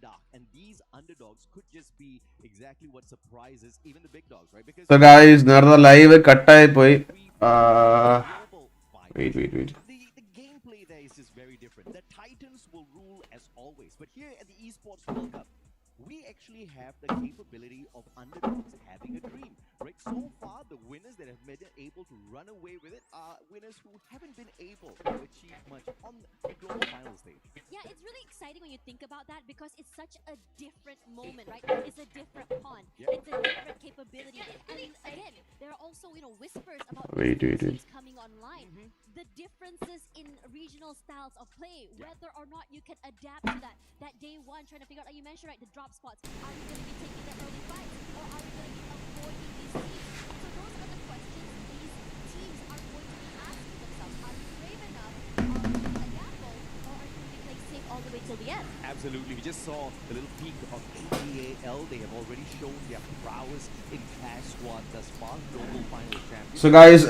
dark, and these underdogs could just be exactly what surprises even the big dogs, right? Because So guys, നേരത്തെ live cut ആയി പോയി. Wait. the gameplay there is just very different. The Titans will rule as always, but here at the Esports World Cup, we actually have the capability of underdogs having a dream, right? So far, the winners that have been able to run away with it are winners who haven't been able to achieve much on the global final stage. Yeah, it's really exciting when you think about that because it's such a different moment, right? It's a different pawn. Yeah. It's a different capability. And again, there are also, whispers about Wait. teams coming online. The differences in regional styles of play, whether or not you can adapt to that. That day one, trying to figure out, like you mentioned, right, the drop spots. Are we going to be taking the early fights, or are we going to be avoiding these teams? So those are the questions these teams are going to be asking themselves. Are you brave enough? Are you going to gamble, or are you going to be playing safe all the way till the end? Absolutely. We just saw a little peek of AG.AL. They have already shown their prowess in Clash Squad thus far, global final champions. So guys,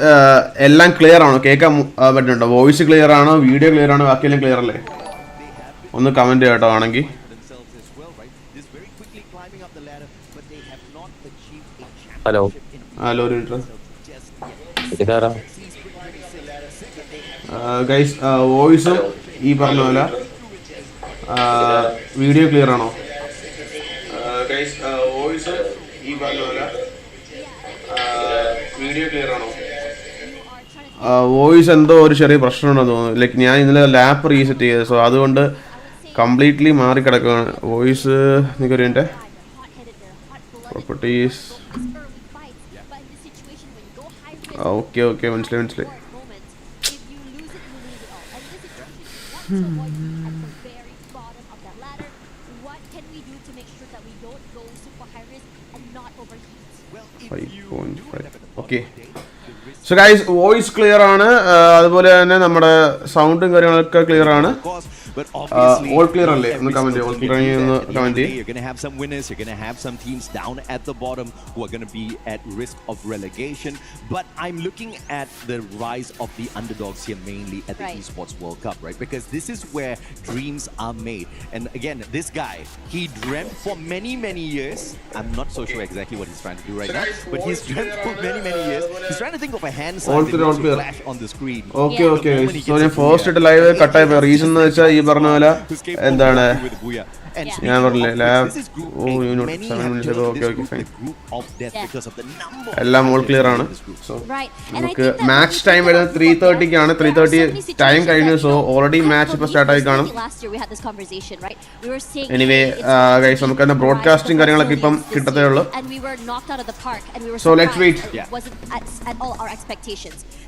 എല്ലാം clear ആണോ? കേൾക്കാൻ പറ്റുന്നുണ്ടോ? Voice clear ആണോ? Video clear ആണോ? ബാക്കിയെല്ലാം clear അല്ലേ? ഒന്ന് comment ചെയ്യട്ടോ ആണെങ്കിൽ. ഹലോ ഒരു മിനിറ്റ്. ഗൈസ് വോയിസും ഈ പറഞ്ഞ പോലെ വീഡിയോ ക്ലിയർ ആണോ? ഗൈസ് വോയിസും ഈ പറഞ്ഞ പോലെ വീഡിയോ ക്ലിയർ ആണോ? വോയിസ് എന്തോ ഒരു ചെറിയ പ്രശ്നമുണ്ടെന്ന് തോന്നുന്നു. ലൈക്ക് ഞാൻ ഇന്നലെ ലാപ്പ് റീസെറ്റ് ചെയ്തത്, സോ അതുകൊണ്ട് കംപ്ലീറ്റ്ലി മാറി കിടക്കുകയാണ് വോയിസ്. എനിക്കൊരു മിനിറ്റ്. പ്രോപ്പർട്ടീസ്. ഓക്കെ മനസ്സിലായി. Okay. So guys voice clear ആണ്, അതുപോലെ തന്നെ നമ്മുടെ സൗണ്ടും കാര്യങ്ങളൊക്കെ ക്ലിയർ ആണ്. All clear അല്ലേ? ഒന്ന് കമന്റ് all clear എന്ന് കമന്റ് ചെയ്യ്. You're going to have some winners, you're going to have some teams down at the bottom who are going to be at risk of relegation, but I'm looking at the rise of the underdogs here mainly at the Esports World Cup, right? Because this is where dreams are made. And again, this guy, he dreamt for many years. I'm not so sure exactly what he's trying to do right now, but he's dreamt for many years. He's trying to think of a hand sign that will flash on the screen. Okay. So ഞാൻ first ഇട്ട് live cut ആയി പോയി. Reason എന്ന് വെച്ചാൽ ഈ പറഞ്ഞ പോലെ എന്താണ് ഞാൻ പറഞ്ഞില്ലേ എല്ലാം ഓൾ ക്ലിയർ ആണ്. സോ നമുക്ക് മാച്ച് ടൈം വരുന്നത് 3:30 3:30 ടൈം കഴിഞ്ഞു. സോ ഓൾറെഡി മാച്ച് ഇപ്പൊ സ്റ്റാർട്ട് ആയി കാണും. എനിവേ ഗൈസ് നമുക്ക് തന്നെ ബ്രോഡ്കാസ്റ്റിംഗ് കാര്യങ്ങളൊക്കെ ഇപ്പം കിട്ടത്തേ ഉള്ളൂ. So let's wait.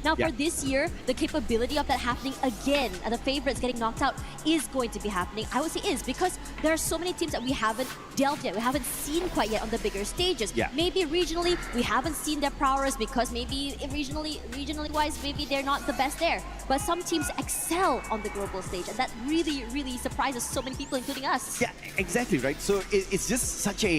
Now for this year, the capability of that happening again, and the favorites getting knocked out is going to be happening. I would say is because there are so many teams that we haven't delved yet, we haven't seen quite yet on the bigger stages. Maybe regionally we haven't seen their prowess because maybe regionally wise maybe they're not the best there. But some teams excel on the global stage, and that really surprises so many people, including us. Yeah, exactly right. So it's just such a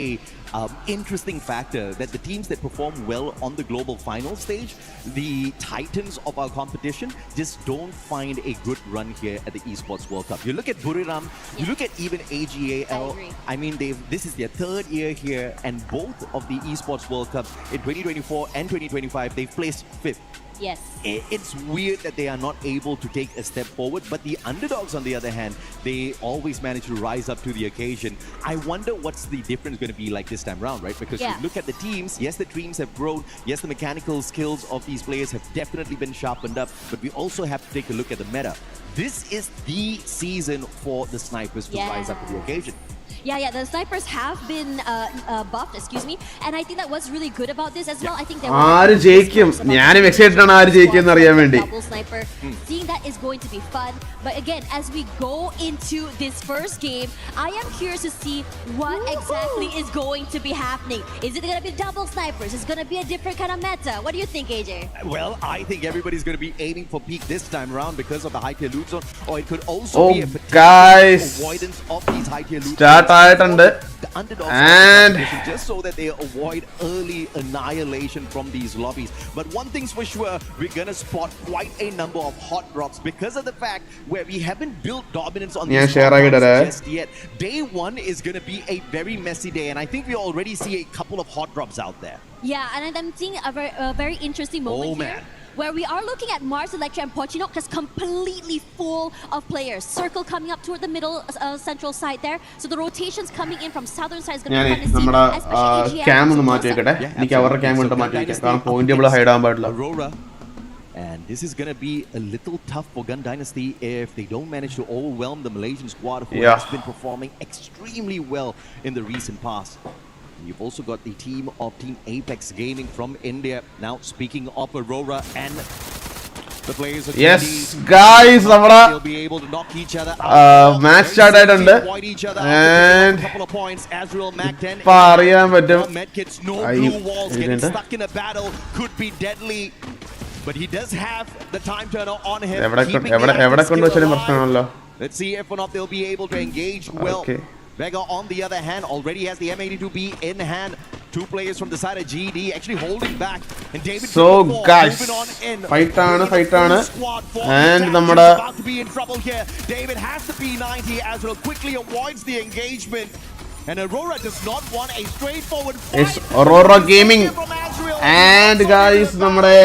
interesting factor that the teams that perform well on the global final stage, the titans of our competition, just don't find a good run here at the Esports World Cup. You look at Buriram, you look at even AG.AL. I mean, this is their third year here, and both of the Esports World Cup in 2024 and 2025, they've placed 5th. Yes. It's weird that they are not able to take a step forward, but the underdogs, on the other hand, they always manage to rise up to the occasion. I wonder what's the difference going to be like this time around, right? Because you look at the teams, yes, the teams have grown, yes, the mechanical skills of these players have definitely been sharpened up, but we also have to take a look at the meta. This is the season for the snipers to rise up to the occasion. Yeah, the snipers have been buffed, and I think that what's really good about this as well, I think that ആര് ജയിക്കും? ഞാനും excited ആണ് ആര് ജയിക്കും എന്ന് അറിയാൻ വേണ്ടി. Double sniper, seeing that is going to be fun. But again, as we go into this first game, I am curious to see what exactly is going to be happening. Is it going to be double snipers? Is it going to be a different kind of meta? What do you think, AJ? Well, I think everybody's going to be aiming for peak this time around because of the high tier loot loot zone, or it could also be a guys, avoidance of these high tier loot start ആയിട്ടുണ്ട് the underdogs and just so that they avoid early annihilation from these lobbies. But one thing's for sure, we're gonna spot quite a number of hot drops because of the fact where we haven't built dominance on these just yet. Day one is gonna be a very messy day, and I think we already see a couple of hot drops out there. Yeah, and I'm seeing a very interesting moment here, where we are looking at Mars, Electra, and Pochino just completely full of players. Circle coming up toward the middle central side there. So the rotations coming in from southern side is going to be fun to see, especially cam ഒന്ന് മാറ്റി വെക്കട്ടെ. എനിക്ക് അവരുടെ cam കൊണ്ട് മാറ്റി വെക്കാം. കാരണം point table hide ആവാൻ പാടില്ല. Aurora. And this is going to be a little tough for GunDynasty if they don't manage to overwhelm the Malaysian squad who has been performing extremely well in the recent past. You've also got the team of Team Apex Gaming from India. Now, speaking of Aurora and the players of yes, guys, they'll be able to knock each other out. Match start ആയിട്ടുണ്ട് and couple of points. Azrael Mac 10. അറിയാൻ പറ്റും. Medkits, no blue walls, getting stuck in a battle could be deadly. But he does have the time turner on him. എവിടെ കൊണ്ടുവച്ചാലും പ്രശ്നമാണല്ലോ. Let's see if or not they'll be able to engage well. Vega on the other hand already has the M82B in hand. Two players from the side of GD actually holding back, and David so guys fight ആണ് and നമ്മുടെ about to be in trouble here. David has the P90 as well, quickly avoids the engagement, and Aurora does not want a straightforward fight. It's Aurora Gaming and guys നമ്മുടെ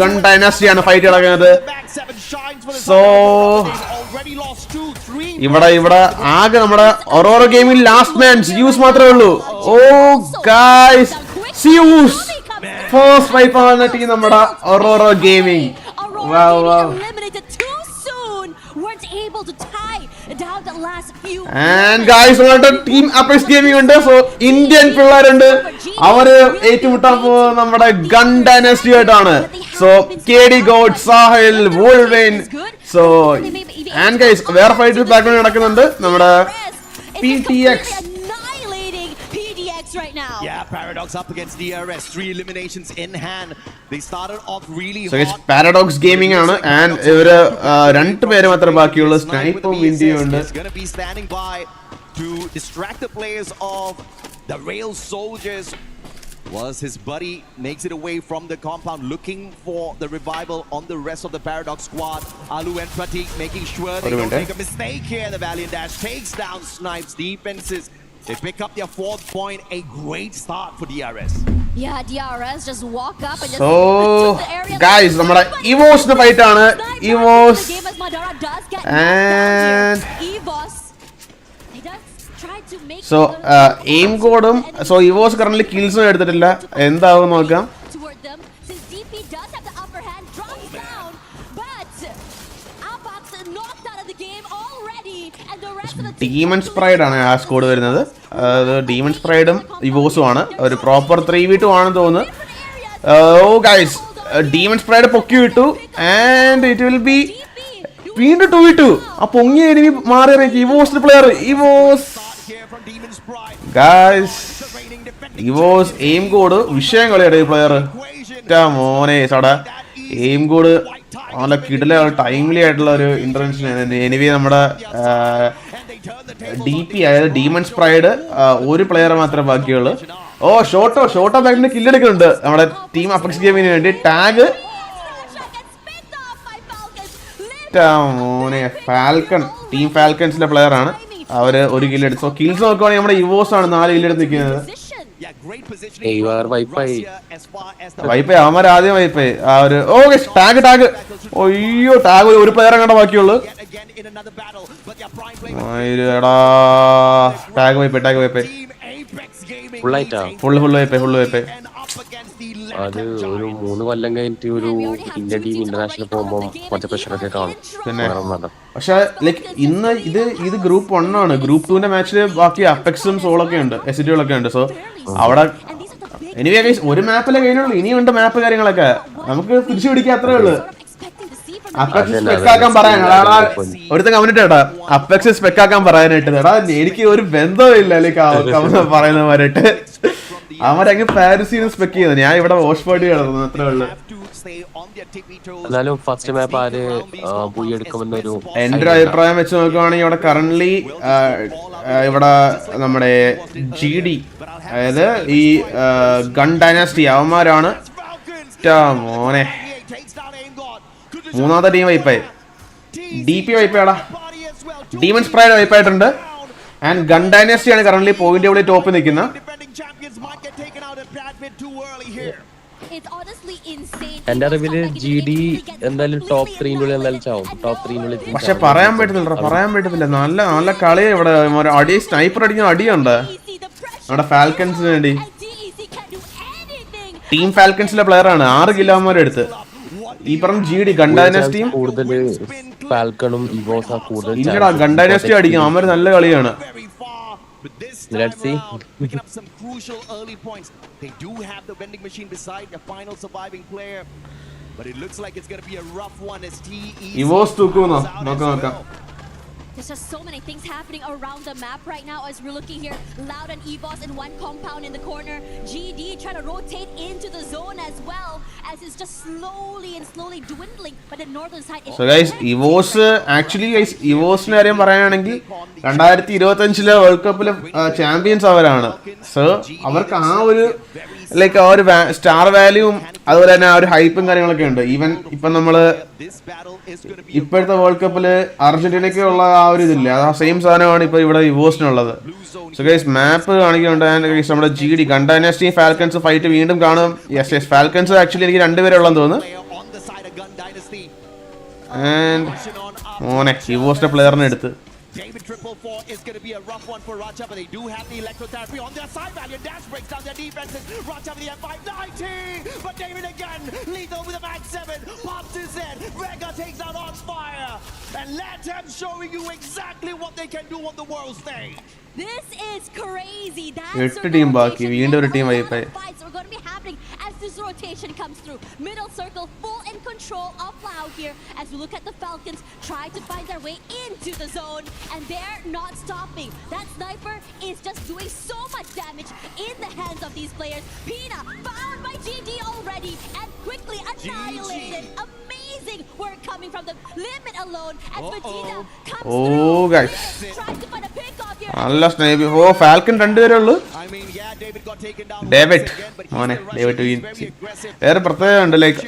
GunDynasty ആണ് fight നടക്കുന്നത്. So ഇവിടെ ആകെ നമ്മുടെ Aurora Gaming last man Zeus മാത്രമേ ഉള്ളൂ. Oh guys, Zeus first fight ആണ് team നമ്മുടെ Aurora Gaming. Wow. And guys, നമ്മുടെ ടീം Apex Gaming ഉണ്ട്. So ഇന്ത്യൻ പിള്ളേരുണ്ട്. അവര് ഏറ്റുമുട്ടാൻ പോകുന്നത് നമ്മുടെ GunDynasty ആയിട്ടാണ്. So KD Goat, Sahil, Wolverine. So and guys, വേറെ ഫൈറ്റ് ബാക്ക്ഗ്രൗണ്ട് നടക്കുന്നുണ്ട്. നമ്മുടെ PTX right now. Yeah, Paradox up against DRS. 3 eliminations in hand. They started off really hot. So it's Paradox Gaming ആണ് and ഇവര് രണ്ട് പേര് മാത്രമേ ബാക്കിയുള്ളൂ. സ്നൈപ്പും വിൻഡിയും ഉണ്ട്. He's going to be standing by to distract the players of the Rail Soldiers. Was his buddy makes it away from the compound, looking for the revival on the rest of the Paradox squad. Alu and Pratik making sure they don't make a mistake here. The Valiant Dash takes down Snipes defenses. They pick up their 4th point. A great start for DRS. Yeah, DRS just walk up and so guys, നമ്മുടെ EVOS ന്റെ fight ആണ്. EVOS and EVOS. So aim കോഡും so EVOS currently kills ഒന്നും എടുത്തിട്ടില്ല. എന്താവും നോക്കാം. Demon's Pride ആണ് ആ സ്കോഡ് വരുന്നത്. Demon's Prideും EVOSും ആണ്. ഒരു പ്രോപ്പർ 3v2 ആണെന്ന് തോന്നുന്നു. Oh guys, Demon's Pride പൊക്കി വിട്ടു and it will be വീണ്ടും 2v2. ആ പൊങ്ങിയ എനിമി മാറി EVOS player. EVOS guys, EVOS aim code വിഷയം കളിയാണ് ഈ പ്ലെയർ. മോനെ സടാ aim code നല്ല കിടില ടൈംലി ആയിട്ടുള്ള ഒരു ഇന്റർവെൻഷൻ ആണ്. എനിവേ നമ്മുടെ DP അതായത് Demon's Pride ഒരു പ്ലെയർ മാത്രമേ ബാക്കിയുള്ളൂ. ഓ ഷോട്ടോ ബാക്കിന്റെ കില്ലെടുക്കുന്നുണ്ട് നമ്മുടെ ടീം Apex Gaming വേണ്ടി. ടാഗ് മോനെ ഫാൽക്കൺ ടീം ഫാൽക്കൺസിലെ പ്ലെയർ ആണ്. അവര് ഒരു കില്ല് എടുത്തു. കിൽസ് നോക്കുവാണെങ്കിൽ നമ്മുടെ EVOS ആണ് 4 കില്ല് എടുത്ത് നിൽക്കുന്നത്. വൈപ്പായി അവന്മാർ ആദ്യം വൈപ്പായി ആ ഒരു ടാഗ് അയ്യോ ടാഗ് ഒരു പ്ലെയർ അങ്ങോട്ട് ബാക്കിയുള്ളൂ. ടാഗ് വൈപ്പായി ഫുള്ള് വൈപ്പായി. അത് ഒരു 3 കൊല്ലം കഴിഞ്ഞിട്ട് ഒരു ഇന്ത്യ ടീം ഇന്റർനാഷണൽ പോകുമ്പോൾ കുറച്ച് പ്രഷറൊക്കെ കാണും. പിന്നെ പക്ഷെ ലൈക്ക് ഇന്ന് ഇത് ഗ്രൂപ്പ് 1 ആണ്. ഗ്രൂപ്പ് 2ന്റെ മാച്ചില് ബാക്കി അപ്പെക്സും സോളൊക്കെ ഉണ്ട്, എസിഡികളൊക്കെ ഉണ്ട്. സോ അവിടെ എനിവേ ഗൈസ് ഒരു മാപ്പിലെ കഴിഞ്ഞുള്ളൂ. ഇനിയുണ്ട് മാപ്പ് കാര്യങ്ങളൊക്കെ. നമുക്ക് തിരിച്ചു പിടിക്കാൻ അത്രേ ഉള്ളൂ. അപ്പെക്സ് സ്പെക്കാക്കാൻ പറയാനാ ഒരുത്ത കമന്റ് കേട്ടാ. അപ്പെക്സ് സ്പെക്കാക്കാൻ പറയാനായിട്ട് എടാ എനിക്ക് ഒരു ബന്ധവും ഇല്ല ലൈക്ക് പറയുന്നവരായിട്ട്. അവരങ്ങ് പാരീസിന് സ്പെക്ക് ചെയ്യുന്നത്. ഞാൻ ഇവിടെ വാച്ച്പാർട്ടി കിടന്നു അത്രേ ഉള്ളു. എന്നാലും ഫസ്റ്റ് മാപ്പ് ആര് പോയി എടുക്കുമെന്നൊരു എന്റെ ഒരു അഭിപ്രായം വെച്ച് നോക്കുവാണെങ്കിൽ ഇവിടെ കറന്റ് ഇവിടെ നമ്മുടെ GD, അതായത് ഈ ഗൺ ഡൈനാസ്റ്റി അവന്മാരാണ് മോനെ. മൂന്നാമത്തെ ടീം വൈപ്പായി. DP വൈപ്പാടാ, ഡീമൺ സ്പ്രൈഡ് വൈപ്പായിട്ടുണ്ട്. ആൻഡ് ഗൺ ഡൈനാസ്റ്റി ആണ് കറന്റ് പോയിന്റ് ടേബിളിൽ ടോപ്പിൽ നിൽക്കുന്ന. എന്റെ അറിവില് GD എന്തായാലും ടോപ്പ് 3 എന്തായാലും ചാവും. ടോപ്പ് 3 പക്ഷെ പറയാൻ പറ്റത്തില്ല. നല്ല നല്ല കളിയാ ഇവിടെ. അടി സ്നൈപ്പർ അടിക്കുന്ന അടിയുണ്ട് നമ്മുടെ ഫാൽക്കൺസിന് വേണ്ടി. ടീം ഫാൽക്കൺസിലെ പ്ലെയർ ആണ് 6 കിലോമാരെ എടുത്ത്. ഈ പറഞ്ഞ GD ഗൺ ഡൈനാസ്റ്റിയും കൂടുതൽ ഫാൽക്കണും ഇവോസാ കൂടുതൽ. ഇല്ലടാ ഗൺ ഡൈനാസ്റ്റി അടിക്കും, അവര് നല്ല കളിയാണ്. Let's see. Picking up some crucial early points. They do have the vending machine beside their final surviving player, but it looks like it's going to be a rough one as TE. EVOS തൂക്കുമോ നോക്കാം. There's just so many things happening around the map right now as we're looking here. LYON and EVOS in one compound in the corner. GD trying to rotate into the zone as well as it's just slowly dwindling. But the northern side is... So guys, EVOS actually guys, EVOSന്റെ കാര്യം പറയുകയാണെങ്കിൽ 2025 world കപ്പിലെ champions അവരാണ്. So അവർക്ക് ആ ഒരു like ആ ഒരു star വാല്യൂവും അതുപോലെ തന്നെ ആ ഒരു ഹൈപ്പും കാര്യങ്ങളൊക്കെ ഉണ്ട്. ഈവൻ ഇപ്പം നമ്മള് ഇപ്പോഴത്തെ വേൾഡ് കപ്പില് അർജന്റീനയ്ക്കുള്ള ആ ഒരു ഇതില്ല, ആ സെയിം സാധനമാണ് ഇപ്പൊ ഇവിടെ ഇവോസിനുള്ളത്. സോ ഗൈസ് മാപ്പ് കാണിക്കുന്നുണ്ട്. നമ്മുടെ GD gun dynasty falcons fight വീണ്ടും കാണും. യെസ് ഫാൽക്കൺസ് ആക്ച്വലി എനിക്ക് 2 പേരെ ഉള്ളതെന്ന് തോന്നുന്നു. ആൻഡ് മോനെ ഇവോസിന്റെ പ്ലെയറിനെ എടുത്ത്. David 444 is going to be a rough one for Racha, but they do have the electrotherapy on their side. Valiant Dash breaks down their defenses. Racha with the M590, but David again lethal with a Max 7, pops his head. Vega takes out on fire, and let him showing you exactly what they can do on the world stage. This is crazy. That's team ബാക്കി വീണ്ടും ഒരു team വൈപ്പായി. We're going to be happening as this rotation comes through. Middle circle full in control of Loud here as we look at the Falcons try to find their way into the zone, and they're not stopping. That sniper is just doing so much damage in the hands of these players. Pina found by GD already and quickly annihilated. Amazing work coming from the limit alone as Vegeta comes through. Guys, trying to find a pick off here. നല്ല snipe. Falcon 2 പേരേ ഉള്ളൂ. David മോനെ David വേറെ പ്രത്യേകത ഉണ്ട്. Like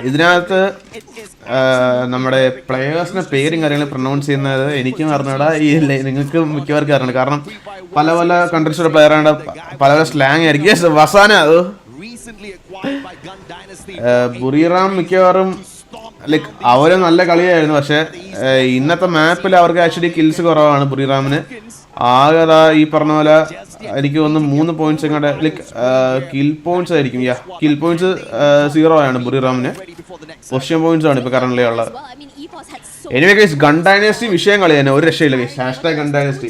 ഇതിനകത്ത് നമ്മുടെ പ്ലെയേഴ്സിന്റെ പേരും കാര്യങ്ങളും പ്രൊനൗൺസ് ചെയ്യുന്നത് എനിക്കും അറിഞ്ഞൂടാ, ഈ നിങ്ങൾക്ക് മിക്കവർക്കും അറിയണം. കാരണം പല പല കൺട്രീസിലെ പ്ലെയറാണ്, പല പല സ്ലാങ് ആയിരിക്കും. വസാന ബുറിറാം മിക്കവാറും ലൈക്ക് അവര് നല്ല കളിയായിരുന്നു. പക്ഷെ ഇന്നത്തെ മാപ്പിൽ അവർക്ക് ആക്ച്വലി കിൽസ് കുറവാണ് ബുറിറാമിന്. ആകെ ഈ പറഞ്ഞ പോലെ എനിക്ക് തോന്നുന്നു 3 പോയിന്റ്സ് ഇങ്ങോട്ട് ലൈക്ക് കിൽ പോയിന്റ്സ് ആയിരിക്കും. കിൽ പോയിന്റ്സ് 0 ആണ് ബുറിറാമിന്. പൊസിഷൻ പോയിന്റ്സ് ആണ് ഇപ്പൊ കറന്റ്ലി ഉള്ളത്. എനിവേ ഗൈസ് ഗൺ ഡൈനാസ്റ്റി വിഷയം കളി തന്നെ, ഒരു രക്ഷയില്ല guys. #Gun dynasty.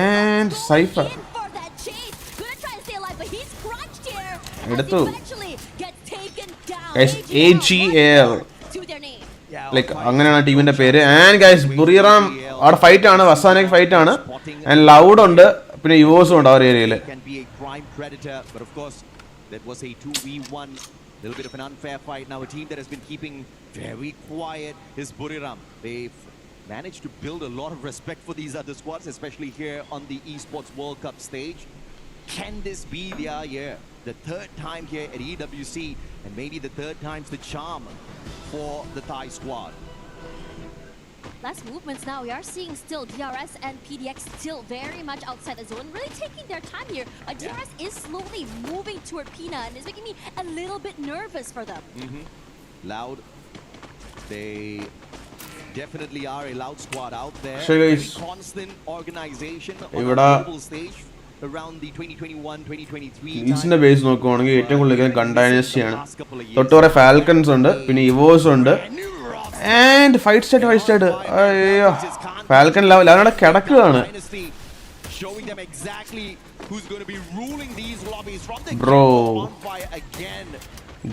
And cipher എടുത്തു AG.AL ലൈക്ക് അങ്ങനെയാണ് ടീമിന്റെ പേര്. ആൻഡ് ഗൈസ് ബുറിറാം അവിടെ ഫൈറ്റ് ആണ്, വസാനയ്ക്ക് ഫൈറ്റ് ആണ്. ആൻഡ് ലൗഡ് ഉണ്ട്, പിന്നെ ഇവോസും ഉണ്ട് ആ ഒരു ഏരിയയില്. That was a 2v1, little bit of an unfair fight. Now a team that has been keeping very quiet is Buriram. They've managed to build a lot of respect for these other squads, especially here on the Esports World Cup stage. Can this be their year? The 3rd time here at EWC, and maybe the 3rd time's the charm for the Thai squad. Less movements now. We are seeing still DRS and PDX still very much outside the zone, really taking their time here. But DRS is slowly moving toward Pina, and it's making me a little bit nervous for them. Loud. They definitely are a loud squad out there. Constant organization on the global stage around the 2021-2023. ഈസിന്റെ base നോക്കുവാണെങ്കിൽ ഏറ്റവും കൂടുതൽ gun dynasty ആണ്. തൊട്ടുവരെ falcons ഉണ്ട്, പിന്നെ ഇവോസ് ഉണ്ട്. And fight start. അയ്യോ falcon ലെവലവിടെ കിടക്കുകയാണ്. Bro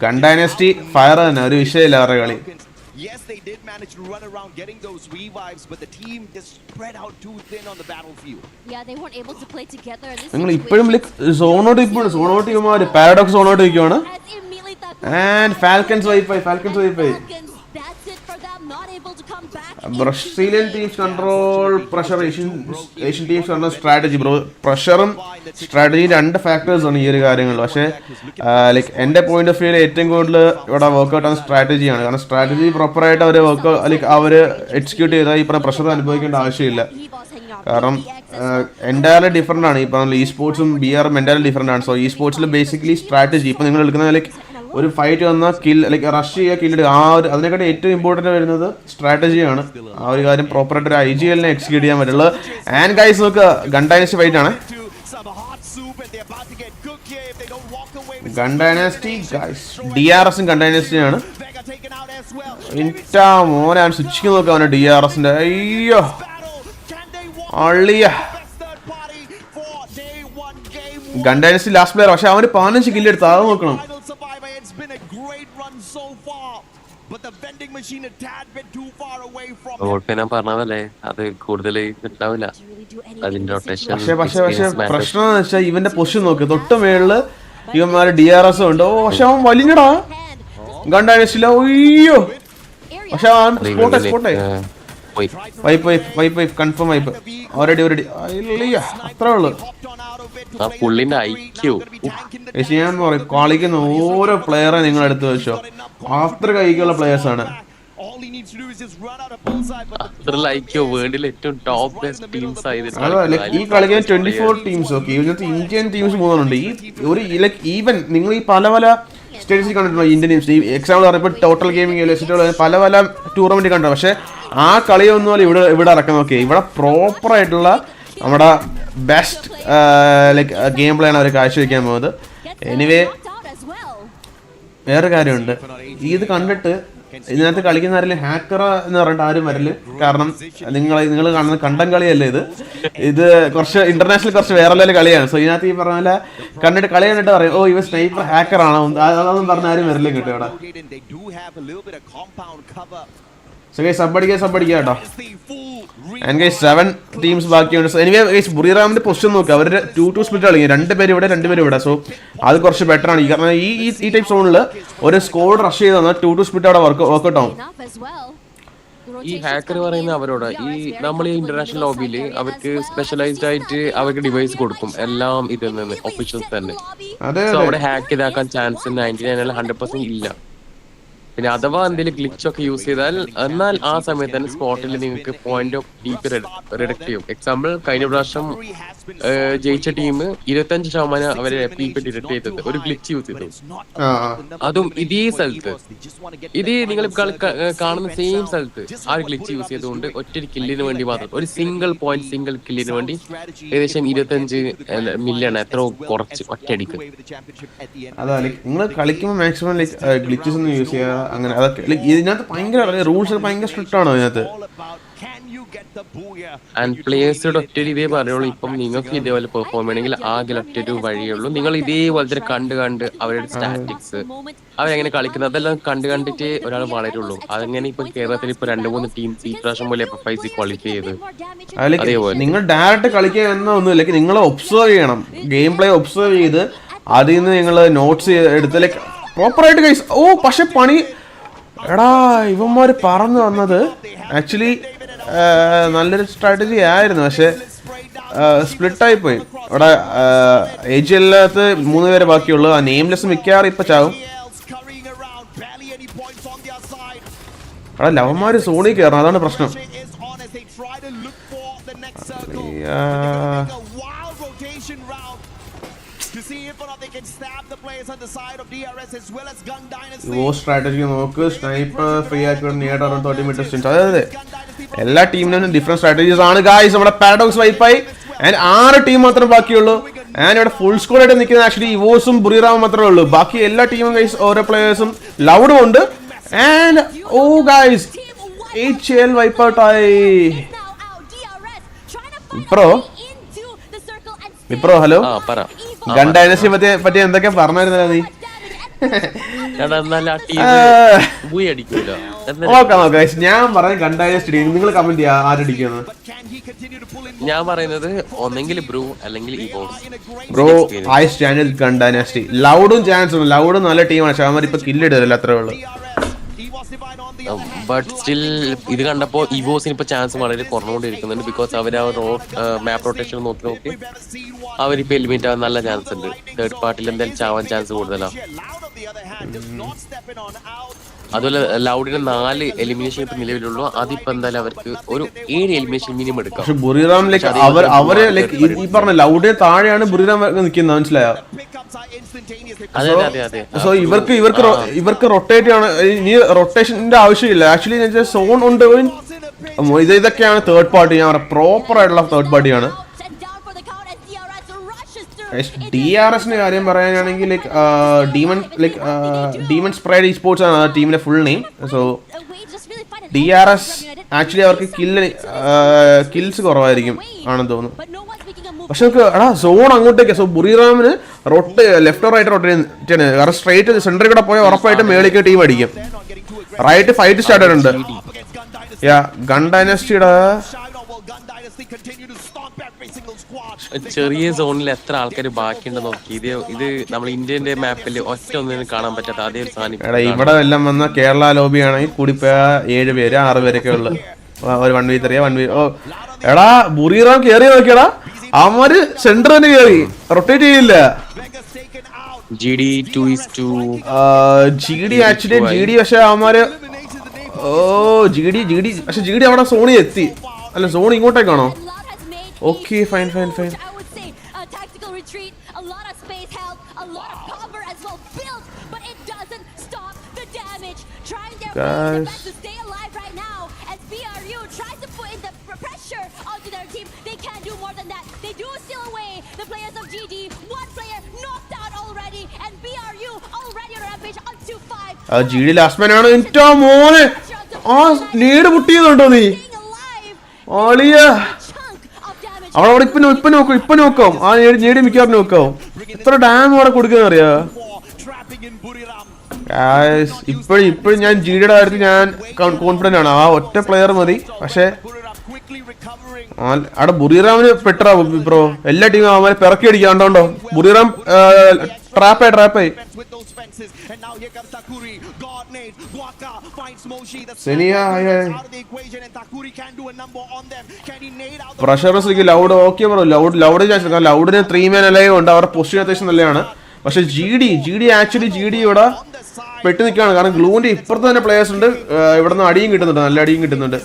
gun dynasty fire തന്നെ, ഒരു വിഷയമില്ല അവരുടെ കളി. Yes, they did manage to run around getting those revives, but the team just spread out too thin on the battlefield. Yeah, they weren't able to play together in this നിങ്ങൾ situation. ഇപ്പോഴും സോണോട്ട് ഇപ്പോൾ സോണോട്ട് ചെയ്യുമ്പോൾ paradox സോണോട്ട് ഇരിക്കുവാണ്. As immediately that And Falcons wipe. Falcons, that's it for them, not able to come back. Brazilian teams control pressure. Asian teams control strategy, bro. Pressureും strategy രണ്ട് factors ആണ് ഈ ഒരു കാര്യങ്ങളിൽ. പക്ഷേ ലൈക്ക് എൻ്റെ പോയിന്റ് ഓഫ് വ്യൂവിൽ ഏറ്റവും കൂടുതൽ ഇവിടെ വർക്ക്ഔട്ട് ആണ് സ്ട്രാറ്റജിയാണ്. കാരണം സ്ട്രാറ്റജി പ്രോപ്പറായിട്ട് അവർ ലൈക്ക് അവർ എക്സിക്യൂട്ട് ചെയ്താൽ ഈ പറഞ്ഞ പ്രഷർ അനുഭവിക്കേണ്ട ആവശ്യമില്ല. കാരണം എൻ്റയർലി ഡിഫറൻ്റ് ആണ്. ഈ പറഞ്ഞ ഇ സ്പോർട്സും BRം എൻ്റയർലി ഡിഫറൻ്റ് ആണ്. സോ ഇ സ്പോർട്സിൽ ബേസിക്കലി സ്ട്രാറ്റജി ഇപ്പോൾ നിങ്ങൾ എടുക്കുന്ന ലൈക്ക് ഒരു ഫൈറ്റ് വന്നാൽ ലൈക്ക് റഷ് ചെയ്യുക കില്ലിടുക ആ ഒരു അതിനെക്കാട്ടി ഏറ്റവും ഇമ്പോർട്ടൻ്റ് വരുന്നത് സ്ട്രാറ്റജിയാണ്. ആ ഒരു കാര്യം പ്രോപ്പറായിട്ട് ഒരു IGLനെ എക്സിക്യൂട്ട് ചെയ്യാൻ പറ്റുള്ളൂ. ആൻഡ് ഗൈസ് നോക്കുക GunDynasty ഫൈറ്റ് ആണ്. GunDynasty ഗൈസ് DRSും GunDynasty ആണ്. മോനാണ് സ്വിച്ചിങ് നോക്കുക അവനെ DRSന്റെ. അയ്യോ അള്ളിയ GunDynasty ലാസ്റ്റ് പ്ലെയർ. പക്ഷെ അവന് 15 കില്ലെടുത്ത് അത് നോക്കണം. ഞാൻ പറഞ്ഞതല്ലേ അത് കൂടുതൽ കിട്ടാവില്ല അതിന്റെ റൊട്ടേഷൻ. പക്ഷെ പ്രശ്നം എന്ന് വെച്ചാൽ ഇവന്റെ പൊസിഷൻ നോക്ക് തൊട്ട് മേളില് ഇവന്മാര് DRS ഉണ്ട്. പക്ഷെ അവൻ വലിഞ്ഞടാ GunDynasty. അയ്യോ പക്ഷെ അവൻ സ്പോട്ടെ വൈപ്പ് കൺഫേം വൈപ്പ് ഓൾറെഡി അത്രേ ഉള്ളു. ഞാൻ പറയും കളിക്കുന്ന ഓരോ പ്ലെയറെ നിങ്ങൾ എടുത്തു വെച്ചോ അത്ര കൈക്കുള്ള പ്ലെയേഴ്സ് ആണ്. ഈ കളിക്കാൻ 24 ടീംസ്. ഓക്കെ ഇതിനകത്ത് ഇന്ത്യൻ ടീംസ് 3 ഉണ്ട്. ഈ ഒരു ഈവൻ നിങ്ങൾ ഈ പല സ്റ്റേറ്റ്സിൽ കണ്ടിട്ടുണ്ടോ ഇന്ത്യൻ ടീംസ്? ഈ എക്സാമ്പിൾ പറയുമ്പോൾ ടോട്ടൽ ഗെയിമിംഗ് പല ടൂർണമെന്റ് കണ്ടു. പക്ഷെ ആ കളിയൊന്നും പോലെ ഇവിടെ ഇറക്കാൻ നോക്കി. ഇവിടെ പ്രോപ്പർ ആയിട്ടുള്ള നമ്മുടെ ബെസ്റ്റ് ലൈക്ക് ഗെയിം പ്ലേ ആണ് അവർ കാഴ്ചവെക്കാൻ പോകുന്നത്. എനിവേ വേറെ കാര്യമുണ്ട്. ഇത് കണ്ടിട്ട് ഇതിനകത്ത് കളിക്കുന്ന ആരെങ്കിലും ഹാക്കർ എന്ന് പറഞ്ഞിട്ട് ആരും വരല്. കാരണം നിങ്ങൾ കാണുന്ന കണ്ടം കളിയല്ലേ ഇത് കുറച്ച് ഇന്റർനാഷണൽ കുറച്ച് വേറെ ലെവൽ കളിയാണ്. സോ ഇതിനകത്ത് ഈ പറഞ്ഞ പോലെ കണ്ടിട്ട് കളി കണ്ടിട്ട് പറയും ഓ ഇവ സ്നൈപ്പർ ഹാക്കർ ആണോ അതൊന്നും പറഞ്ഞ ആരും വരലും കിട്ടും ഇവിടെ. So guys, സബ്ബടിക്കുക കേട്ടോ. And guys 7 teams ബാക്കിയുണ്ട്. എനിവേ ഗൈസ് ബുറിറാമിന്റെ പൊസിഷൻ നോക്കുക. അവർ 2-2 സ്പ്ലിറ്റ് കളിക്കും. 2 പേര് ഇവിടെ 2 പേര് ഇവിടെ. സോ അത് കുറച്ച് ബെറ്റർ ആണ്. കാരണം ഈ ടൈപ്പ് സോണിൽ ഒരു സ്കോഡ് റഷ് ചെയ്ത് തന്നാൽ 2-2 സ്പ്ലിറ്റ് അവിടെ വർക്ക്ഔട്ട് ആവും. ഈ ഹാക്കർ പറയുന്ന അവരോട് ഈ നമ്മൾ ഈ ഇന്റർനാഷണൽ ലോബിയില് അവർക്ക് സ്പെഷ്യലൈസ്ഡ് ആയിട്ട് അവർക്ക് ഡിവൈസ് കൊടുക്കും എല്ലാം ഇതിൽ നിന്ന് ഒഫീഷ്യൽസ് തന്നെ. അവിടെ ഹാക്ക് ഇതാക്കാൻ ചാൻസ് 99 100% ഇല്ല. പിന്നെ അഥവാ എന്തെങ്കിലും ഗ്ലിച്ച് ഒക്കെ യൂസ് ചെയ്താൽ എന്നാൽ ആ സമയത്ത് തന്നെ സ്പോട്ടിൽ നിങ്ങൾക്ക് പോയിന്റ് ഓഫ് DP റിഡക്ട് ചെയ്യും. എക്സാമ്പിൾ കഴിഞ്ഞ പ്രാവശ്യം ജയിച്ച ടീം 25% അവരെ PP ഡിഡക്ട് ചെയ്തത് ഒരു ഗ്ലിച്ച് യൂസ് ചെയ്തു. അതും ഇതേ സ്ഥലത്ത് ഇത് നിങ്ങൾ കാണുന്ന സെയിം സ്ഥലത്ത് ആ ഒരു ഗ്ലിച്ച് യൂസ് ചെയ്തുകൊണ്ട് ഒറ്റ കില്ലിന് വേണ്ടി മാത്രം ഒരു സിംഗിൾ കില്ലിന് വേണ്ടി ഏകദേശം 25 മില്യൺ എത്ര കുറച്ച് ഒറ്റയടിക്ക്. അതാ നിങ്ങൾ കളിക്കുമ്പോൾ മാക്സിമം ലൈക്ക് ഗ്ലിച്ചസ് ഒന്നും യൂസ് ചെയ്യാ അങ്ങനെ. അതൊക്കെ ഇതിനകത്ത് ഭയങ്കര റൂൾസ് ഭയങ്കര സ്ട്രിക്റ്റ് ആണോ ഇതിനകത്ത്? ആൻഡ് പ്ലേയേഴ്സിനോട് ഒറ്റ ഇതേ പറയുള്ളൂ. ഇപ്പം നിങ്ങൾക്ക് ഇതേപോലെ പെർഫോം ചെയ്യണമെങ്കിൽ ആകെ ഒറ്റൊരു വഴിയുള്ളൂ. നിങ്ങൾ ഇതേപോലത്തെ കണ്ട് അവരുടെ സ്റ്റാറ്റിക്സ് അവരെങ്ങനെ കളിക്കുന്നത് അതെല്ലാം കണ്ടിട്ടേ ഒരാൾ വളരുള്ളൂ. അതങ്ങനെ ഇപ്പൊ കേരളത്തിൽ ഇപ്പൊ 2-3 ടീംസ് ഈ പ്രാവശ്യം പോലെ FIC ക്വാളിഫൈ ചെയ്ത് അതേപോലെ നിങ്ങൾ ഡയറക്റ്റ് കളിക്കുക എന്നൊന്നുമില്ല. നിങ്ങൾ ഒബ്സർവ് ചെയ്യണം, ഗെയിം പ്ലേ ഒബ്സർവ് ചെയ്ത് അതിൽ നിന്ന് നിങ്ങൾ നോട്ട്സ് എടുത്ത് ലൈക്ക് പ്രോപ്പറായിട്ട് കൈസ്. ഓ പക്ഷെ പണി എടാ ഇവന്മാര് പറഞ്ഞു വന്നത് ആക്ച്വലി നല്ലൊരു സ്ട്രാറ്റജി ആയിരുന്നു. പക്ഷെ സ്പ്ലിറ്റായി പോയി. ഇവിടെ AG.ALനകത്ത് 3 പേരെ ബാക്കിയുള്ളൂ. ആ നെയിംലെസ് മിക്കവാറും ഇപ്പൊ ചാവും. എടാ ലവന്മാര് സോണിൽ കയറണം, അതാണ് പ്രശ്നം. സ്ട്രാറ്റജി നോക്ക്. സ്നൈപ്പർ ഫ്രീ ആക്കി നിയർ 30 meters. അതെ എല്ലാ ടീമിനും ഡിഫറെന്റ് സ്ട്രാറ്റജീസ് ആണ് ഗായ്സ്. നമ്മുടെ പാരഡോക്സ് വൈപ്പായി ആൻഡ് 6 ടീം മാത്രമേ ബാക്കിയുള്ളൂ. ആൻഡ് ഇവിടെ ഫുൾ സ്കോർ ആയിട്ട് നിൽക്കുന്നത് ആക്ച്വലി ഇവോസും ബുറിറാമും മാത്രമേ ഉള്ളൂ. ബാക്കി എല്ലാ ടീമും ഗൈസ് ഓരോ പ്ലേയേഴ്സും ലൗഡും ഉണ്ട്. And oh guys AG.AL wipe out ആയി. വിപ്രോ ഹലോ, GunDynasty പറ്റി എന്തൊക്കെ പറഞ്ഞിരുന്നല്ലോ നീ? നോക്കാം ഗൈസ്. ഞാൻ പറയാൻ GunDynasty നിങ്ങൾ കമന്റ് ചെയ്യാ ആരടിക്കുന്നത്. ഞാൻ പറയുന്നത് ഒന്നെങ്കിൽ ബ്രൂ അല്ലെങ്കിൽ EVOS. ബ്രോ ഐസ് ചാനൽ GunDynasty. ലൗഡും ചാൻസ് ഉണ്ട്. ലൗഡും നല്ല ടീമാണ്. പക്ഷെ അവന്മാർ ഇപ്പൊ കില്ലിടരുത് അത്രേ ഉള്ളൂ. ബട്ട് സ്റ്റിൽ ഇത് കണ്ടപ്പോ EVOSന് ഇപ്പൊ ചാൻസ് വളരെ കുറഞ്ഞുകൊണ്ടിരിക്കുന്നുണ്ട്. ബിക്കോസ് അവർ ആ മാപ്പ് റൊട്ടേഷൻ നോക്കി അവരിപ്പോ എലിമിനേറ്റ് ആവാൻ നല്ല ചാൻസ് ഉണ്ട്. തേർഡ് പാർട്ടിയിൽ എന്തായാലും ചാവാൻ ചാൻസ് കൂടുതലാണ്. അതുപോലെ ലൗഡിന് 4 എലിമിനേഷൻ ഇപ്പൊ നിലവിലുള്ളൂ. അതിപ്പോ എന്തായാലും അവർക്ക് ഒരു 7 എലിമിനേഷൻ മിനിമം എടുക്കാം. പക്ഷെ ബുറിറാം അവര് ഈ പറഞ്ഞ ലൗഡിന് താഴെയാണ് ബുറിറാം നിൽക്കുന്നത്, മനസ്സിലായോ? സോ ഇവർക്ക് റൊട്ടേറ്റ് ആണ്. ഇനി റൊട്ടേഷന്റെ ആവശ്യമില്ല. ആക്ച്വലി സോൺ ഉണ്ട്. ഇതൊക്കെയാണ് തേർഡ് പാർട്ടി. ഞാൻ പറയാം പ്രോപ്പർ ആയിട്ടുള്ള തേർഡ് പാർട്ടിയാണ്. DRSന്റെ കാര്യം പറയാനാണെങ്കിൽ ഡീമൺ സ്പ്രൈഡ് ഈസ്പോർട്സ് ആണ് ടീമിന്റെ full name. So DRS actually അവർക്ക് കിൽസ് കുറവായിരിക്കും ആണെന്ന് തോന്നുന്നു. പക്ഷെ സോൺ അങ്ങോട്ടേക്ക്. സോ ബുറിറാമിന് ലെഫ്റ്റ് റൈറ്റ് റൊട്ടേറ്റ് കാരണം സ്ട്രൈറ്റ് സെന്ററിൽ കൂടെ പോയാൽ ഉറപ്പായിട്ട് മേളിലേക്ക് ടീം അടിക്കും. റൈറ്റ് ഫൈറ്റ് സ്റ്റാർട്ട് ആയിട്ടുണ്ട്. GunDynastyയുടെ ചെറിയ സോണിൽ എത്ര ആൾക്കാർ ബാക്കിയുണ്ടെന്ന് നോക്കി. ഇത് നമ്മൾ ഇന്ത്യന്റെ മാപ്പിൽ ഒറ്റ ഒന്നിനും കാണാൻ പറ്റാത്ത അതേ ഒരു സാധനം. ഇവിടെ എല്ലാം വന്ന കേരള ലോബി ആണെങ്കിൽ കൂടിപ്പോയ 7 പേര് 6 പേരൊക്കെ ഉള്ളു. ഒരു 1v3 എടാ ബുറിറാം കേറി നോക്കിയടാ. അവന്മാര് സെന്റർ തന്നെ കേറി റൊട്ടേറ്റ് ചെയ്യില്ല. GD ആക്ച്വലി പക്ഷെ അവന്മാര് പക്ഷെ GD അവിടെ സോണി എത്തി. അല്ല സോണി ഇങ്ങോട്ടേക്കാണോ? Okay fine. GD last man ആണ്. എന്റെ മോനെ ആ നീട് പൊട്ടിയതുണ്ടോ നീ? ആളിയ അവിടെ ഇപ്പൊ നോക്കാം. ആ നേടി മിക്കവാറും നോക്കാം. എത്ര ഡാം അവിടെ കൊടുക്കുന്ന അറിയാ? ഇപ്പോഴും ഞാൻ GDയുടെ കാര്യത്തിൽ ഞാൻ കോൺഫിഡന്റ് ആണ്. ആ ഒറ്റ പ്ലെയർ മതി. പക്ഷെ അവിടെ ബുറിറാമിന് പെട്ടറാ ബ്രോ. എല്ലാ ടീമും അവന്മാരെ പിറക്കി അടിക്കാണ്ടോ. ബുറിറാം ട്രാപ്പായി. Pressure Loud okay bro. ലൗഡിന് 3 man അലൈവ് ഉണ്ട്. അവരുടെ പൊസിഷൻ അത്യാവശ്യം നല്ലതാണ്. പക്ഷെ GD ആക്ച്വലി ഇവിടെ പെട്ട് നിൽക്കുകയാണ്. കാരണം ഗ്ലൂവിന്റെ ഇപ്പുറത്ത് തന്നെ പ്ലേയേഴ്സ് ഉണ്ട്. ഇവിടെ നിന്ന് അടിയും കിട്ടുന്നുണ്ട്, നല്ല അടിയും കിട്ടുന്നുണ്ട്.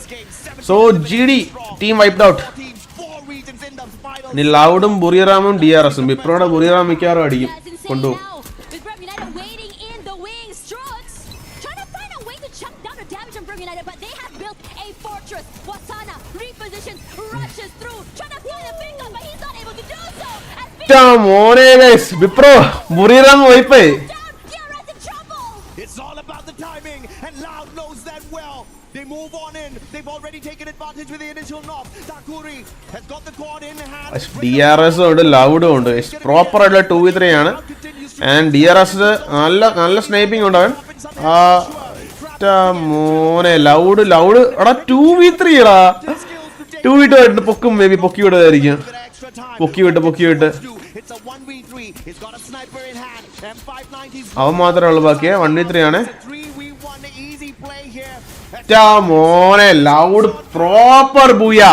So GD team wiped out. ഇനി ലൗഡും ബുറിറാമും DRSും. ഇപ്പോഴും ബുറിറാം മിക്കവാറും അടിക്കും, കൊണ്ടുപോകും. മോനെ Wipro ബുറിറാം വൈപ്പായി. They move on in. They've already taken advantage with the initial knock. Takuri has got the quad in hand. DRS ഉണ്ട്, ലൗഡ് ഉണ്ട്. പ്രോപ്പർ ആയിട്ടുള്ള 2v3 ആണ്. ആൻഡ് DRS നല്ല സ്നൈപ്പിംഗ് ഉണ്ട് അവൻ. മോനെ ലൗഡ് എടാ 2v3 എടാ. 2v2 ആയിട്ട് പൊക്കും. മേ ബി പൊക്കി വിടുന്നതായിരിക്കും. പൊക്കി വിട്ട് അവൻ മാത്രമേ ഉള്ളു. ബാക്കിയാ 1v3 ആണ്. മോനെ loud proper ബൂയാ.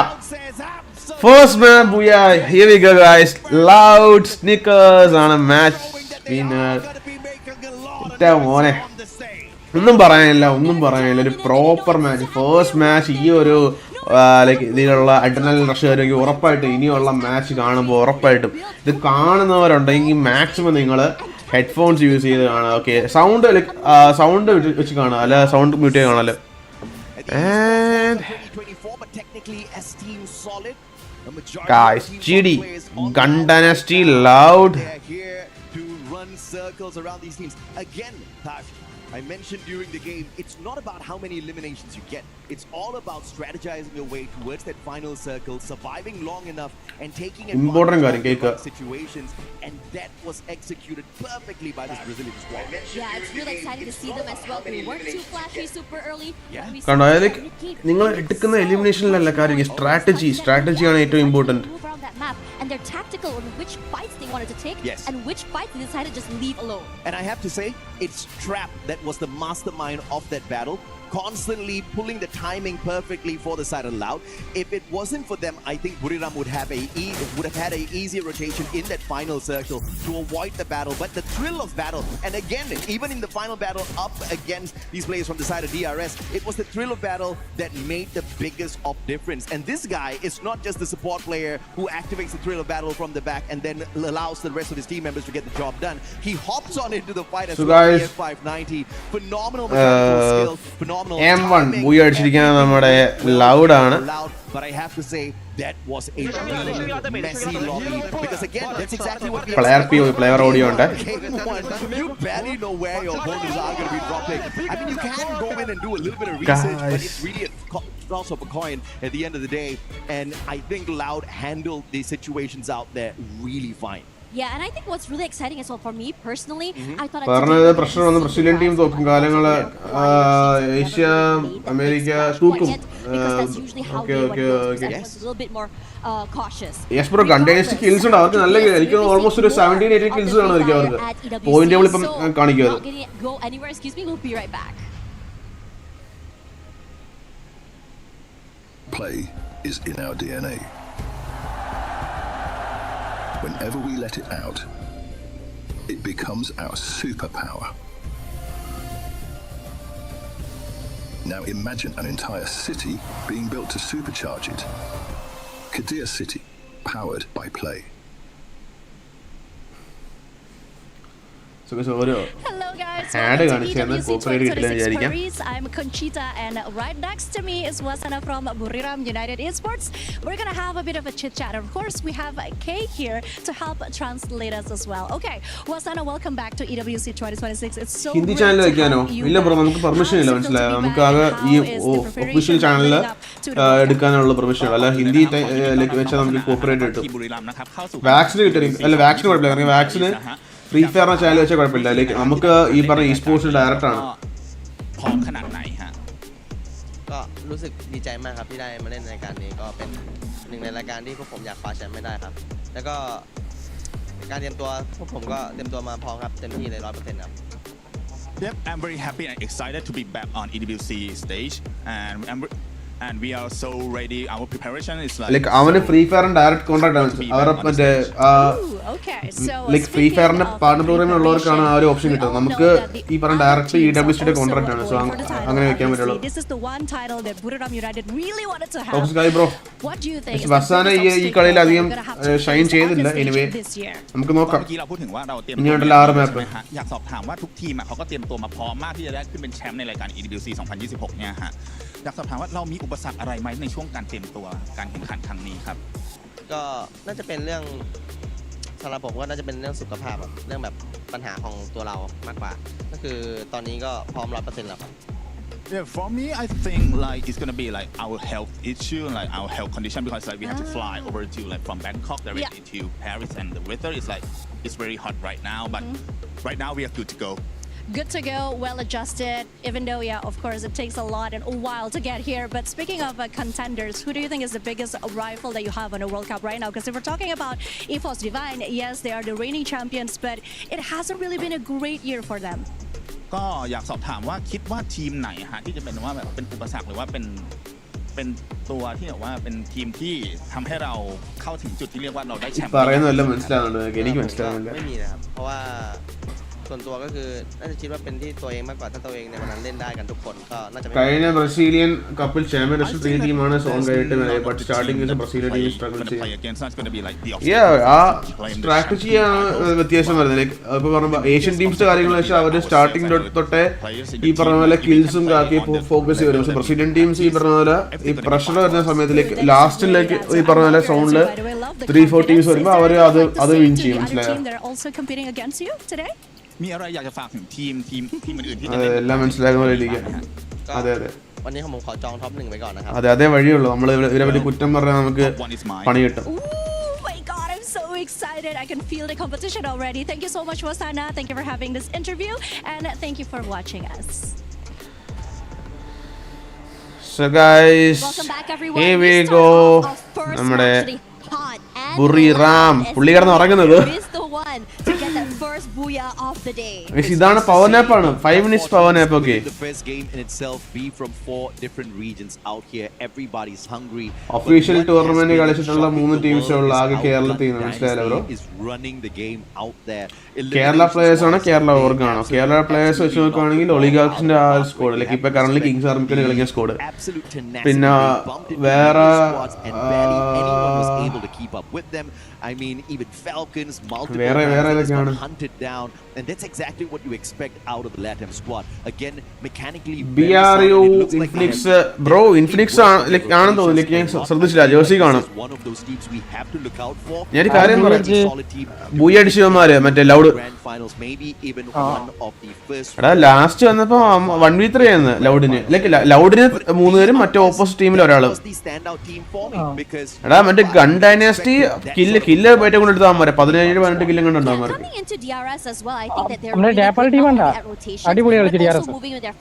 First man ബൂയാ. Here we go guys. Loud Snickers ആണ് മാച്ച് വിന്നർ. മോനെ ഒന്നും പറയാനില്ല. ഒരു പ്രോപ്പർ മാച്ച്, ഫസ്റ്റ് മാച്ച്. ഈ ഒരു ഇതിലുള്ള അഡ്രിനലിൻ റഷ് വരുമെങ്കിൽ ഉറപ്പായിട്ടും ഇനിയുള്ള മാച്ച് കാണുമ്പോൾ ഉറപ്പായിട്ടും ഇത് കാണുന്നവരുണ്ടെങ്കിൽ മാക്സിമം നിങ്ങൾ ഹെഡ്ഫോൺസ് യൂസ് ചെയ്ത് കാണാം. ഓക്കെ സൗണ്ട് വെച്ച് കാണാം, അല്ല സൗണ്ട് മ്യൂട്ട് ചെയ്ത് കാണാമല്ലോ. Guys, GD, GunDynasty, loud. Circles around these teams again. I mentioned during the game, it's not about how many eliminations you get. It's all about strategizing your way towards that final circle, surviving long enough, and taking advantage of the right situations. And that was executed perfectly by this Brazilian squad. Yeah, it's really exciting to see them as well. They weren't too flashy super early. നിങ്ങൾ എടുക്കുന്ന എലിമിനേഷനിലല്ല കാര്യം strategy ആണ് ഏറ്റവും important. And they're tactical on which fights they wanted to take and which fights they decided to just leave alone. And I have to say, it's Trap that was the mastermind of that battle, constantly pulling the timing perfectly for the side of Loud. If it wasn't for them, I think Buriram would have had an easier rotation in that final circle to avoid the battle. But the thrill of battle, and again, even in the final battle up against these players from the side of DRS, it was the thrill of battle that made the biggest of difference. And this guy is not just the support player who activates the thrill of battle from the back and then allows the rest of his team members to get the job done. He hops on into the fight as well. Guys, 590, phenomenal mechanical skill, phenomenal M1 booyah അടിച്ചിരിക്കുന്നത് നമ്മുടെ Loud ആണ്. But I have to say that was a really messy lobby because again that's exactly what we player audio ഉണ്ട്. You barely know where your opponents are going to be dropping. I mean, you can go in and do a little bit of research, but it's really a toss of a coin at the end of the day. And I think Loud handled these situations out there really fine. Yeah, and I think what's really exciting as well for me personally, I thought പറഞ്ഞത് പ്രശ്നം വന്ന Brazilian team തോക്കും കാലങ്ങള് Asia America തൂക്കും. Yes bro, GunDynasty kills ഉണ്ട് അവർക്ക്. നല്ല എനിക്ക് ഓൾമോസ്റ്റ് ഒരു 17-18 kills ആണ് അവർക്ക്. പോയിന്റ് ടേബിൾ ഇപ്പം കാണിക്കുന്നത്. Play is in our DNA. Whenever we let it out, it becomes our superpower. Now imagine an entire city being built to supercharge it. Kadir City, powered by Play. Hello guys, welcome to EWC26 Paris. I'm Conchita and right next to me is Wasana from Buriram United Esports. We're gonna have a bit of a chit chat. Of course, we have Kay here to help translate us as well. Okay, Wasana, welcome back to EWC26. It's so Hindi channel ഇല്ല bro, നമുക്ക് permission ഇല്ല, മനസ്സിലായോ? നമുക്ക് ആകെ ഈ official ചാനലിൽ എടുക്കാനുള്ള permission അല്ല. ഹിന്ദി വെച്ചാൽ നമുക്ക് കോപ്പറേറ്റ് കിട്ടും. വാക്സിന് കിട്ടും അല്ല, വാക്സിന് കുഴപ്പമില്ല. കാരണം വാക്സിന് ഫ്രീ ഫയർ ചാനൽ വെച്ചാൽ കുഴപ്പമില്ല. ലൈക്ക് നമുക്ക് ഈ പറഞ്ഞ ഈ സ്പോർട്സിൽ ഡയറക്റ്റ് ആണ്. พร้อมขนาดไหนฮะ ก็รู้สึกดีใจมากครับที่ได้มาเล่นในรายการนี้ก็เป็นหนึ่งในรายการที่พวกผมอยากคว้าแชมป์ไม่ได้ครับแล้วก็การเตรียมตัวพวกผมก็เตรียมตัวมาพร้อมครับเต็มที่เลย 100% ครับ Yep, I'm very happy and excited to be back on EWC stage and we are so ready. Our preparation is like അവന് ഫ്രീ ഫയറിന് ഡയറക്റ്റ് കോൺട്രാക്ട് ആണ്. അവരുടെ മറ്റേ ലൈക്ക് ഫ്രീ ഫയറിന്റെ പാർട്ണർ പ്രോഗ്രാമിൽ ഉള്ളവർക്കാണ് ആ ഒരു ഓപ്ഷൻ കിട്ടുന്നത്. നമുക്ക് ഈ പറഞ്ഞ ഡയറക്റ്റ് EWCയുടെ കോൺട്രാക്ട് ആണ്. സോ അങ്ങനെ വെക്കാൻ പറ്റുള്ളൂ. ബ്രോ, വസാന ഈ കളിയിൽ അധികം ഷൈൻ ചെയ്തില്ല. എനിവേ നമുക്ക് നോക്കാം. ഇനിയുണ്ടല്ലോ 6 മാപ്പ്. อยากสอบถามว่าทุกทีมเขาก็เตรียมตัวมาพร้อมมากที่จะได้ขึ้นเป็นแชมป์ในรายการ EWC 2026เนี่ยฮะอยากสอบถามว่าเรามีอุปสรรคอะไรไหมในช่วงการเตรียมตัวการแข่งขันครั้งนี้ครับก็น่าจะเป็นเรื่องสำหรับผมก็น่าจะเป็นเรื่องสุขภาพเรื่องแบบปัญหาของตัวเรามากกว่าก็คือตอนนี้ก็พร้อม 100% แล้วครับ Yeah, for me, I think like it's gonna be like our health issue, like our health condition, because like we have to fly over to like from Bangkok directly to Paris, and the weather is like it's very hot right now, but right now we are good to go. Good to go, well adjusted, even though, yeah, of course, it takes a lot and a while to get here. But speaking of contenders, who do you think is the biggest rival that you have on a World Cup right now? Because if we're talking about EVOS Divine, yes, they are the reigning champions, but it hasn't really been a great year for them. ก็อยากสอบถามว่าคิดว่าทีมไหนฮะที่จะเป็นว่าแบบเป็นอุปสรรคหรือว่าเป็นตัวที่แบบว่าเป็นทีมที่ทำให้เราเข้าถึงจุดที่เรียกว่าเราได้แชมป์പറയുന്നതെല്ലാം മനസ്സിലാവുന്നുണ്ട്. എനിക്ക് മനസ്സിലാവുന്നില്ല. ไม่มีนะครับเพราะว่าส่วนตัวก็คือน่าจะคิดว่าเป็นที่ตัวเองมากกว่าถ้าตัวเองในวันนั้นเล่นได้กันทุกคนก็น่าจะไม่കഴിഞ്ഞ Brazilian കപ്പിൽ champion ടീമാണ് zone കഴിഞ്ഞിട്ട് but starting is Brazilian team struggle ആ സ്ട്രാറ്റജിയാണ് വ്യത്യാസം വരുന്നത്. Like ഇപ്പോൾ പറഞ്ഞ ഏഷ്യൻ ടീംസിന്റെ കാര്യങ്ങൾ വെച്ചാൽ അവർ സ്റ്റാർട്ടിംഗ് തൊട്ടേ ഈ പറഞ്ഞ പോലെ കിൽസും കാക്കി ഫോക്കസ് ചെയ്യും. പക്ഷേ ബ്രസീലിയൻ ടീംസ് ഈ പറഞ്ഞ പോലെ ഈ പ്രഷർ വരുന്ന സമയത്തിലേക്ക് ലാസ്റ്റിലേക്ക് ഈ പറഞ്ഞ പോലെ സോണിൽ 3-4 ടീംസ് വരുമ്പോൾ അവർ അത് വിൻ ചെയ്യും. മനസ്സിലായോ? มีอะไรอยากจะฝากถึงทีมอื่นๆที่จะ എല്ലാം മനസ്സിലാകുന്ന രീതിക്ക് അതെ അതെ วันนี้ผมขอจองท็อป 1 ไว้ก่อนนะครับ അതെ അതേ വഴിയുള്ളൂ നമ്മൾ ഇവരെ പറ്റി കുറ്റം പറഞ്ഞാൽ നമുക്ക് പണി കിട്ടും. Oh my god, I'm so excited. I can feel the competition already. Thank you so much, Wasana. Thank you for having this interview. And thank you for watching us. So guys, Welcome back, everyone. here we We go. start off our first നമ്മുടെ match, the hot and Buriram. loud. പുള്ളി കിടന്ന് ഉറങ്ങുന്നത്. Is the one to get that first booyah of the day. ഇതാണ് power nap ആണ്. 5 minutes power nap. Okay. The first game in itself be from 4 different regions out here. Everybody's hungry. Official tournament കളിച്ചിട്ടുള്ള 3 ടീംസേ ഉള്ളൂ ആകെ കേരളത്തിൽ നിന്ന്. മനസ്സിലായല്ലോ bro? Is running the game out there. Kerala players ആണോ കേരള ഓർഗ് ആണോ? കേരള പ്ലേയേഴ്സ് വെച്ച് നോക്കുകയാണെങ്കിൽ ഒളിഗാർക്സിന്റെ ആ സ്ക്വാഡ് ലൈക്ക് ഇപ്പൊ കറന്റ് കിങ്സ് ആർമിക്ക് കളിക്കുന്ന സ്ക്വാഡ്. പിന്നെ വേറെ I mean, even Falcons, multiple hunted down, and that's exactly what you expect out of the LATAM squad. Again, mechanically, BRU Infinix, bro, Infinix like ആണെന്ന് തോന്നുന്നു. Like ഞാൻ ശ്രദ്ധിച്ചില്ല, jersey കാണും. One of those teams we have to look out for. ഞാൻ ഒരു കാര്യം പറയാം, buoy അടിച്ചവന്മാര് മറ്റേ ലൗഡ്. എടാ ലാസ്റ്റ് വന്നപ്പോ 1v3 ആയിരുന്നു ലൗഡിന്. ലൈക്ക് ലൗഡിന് 3 പേരും മറ്റേ ഓപ്പോസിറ്റ് ടീമിൽ ഒരാള്. എടാ മറ്റേ ഗൺ ഡൈനാസ്റ്റി കില്ല് പോയിട്ട് കൊണ്ട് എടുത്താൽ 17-18 കില്ലും കണ്ടുണ്ടാവും.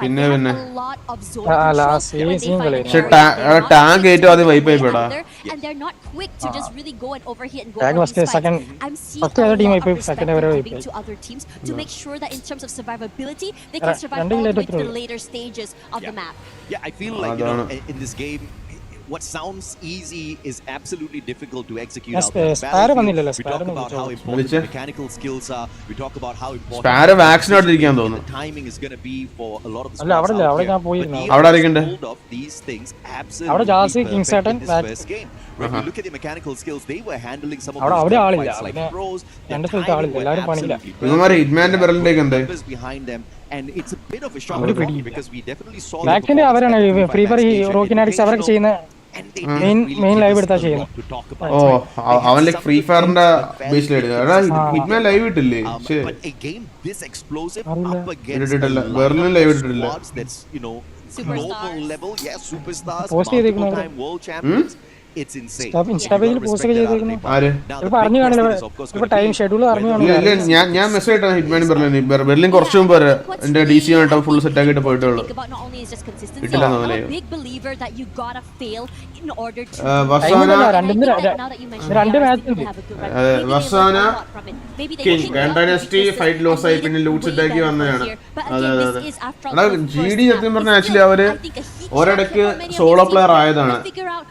പിന്നെ പക്ഷെ ടാങ്ക് ഏറ്റവും ആദ്യം wipe ആയിപ്പോടാ. Yeah, I feel like in this game what sounds easy is absolutely difficult to execute out there. We talk about how important the mechanical skills are. We talk about how important Spare vaccine ഇരിക്കാൻ തോന്നുന്നു. the timing is going to be for a lot of the അവിടെ ആരൊക്കെയുണ്ട്? these things absolutely in this first game. When you look at the mechanical skills, they were handling some of those fights like pros. ഇവന്മാരെ ഹിറ്റ്മാന്റെ ബെറലിലേക്ക് എന്താ behind them, and it's a bit of a shock because we definitely saw ബാക്കിന്റെ അവരാണ് Freefire റോക്കിനാടിച്ച് അവരൊക്കെ ചെയ്യുന്ന main live എടുത്താ ചെയ്യുന്നത്. ഓ അവൻ like free ഫയറിന്റെ ബേസിൽ Hitman live ഇട്ടില്ലേ? ഇട്ടിട്ടില്ല, Berlin live ഇട്ടിട്ടില്ല. പോസ്റ്റ് ചെയ്തേക്കുന്നു. It's insane. ഇൻസ്റ്റാ പേജിൽ പോസ്റ്റ് ഒക്കെ ചെയ്തേക്കുന്നു. പറഞ്ഞു കാണില്ല ഇപ്പൊ ടൈം ഷെഡ്യൂൾ അറിഞ്ഞു കാണില്ല. ഞാൻ മെസ്സേജ് ഇട്ടാ ഹിറ്റ്മാൻ ബെർലിൻ കുറച്ചു മുമ്പ് എന്റെ DC ആയിട്ട് ഫുൾ സെറ്റ് ആക്കിയിട്ട് പോയിട്ടുള്ളൂ. ഇട്ടില്ല രണ്ട് മാച്ച് വസാന കിങ് ഗൺഡൈനാസ്റ്റി ഫൈറ്റ് ലോസ് ആയി പിന്നെ ലൂട്ട് സെറ്റ് ആക്കി വന്നതാണ്. അതെ അതെ അതെ. എടാ GD സത്യം പറഞ്ഞ ആക്ച്വലി അവര് ഒരിടയ്ക്ക് സോളോ പ്ലെയർ ആയതാണ്.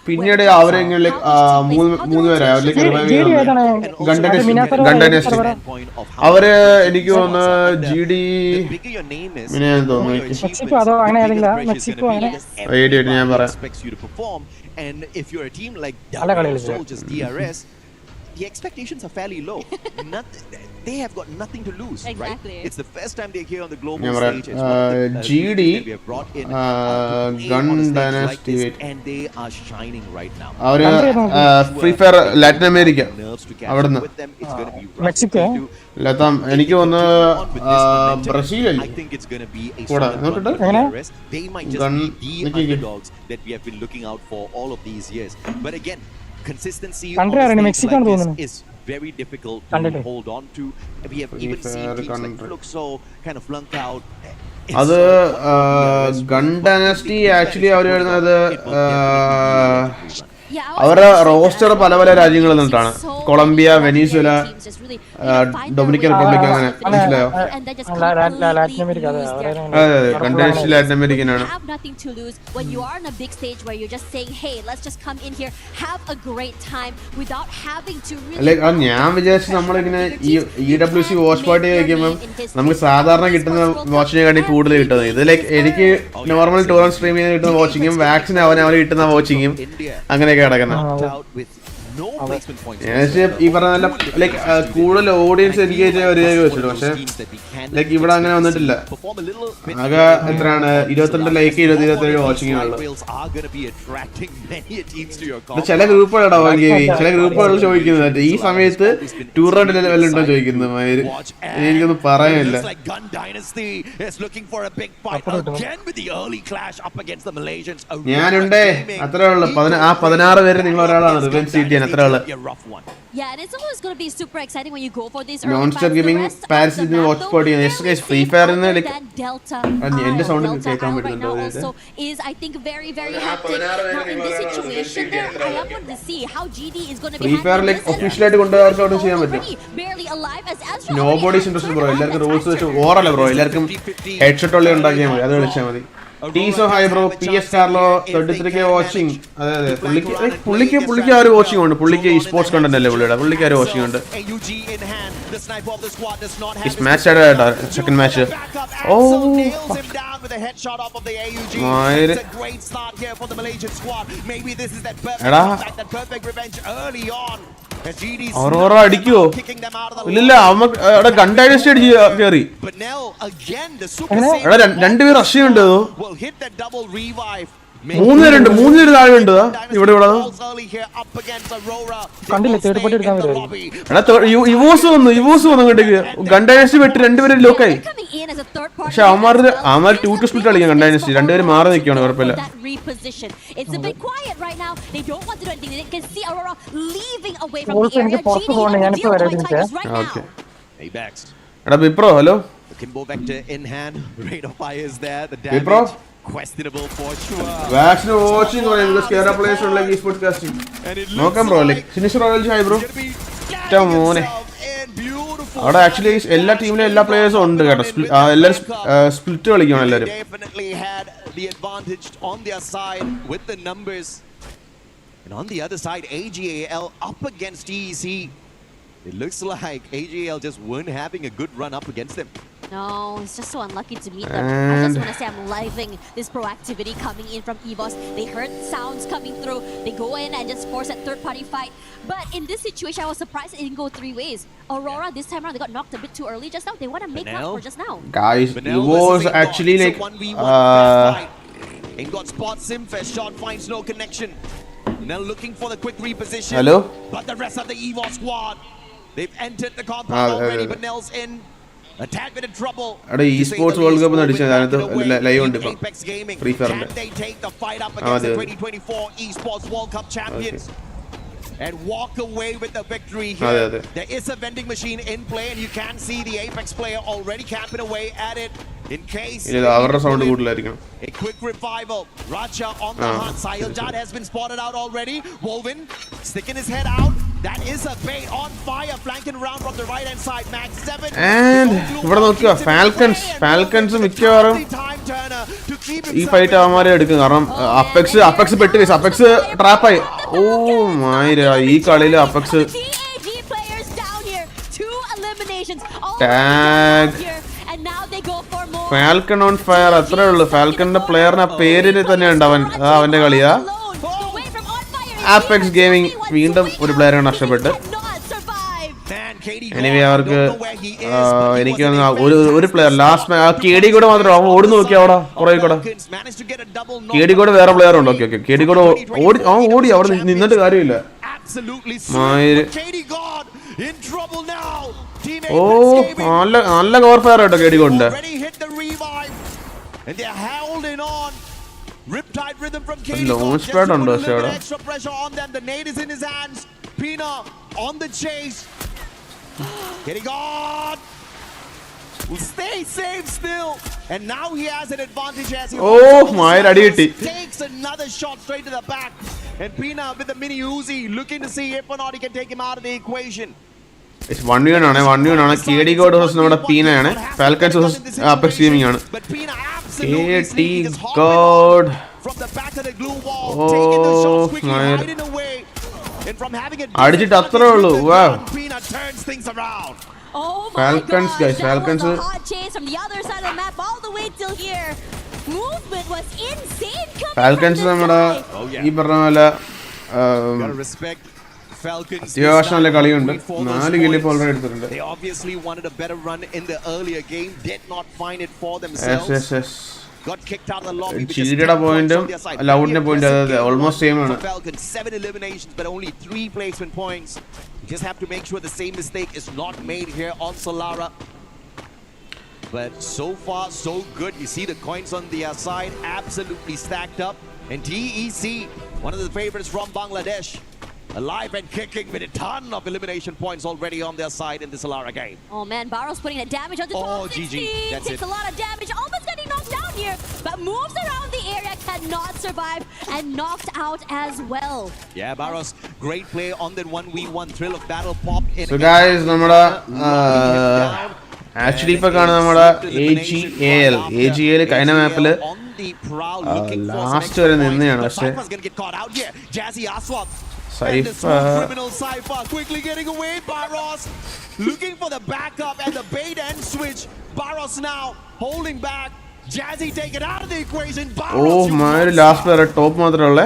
പിന്നീട് അവരെങ്ങനെ 3 പേരായി അവര് എനിക്ക് തോന്നുന്നു GD ഞാൻ പറയാം. The expectations are fairly low. They have got nothing to lose, right? It's the first time they're here on the global stage. GD GunDynasty and they are shining right now. അവര് Freefire Latin America അവിടുന്ന് Mexico ലതാം എനിക്ക് തോന്നുന്നു ബ്രസീലല്ലേ കൂടെ നോക്കട്ടെ. They might just be the underdogs that we have been looking out for all of these years. But again, consistency on the stage like this is very difficult to hold on to. We have even seen teams like Fluxo kind of flunk out. അത് GunDynasty actually അവർ വരുന്നത് അവരുടെ roster പല പല രാജ്യങ്ങളിൽ നിന്നിട്ടാണ്. Colombia, Venezuela, Dominican republic, അങ്ങനെ മനസ്സിലായോ? അതെ അതെ GunDynasty ലാറ്റിൻ അമേരിക്കൻ ആണ്. ഞാൻ വിചാരിച്ചു നമ്മളിങ്ങനെ ഈ EWC Watchparty കഴിക്കുമ്പോൾ നമുക്ക് സാധാരണ കിട്ടുന്ന വാച്ചിനെക്കാട്ടി കൂടുതൽ കിട്ടുന്നത്. ഇത് ലൈക്ക് എനിക്ക് നോർമൽ ടൂറിസ്റ്റ് സ്ട്രീം ചെയ്ത് കിട്ടുന്ന വാച്ചിങ്ങും വാക്സിൻ അവന് കിട്ടുന്ന വാച്ചിങ്ങും അങ്ങനെയൊക്കെ കിടക്കുന്നത്. no placement points. ഈ പറഞ്ഞ ലൈക്ക് കൂടുതൽ ഓഡിയൻസ് എൻഗേജ് ആയ ഒരു വെച്ചിട്ട് പക്ഷേ ലൈക്ക് ഇവിടെ അങ്ങനെ വന്നിട്ടില്ല. ആകെ എത്രയാണ് 22 ലൈക്ക് 27 വാച്ചിങ് ആണുള്ളത്. ചില ഗ്രൂപ്പുകളുണ്ടാവും ചില ഗ്രൂപ്പുകൾ ചോദിക്കുന്നത് ഈ സമയത്ത് ടൂർണമെന്റ് ലെവൽ ഉണ്ടോ ചോദിക്കുന്നത്. എനിക്കൊന്നും പറയാനില്ല. ഞാനുണ്ടേ അത്രേ ഉള്ളു. 16 പേര് നിങ്ങൾ ഒരാളാണ് റിവെഞ്ച് സീറ്റ് ചെയ്യാൻ അത്രേ ഉള്ളു. Yeah, and it's always going to be super exciting when you go for these Monster Gaming Paris in the Watchparty. Yes, guys, Freefire in the like. And sound കേൾക്കാൻ പറ്റുന്നുണ്ടോ? Also is I think very hectic. Now in this situation there, I am going to see how GD is going to be. Freefire like official ആയിട്ട് കൊണ്ടുവരാൻ ചെയ്യാൻ പറ്റും. Barely alive as Nobody's interested bro. എല്ലാവർക്കും rules വെച്ച് ഓറല്ല bro. എല്ലാവർക്കും headshot ഉള്ള ഉണ്ടാക്കിയാൽ മതി. അത് വിളിച്ചാൽ മതി. Teaso hi bro, PS Carlo 33k watching. അതെ പുള്ളിക്ക് ആ ഒരു വാച്ചിങ് ഉണ്ട്. പുള്ളിക്ക് esports content അല്ലേ പുള്ളിയുടെ. പുള്ളിക്ക് ആ ഒരു വാച്ചിങ് ഉണ്ട്. This match started second match. Oh. എടാ Aurora അടിക്കുവോ? ഇല്ല അവിടെ GunDynasty അടിച്ച് കയറി. എടാ 2 പേര് റഷ് ഉണ്ട്. 3 പേര് താഴെ ഉണ്ട്. ഇവിടെ കണ്ടില്ല തേർഡ് പാർട്ടി എടുക്കാൻ വരുമോ? എടാ ഇവോസ് വന്നു ഇങ്ങോട്ടേക്ക്. GunDynasty വെട്ടി 2 പേര് ലോക്കായി. പക്ഷെ അവന്മാർ 2 സ്പ്ലിറ്റ് കളിക്കാം. GunDynasty 2 പേര് മാറി നിൽക്കുകയാണ്. കുഴപ്പമില്ല. എനിക്ക് പുറത്ത് പോകണം. ഞാനിപ്പോ വരാം. എടാ ബിപ്രോ hello ബിപ്രോ questionable for sure. Vaccine watching or because Kerala players are like esports casting. No come bro like finish royal chai bro. Tamone. അവിടെ ആക്ച്വലി എല്ലാ ടീമിലും എല്ലാ പ്ലേയേഴ്സും ഉണ്ട് കേട്ടോ. എല്ലാവരും സ്പ്ലിറ്റ് കളിക്കണം എല്ലാവരും. Definitely had the advantage on their side with the numbers. And on the other side AG.AL up against EC. It looks like AG.AL just weren't having a good run up against them. No, it's just so unlucky to meet them. I just want to say I'm living this proactivity coming in from EVOS. They heard sounds coming through. They go in and just force that third-party fight. But in this situation, I was surprised it didn't go 3 ways. Aurora, this time around, they got knocked a bit too early just now. They want to make up for just now. Guys, it was actually like... He got spot Simfest shot, finds no connection. Now looking for the quick reposition. Hello? But the rest of the EVOS squad, they've entered the compound already, but Nell's in. A tad bit of trouble. Ada esports world cup nu adichan anathu live undu ipo Freefire inde. Can they take the fight up against the 2024 esports world cup champions and walk away with the victory here? There is a vending machine in play and you can see the Apex player already camping away at it in case avara sound koodulairikkum. A quick revival. Raja on the hunt. Sahiljad has been spotted out already. Wolvin sticking his head out. That is a bait on fire, flanking around from the right hand side. Max 7 and ഇവിടെ നോക്കുക Falcons മിക്കവാറും ഈ fight അവന്മാരെ എടുക്കും. കാരണം apex പെട്ട് apex ട്രാപ്പായി. ഓ മൈര ഈ കളിയിൽ apex tag falcon on fire അത്രേ ഉള്ളൂ. ഫാൽക്കണിന്റെ പ്ലെയറിന് ആ പേരിന് തന്നെ ഉണ്ട് അവന്റെ കളിയാ. ആപെക്സ് ഗെയിമിംഗ് വീണ്ടും ഒരു പ്ലെയറെ നഷ്ടപ്പെട്ട്. എനിവേ അവർക്ക് എനിക്ക് ഒരു പ്ലെയർ ലാസ്റ്റ് KD കൂടെ മാത്രം അവൻ ഓടി നോക്കി. അവിടെ കുറെ കൂടെ KD കൂടെ വേറെ പ്ലെയർ ഉണ്ട്. ഓക്കെ KD കൂടെ ഓടി അവിടെ നിന്നിട്ട് കാര്യമില്ല. ഓ നല്ല കവർ ഫയർ കേട്ടോ KD കൊണ്ട്. Riptide rhythm from KD. Launch pad undo shada. Extra pressure on them. The nade is in his hands. Pina on the chase. KD God will stay safe still. And now he has an advantage as he my radiati takes another shot straight to the back. And Pina with the mini Uzi looking to see if or not he can take him out of the equation. It's 1v1 ആണ്. KD God versus നമ്മുടെ Pina ആണ്. Falcons versus Apex Gaming ആണ്. KD God from the back of the glue wall, taking the shots quickly, hiding away, and from having a അടിച്ചിട്ട് അത്രേ ഉള്ളൂ. Wow. Pina turns things around. Oh my Falcons God. guys, Falcons. That was a hot chase from the other side of the map all the way till here. Movement was insane. Falcons നമ്മുടെ ഈ പറഞ്ഞ പോലെ gotta respect Falcons. അത്യാവശ്യം കളിയുണ്ട് 4 kill ഇപ്പോൾ already എടുത്തിട്ടുണ്ട്. They obviously wanted a better run in the earlier game, did not find it for themselves. Yes. Got kicked out of the lobby. Chidida pointum, Loudne point almost same. Falcons 7 eliminations, but only 3 placement points. You just have to make sure the same mistake is not made here on Solara. But so far, so good. You see the coins on the side, absolutely stacked up. And TEC, one of the favorites from Bangladesh, alive and kicking with a ton of elimination points already on their side in this Solara game. Oh man, Barrow's putting the damage on the top 16. GG. That's Takes it. a lot of damage, almost getting knocked down here, but moves around the area, cannot survive, and knocked out as well. Yeah, Barros, great play on that 1v1 thrill of battle pop. So guys, namada actually ipo kaana namada AG.AL kaina map il last vare ninneyanu പക്ഷേ Cypher quickly getting away. Barros looking for the backup and the bait and switch. Barros now holding back. Jazzy take it out of the equation. Barros, oh my, last player top മാത്രമല്ലേ.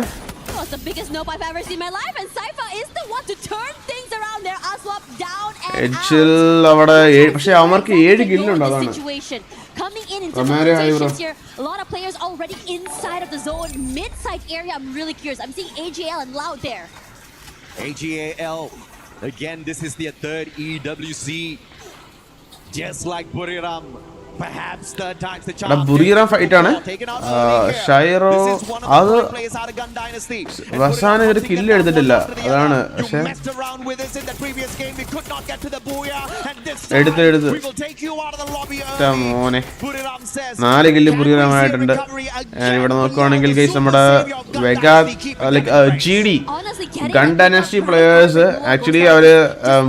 It's the biggest nope I've ever seen in my life, and Cypher is the one to turn things around there. Aswap down and Edgil avada പക്ഷേ അവർക്ക് 7 kill ഉണ്ട് അതാണ്. Coming in positions here, a lot of players already inside of the zone, mid-side area. I'm really curious. I'm seeing AG.AL and Loud there. AG.AL, again, this is their 3rd EWC. Just like Buriram, perhaps third time's the charm. Buriram fight ആണ്. ഷൈറോ അത് വസാന ഒരു kill എടുത്തിട്ടില്ല അതാണ്. പക്ഷേ എടുത്ത് മോനെ 4 kill ബുറിറാം ആയിട്ടുണ്ട്. ഇവിടെ നോക്കുവാണെങ്കിൽ ഗൈസ് നമ്മുടെ Vega GD GunDynasty players actually അവര്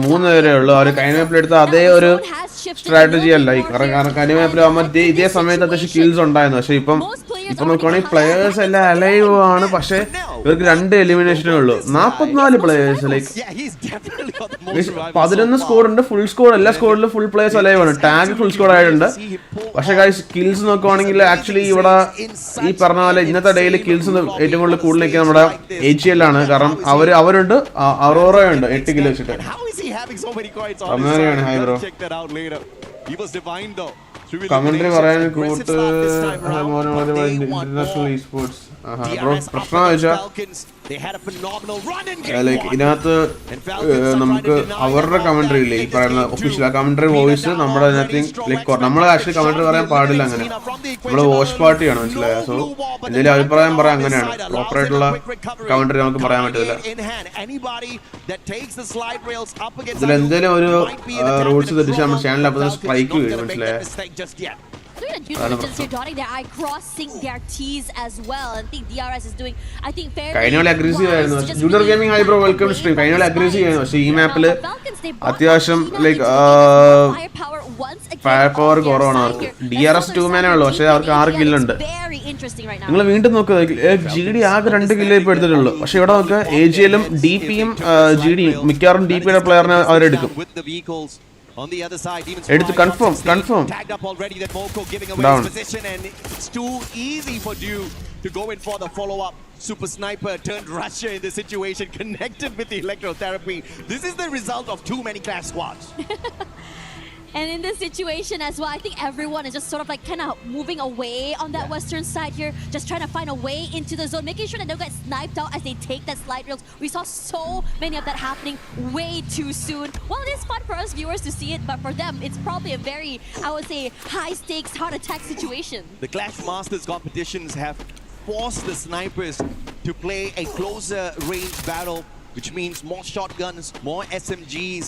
3 പേരേ ഉള്ളൂ. അവർ കൈനപ്പിൽ എടുത്ത അതേ ഒരു സ്ട്രാറ്റജി അല്ല ഈ കനിമാപ്പിൽ ആകുമ്പോൾ ഇതേ സമയത്ത് അത്യാവശ്യം കിൽസ് ഉണ്ടായിരുന്നു. പക്ഷെ ഇപ്പൊ നോക്കുവാണെങ്കിൽ പ്ലേയേഴ്സ് എല്ലാം അലൈവ് ആണ്. പക്ഷെ ഇവർക്ക് 2 എലിമിനേഷനേ ഉള്ളൂ. 44 പ്ലേയേഴ്സ് ലൈക്ക് 11 സ്കോർ ഉണ്ട്. ഫുൾ സ്കോർ എല്ലാ സ്കോറിലും ഫുൾ പ്ലേയേഴ്സ് അലൈവ് ആണ്. ടാഗ് ഫുൾ സ്കോർ ആയിട്ടുണ്ട്. പക്ഷെ കിൽസ് നോക്കുവാണെങ്കിൽ ആക്ച്വലി ഇവിടെ ഈ പറഞ്ഞ പോലെ ഇന്നത്തെ ഡേയിൽ കിൽസ് ഏറ്റവും കൂടുതൽ നിൽക്കുക നമ്മുടെ AG.AL ആണ്. കാരണം അവരുണ്ട് അറോറയുണ്ട് 8 കിലോ വെച്ചിട്ട്. Hi bro He was divine though. commentary പറയാൻ കൂട്ട് ഇന്റർനാഷണൽ esports ബ്രോ പ്രശ്നം വെച്ചാൽ ലൈക്ക് ഇതിനകത്ത് നമുക്ക് അവരുടെ കമന്ററി ഇല്ലേ ഈ പറയുന്ന ഒഫീഷ്യൽ കമന്ററി വോയിസ് നമ്മുടെ അതിനകത്ത് ലൈക്ക് നമ്മൾ ആക്ച്വലി കമന്ററി പറയാൻ പാടില്ല. അങ്ങനെ നമ്മള് വാച്ച് പാർട്ടിയാണ് മനസ്സിലായോ. സോ എന്തെങ്കിലും അഭിപ്രായം പറയാൻ അങ്ങനെയാണ്. പ്രോപ്പർ ആയിട്ടുള്ള കമന്ററി നമുക്ക് പറയാൻ പറ്റില്ല. ഇതിലെന്തേലും ഒരു റൂൾസ് തെറ്റിച്ച് നമ്മുടെ ചാനൽ അപ്പോൾ സ്ട്രൈക്ക് വീഴും മനസ്സിലായോ. dotting their eye, crossing their T's as well. I think DRS is doing, I think, fairly. Kainole aggressive ആയിരുന്നു. Junior Gaming hi bro, welcome to stream. Kainole aggressive ആയിരുന്നു. പക്ഷേ ഈ മാപ്പിൽ അത്യാവശ്യം ലൈക്ക് ഫയർ പവർ കുറവാണ് അവർക്ക്. DRS 2 man ഉള്ളൂ. പക്ഷേ അവർക്ക് 6 കില്ല് ഉണ്ട്. നിങ്ങൾ വീണ്ടും നോക്കുക GD ആകെ 2 കില്ല് ഇപ്പോൾ എടുത്തിട്ടുള്ളൂ. പക്ഷേ ഇവിടെ നോക്കുക AG.AL-ഉം DP-യും GD-യും മിക്കവാറും DP-യുടെ പ്ലെയറിനെ അവരെടുക്കും. On the other side, it's confirm tagged up already that Moko giving away down his position, and it's too easy for Dew to go in for the follow-up. Super Sniper turned Russia in this situation, connected with the electrotherapy. This is the result of too many clash squads. And in this situation as well, I think everyone is just sort of like kind of moving away on that western side here, just trying to find a way into the zone, making sure that they don't get sniped out as they take that slide rails. We saw so many of that happening way too soon. Well, it is fun for us viewers to see it, but for them, it's probably a very, I would say, high-stakes, heart-attack situation. The Clash Masters competitions have forced the snipers to play a closer range battle, which means more shotguns, more SMGs,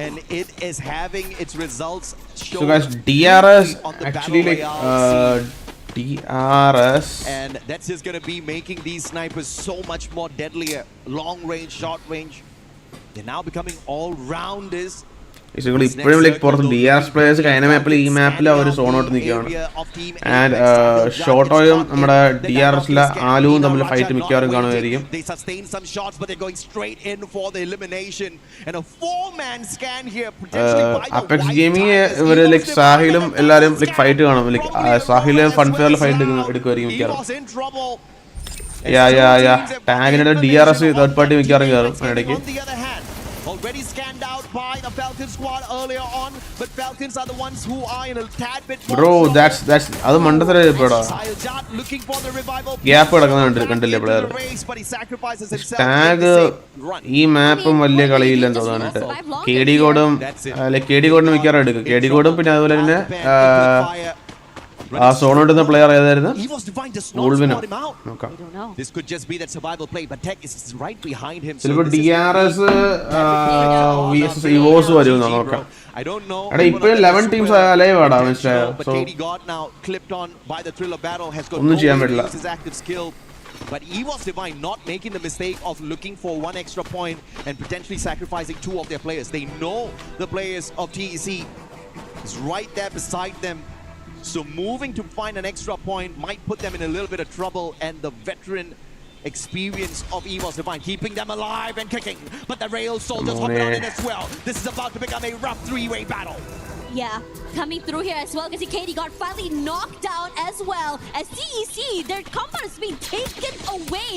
and it is having its results shown. So guys, DRS actually like DRS, and that's just going to be making these snipers so much more deadlier. Long range, short range, they're now becoming all-rounders. ഇപ്പോഴും like പുറത്ത് DRS players കഴിഞ്ഞ മാപ്പിൽ ഈ മാപ്പിൽ അവർ സോണോട്ട് നിൽക്കുകയാണ്. And ഷോട്ടോയും നമ്മുടെ DRS-ലെ ആലുവും തമ്മിൽ fight മിക്കവാറും കാണുമായിരിക്കും. അപ്പെക്സ് ഗെയിമിങ് ഇവര് ലൈക്ക് സാഹിലും എല്ലാവരും ലൈക്ക് ഫൈറ്റ് കാണും. ലൈക്ക് സാഹില് ഫൺഫെയറിൽ ഫൈറ്റ് എടുക്കുമായിരിക്കും മിക്കവാറും. ടാഗിനിടെ DRS third party മിക്കവാറും കയറും ഇടയ്ക്ക്. Already scanned out by the Falcons squad earlier on, but Falcons are the ones who are in a tad bit more. Bro, that's അത് മണ്ടത്തര ഇപ്പോടാ. Looking for the revival. Gap കിടക്കുന്നുണ്ട് കണ്ടില്ലേ player. Tag ഈ മാപ്പും വലിയ കളിയില്ലെന്ന് തോന്നുന്നുണ്ട്. KD കോഡും മിക്കവാറും എടുക്കും. KD കോഡും പിന്നെ അതുപോലെ തന്നെ ആ സോണോടുന്ന പ്ലെയർ ഏതായിരുന്നു? വോൾവിനോ. നോക്കാം. This could just be that survival play, but Tech is right behind him. ചിലപ്പോൾ DRS vs EVOS വരുമെന്നോ നോക്കാം. I don't know. എടാ ഇപ്പോൾ 11 ടീംസ് അലൈവ് ആടാ മനസ്സിലായോ? സോ ഒന്നും ചെയ്യാൻ പറ്റില്ല. But EVOS Divine not making the mistake of looking for one extra point and potentially sacrificing two of their players. They know the players of TEC is right there beside them. So moving to find an extra point might put them in a little bit of trouble, and the veteran experience of EVOS Divine keeping them alive and kicking. But the Rail Soldiers hopping on in as well. This is about to become a rough three-way battle. Yeah, coming through here as well, because KD got finally knocked down as well. As TEC, their compound is being taken away.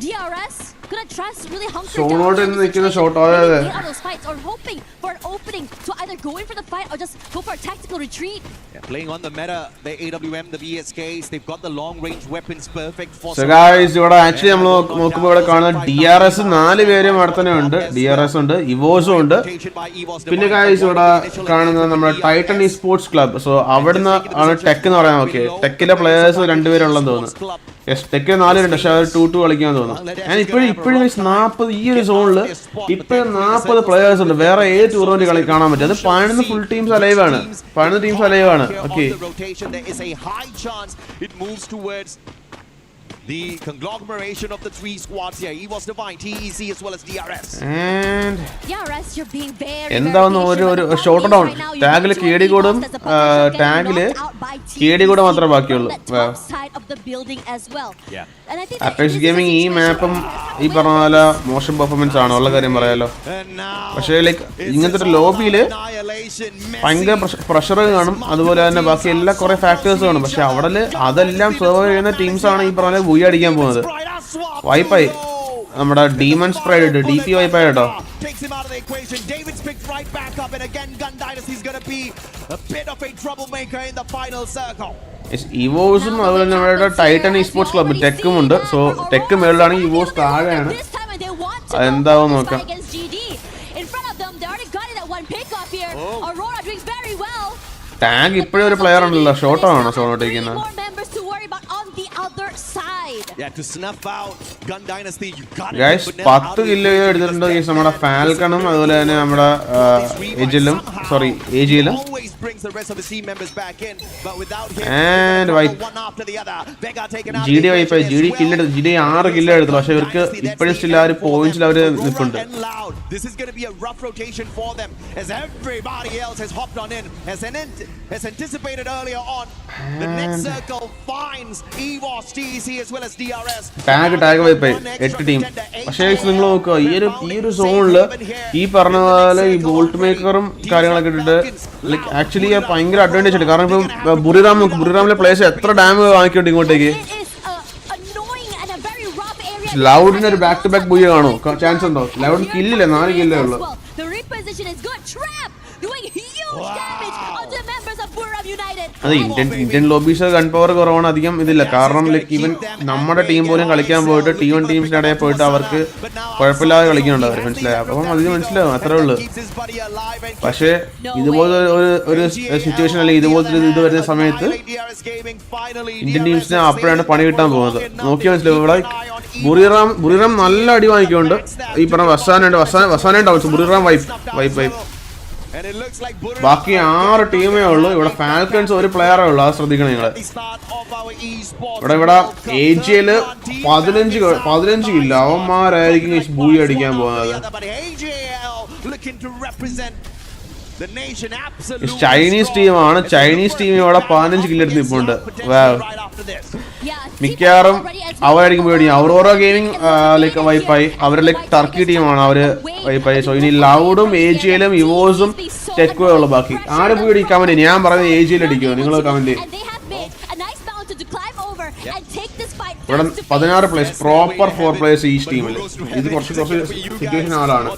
DRS gonna trust really hunker down those fights, or hoping for an opening to either go in for the fight or just go for a tactical retreat. Yeah, playing on the meta, the AWM, the VSKs, they've got the long range weapons perfect for. So guys, ഇവിടെ actually നമ്മൾ നോക്കുമ്പോൾ ഇവിടെ കാണുന്ന DRS 4 പേരും അടുത്തന്നെ ഉണ്ട്. DRS ഉണ്ട്, EVOS ഉണ്ട്. പിന്നെ ഗൈസ് ഇവിടെ കാണുന്നത് നമ്മുടെ ടൈറ്റൻ Esports ക്ലബ്. സോ അവിടുന്ന് ആണ് ടെക് എന്ന് പറയാൻ. ഓക്കെ, ടെക്കിലെ പ്ലേയേഴ്സ് 2 പേരുള്ളതെന്ന് തോന്നുന്നു. യെസ്, ടെക്കിൽ 4 പേരുണ്ട്, പക്ഷെ അവർ 2-2 കളിക്കാൻ തോന്നുന്നു. ഞാൻ ഇപ്പോഴും 40 ഈ ഒരു സോണിൽ ഇപ്പോഴും 40 പ്ലേയേഴ്സ് ഉണ്ട്. വേറെ ഏത് ടൂർണമെന്റ് കാണാൻ പറ്റും. അത് പതിനൊന്ന് ഫുൾ ടീംസ് അലൈവ് ആണ്. 11 ടീംസ് അലൈവ് ആണ്. Okay, the conglomeration of the 3 squads here, EVOS Divine, TEC as well as DRS. And DRS, you're being very എന്താന്ന് ഒരു ഷോട്ട് ഡൗൺ ടാഗില് KD കോഡും ടാഗില് KD കോഡ് മാത്രമേ ബാക്കിയുള്ളൂ. അപെക്സ് ഗെയിമിംഗ് ഈ മാപ്പും ഈ പറഞ്ഞ പോലെ മോശം പെർഫോമൻസ് ആണ് ഉള്ള കാര്യം പറയാലോ. പക്ഷേ ലൈക്ക് ഇങ്ങനത്തെ ഒരു ലോബിയില് ഭയങ്കര പ്രഷർ കാണും, അതുപോലെ തന്നെ ബാക്കി എല്ലാ കുറെ ഫാക്ടേഴ്സ് കാണും. പക്ഷെ അവിടെ അതെല്ലാം സെർവ് ചെയ്യുന്ന ടീംസ് ആണ് ഈ പറഞ്ഞ ബുയി അടിക്കാൻ പോകുന്നത്. വൈപ്പായി നമ്മുടെ ഡീമൺ സ്പ്രൈഡ് ഇട്ട് DP വൈപ്പായി കേട്ടോ. Takes him out of the equation. David's picked right back up, and again GunDynasty is going to be a bit of a troublemaker in the final circle. EVOSും അതുപോലെ നമ്മുടെ ടൈറ്റൻ Esports ക്ലബ് ടെക്കും ഉണ്ട്. So tech മേളിലാണെങ്കിൽ EVOS താഴെയാണ്. അതെന്താവും നോക്കാം. Tag ഇപ്പോഴും ഒരു player ഉണ്ടല്ലോ, ഷോട്ടോ ആണോ സോണോട്ടിരിക്കുന്നത്? Guys 10 kill എടുത്തിട്ടുണ്ട് നമ്മുടെ ഫാൽക്കണും അതുപോലെ തന്നെ നമ്മുടെ AG.AL and GD വൈപ്പായി. GD 6 kill എടുത്തു. പക്ഷെ ഇവർക്ക് ഇപ്പോഴും സ്റ്റിൽ ആ ഒരു പോയിന്റ്സിൽ അവർ നിൽപ്പുണ്ട്. This is going to be a rough rotation for them, as everybody else has hopped on in, as anticipated earlier on. The next circle finds EVOS, TEC as well as DRS. Tag വൈപ്പായി 8 team. പക്ഷേ നിങ്ങൾ നോക്കുക, ഈ ഒരു സോണില് ഈ പറഞ്ഞ പോലെ ഈ ബോൾട്ട് മേക്കറും കാര്യങ്ങളൊക്കെ ഇട്ടിട്ട് ലൈക്ക് ആക്ച്വലി ഭയങ്കര അഡ്വാൻറ്റേജ് ഉണ്ട്. കാരണം ഇപ്പം ബുറിറാമിലെ പ്ലേയേഴ്സ് എത്ര ഡാമേജ് വാങ്ങിക്കൊണ്ട് ഇങ്ങോട്ടേക്ക്. ലൗഡിന് ഒരു ബാക്ക് ടു ബാക്ക് ബുയ്യ കാണോ? ചാൻസ് ഉണ്ടോ? ലൗഡിന് കില്ലില്ല, 4 കില്ലേ ഉള്ളൂ. അത് ഇന്ത്യൻ ലോബീസ് ഗൺ പവർ കുറവാണ്, അധികം ഇതില്ല. കാരണം ലൈക്ക് ഈവൻ നമ്മുടെ ടീം പോലും കളിക്കാൻ പോയിട്ട് T1 ടീംസിന്റെ ഇടയിൽ പോയിട്ട് അവർക്ക് കുഴപ്പമില്ലാതെ കളിക്കുന്നുണ്ട് അവർ, മനസ്സിലായി. അപ്പം അതിന് മനസ്സിലാവും, അത്രേ ഉള്ളൂ. പക്ഷേ ഇതുപോലെ ഒരു സിറ്റുവേഷൻ അല്ലെങ്കിൽ ഇതുപോലത്തെ ഇത് വരുന്ന സമയത്ത് ഇന്ത്യൻ ടീംസിന് അപ്പോഴാണ് പണി കിട്ടാൻ പോകുന്നത്. നോക്കി മനസ്സിലാവും. ഇവിടെ ബുറിറാം നല്ല അടി വാങ്ങിക്കുന്നുണ്ട്. ഈ പറഞ്ഞ വസാനുണ്ട്. ബുറിറാം വൈപ്പ്. ബാക്കി 6 ടീമേ ഉള്ളൂ. ഇവിടെ ഫാൽക്കൺസ് ഒരു പ്ലെയറേ ഉള്ളൂ, അത് ശ്രദ്ധിക്കണം നിങ്ങൾ. ഇവിടെ AG.AL 15 ഇല്ല. അവന്മാരായിരിക്കും ബൂയി അടിക്കാൻ പോകുന്നത്. ചൈനീസ് ടീമാണ്. ചൈനീസ് ടീം ഇവിടെ 15 കില്ലെടുത്ത് നിൽപ്പുണ്ട്. മിക്കവാറും അവരായിരിക്കും പോയി അടിക്കുക. ഔറോറ ഗെയിമിംഗ് ലൈക്ക് വൈപ്പായി. അവര് ലൈക്ക് ടർക്കി ടീമാണ്, അവര് വൈപ്പായി. സോ ഇനി ലൗഡും AG.ALും EVOSും ടെക്കുവേ ഉള്ളു. ബാക്കി ആര് പോയി കമന്റ്. ഞാൻ പറയുന്നത് AG.AL അടിക്കുമോ? നിങ്ങൾ comment. and take this fight ഇവിടെ 16 players, proper 4 players each team. ഇത് കുറച്ച് situation ആളാണ്.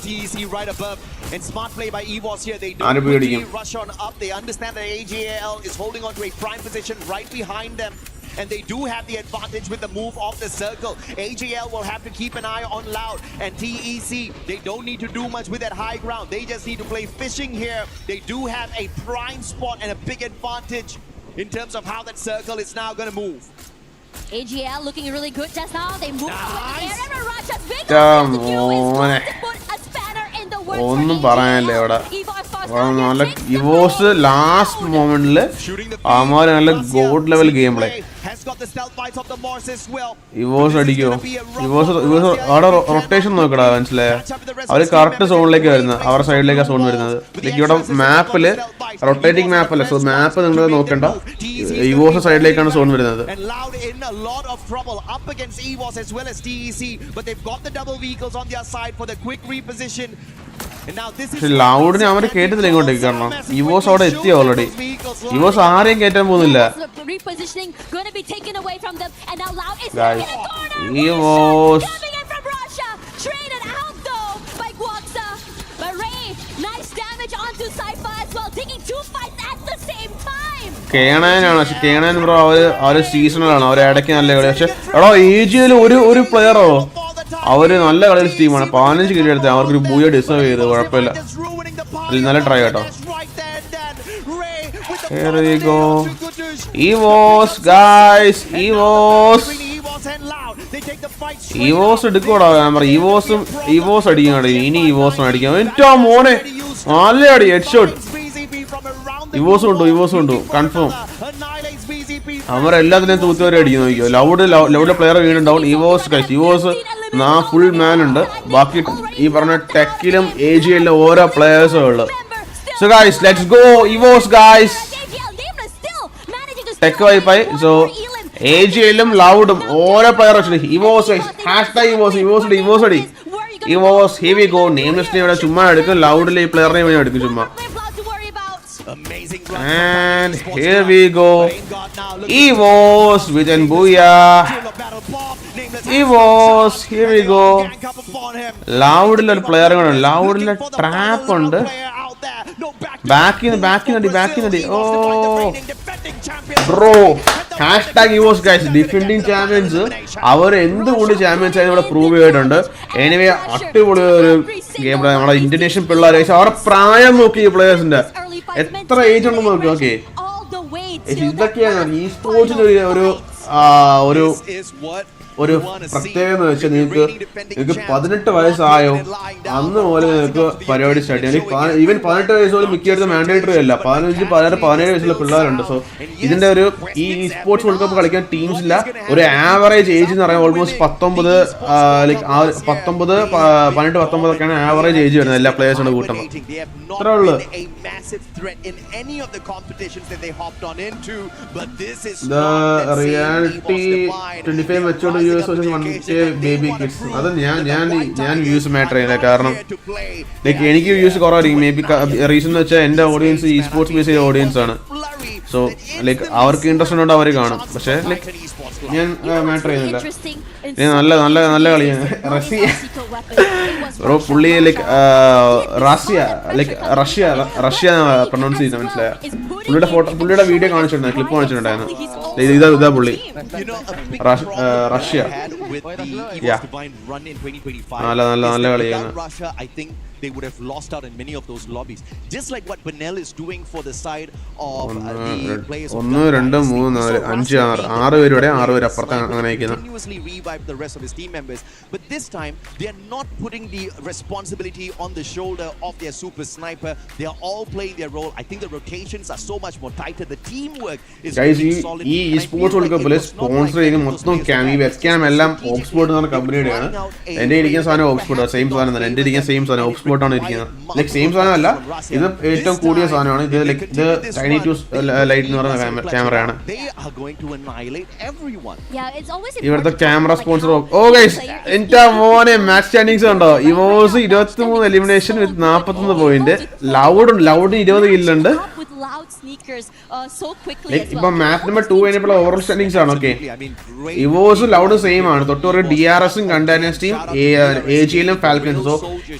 And smart play by EVOS here. They ആര് don't പേടിക്കും? rush on up. They understand that AG.AL is holding on to a prime position right behind them. And they do have the advantage with the move of the circle. AG.AL will have to keep an eye on Loud. And TEC, they don't need to do much with that high ground. They just need to play fishing here. They do have a prime spot and a big advantage in terms of how that circle is now going to move. AG.AL looking really good just now. They move away in the air and Raja's big Come to do is on. going to put a spanner in the works ഒന്നും for പറയാനില്ല ഇവിടെ. നല്ല ഇവോസ് last മൊമെന്റില് അവന്മാര് നല്ല God level game play. ഇവോസ് അടിക്കോ? ഇവോസ് അവിടെ rotation നോക്കടാ, മനസ്സിലായോ? അവര് കറക്റ്റ് സോണിലേക്ക് വരുന്നത്, അവരുടെ സൈഡിലേക്ക് സോൺ വരുന്നത്. ഇവിടെ മാപ്പില് റൊട്ടേറ്റിംഗ് മാപ്പല്ല, സോ മാപ്പ് നിങ്ങൾ നോക്കണ്ട, ഇവോസ് സൈഡിലേക്കാണ് സോൺ വരുന്നത്. പക്ഷെ ലൗഡിനെ അവര് കേട്ടതില്ല ഇങ്ങോട്ടേക്ക്, കാരണം ഇവോസ് അവിടെ എത്തി ഓൾറെഡി. ഇവോസ് ആരെയും കയറ്റാൻ പോകുന്നില്ല. ഇവോസ് കേണാനാണ്, പക്ഷെ കേണാൻ ബ്രോ അവര് സീസണലാണ്, അവർ ഇടയ്ക്ക് നല്ല കളി. പക്ഷെ എടോ AG.AL ഒരു പ്ലെയറോ അവര് നല്ല കളിയിൽ ടീമാണ്. 15 കിലോ എടുത്ത് അവർക്കൊരു ബൂയ ഡിസേർവ് ചെയ്ത്, കുഴപ്പമില്ല, നല്ല ട്രൈ കേട്ടോ. Here we go. EVOS guys, EVOS എടുക്കോടാ ക്യാമറ. EVOS അടിക്കും, ഇനി EVOS അടിക്കാം. ഏറ്റോ മോനെ നല്ല അടി, ഹെഡ് ഷോട്ട്. ഇവോസ് ഉണ്ടോ കൺഫേം. അവരെല്ലാത്തിനെയും തൂത്തുവരെ അടിക്കുന്നു. നോക്കിയോ, ലൗഡ് പ്ലെയർ വീണ്ടുണ്ടാവും. ഇവോസ് ഫുൾ മാൻ ഉണ്ട്. ബാക്കി ഈ പറഞ്ഞ ടെക്കിലും AG.AL ഓരോ പ്ലെയേഴ്സും ഉള്ളു. So guys let's go EVOS guys. TEC വൈപ്പായി. സോ AG.ALും ലൗഡും ഓരോ പ്ലെയർ ഇവോസ് അടി. EVOS here we go. നെയിംലെസ്സിനെ ഇവിടെ ചുമ്മാ എടുക്കും, ലൗഡിൽ ഈ പ്ലെയറിനെ വേണ്ടി എടുക്കും ചുമ്മാ. And here we go. EVOS with an booyah. EVOS, here we go. Loudil ഒരു പ്ലെയർ ആണ്, ലൗഡിൽ ട്രാപ്പ് ഉണ്ട്. ബാക്കിനടി. Oh bro, #EVOS guys, defending champions. അവർ എന്തുകൊണ്ട് ചാമ്പ്യൻസ് ആയി ഇവിടെ പ്രൂവ് ചെയ്തിട്ടുണ്ട്. എനിവേ അടിപൊളി ഒരു ഗെയിം. നമ്മുടെ ഇന്തോനേഷ്യൻ പിള്ളേർ, അവരുടെ പ്രായം നോക്കി ഈ പ്ലേയേഴ്സിന്റെ എത്ര ഏജ് ഉണ്ടെന്ന് നോക്കി. ഓക്കെ, ഇതൊക്കെയാണ് ഈ സ്പോർട്സിന്റെ ഒരു പ്രത്യേകത എന്ന് വെച്ചാൽ നിങ്ങൾക്ക് 18 വയസ്സായോ അന്ന് പോലെ നിങ്ങൾക്ക് പരിപാടി സ്റ്റാർട്ട് ചെയ്യാം. ഈവൻ 18 വയസ്സ് പോലും മിക്കയിടത്തും മാൻഡേറ്ററി അല്ല. 17 വയസ്സുള്ള പിള്ളേരുണ്ട്. സോ ഇതിന്റെ ഒരു ഈ സ്പോർട്സ് വേൾഡ് കപ്പ് കളിക്കാൻ ടീംസ് ഇല്ല. ഒരു ആവറേജ് ഏജ് എന്ന് പറയുന്നത് ഓൾമോസ്റ്റ് 19, 18 ഒക്കെയാണ് ആവറേജ് ഏജ് വരുന്നത് എല്ലാ പ്ലേയേഴ്സിന്റെ കൂട്ടുമ്പോൾ. അത്രേ ഉള്ളു. റിയാലിറ്റി 25 വെച്ചോണ്ട് ബേബി കിഡ്സ് അത് ഞാൻ വ്യൂസ് മാറ്റർ ചെയ്യുന്നത്. കാരണം ലൈക്ക് എനിക്ക് വ്യൂസ് കുറവായിരിക്കും. മേ ബി റീസൺ എന്ന് വെച്ചാൽ എന്റെ ഓഡിയൻസ് ഈ സ്പോർട്സ് ബേസ് ചെയ്ത ഓഡിയൻസ് ആണ്. സോ ലൈക്ക് അവർക്ക് ഇൻട്രസ്റ്റ് ഉണ്ടോ അവർ കാണും. പക്ഷെ ലൈക്ക് ഞാൻ മാറ്റർ ചെയ്യുന്നില്ല. നല്ല കളിയാണ്. ബ്രോ പുള്ളി ലൈക്ക് റഷ്യ പ്രൊനൗൺസ് ചെയ്യുന്നത് മനസ്സിലായ. പുള്ളിയുടെ വീഡിയോ കാണിച്ചിട്ടുണ്ടായിരുന്നു, ക്ലിപ്പ് കാണിച്ചിട്ടുണ്ടായിരുന്നു. ഇതാ പുള്ളി റഷ്യ. നല്ല കളിയാണ്. they would have lost out in many of those lobbies, just like what Benel is doing for the side of the players. 1 2 3 4 5 6 പേരുടെ 6 പേര് അപ്പുറത്താണ് അങ്ങനെ ഇരിക്കുന്നത്. Continuously revive the rest of his team members, but this time they are not putting the responsibility on the shoulder of their super sniper. They are all playing their role. I think the rotations are so much more tighter. The teamwork is really solid. ഈ sports world കപ്പിൽ sponsor ചെയ്യുന്ന മൊത്തം webcam എല്ലാം Oxford എന്ന് പറഞ്ഞ കമ്പനിയുടെയാണ്. എന്റെ ഇരിക്കുന്ന സാധനം ഓക്സ്ഫോർഡ്, സെയിം സാധനം തന്നെ. എന്റെ ഇരിക്കുന്ന സെയിം സാധനം ഓക്സ്ഫോർഡ് ആണ് ഇരിക്കുന്നത്. ലൈക് സെയിം സാധനം അല്ല, ഇത് ഏറ്റവും കൂടിയ സാധനമാണ്. ഇത് ലൈക് ഇത് ടൈനി ടു ലൈറ്റ് എന്ന് പറയുന്ന ക്യാമറയാണ്. ഇവിടുത്തെ ക്യാമറ സ്പോൺസർ. ഓ ഗൈസ്, എന്റെ മോനെ മാച്ച് സ്റ്റാൻഡിങ്സ് ഉണ്ടോ? ഇവോസ് 23 എലിമിനേഷൻ വിത്ത് 41 point. Loud 20 കില്ലുണ്ട്. out Snickers so quickly like as well. ipo map number 2 enable overall standings ആണ് okay EVOS loud same ആണ് തൊട്ടൊരു DRS ഉം GunDynasty AG.AL ഉം Falcons so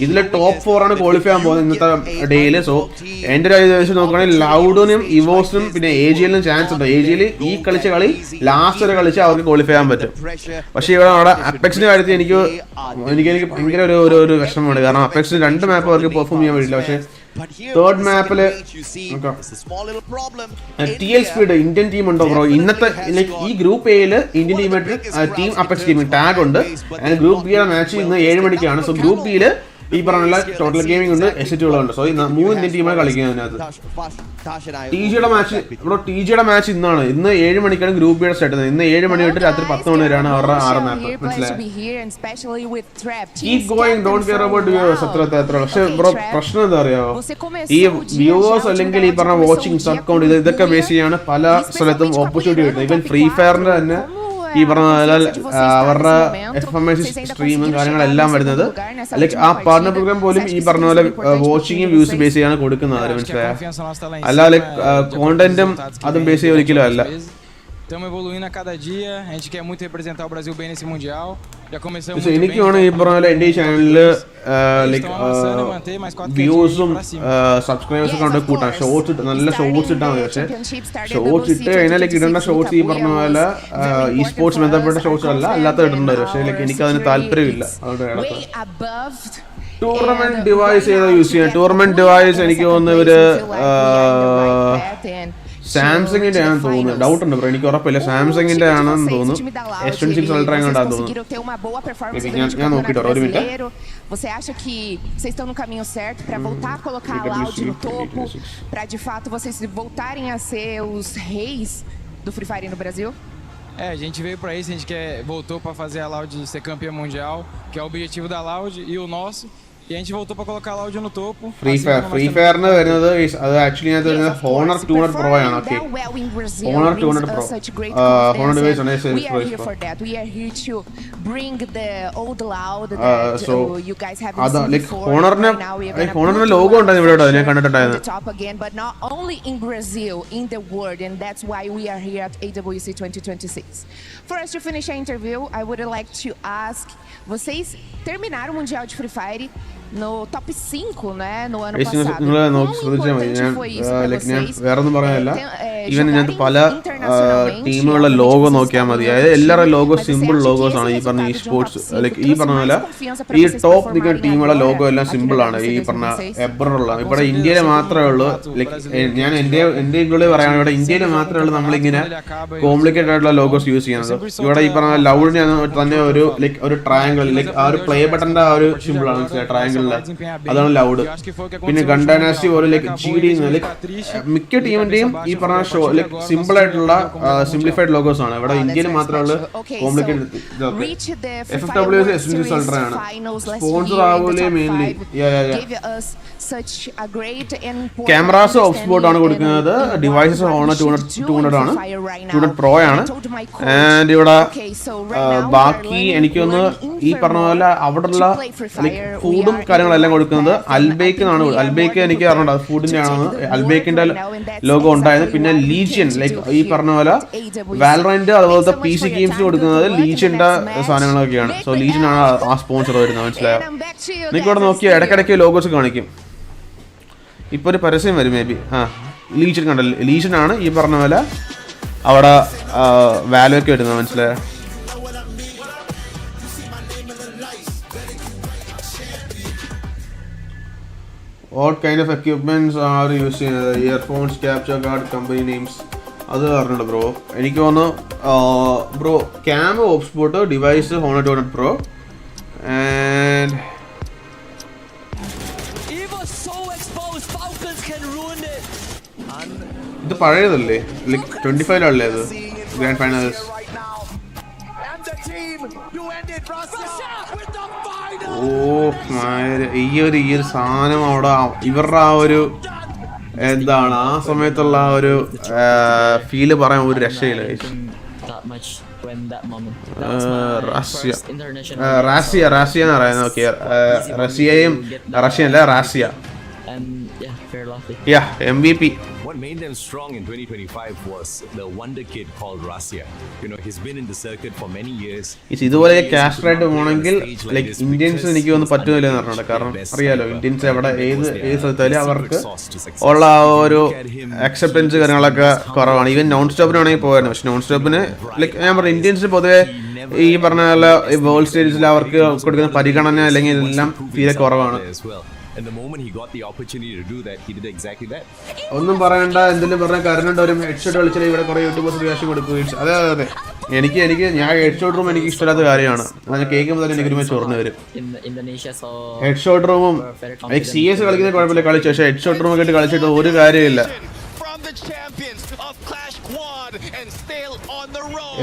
ഇതിലെ ടോപ്പ് 4 ആണ് qualify ചെയ്യാൻ പോകുന്നത് ഇന്നത്തെ ഡേയിൽ സോ എൻ്റെ ഒരു ഐഡിയ നോക്കുകയാണെങ്കിൽ ലൗഡിനും EVOSനും പിന്നെ AG.AL നും ചാൻസ് ഉണ്ട് AG.AL ഈ കളിച്ച കളി ലാസ്റ്റ് വരെ കളിച്ച് അവർക്ക് ക്വാളിഫൈ ചെയ്യാൻ പറ്റും പക്ഷേ ഇവിടെ അവിടെ അപ്പെക്സിന്റെ കാര്യത്തിൽ എനിക്ക് ഭയങ്കര ഒരു വിഷമമുണ്ട് കാരണം അപ്പെക്സിന് 2 മാപ്പ് അവർക്ക് പെർഫോം ചെയ്യാൻ പറ്റില്ല പക്ഷേ തേർഡ് മാപ്പില് TL സ്പീഡ് ഇന്ത്യൻ ടീം ഉണ്ടോ ബ്രോ ഇന്നത്തെ ലൈക്ക് ഈ ഗ്രൂപ്പ് എയില് Indian team Apex team tag ഉണ്ട് ഗ്രൂപ്പ് ബിയുടെ മാച്ച് ഇന്ന് 7 മണിക്കാണ് സോ ഗ്രൂപ്പ് ബിയില് ഈ പറഞ്ഞ ടോട്ടൽ ഗെയിമിംഗ് ഉണ്ട് S8UL ഉണ്ട് സോ 3 ഇന്ത്യൻ ടീമാണ് കളിക്കുന്നത് അതിനകത്ത് TGയുടെ മാച്ച് ഇന്നാണ് ഇന്ന് 7 മണിക്കാണ് ഗ്രൂപ്പ് ബിയുടെ സ്റ്റാർട്ട് ഇന്ന് 7 മണി തൊട്ട് രാത്രി 10 മണി വരെയാണ് അവരുടെ 6 മാപ്പ് മനസ്സിലായി keep going don't care about viewers അത്ര പക്ഷേ ബ്രോ പ്രശ്നം എന്താ അറിയാമോ ഈ വ്യൂവേഴ്സ് അല്ലെങ്കിൽ ഈ പറഞ്ഞ വാച്ചിങ് സബ് കൗണ്ട് ഇതൊക്കെ ബേസ് ചെയ്യാണ് പല സ്ഥലത്തും ഓപ്പർച്യൂണിറ്റി കിട്ടുന്നത് ഇവൻ ഫ്രീ ഫയറിന്റെ തന്നെ ഈ പറഞ്ഞ അവരുടെ ffmax സ്ട്രീമും കാര്യങ്ങളെല്ലാം വരുന്നത് ലൈക്ക് ആ പാർട്ണർ പ്രോഗ്രാം പോലും ഈ പറഞ്ഞ പോലെ വാച്ചിങ്ങും വ്യൂസ് ബേസ് ചെയ്യാണ് കൊടുക്കുന്നത് മനസ്സിലായ അല്ല ലൈക്ക് കോണ്ടന്റും അതും ബേസ് ചെയ്ത് ഒരിക്കലും അല്ല Estamos evoluindo a cada dia, a gente quer muito representar o Brasil bem nesse Mundial. Já começamos എനിക്ക് വേണമെങ്കിൽ ഈ പറഞ്ഞ പോലെ എൻ്റെ ഈ ചാനലില് ലൈക്ക് വ്യൂസും സബ്സ്ക്രൈബേഴ്സും ഒക്കെ ഉണ്ട് കൂട്ടാം ഷോർട്സ് നല്ല ഷോർട്സ് ഇട്ടാൽ മതി പക്ഷേ ഷോർട്സ് ഇട്ട് കഴിഞ്ഞാൽ ലൈക്ക് ഇടേണ്ട ഷോർട്സ് ഈ പറഞ്ഞ പോലെ ഈ സ്പോർട്സ് ബന്ധപ്പെട്ട ഷോർട്സ് അല്ല അല്ലാത്ത ഇടേണ്ടി വരും പക്ഷേ ലൈക്ക് എനിക്ക് അതിന് താല്പര്യമില്ല അതുകൊണ്ട് ടൂർണമെന്റ് ഡിവൈസ് ഏതാ യൂസ് ചെയ്യാൻ ടൂർണമെന്റ് ഡിവൈസ് എനിക്ക് തോന്നുന്നു ഇവര് സാംസങ്ങിന്റെ ആണെന്ന് തോന്നുന്നു ഡൗട്ട് ഉണ്ട് ബ്രോ എനിക്ക് ഉറപ്പില്ല സാംസങ്ങിന്റെ ആണെന്ന് തോന്നുന്നു S26 Ultra എങ്ങാണ്ടാന്ന് തോന്നുന്നു ഞാൻ നോക്കിട്ടോ ഒരു minute Você acha que vocês estão no caminho certo para voltar a colocar a Loud no topo, para de fato vocês voltarem a ser os reis do Free Fire no Brasil? A gente veio para isso, a gente voltou para fazer a Loud ser campeã mundial, que é o objetivo da Loud e o nosso. E a gente voltou para colocar a Loud no topo. Freefire ന് വരുന്നത് അത് actually അത് Honor 200 Pro ആണ് okay Honor 200 Pro Honor device ആണ് We are here for that. We are here to bring the old Loud that you guys have seen before. Honorന്റെ logo ഉണ്ടായിരുന്നു ഇവിടെ ഞാൻ കണ്ടിട്ടുണ്ടായിരുന്നു top again, but not only in Brazil, in the world, and that's why we are here at EWC26. For us to finish our interview, I would like to ask, vocês terminaram o Mundial de Free Fire no top 5, né, no ano passado. വേറൊന്നും പറയാനില്ല even ഇതിനകത്ത് പല ടീമുകളുടെ logo നോക്കിയാൽ മതി അതായത് എല്ലാവരുടെ logo simple logos ആണ് ഈ പറഞ്ഞ ഈ സ്പോർട്സ് ലൈക്ക് ഈ പറഞ്ഞ പോലെ ഈ ടോപ്പ് നിൽക്കുന്ന ടീമുകളുടെ ലോഗോ എല്ലാം സിമ്പിൾ ആണ് ഈ പറഞ്ഞ എബ്രറുള്ള ഇവിടെ ഇന്ത്യയിൽ മാത്രമേ ഉള്ളൂ ലൈക്ക് ഞാൻ എൻ്റെ ഇംഗ്ലീഷ് പറയുകയാണ് ഇവിടെ ഇന്ത്യയിൽ മാത്രമേ ഉള്ളൂ നമ്മളിങ്ങനെ കോംപ്ലിക്കേറ്റഡ് ആയിട്ടുള്ള ലോഗോസ് യൂസ് ചെയ്യുന്നത് ഇവിടെ ഈ പറഞ്ഞ ലൗഡിന് തന്നെ ഒരു ലൈക്ക് ഒരു ട്രയാങ്കിൾ ലൈക്ക് ആ ഒരു പ്ലേ ബട്ടന്റെ ആ ഒരു സിമ്പിൾ ആണ് ട്രയാങ്കിളിലെ അതാണ് ലൗഡ് പിന്നെ GunDynasty പോലെ ലൈക്ക് GD ലൈക്ക് മിക്ക ടീമിന്റെയും ഈ പറഞ്ഞ ഷോ ലൈക്ക് സിമ്പിൾ ആയിട്ടുള്ള സിംപ്ലിഫൈഡ് ലോഗോസ് ആണ് ഇവിടെ ഇന്ത്യയിൽ മാത്രമുള്ള കോംപ്ലിക്കേറ്റഡ് S8UL Ultra ആണ് സ്പോൺസർ ആവൂലേ മെയിൻലി ക്യാമറാസ് ഓഫ് സ്പോട്ട് ആണ് കൊടുക്കുന്നത് ഡിവൈസസ് Honor 200 ആണ് 200 Pro ആണ് ആൻഡ് ഇവിടെ ബാക്കി എനിക്കൊന്ന് ഈ പറഞ്ഞ പോലെ അവിടെയുള്ള ഫുഡും കാര്യങ്ങളെല്ലാം കൊടുക്കുന്നത് അൽബേക്കിനാണ് അൽബേക്ക് എനിക്ക് അറിഞ്ഞൂടാ ഫുഡിന്റെ ആണെന്ന് അൽബേക്കിന്റെ ലോഗോ ഉണ്ടായത് പിന്നെ ലീജിയൻ ലൈക്ക് ഈ പറഞ്ഞ പോലെ വാലറന്റ് അതുപോലത്തെ PC ഗെയിംസ് കൊടുക്കുന്നത് ലീജിയന്റെ സാധനങ്ങളൊക്കെയാണ് സോ ലീജിയൻ ആണ് ആ സ്പോൺസർ വരുന്നത് മനസ്സിലായോ നിങ്ങൾക്ക് ഇവിടെ നോക്കിയാൽ ഇടയ്ക്കിടയ്ക്ക് ലോഗോസ് കാണിക്കും ഇപ്പൊ ഒരു പരസ്യം വരും മേ ബി ലീജിയൻ കണ്ടല്ലോ ലീജിയൻ ആണ് ഈ പറഞ്ഞ പോലെ അവിടെ വാല്യൂ ഒക്കെ വരുന്നത് മനസ്സിലായോ What kind of equipments are you using? Earphones, capture card, company names. അത് പറഞ്ഞിട്ടുണ്ട് ബ്രോ എനിക്ക് തോന്നുന്നു bro cam of spot device Honor 200 Pro and ഇത് പഴയതല്ലേ ലൈക്ക് 25-ലല്ലേ ഇത് ഗ്രാൻഡ് ഫൈനൽസ് ഈ ഒരു സാധനം അവിടെ ഇവരുടെ ആ ഒരു എന്താണ് ആ സമയത്തുള്ള ആ ഒരു ഫീല് പറയാൻ ഒരു രക്ഷയില്ല റാസിയ എന്ന് പറയുന്നത് ഓക്കെ റഷ്യയും റഷ്യ അല്ല Raziya Yeah, MVP. What made them strong in 2025 was the wonder kid called Rasya. You know, he's been in the circuit for many years. ഇതുപോലെ കാസ്റ്റർ ആയിട്ട് പോകണമെങ്കിൽ ലൈക്ക് ഇന്ത്യൻസ് എനിക്ക് ഒന്ന് പറ്റുന്നില്ല എന്ന് പറഞ്ഞിട്ടുണ്ട്. കാരണം അറിയാലോ ഇന്ത്യൻസ് എവിടെ ഏത് സ്ഥലത്തായാലും അവർക്ക് ഉള്ള ആ ഒരു അക്സെപ്റ്റൻസ് കാര്യങ്ങളൊക്കെ കുറവാണ്. ഈവൻ നോൺ സ്റ്റോപ്പിനാണെങ്കിൽ പോയായിരുന്നു. പക്ഷെ നോൺ സ്റ്റോപ്പിന് ലൈക്ക് ഞാൻ പറഞ്ഞു ഇന്ത്യൻസ് പൊതുവെ ഈ പറഞ്ഞ പോലെ വേൾഡ് സ്റ്റേജിൽ അവർക്ക് കൊടുക്കുന്ന പരിഗണന അല്ലെങ്കിൽ ഇതെല്ലാം തീരെ കുറവാണ്. And the moment he got the opportunity to do that, he did exactly that. ഒന്നും പറയണ്ട, എന്തെങ്കിലും പറഞ്ഞ കാരണം ഒരു ഹെഡ്ഷോട്ട് കളിച്ചാൽ ഇവിടെ കുറെ യൂട്യൂബേഴ്സ് റിയാക്ഷൻ കൊടുക്കും. അതെ എനിക്ക് ഞാൻ ഹെഡ്ഷോട്ട് റൂം എനിക്ക് ഇഷ്ടമില്ലാത്ത കാര്യമാണ്. ഞാൻ കേൾക്കുമ്പോൾ തന്നെ എനിക്ക് ചൊറിഞ്ഞു വരും. ഹെഡ്ഷോട്ട് റൂമും CS കളിക്കുന്ന കുഴപ്പമില്ല കളിച്ചു, പക്ഷേ ഹെഡ്ഷോട്ട് റൂം ഒക്കെ കളിച്ചിട്ട് ഒരു കാര്യമില്ല.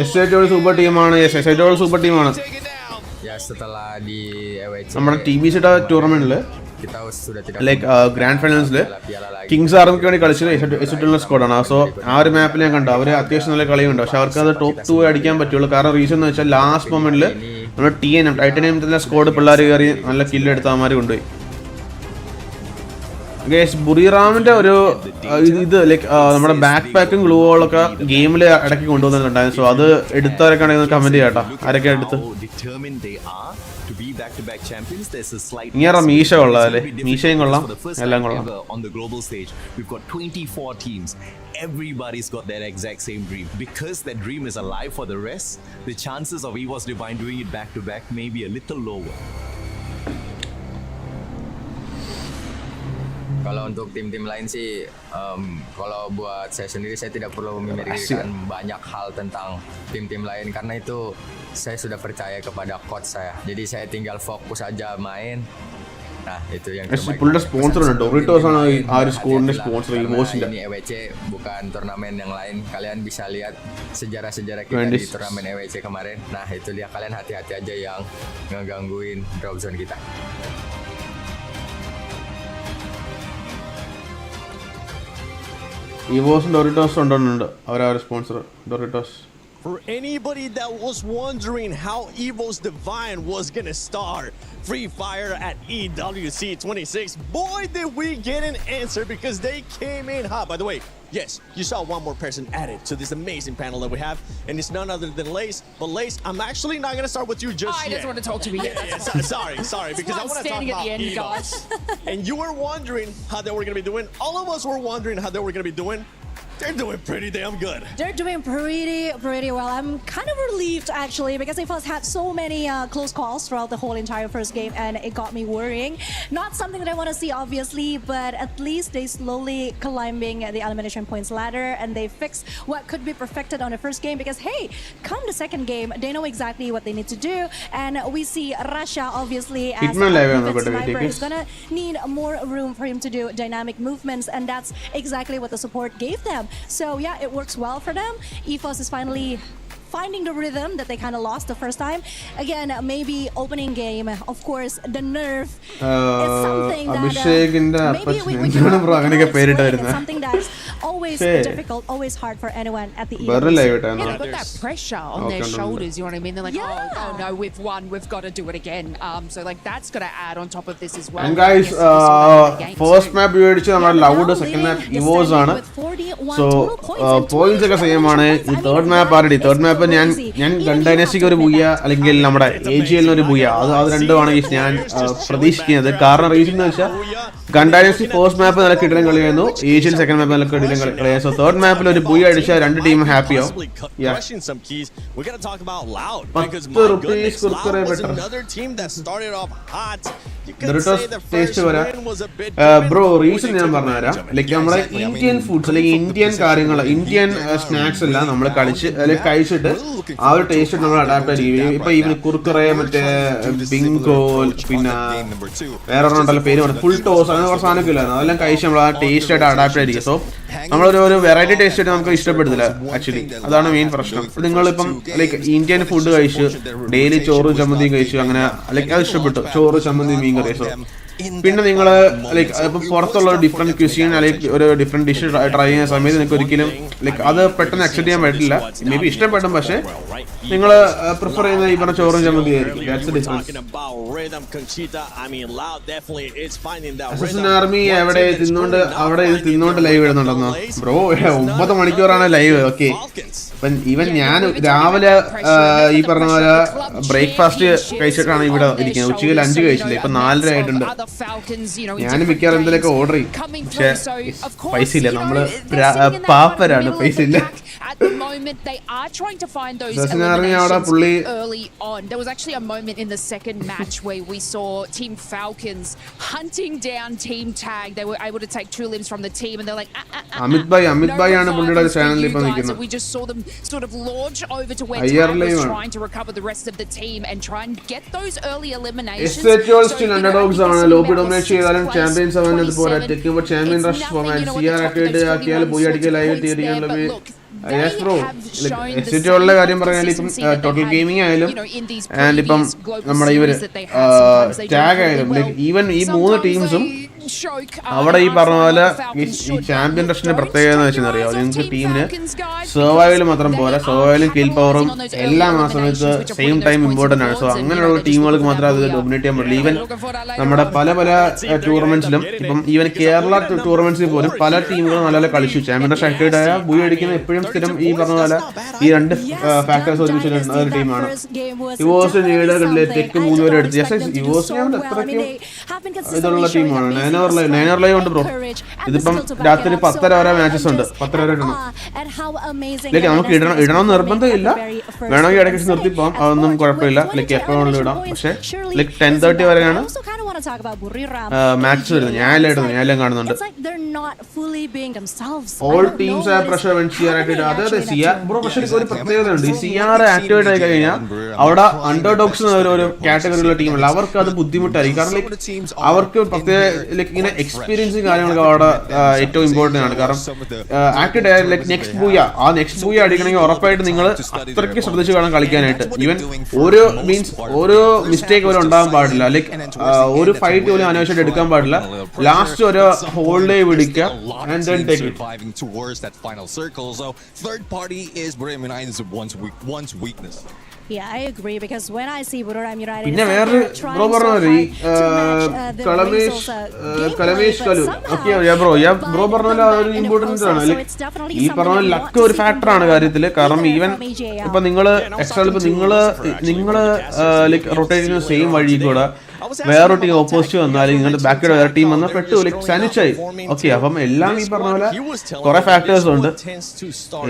S8UL സൂപ്പർ ടീമാണ്. S8UL സൂപ്പർ ടീമാണ്. നമ്മുടെ TBC ടൂർണമെന്റിൽ ലൈക്ക് ഗ്രാൻഡ് ഫൈനൽസിൽ കിങ്സ് ആർമിക്ക് വേണ്ടി കളിച്ചത് S8UL സ്ക്വാഡാണ്. സോ ആ ഒരു മാപ്പിൽ ഞാൻ കണ്ടു അവർ അത്യാവശ്യം നല്ല കളിയുണ്ട്. പക്ഷെ അവർക്ക് അത് ടോപ്പ് 2 അടിക്കാൻ പറ്റുള്ളൂ. കാരണം റീസൺ എന്ന് വെച്ചാൽ ലാസ്റ്റ് മൊമെന്റിൽ നമ്മുടെ ടൈറ്റാനിയം സ്ക്വാഡ് പിള്ളേർ കയറി നല്ല കില്ലെടുത്ത് അവന്മാർ കൊണ്ടുപോയി. ബുറിറാമിന്റെ ഒരു ഇത് ലൈക്ക് നമ്മുടെ ബാക്ക് പാക്കും ഗ്ലൂകളൊക്കെ ഗെയിമിൽ ഇടയ്ക്ക് കൊണ്ടുവന്നിട്ടുണ്ടായിരുന്നു. സോ അത് എടുത്തവരൊക്കെ ആണെങ്കിൽ കമന്റ് ചെയ്യാട്ടോ ആരൊക്കെ എടുത്ത്. ഇങ്ങനെ മീശ കൊള്ളാം അല്ലേ? മീശയും കൊള്ളാം, എല്ലാം കൊള്ളാം. Everybody's got that exact same dream. Because that dream is alive for the rest, the chances of EVOS Divine doing it back to back may be a little lower. Kalau untuk tim-tim lain sih, kalau buat saya sendiri saya tidak perlu memikirkan banyak hal tentang tim-tim lain karena itu saya sudah percaya kepada coach saya. Jadi saya tinggal fokus aja main. Nah itu yang terbaik. Punya sponsor ada Doritos ആണ് ആ ഒരു സ്കൂളിന്റെ sponsor EVOSന്റെ. Ini EWC bukan turnamen yang lain. Kalian bisa lihat sejarah-sejarah kita di turnamen EWC kemarin. Nah itu dia, kalian hati-hati aja yang ngegangguin drop zone kita. EVOS Doritos ഉണ്ടുണ്ട് അവരാണ് sponsor Doritos. For anybody that was wondering how EVOS Divine was gonna start Freefire at EWC26, boy did we get an answer because they came in hot. By the way, yes, you saw one more person added to this amazing panel that we have, and it's none other than Lace. But Lace, I'm actually not gonna start with you just yet. I just want to talk to me. Sorry, because I want to talk about EVOS. And you were wondering how they were gonna be doing. All of us were wondering how they were gonna be doing. They're doing pretty damn good. They're doing pretty well. I'm kind of relieved actually because EVOS had so many close calls throughout the whole entire first game, and it got me worrying. Not something that I want to see obviously, but at least they slowly climbing the elimination points ladder, and they fixed what could be perfected on the first game because hey, come the second game, they know exactly what they need to do, and we see Russia obviously as a sniper is gonna need more room for him to do dynamic movements, and that's exactly what the support gave them. So yeah, it works well for them. EVOS is finally finding the rhythm that they kind of lost the first time. Again, maybe opening game, of course, the nerve is something that maybe we can it's something that's always difficult, always hard for anyone at the end. Yeah, they've got that pressure on their shoulders, you know what I mean? They're like, oh no, we've won, we've got to do it again. So like that's got to add on top of this as well. And guys, first map we had our loud, second map EVOS ആണ്. So points ഒക്കെ same ആണ്. ഈ third map already third map ഞാൻ GunDynastyക്ക് ഒരു Booyah അല്ലെങ്കിൽ നമ്മുടെ AG.AL ഒരു Booyah അത് രണ്ടുമാണ് ഞാൻ പ്രതീക്ഷിക്കുന്നത്. കാരണം റീസൺ എന്ന് വെച്ചാൽ GunDynasty ഫസ്റ്റ് മാപ്പ് നല്ല കിടലൻ കളിയായിരുന്നു, AG.AL സെക്കൻഡ് മാപ്പ് നല്ല കിടലൻ കളിയായിരുന്നു. സോ തേർഡ് മാപ്പിൽ ഒരു ബൂയ അടിച്ചാൽ രണ്ട് ടീം ഹാപ്പി ആവും. ബ്രോ റീസൺ ഞാൻ പറഞ്ഞുതരാം. ലൈക്ക് നമ്മളെ ഇന്ത്യൻ ഫുഡ്സ് അല്ലെങ്കിൽ ഇന്ത്യൻ കാര്യങ്ങൾ ഇന്ത്യൻ സ്നാക്സ് എല്ലാം നമ്മൾ കഴിച്ചിട്ട് ആ ഒരു ടേസ്റ്റ് നമ്മൾ അഡാപ്റ്റ് ചെയ്യും. ഇപ്പൊ ഈ കുർക്കുറെ മറ്റേ ബിങ്കോ പിന്നെ വേറെ ഒരെണ്ണമുണ്ടല്ലോ പേര് പറഞ്ഞു ഫുൾ ടോസ് അങ്ങനെ കുറച്ച് സാധനമൊക്കെ ഇല്ലായിരുന്നു. അതെല്ലാം കഴിച്ച് നമ്മൾ ആ ടേസ്റ്റ് ആയിട്ട് അഡാപ്റ്റ് ആയിരിക്കും. സോ നമ്മളൊരു വെറൈറ്റി ടേസ്റ്റ് ആയിട്ട് നമുക്ക് ഇഷ്ടപ്പെടുന്നില്ല ആക്ച്വലി. അതാണ് മെയിൻ പ്രശ്നം. നിങ്ങളിപ്പം ലൈക്ക് ഇന്ത്യൻ ഫുഡ് കഴിച്ചു ഡെയിലി ചോറും ചമ്മന്തിയും കഴിച്ചു അങ്ങനെ ലൈക്ക് അത് ഇഷ്ടപ്പെട്ടു ചോറ് ചമ്മന്തി മീൻ കറി. സോ പിന്നെ നിങ്ങൾ ലൈക്ക് ഇപ്പം പുറത്തുള്ള ഡിഫറെൻറ്റ് ക്യൂസീൻ അല്ലെങ്കിൽ ഒരു ഡിഫറെൻറ്റ് ഡിഷ് ട്രൈ ചെയ്യുന്ന സമയത്ത് നിങ്ങൾക്ക് ഒരിക്കലും ലൈക്ക് അത് പെട്ടെന്ന് അക്സെപ്റ്റ് ചെയ്യാൻ പറ്റില്ല. മേ ബി ഇഷ്ടപ്പെടും, പക്ഷേ നിങ്ങൾ പ്രിഫർ ചെയ്യുന്ന ഈ പറഞ്ഞ ചോറും ചമ്മന്തി ആയിരിക്കും. അസസിൻ ആർമി അവിടെ തിന്നുകൊണ്ട് ലൈവ് ഇടുന്നുണ്ടെന്നോ ബ്രോ? 9 മണിക്കൂറാണ് ലൈവ്. ഓക്കെ, അപ്പം ഈവൻ ഞാൻ രാവിലെ ഈ പറഞ്ഞ പോലെ ബ്രേക്ക്ഫാസ്റ്റ് കഴിച്ചിട്ടാണ് ഇവിടെ ഇരിക്കുന്നത്. ഉച്ചയ്ക്ക് ലഞ്ച് കഴിച്ചില്ല, ഇപ്പം 4:30 ആയിട്ടുണ്ട്. ഞാൻ മിക്കവാറും എന്തെങ്കിലുമൊക്കെ ഓർഡർ ചെയ്യും, പക്ഷെ പൈസ ഇല്ല. നമ്മള് പാപ്പരാണ്, പൈസ ഇല്ല. At the moment, they are trying to find those eliminations early on. There was actually a moment in the second match where we saw Team Falcons hunting down Team Tag. They were able to take 2 limbs from the team, and they're like, Amit Bhai ആണ് പുള്ളിയുടെ ചാനലിൽ ഇപ്പൊ നിൽക്കുന്നത്. We just saw them sort of launch over to where Tag was trying to recover the rest of the team and try and get those early eliminations. S8UL still underdogs ആണ്. Lobby dominate ചെയ്താലും champions ആവാൻ പോരാ. ടെക്കുമ്പോൾ champion rush format CR activate ആക്കിയാൽ പോയി അടിക്കൽ live തിരികെ. Yes bro, S8UL കാര്യം പറഞ്ഞാൽ ഇപ്പം ടോട്ടൽ ഗെയിമിംഗ് ആയാലും ആൻഡ് ഇപ്പം നമ്മുടെ ഇവര് ടാഗ് ആയാലും ലൈക്ക് ഈവൻ ഈ 3 ടീംസും അവിടെ ഈ പറഞ്ഞ പോലെ ഈ ചാമ്പ്യൻ റഷിന്റെ പ്രത്യേകത എന്ന് വെച്ചാൽ അറിയാം, നിങ്ങൾക്ക് ടീമിന് സർവൈവൽ മാത്രം പോരാ, സർവൈവലും കിൽ പവറും എല്ലാം ആ സമയത്ത് സെയിം ടൈം ഇമ്പോർട്ടൻ്റ് ആണ്. സോ അങ്ങനെയുള്ള ടീമുകൾക്ക് മാത്രമേ അത് ഡൊമിനേറ്റ് ചെയ്യാൻ പറ്റില്ല. ഈവൻ നമ്മുടെ പല ടൂർണമെന്റ്സിലും ഇപ്പം ഈവൻ കേരള ടൂർണമെന്റ്സിൽ പോലും പല ടീമുകളും നല്ല നല്ല കളിച്ചു. ചാമ്പ്യൻ റഷ് ആക്ടിവേറ്റ് ആയ ബൂയി അടിക്കുന്ന എപ്പോഴും സ്ഥിരം ഈ പറഞ്ഞ പോലെ ഈ 2 ഫാക്ടേഴ്സ് ഒരുമിച്ച് ഒരു ടീമാണ്. ഇവോസ് ടെക്ക് 3 പേരെ എടുത്ത് ഇവോസിനെ അത്രയ്ക്കും ഇതുള്ള ടീമാണ്. നയനർ ലൈവ് ഉണ്ട് ബ്രോ. ഇതിപ്പം രാത്രി 10:30 വരെ മാച്ചസ് ഉണ്ട്. 10:30 വരെ ഇടണം. ലൈക്ക് നമുക്ക് ഇടണമെന്ന് നിർബന്ധമില്ല, വേണമെങ്കിൽ ഇടയ്ക്ക് നിർത്തി പോകാം, അതൊന്നും കുഴപ്പമില്ല. ലൈക്ക് എപ്പോഴും ഇടാം. പക്ഷേ ലൈക്ക് 10:30 വരെയാണ് മാച്ച് വരുന്നത്. ഞാനെല്ലാം കാണുന്നുണ്ട്. All teams R pressure when CR activate. അതെ CR ബ്രോ, പക്ഷേ ഒരു പ്രത്യേകത ഉണ്ട്. ഈ CR ആക്ടിവേറ്റ് ആയി കഴിഞ്ഞാൽ അവിടെ അണ്ടർഡോഗ്സ് ഒരു കാറ്റഗറിയിലുള്ള ടീമല്ല, അവർക്ക് അത് ബുദ്ധിമുട്ടായിരിക്കും. കാരണം ലൈക്ക് അവർക്ക് പ്രത്യേക ലൈക്ക് ഇങ്ങനെ എക്സ്പീരിയൻസും കാര്യങ്ങളൊക്കെ അവിടെ ഏറ്റവും ഇമ്പോർട്ടൻ്റ് ആണ്. കാരണം ആക്ടിവേറ്റ് ആയ ലൈക്ക് നെക്സ്റ്റ് ബൂയ അടിക്കണമെങ്കിൽ ഉറപ്പായിട്ട് നിങ്ങൾ അത്രയ്ക്ക് ശ്രദ്ധിച്ച് വേണം കളിക്കാനായിട്ട്. ഈവൻ ഓരോ മിസ്റ്റേക്ക് പോലും ഉണ്ടാകാൻ പാടില്ല. ലൈക്ക് ഒരു ഫൈറ്റ് പോലും അനാവശ്യമായിട്ട് എടുക്കാൻ പാടില്ല. ലാസ്റ്റ് ഒരു ഹോൾഡ് പിടിക്കുക and then take it. Yeah, I agree, because when I see Buriram United, പിന്നെ വേറൊരു ബ്രോ പറഞ്ഞ കലമേഷ് കലു ഓക്കെ ബ്രോ പറഞ്ഞ ഒരു ഇമ്പോർട്ടൻസ് ആണ്. ഈ പറഞ്ഞ ലക്ക് ഒരു ഫാക്ടറാണ് കാര്യത്തില്. കാരണം ഈവൻ ഇപ്പൊ നിങ്ങള് എക്സ്ട്രാ ഇപ്പൊ നിങ്ങള് ലൈക്ക് റൊട്ടേറ്റ് ചെയ്യുന്ന സെയിം വഴി കൂടെ വേറൊരു ടീം ഓപ്പോസിറ്റ് വന്നാൽ നിങ്ങളുടെ ബാക്കിയുടെ വേറെ ടീം വന്നാൽ പെട്ടു ലൈക്ക് സാനിച്ചായി. ഓക്കെ, അപ്പം എല്ലാം ഈ പറഞ്ഞ പോലെ കുറെ ഫാക്ടേഴ്സ് ഉണ്ട്.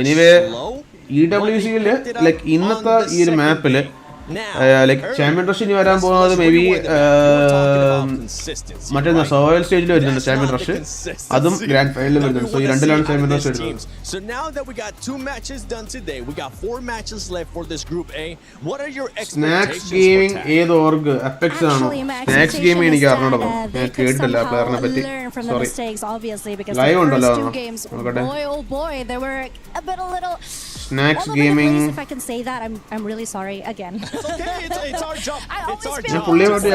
എനിവേ EWC ലൈക്ക് ഇന്നത്തെ ഈ ഒരു മാപ്പില് ലൈക്ക് ചാമ്പ്യൻ റഷ് ഇനി വരാൻ പോകുന്നത് മേ ബി മറ്റേ സോയിൽ സ്റ്റേജിൽ വരുന്നുണ്ട് ചാമ്പ്യൻ റഷ്, അതും ഗ്രാൻഡ് ഫൈനലിൽ വരുന്നുണ്ട്. സോ ഈ രണ്ടിലാണ് ചാമ്പ്യൻ റഷ് വരുന്നത്. സ്നാക്സ് ഗെയിമിംഗ് ഏത് ഓർഗ് അപ്പെക്സ് ആണോ? സ്നാക്സ് ഗെയിമിംഗ് എനിക്ക് അറിഞ്ഞൂടാ, ഞാൻ കേട്ടിട്ടില്ല പ്ലെയറിനെ പറ്റി. സോറി, ലൈവ് ഉണ്ടല്ലോ നോക്കട്ടെ. Snacks gaming if I can say that, I'm really sorry again. ഞാൻ പുള്ളിയെ പറ്റി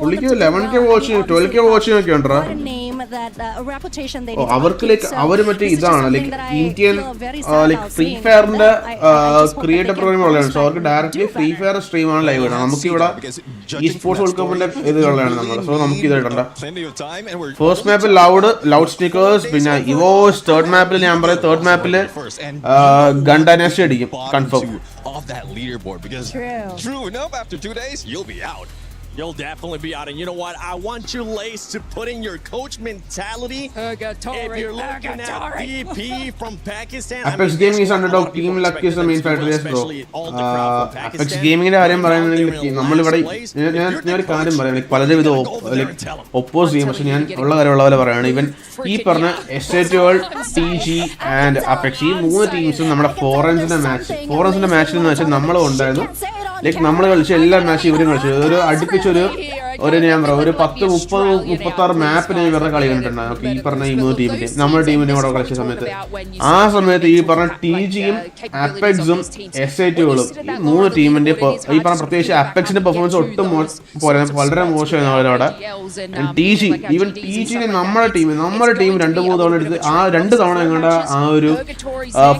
പുള്ളിക്ക് 11K വാച്ച് 12K വാച്ചിങ് ഒക്കെ ഉണ്ടോ? അവർക്ക് ലൈക്ക് അവര് മറ്റേ ഇതാണ് ലൈക്ക് ഇന്ത്യൻ ലൈക്ക് ഫ്രീ ഫയറിന്റെ ക്രിയേറ്റർ പ്രോഗ്രാം ഉള്ളതാണ്. സോ അവർക്ക് ഡയറക്റ്റ്ലി ഫ്രീ ഫയർ സ്ട്രീമാണ് ലൈവ് ഇടാം. നമുക്ക് ഇവിടെ ഈ സ്പോർട്സ് വേൾഡ് കപ്പിന്റെ ഇതുകളാണ് നമ്മൾ. സോ നമുക്ക് ഇത് ഇടണ്ട. ഫസ്റ്റ് മാപ്പിൽ ലൗഡ് സ്നിക്കേഴ്സ്, പിന്നെ ഇവോസ്. തേർഡ് മാപ്പിൽ ഞാൻ പറയാം, തേർഡ് മാപ്പിൽ GunDynasty അടിക്കും confirm. Off that leaderboard, because true enough, after 2 days you'll be out. You'll definitely be out. And you know what? I want you, Lace, to put in your coach mentality. If you're looking at BP from Pakistan, Apex Gaming is underdog. Team luck is the main factor, yes, bro. Apex Gaming ന്റെ കാര്യം പറയുകയാണെങ്കിൽ നമ്മളിവിടെ ഞാനൊരു കാര്യം പറയാം, like പലരും ഇത് oppose ചെയ്യും. പക്ഷെ ഞാൻ ഉള്ള കാര്യമുള്ള പോലെ പറയുകയാണ്. ഇവൻ ഈ പറഞ്ഞ S8UL, TG ആൻഡ് Apex ഈ 3 ടീംസും നമ്മുടെ ഫോറൻസിന്റെ മാച്ചിൽ എന്ന് വെച്ചാൽ നമ്മളും ഉണ്ടായിരുന്നു. ലൈക്ക് നമ്മൾ കളിച്ച എല്ലാ മാച്ചും ഇവരും കളിച്ചു. ഒരു അടുപ്പിച്ചൊരു ഒരു ഞാൻ പറയാം ഒരു 10-30-36 മാപ്പിന് ഇവരുടെ കളി കണ്ടിട്ടുണ്ടാകും ഈ പറഞ്ഞ ഈ 3 ടീമിന്റെ നമ്മുടെ ടീമിന്റെ കൂടെ കളിച്ച സമയത്ത് ആ സമയത്ത് ഈ പറഞ്ഞ TGയും അപ്പെക്സും S8ULും 3 ടീമിന്റെ ഈ പറഞ്ഞ പ്രത്യേകിച്ച് അപ്പെക്സിന്റെ പെർഫോമൻസ് ഒട്ടും വളരെ മോശമായിരുന്നു അവരവിടെ. ഈവൻ TGനെ നമ്മുടെ ടീം 2-3 തവണ എടുത്ത് ആ 2 തവണ എങ്ങാണ്ട് ആ ഒരു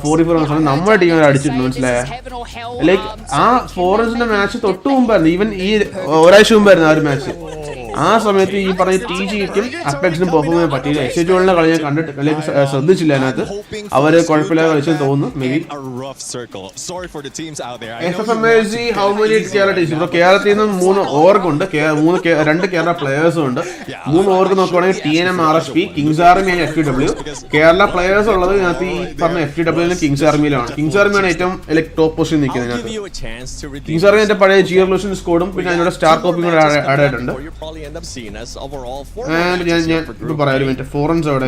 44 നമ്മുടെ ടീമിനെ അടിച്ചിട്ടുണ്ട് മനസ്സിലായ. ലൈക്ക് ആ ഫോറൻസിന്റെ മാച്ച് തൊട്ട് മുമ്പായിരുന്നു, ഈവൻ ഈ ഒരാഴ്ച മുമ്പായിരുന്നു ആ ഒരു മാച്ച്. ആ സമയത്ത് ഈ പറഞ്ഞ TGക്കും അപ്പെക്സിനും പെർഫോം ചെയ്യാൻ പറ്റിയില്ല. S8ULന്റെ കളി ഞാൻ കണ്ടിട്ട് ശ്രദ്ധിച്ചില്ല, അതിനകത്ത് അവര് കുഴപ്പമില്ലാതെ കളിച്ചെന്ന് തോന്നുന്നു. May be FFMAC how many Kerala teams ഇപ്പോൾ കേരളത്തിൽ നിന്ന് 3 ഓവർക്കുണ്ട്, 2 കേരള പ്ലേയേഴ്സും ഉണ്ട്. 3 ഓവർക്ക് നോക്കുവാണെങ്കിൽ TNM RSP, Kings army, FTW. Kerala players ഉള്ളത് ഇതിനകത്ത് ഈ പറഞ്ഞ FTW കിങ്സ് ആർമിയിലാണ്. കിങ്സ് ആർമിയാണ് ഏറ്റവും ടോപ്പ് പൊസിഷൻ നിൽക്കുന്നത്. കിങ്സ് ആർമി എന്റെ പഴയ GRLOS സ്കോഡും പിന്നെ അതിനോട് സ്റ്റാർ കോപ്പിയും കൂടെ ആഡ് ആയിട്ടുണ്ട്. ഞാൻ പറയാം ഒരു മിനിറ്റ്, ഫോറൻസ് അവിടെ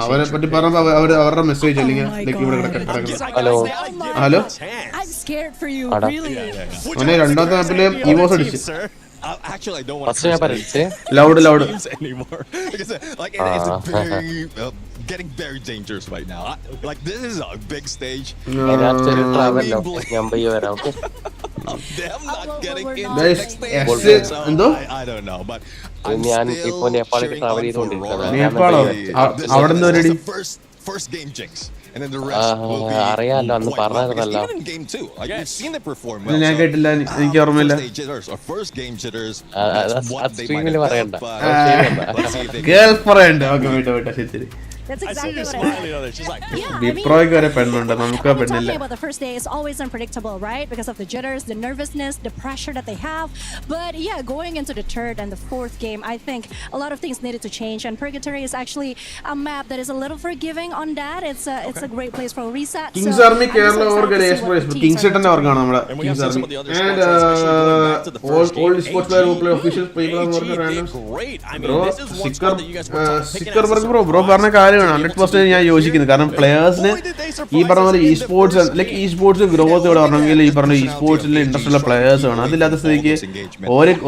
അവരെ പറ്റി പറഞ്ഞപ്പോൾ അവരുടെ മെസ്സേജ് അല്ലെങ്കിൽ ഇവിടെ കിടക്കുന്നത്. ഹലോ അവനെ രണ്ടാമത്തെ മാപ്പില് EVOS അടിച്ച് loud getting very dangerous right now. Like this is a big stage. I'm not getting in the next stage. I don't know, but first game jinx. And then the rest will be even game 2. Like we've seen the performance. First game jitters. Girlfriend. Okay, That's exactly what I mean. She's like, talking about the first day is always unpredictable, right? Because of the jitters, the nervousness, the pressure that they have. But yeah, going into the 3rd and the 4th game, I think a lot of things needed to change. And Purgatory is actually a map that is a little forgiving on that. It's a great place for a reset. Kings Army Kerala Aurora Esports, Kings Set and Organa, Kings Army. And all sports player who play officials, people are randoms. Sicker bro, Barna 100% ഞാൻ യോജിക്കുന്നു. കാരണം പ്ലെയേഴ്സിന് ഈ പറഞ്ഞ പോലെ ഈ sports growth ഇവിടെ വരണമെങ്കിൽ ഈ പറഞ്ഞ ഈ സ്പോർട്സിൽ ഇൻട്രസ്റ്റ് ഉള്ള പ്ലെയേഴ്സ് വേണം. അതില്ലാത്ത സ്ഥിതിക്ക്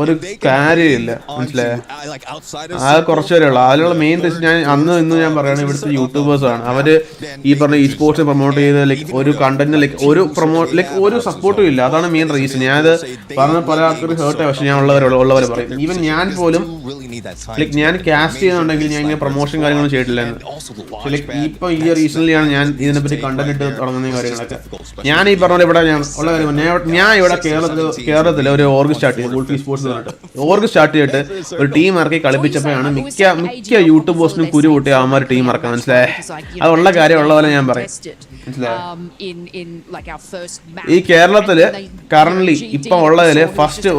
ഒരു കാര്യമില്ല, മനസ്സിലായോ? ആ കുറച്ച് പേരുള്ളൂ. അതിലുള്ള മെയിൻ ഞാൻ ഇന്ന് ഞാൻ പറയുകയാണെങ്കിൽ ഇവിടുത്തെ യൂട്യൂബേഴ്സ് ആണ്. അവര് ഈ പറഞ്ഞ ഈ സ്പോർട്സ് പ്രൊമോട്ട് ചെയ്ത് ഒരു കണ്ടന്റ് ഒരു സപ്പോർട്ടും ഇല്ല. അതാണ് മെയിൻ റീസൺ. ഞാനത് പറഞ്ഞ പല ആൾക്കാർക്ക് ഹേർട്ടായി. പക്ഷെ ഞാൻ ഉള്ളവരെ പറയും. ഈവൻ ഞാൻ പോലും ഞാൻ കാസ്റ്റ് ചെയ്യുന്നുണ്ടെങ്കിൽ ഞാൻ ഇങ്ങനെ പ്രൊമോഷൻ കാര്യങ്ങളും ചെയ്തിട്ടില്ലായിരുന്നു. ഇപ്പൊ ഈ റീസൺലിയാണ് ഞാൻ ഇതിനെപ്പറ്റി കണ്ടന്റ് ഇട്ട് തുടങ്ങുന്ന കാര്യങ്ങളൊക്കെ. ഞാൻ ഈ പറഞ്ഞ ഇവിടെ ഉള്ള കാര്യം ഞാൻ ഇവിടെ കേരളത്തിൽ ഒരു ഓർഗ് സ്റ്റാർട്ട് ചെയ്തു, ഗോൾഫ് സ്പോർട്സ് പറഞ്ഞിട്ട് ഓർഗ് സ്റ്റാർട്ട് ചെയ്തിട്ട് ഒരു ടീം ഇറക്കി കളിപ്പിച്ചപ്പോഴാണ് മിക്ക യൂട്യൂബേഴ്സിനും കുരു കൂട്ടി ആ ഒരു ടീം ഇറക്കാൻ. മനസ്സിലായേ? അതുള്ള കാര്യം ഉള്ള പോലെ ഞാൻ പറയും. ഈ കേരളത്തില് കറന്റ്ലി ഇപ്പൊ ഉള്ളതില് ഫസ്റ്റ്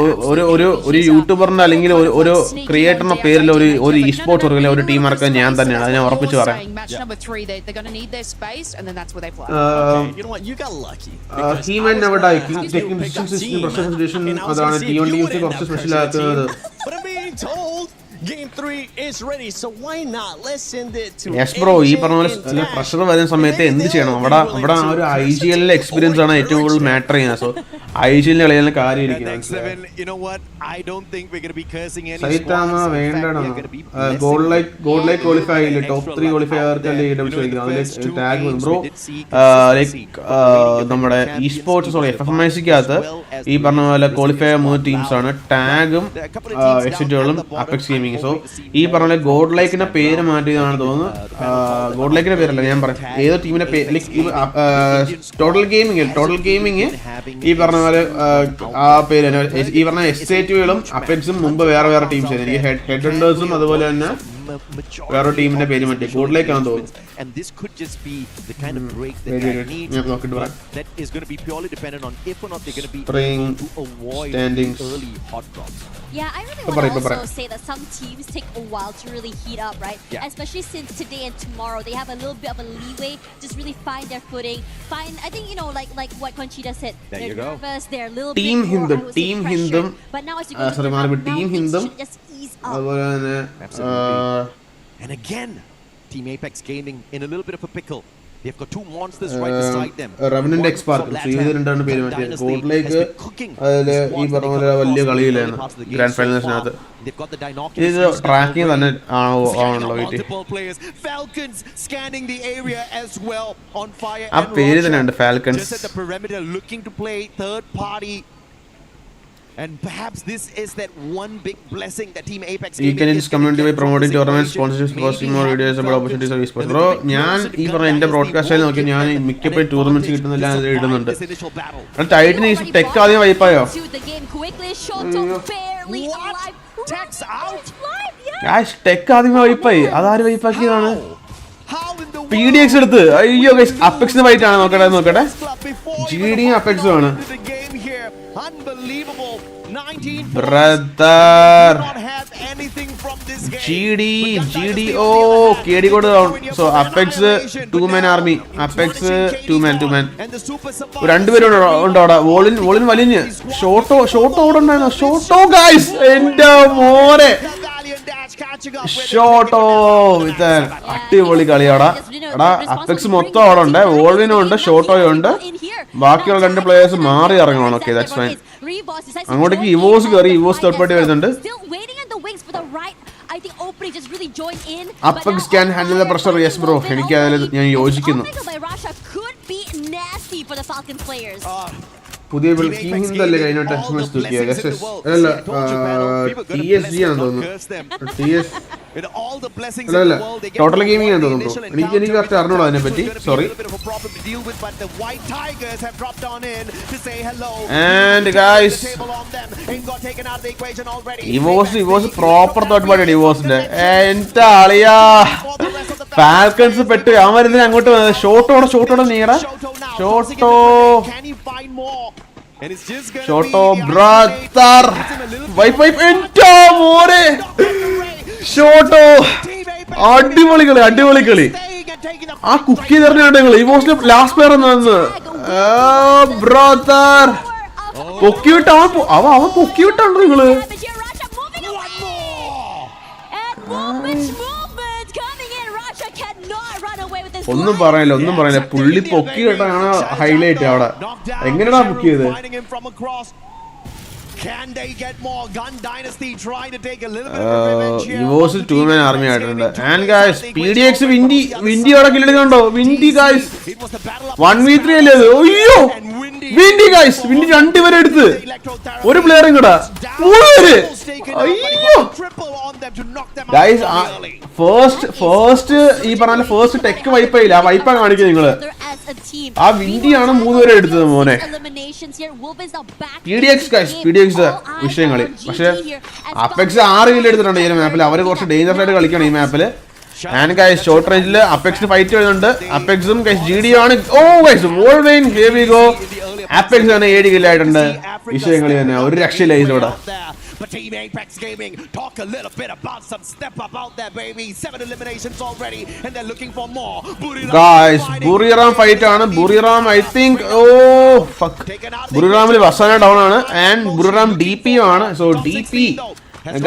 ഒരു യൂട്യൂബറിന്റെ അല്ലെങ്കിൽ ഒരു ക്രിയേറ്ററിന്റെ പേരിൽ ഒരു ഇ സ്പോർട്സ് ഒരു ടീം ഇറക്കാൻ ഞാൻ തന്നെയാണ്. അത് ഞാൻ ഉറപ്പിച്ച് പറയാം. He might never die. Taking decisions in pressure situation അതാണ് T20 കുറച്ച് സ്പെഷ്യൽ ആക്കുന്നത്. Game 3 is ready, so why not? Let's send it to Yes bro, ഈ പറഞ്ഞ പോലെ പ്രഷർ വരുന്ന സമയത്ത് എന്ത് ചെയ്യണം? അവിടെ ആ ഒരു IGL എക്സ്പീരിയൻസ് ആണ് ഏറ്റവും കൂടുതൽ മാറ്റർ ചെയ്യുന്നത്. സോ IGL കളിയാലും കാര്യം സൈറ്റാമ വേണ്ടണം. ഗോൾഡ് ലൈക്ക് ക്വാളിഫൈ ആയില്ല, ടോപ്പ് 3 ക്വാളിഫൈ ആർക്കല്ലേ അതിൽ ടാഗ് ബ്രോ. നമ്മുടെ ഇ സ്പോർട്സ് FFMACക്കകത്ത് ഈ പറഞ്ഞ പോലെ ക്വാളിഫൈ ആയ 3 ടീംസ് ആണ്, ടാഗും S8ULും അപെക്സ് ഗെയിമിംഗ്. സോ ഈ പറഞ്ഞ ഗോഡ് ലൈക്കിന്റെ പേര് മാറ്റിയതാണെന്ന് തോന്നുന്നു. ഗോഡ് ലൈക്കിന്റെ പേരല്ല ഞാൻ പറയാം, ഏതോ ടീമിന്റെ പേര് ടോട്ടൽ ഗെയിമിങ് ഈ പറഞ്ഞ പോലെ ആ പേര് ഈ പറഞ്ഞ S8ULും അപെക്സും മുമ്പ് വേറെ ടീംസ് ആയിരുന്നു. എനിക്ക് ഹെഡ് ഹണ്ടേഴ്സും അതുപോലെ തന്നെ വേറെ ടീമിന്റെ പേര് മാറ്റി ഗോഡ് ലൈക്ക് ആണെന്ന് തോന്നുന്നു. And this could just be the kind of break that they need that is going to be purely dependent on if or not they're going to be able to avoid early hot drops. Yeah, I really want to also say that some teams take a while to really heat up, right? Yeah. Especially since today and tomorrow they have a little bit of a leeway, just really find their footing. I think like what Conchita said, they're nervous, they're a little team bit more, team hindum but now as you go to the team hindum just ease up. And again Team Apex Gaming in a little bit of a pickle. They've got two monsters right beside them. Revenant X Park. So these are പേര് മറ്റേ കോർട്ടിലേക്ക് അതില് ഈ പറഞ്ഞ പോലെ വലിയ കളിയിലാണ് grand ഫൈനൽസിനകത്ത്. ഇത് tracking തന്നെ ആണല്ലോ വീട്ടിൽ. ആ പേര് തന്നെയുണ്ട് falcons. And perhaps this is that one big blessing that Team Apex you can just community by promoting tournaments, sponsorships, posting more videos about opportunities of esports. Bro, ഞാൻ ഈ പറഞ്ഞ എൻ്റെ ബ്രോഡ്കാസ്റ്റ് ആയി നോക്കി ഞാൻ മിക്കപ്പോഴും ടൂർണമെന്റ്സ് കിട്ടുന്നില്ല അത് ഇടുന്നുണ്ട്. ടൈറ്റിന് ഈ ടെക് ആദ്യം വൈപ്പായോ? ടെക് ആദ്യം വൈപ്പായി. അതാര് വൈപ്പാക്കിയതാണ്? PDX എടുത്ത്. അയ്യോ ഗൈസ്, അപ്പെക്സിന് ഫൈറ്റ് ആണ്. നോക്കട്ടെ GD അപ്പെക്സും ആണ്. Unbelievable. 19 brother. GD oh KD go down. So Apex 2-man army. Apex 2-man. രണ്ടുപേരും ഉണ്ട് അവിടെ. വോളിൻ വലിഞ്ഞ് ഷോട്ടോ ഓടുണ്ടായിരുന്നു. ഷോട്ടോ ഗൈസ്, എന്റെ മോനെ ഷോട്ടോ. ഇത് അടിപൊളി കളിയാടാ. എടാ അപ്പെക്സ് മൊത്തം അവിടെ ഉണ്ട്. വോൾവിനും ഉണ്ട്, ഷോട്ടോയും ഉണ്ട്. ബാക്കിയുള്ള രണ്ട് പ്ലേയേഴ്സ് മാറി ഇറങ്ങണം. Okay, that's fine. അങ്ങോട്ടേക്ക് ഇവോസ് കയറി. ഇവോസ് തേർഡ് പാർട്ടി വരുന്നുണ്ട്. Apex can handle the pressure. Yes bro, എനിക്ക് അതിൽ ഞാൻ യോജിക്കുന്നു. പുതിയ കിങ്സല്ലേ കഴിഞ്ഞിട്ട് എസ്എംഎസ് നോക്കിയാ അല്ല TSG ആണെന്ന് തോന്നുന്നു. അല്ല ടോട്ടൽ ഗെയിമിംഗ് ആണെന്ന് തോന്നുന്നു. എനിക്ക് കറക്റ്റ് അറിഞ്ഞോളൂ അതിനെ പറ്റി. Sorry. And guys, EVOS proper third party EVOSന്റെ. എന്താ അളിയാ ഫാൽക്കൺസ് പെട്ട് അവൻ അങ്ങോട്ട് ഷോട്ടോടെ നീടാ. ഷോട്ടോ ബ്രദർ വൈപ്പ് എന്റെ മോനെ ഷോട്ടോ അടിപൊളി കളി. ആ കുക്കി തന്നെയാണ് നിങ്ങൾ ഇവോസിന്റെ ലാസ്റ്റ് പ്ലെയർ എന്ന് ബ്രദർ പൊക്കിവിട്ട അവൻ പൊക്കിവിട്ടാണ് നിങ്ങള്. ഒന്നും പറയില്ല. പുള്ളി പൊക്കി കേട്ടാണ് ഹൈലൈറ്റ് അവിടെ. എങ്ങനെയാ പൊക്കി ചെയ്ത്? EVOS 2-man army ആയിട്ടുണ്ട്. And guys, PDX വിൻഡി അവിടെ കില്ലെടുക്കണ്ടോ? വിൻഡി ഗൈസ് 1v3 അല്ലേ അത്? അയ്യോ വിൻഡി ഗൈസ്, വിൻഡി രണ്ടുപേരെ എടുത്ത് ഒരു പ്ലെയറും കൂടെ 3 പേര്. അയ്യോ ഗൈസ്, ഫസ്റ്റ് ഈ പറഞ്ഞ ഫസ്റ്റ് ടെക് വൈപ്പായില്ല. ആ വൈപ്പാ കാണിക്കുക നിങ്ങള്. ആ വിൻഡിയാണ് 3 പേരെ എടുത്തത് മോനെ. PDX വിഷയങ്ങളി. പക്ഷെ അപ്പെക്സ് 6 കില്ല് എടുത്തിട്ടുണ്ട് ഈ മാപ്പിൽ. അവര് കുറച്ച് ഡേഞ്ചറസ് ആയിട്ട് കളിക്കണം ഈ മാപ്പില്. ആൻഡ് ഗൈസ് ഷോർട്ട് റേഞ്ചില് അപ്പെക്സിന് ഫൈറ്റ് വരുന്നുണ്ട്. അപ്പെക്സും GD ആണ്. ഓ ഗൈസ് വോൾവെയിൻ here we go. അപ്പെക്സ് ആണ് 7 കില്ല് ആയിട്ടുണ്ട്. വിഷയങ്ങളി തന്നെ, ഒരു രക്ഷയില്ല ഇതിലൂടെ. But Team Apex Gaming talk a little bit about some step up out there, baby. 7 eliminations already, and they're looking for more. Guys, Buriram fight ആണ്. Buriram I think fuck. Buriramil Vasana down ആണ്. And Buriram DP ആണ്. So DP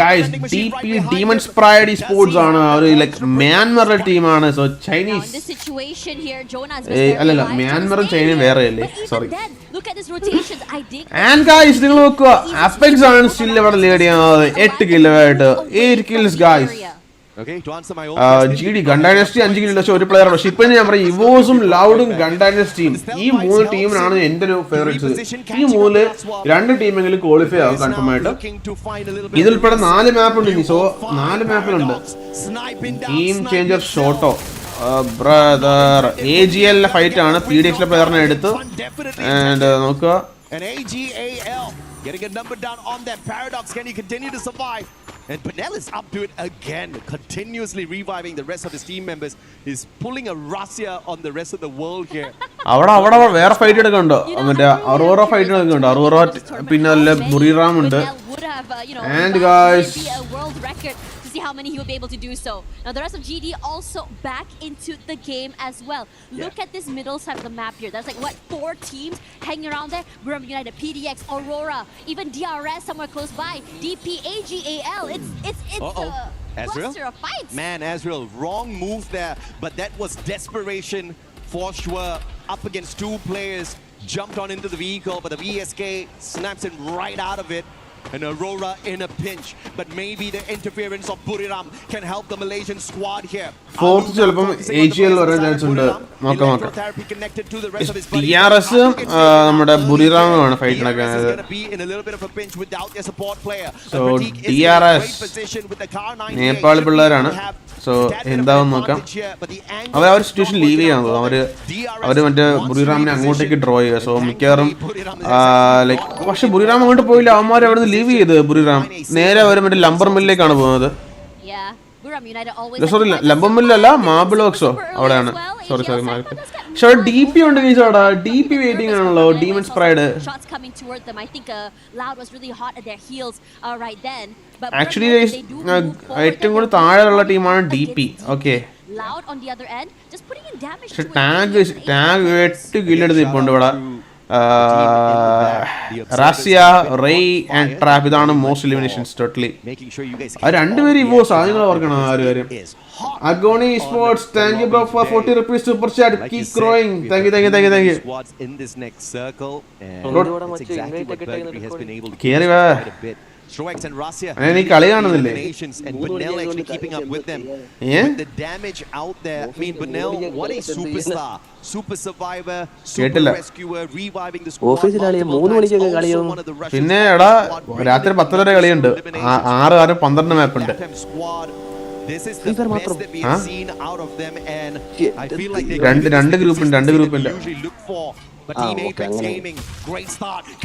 guys, DP Demons Pride Esports ആണ്. ഒരു like Myanmar team ആണ്. So Chinese. This situation here, Jonas. അല്ലല്ല Myanmar China വേറെ അല്ലേ? Sorry. Look at this rotations. I dig. And guys, നിങ്ങൾ നോക്കുക. Apex ആണ് still ഇവിടെ ലീഡ് ചെയ്യുന്നത് 8 കില്ല് ആയിട്ട്. 8 kills guys. Okay, to answer my own GD GunDynasty 5 kill വെച്ച ഒരു പ്ലെയർ. പക്ഷെ ഇപ്പൊ ഞാൻ പറയും ഇവോസും ലൗഡും GunDynastyയും ഈ 3 ടീമിനാണ് എന്റെ ഒരു ഫേവറേറ്റ്സ്. ഈ 2 ടീമെങ്കിലും ക്വാളിഫൈ ആവും കൺഫേം ആയിട്ട്. ഇതിൽപ്പെടെ 4 മാപ്പ് ഉണ്ട്. സോ 4 മാപ്പിലുണ്ട്. ടീം ചേഞ്ചർ ഷോട്ടോ ബ്രദർ AG.AL ഫൈറ്റ് ആണ്. PDX പ്ലെയറിനെ എടുത്തു. ആൻഡ് നോക്കുക and AG.AL getting a number down on that Paradox. Can he continue to survive? And Benel is up to it again, continuously reviving the rest of his team members. He's pulling a Russia on the rest of the world here. അവിടെ വേറെ fight എടുക്കണ്ടോ? മറ്റേ Arora fight എടുക്കണ്ടോ? Arora പിന്നെ ബുറിറാം ഉണ്ട്. And guys, see how many he will be able to do so. Now the rest of GD also back into the game as well. Look at this middle side of the map here. There's like what, 4 teams hanging around there. Buriram United, PDX, Aurora, even DRS somewhere close by. DP, AG.AL. It's cluster of fights. Man, Azrael, wrong move there, but that was desperation for sure up against two players, jumped on into the vehicle, but the VSK snaps him right out of it. And Aurora in a pinch, but maybe the interference of Buriram can help the Malaysian squad here. Fourth ചിലപ്പം AG.AL വരാൻ chance ഉണ്ട്. നോക്കാം നോക്കാം. DRS നമ്മുടെ ബുറിറാമാണ് fight നടക്കുന്നത്. So DRS Nepal പിള്ളേരാണ്. So എന്താവും നോക്കാം. അവർ സിറ്റുവേഷൻ ലീവ് ചെയ്യാൻ തോന്നുന്നു. അവര് മറ്റേ ബുറിറാമിനെ അങ്ങോട്ടേക്ക് ഡ്രോ ചെയ്യുക. സോ മിക്കവാറും ലൈക്ക് പക്ഷെ ബുറിറാം അങ്ങോട്ട് പോയില്ല. അവന്മാർ അവിടെ ലീവ് ചെയ്ത് ബുറിറാം നേരെ അവർ മറ്റേ ലംബർ മില്ലിലേക്കാണ് പോകുന്നത്. സോറി ലംബർ മില്ലല്ല മാബിളോക്സോ അവിടെയാണ്. സോറി പക്ഷെ DP ഉണ്ട് അവിടെ. DP വെയിറ്റിംഗ് ആണല്ലോ. ഡീമൺസ് പ്രൈഡ് ആക്ച്വലി ഏറ്റവും കൂടുതൽ താഴെയുള്ള ടീമാണ് DP. ഓക്കെ പക്ഷെ ടാഗ് 8 കില്ലെടുത്ത് ഇപ്പോൾ ഉണ്ട് ഇവിടെ. റാസിയ, റേ ആൻഡ് ട്രാപ്പ് ഇതാണ് മോസ്റ്റ് എലിമിനേഷൻസ് ടോട്ടലി. ആ രണ്ടുപേരും EVOS നിങ്ങൾ ഓർക്കണം. ആ ഒരു കാര്യം. Ahli Esports, thank you bro for 40 rupees super chat. Keep growing. Thank you. In this next circle, കേറി വാ. നീ കളി കാണുന്നില്ലേ? കേട്ടില്ല. പിന്നെ എടാ രാത്രി 10 വരെ കളിയുണ്ട്. 6, 12 മാപ്പ് ഉണ്ട്. രണ്ട് ഗ്രൂപ്പിന്റെ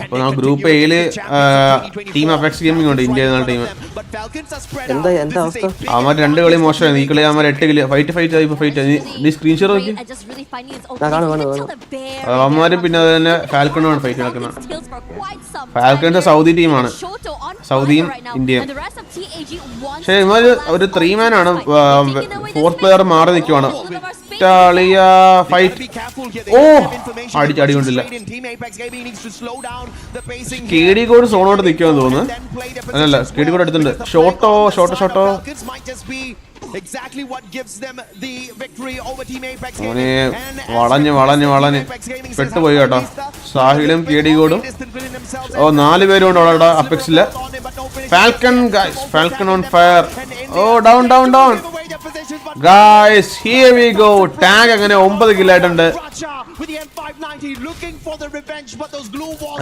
അപ്പൊ നമുക്ക് ഗ്രൂപ്പ് എയില് ടീം അപെക്സ് ഗെയിമിംഗ് ഉണ്ട്. ഇന്ത്യ ടീം അവന്മാർ 2 കളി മോശമായിരുന്നു. ഈ കളി അവന്മാർ 8 കിലോ ഫൈറ്റ്. നീ സ്ക്രീൻഷോട്ട് നോക്കി. അവന്മാര് പിന്നെ അത് തന്നെ ഫാൽക്കണുമാണ് ഫൈറ്റ് നടക്കുന്നത്. ഫാൽക്കൺസ് സൗദി ടീമാണ്. സൗദിയും ഇന്ത്യയും. പക്ഷെ ഇവന്മാര് ഒരു 3 man ആണ്. 4th പ്ലെയർ മാറി നിൽക്കുവാണ്. ഫൈറ്റ്. ഓ അടി കൊണ്ടില്ല. KD കോഡ് സോണോട്ട് നിൽക്കുമെന്ന് തോന്നുന്നു. അതല്ല KD കോഡ് എടുത്തിട്ടുണ്ട്. ഷോട്ടോ വളഞ്ഞ് പെട്ടുപോയി കേട്ടോ. സാഹിലും KD കോഡും 4 പേരും ഉണ്ട് അവിടെ അപെക്സില്. Falcon on fire. Oh down guys, here we go. Tag അങ്ങനെ 9 കിൽ ആയിട്ടുണ്ട്.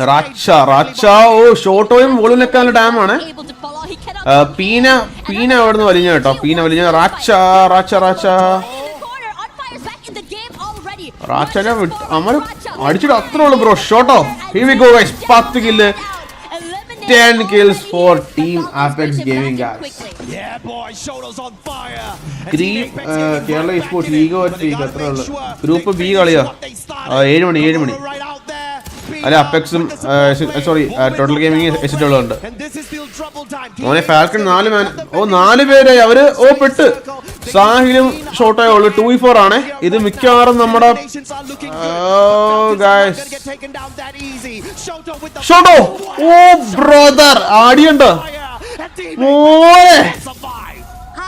റാച്ച ഓ ഷോട്ടോയും വോളിനെക്കാളും ഡാമാണ്. പീന അവിടുന്ന് വലിഞ്ഞു കേട്ടോ. റാച്ചനെ അമര് അടിച്ചിട്ട് അത്രേ ഉള്ളു ബ്രോ. ഷോട്ടോ here we go guys. 10 kill 10 kills for Team Apex Gaming guys. Yeah boy, Shoto's on fire. Kerala Esports League അത്രേ ഉള്ളു. ഗ്രൂപ്പ് B കളിയോ 7 മണി. അല്ല അപെക്സും സോറി ടോട്ടൽ ഗെയിമിംഗ് S8UL ഉണ്ട്. മോനെ ഫാൽക്കൺ 4 man. 4 പേരായി അവര്. പെട്ട്. സാഹിലും ഷോട്ടോയേ ഉള്ളു. 2v4 ആണ് ഇത്. മിക്കവാറും നമ്മുടെ ഷോട്ടോ. ഓ ബ്രദർ ആടിയുണ്ട് മോനെ.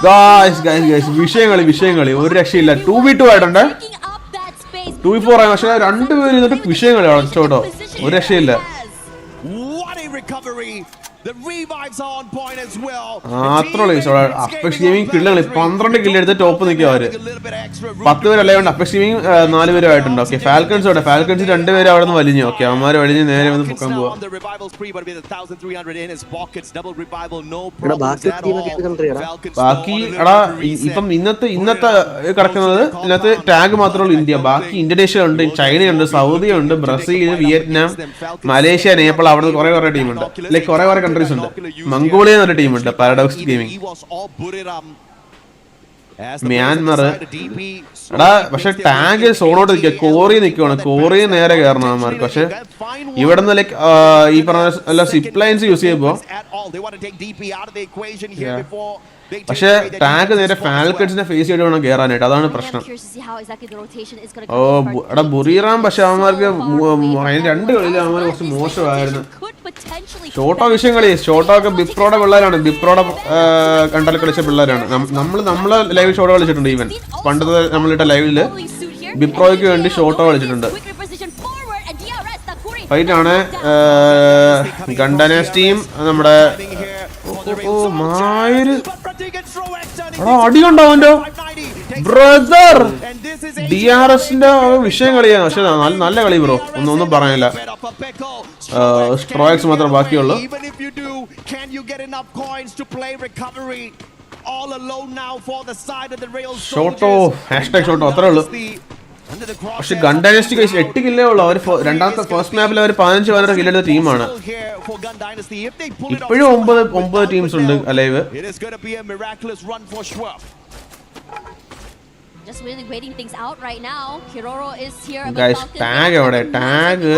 ഗായ്സ് വിഷയങ്ങളി ഒരു രക്ഷയില്ല. 2v2 ആയിട്ടുണ്ട്. 2v4 ആയി. പക്ഷെ 2 പേര് എന്നിട്ട് വിഷയങ്ങളാണ്. ഷോട്ടോ ഒരു രക്ഷയില്ല. അപെക്സ് ഗെയിമിംഗ് കില്ലുകളി 12 കില്ല് എടുത്ത് ടോപ്പ് നിൽക്കുക അവര്. 10 പേരല്ലേ ഉണ്ട്. അപെക്സ് ഗെയിമിംഗ് 4 പേരും ആയിട്ടുണ്ട്. ഓക്കെ ഫാൽക്കൺസ് 2 പേര് അവിടെ നിന്ന് വലിഞ്ഞു. ഓക്കെ അവന്മാര് വലിഞ്ഞ് നേരെ വന്ന് പൊക്കാൻ പോവാ. ബാക്കി എടാ ഇപ്പം ഇന്നത്തെ കിടക്കുന്നത് ഇതിനകത്ത് ടാഗ് മാത്രമേ ഉള്ളൂ ഇന്ത്യ. ബാക്കി ഇന്തോനേഷ്യ ഉണ്ട്, ചൈനയുണ്ട്, സൗദി ഉണ്ട്, ബ്രസീൽ, വിയറ്റ്നാം, മലേഷ്യ, നേപ്പാൾ. അവിടെ നിന്ന് കുറെ ടീമുണ്ട്. ലൈക്ക് കുറെ കൺട്രീസ് ഉണ്ട്. മംഗോളിയ എന്നൊരു ടീമുണ്ട്. Paradox gaming. മ്യാൻമർ. എടാ പക്ഷെ ടാഗ് സോണോട്ട് നിൽക്കുക. കോറിയ നേരെ കയറണം അവന്മാർക്ക്. പക്ഷെ ഇവിടെ നിന്ന് ലൈക്ക് ഈ പറഞ്ഞ സിപ്പ് ലൈൻസ് യൂസ് ചെയ്യുമ്പോ പക്ഷെ ടാഗ് നേരെ ഫാൽക്കൺസിനെ ഫേസ് ചെയ്ത് വേണം കയറാനായിട്ട്. അതാണ് പ്രശ്നം. എടാ ബുറിറാം പക്ഷെ അവന്മാർക്ക് 2 കളിയിൽ അവന്മാർ കുറച്ച് മോശമായിരുന്നു. ഷോട്ടോ വിഷയം കളി. ഷോട്ടോ ഒക്കെ ബിപ്രോയുടെ പിള്ളേരാണ്. ബിപ്രോയുടെ കണ്ടാൽ കളിച്ച പിള്ളേരാണ്. നമ്മളെ ലൈവ് ഷോട്ടോ കളിച്ചിട്ടുണ്ട്. ഈവൻ പണ്ടത്തെ നമ്മളിട്ട ലൈവില് ബിപ്രോയ്ക്ക് വേണ്ടി ഷോട്ടോ കളിച്ചിട്ടുണ്ട്. ഫൈറ്റ് ആണ് ഗൺഡൈനാസ്റ്റിയും നമ്മുടെ അടിയുണ്ടോ അവന്റെ ബ്രദർ. DRSന്റെ വിഷയം കളിയാണ്, പക്ഷെ നല്ല കളി ബ്രോ, ഒന്നും പറയാനില്ല. സ്ട്രോക്സ് മാത്രം ബാക്കിയുള്ളൂ. ഷോട്ടോ #ഷോട്ടോ അത്രേ ഉള്ളൂ. പക്ഷെ ഗൺഡൈനാസ്റ്റി 8 കില്ലേ ഉള്ളു. അവർ രണ്ടാമത്തെ ഫസ്റ്റ് മാപ്പിൽ അവർ 15 കില്ലെടുത്ത ടീമാണ്. ഇപ്പോഴും 9 ടീംസ് ഉണ്ട് alive. Just really waiting things out right now. Kiroro is here. Guys, tag അവിടെ ടാഗ്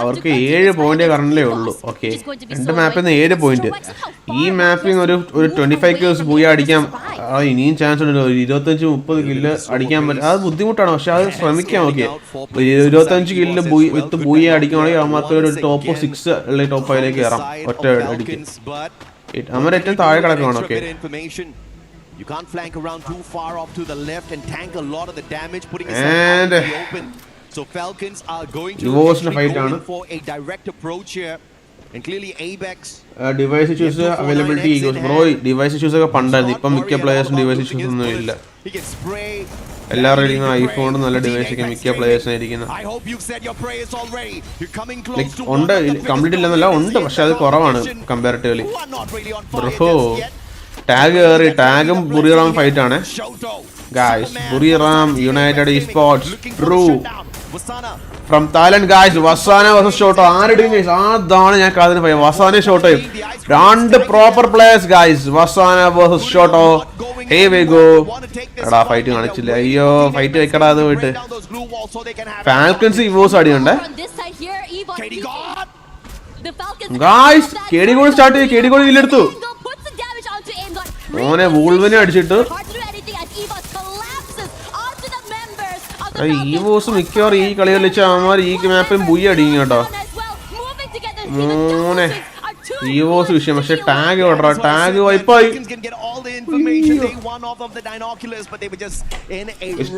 അവർക്ക് 7 പോയിന്റ് കറണ്ടിലേ ഉള്ളൂ. ഓക്കെ, 2 മാപ്പിൽ നിന്ന് 7 പോയിന്റ്. ഈ മാപ്പിൽ ഒരു 25 kills ബൂയ അടിക്കാം. ഇനിയും ചാൻസ് ഉണ്ട്. 25-30 കില്ല് അടിക്കാൻ പറ്റും. അത് ബുദ്ധിമുട്ടാണ്, പക്ഷെ അത് ശ്രമിക്കാം. ഓക്കെ, 25 കില്ല് വിത്ത് ബൂയ അടിക്കുകയാണെങ്കിൽ അവർക്ക് ഒരു ടോപ്പ് 6 അല്ലെങ്കിൽ ടോപ്പ് 5 കയറാം ഒറ്റ അടിക്ക്. അമർ ഏറ്റവും താഴെ കിടക്കുകയാണ്. Okay, you can't flank around too far off to the left and tank a lot of the damage, putting us out in the open. So Falcons are going to go for a direct approach here, and clearly ABEX device issues availability issues bro. Device issues ഒക്കെ പണ്ടായിരുന്നു. ഇപ്പം മിക്ക പ്ലേയേഴ്സിനും device issues ഒന്നും ഇല്ല. എല്ലാവരും iPhone നല്ല device ഒക്കെ മിക്ക പ്ലേയേഴ്സിനും ഇരിക്കുന്നത് ഉണ്ട്. കംപ്ലീറ്റ് ഇല്ലെന്നല്ല, ഉണ്ട്, പക്ഷെ അത് കുറവാണ് കമ്പാരിറ്റീവ്ലി. ബ്രോ ടാഗ് കയറി, ടാഗും ബുറിറാം ഫൈറ്റ് ആണ് guys. Buriram United esports true from Thailand guys. വസാന വേഴ്സസ് ഷോട്ടോ ആരുടെ ഗൈസ്? അതാണ് ഞാൻ കാതിന് പോയി. വസാന ഷോട്ടോയും 2 പ്രോപ്പർ പ്ലേയേഴ്സ് ഗായ്സ്. വസാന വേഴ്സസ് ഷോട്ടോ. Hey we go. എടാ ഫൈറ്റ് കാണിച്ചില്ല. അയ്യോ, ഫൈറ്റ് വെക്കടാ അത് പോയിട്ട്. ഫാൽക്കൺസ് ഇവോസ് അടിയുണ്ട് ഗായ്സ്. KD ഗോൾ സ്റ്റാർട്ട് ചെയ്ത് KD ഗോൾ ഇല്ലെടുത്തു. മോനെ വൂൾവിനെ അടിച്ചിട്ട് EVOS മിക്കവാറും ഈ കളി കളിച്ച അവന്മാർ ഈ മാപ്പിൽ ബുയ്യ അടിക്കും കേട്ടോ മോനെ. EVOS വിഷയം. പക്ഷെ ടാഗ് ഓടറാ, ടാഗ് വൈപ്പായി.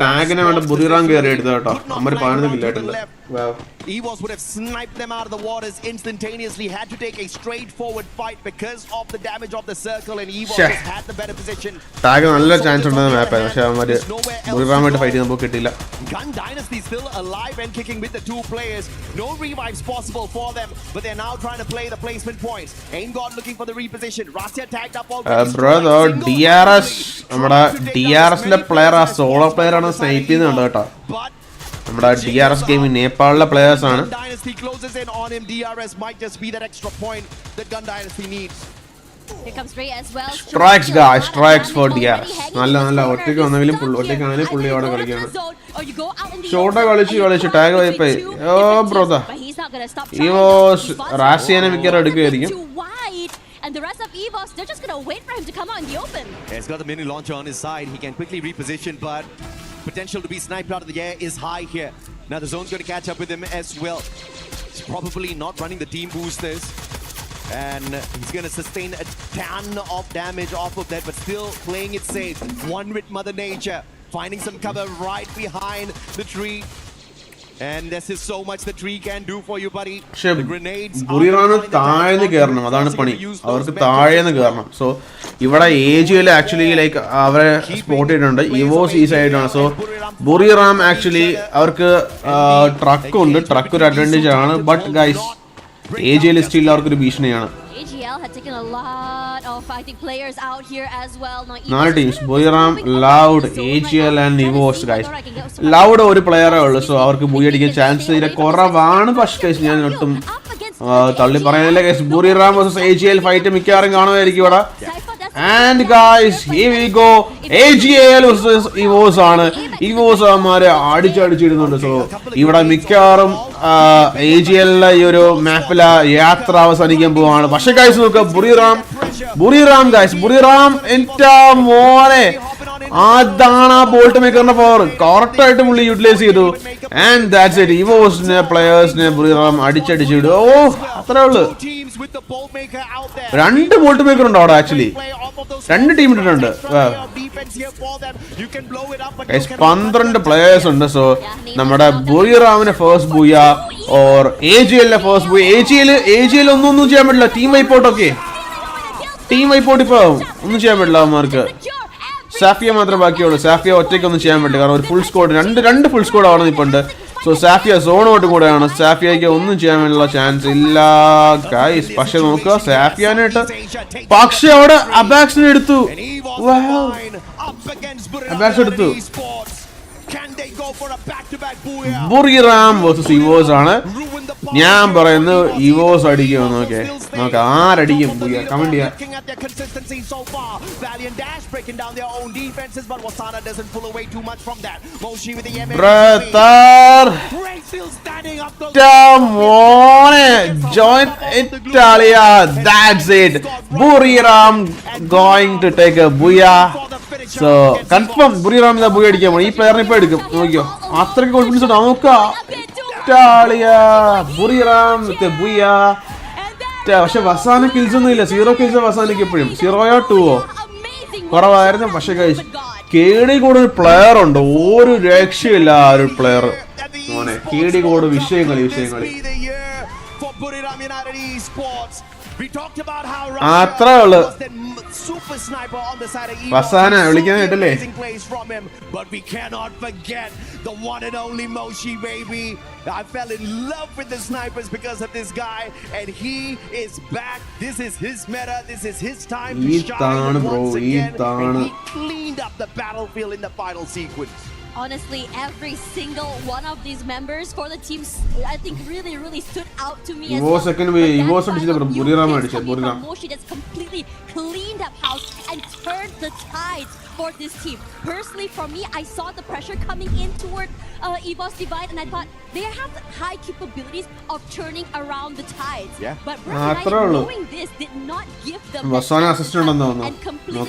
ടാഗിനെ വേണ്ട ബുറിറാം കയറി എടുത്ത കേട്ടോ. അമ്മ 11 കില്ലായിട്ടുണ്ട്. EVOS would have sniped them out of the waters instantaneously. Had to take a straightforward fight because of the damage of the circle, and EVOS just had the better position. Tag നല്ല chance ഉണ്ടെന്ന് മാപ്പായിരുന്നു, പക്ഷെ അവന്മാര് ബുറിറാമായിട്ട് fight നമുക്ക് കിട്ടിയില്ല. GunDynasty still alive and kicking with the 2 players. No revives possible for them, but they're now trying to play the placement points. AG.AL looking for the reposition. Rasya tagged up already. Brother, DRS നമ്മുടെ DRSലെ player ആ solo player ആണ് snipe ചെയ്യുന്നുണ്ട് കേട്ടോ. നമ്മുടെ DRS Gaming നേപ്പാളിലെ players ആണ്. GunDynasty closes in on him. DRS might just be that extra point that GunDynasty needs. Here comes Ray as well. Strikes guys, strikes for DRS. നല്ല ഒറ്റയ്ക്ക് വന്നെങ്കിലും ഒറ്റയ്ക്കാണെങ്കിലും പുള്ളി അവിടെ കളിക്കുകയാണ്. ഷോട്ടാ കളിച്ച് ടാഗ് വൈപ്പായി. ഓ ബ്രോദർ, EVOS റാസിയനെ മിക്കവാറും എടുക്കുമായിരിക്കും. And the rest of EVOS, they're just going to wait for him to come out in the open. He's got the mini launcher on his side. He can quickly reposition, but potential to be sniped out of the air is high here. Now the zone's going to catch up with him as well. He's probably not running the team boosters, and he's going to sustain a ton of damage off of that, but still playing it safe. One with Mother Nature, finding some cover right behind the tree. And this is so much the tree can do for you, buddy. The grenades ബുറിറാണ് താഴേന്ന് കയറണം, അതാണ് പണി. അവർക്ക് താഴേന്ന് കയറണം. So ഇവിടെ AG.AL actually like അവരെ spot ചെയ്തിട്ടുണ്ട്. EVOS ഈ സൈഡാണ്. സോ ബുറിറാം ആക്ച്വലി അവർക്ക് ട്രക്ക് ഉണ്ട്, ട്രക്ക് ഒരു അഡ്വാൻറ്റേജ് ആണ്. ബട്ട് ഗൈസ് AG.AL സ്റ്റിൽ അവർക്കൊരു ഭീഷണിയാണ്. AG.AL had taken a lot of fighting players out here as well. 4 teams Buriram, Loud, AG.AL and EVOS guys. Loud ഒരു പ്ലെയറേ ഉള്ളൂ, സോ അവർക്ക് ബുയി അടിക്കാൻ ചാൻസ് തീരെ കുറവാണ്. പക്ഷേ ഗൈസ് ഞാൻ ഒട്ടും തള്ളി പറയുന്നില്ല ഗൈസ്. ബുറിറാം വേഴ്സസ് AG.AL ഫൈറ്റ് മിക്കവാറും കാണുമായിരിക്കും ഇവിടെ. And guys, here we go. AG.AL versus EVOS ആണ്. EVOS അവന്മാരെ അടിച്ചിടുന്നുണ്ട്. സോ ഇവിടെ മിക്കവാറും AG.AL ഈ ഒരു മാപ്പിലെ യാത്ര അവസാനിക്കാൻ പോവാണ്. പക്ഷെ ഗൈസ് നോക്കുക, ബുറിറാം ഗൈസ്, ബുറിറാം എൻ്റെ മോനെ, അതാണ് ആ ബോൾട്ട് മേക്കറിന്റെ പവർ. കറക്റ്റ് ആയിട്ട് പുള്ളി യൂട്ടിലൈസ് ചെയ്തു. And that's it. EVOSനെ പ്ലേയേഴ്സിനെ ബുറിറാം അടിച്ചിടും. ഓ അത്രേ ഉള്ളു. രണ്ട് ബോൾട്ട് മേക്കർ ഉണ്ട് അവിടെ ആക്ച്വലി. രണ്ട് ടീം ഇട്ടിട്ടുണ്ട്. 12 പ്ലേയേഴ്സ് ഉണ്ട്. സോ നമ്മുടെ ബുറിറാമിന് first booyah or AG.AL first booyah. AG.AL ഒന്നും ചെയ്യാൻ പറ്റില്ല. ടീം വൈപ്പോട്ട് ഒക്കെ. ടീം വൈപ്പോട്ട് ഇപ്പൊ ഒന്നും ചെയ്യാൻ പറ്റില്ല അവന്മാർക്ക്. സാഫിയ മാത്രമേ ബാക്കിയുള്ളൂ. സാഫിയ ഒറ്റയ്ക്ക് ഒന്നും ചെയ്യാൻ പറ്റില്ല. കാരണം ഒരു ഫുൾ സ്കോഡ് രണ്ട് ഫുൾ സ്കോഡ് ആണ് ഇപ്പൊ ഉണ്ട്. സോ സാഫിയ സോണോട്ട് കൂടെയാണ്. സാഫിയക്ക് ഒന്നും ചെയ്യാൻ വേണ്ടിയുള്ള ചാൻസ് ഇല്ല ഗൈസ്. പക്ഷെ നോക്കുക സാഫിയാനായിട്ട് പക്ഷെ അവിടെ അബാക്സിനെ എടുത്തു. അബാക്സ് എടുത്തു. ബുറിറാം വേഴ്സസ് EVOS ആണ്. ഞാൻ പറയുന്നു EVOS അടിക്കും. നോക്കാം ആരടിക്കും. കമന്റ് ചെയ്യാം. Join Italia. That's it. Buriram going to take a booyah. So confirm Buriram the booyah അടിക്കാൻ പോയി. ഈ പ്ലെയറിനെ ഇപ്പൊ എടുക്കും. നോക്കിയോ അത്രയ്ക്ക് കോൺഫിഡൻസ് ഉണ്ട്. നോക്കാം Buriram with a booyah. പക്ഷെ വസാന കിൽസ് ഒന്നും ഇല്ല. 0 കിൽസ് വസാനക്ക് എപ്പോഴും 0 2 കുറവായിരുന്നു. പക്ഷെ കേടി കൂടെ ഒരു പ്ലെയർ ഉണ്ട്. ഒരു രക്ഷയില്ല ആ ഒരു പ്ലെയർ. മോനെ കേടി കൂടെ വിഷയങ്ങളി അത്രേ ഉള്ളു. വസാന വിളിക്കാൻ കേട്ടില്ലേ? But we cannot forget the one and only Moshi, baby. I fell in love with the snipers because of this guy, and he is back. This is his meta. This is his time to shine once again. And he cleaned up the battlefield in the final sequence. Honestly, every single one of these members for the teams, I think really stood out to me as well. EVOS Moshi that's completely cleaned up house and turned the tides for this team. Personally, for me, I saw the pressure coming in toward EVOS Divide, and I thought they have high capabilities of turning around the tides. Yeah. But knowing this did not give them Vasana assistant and completely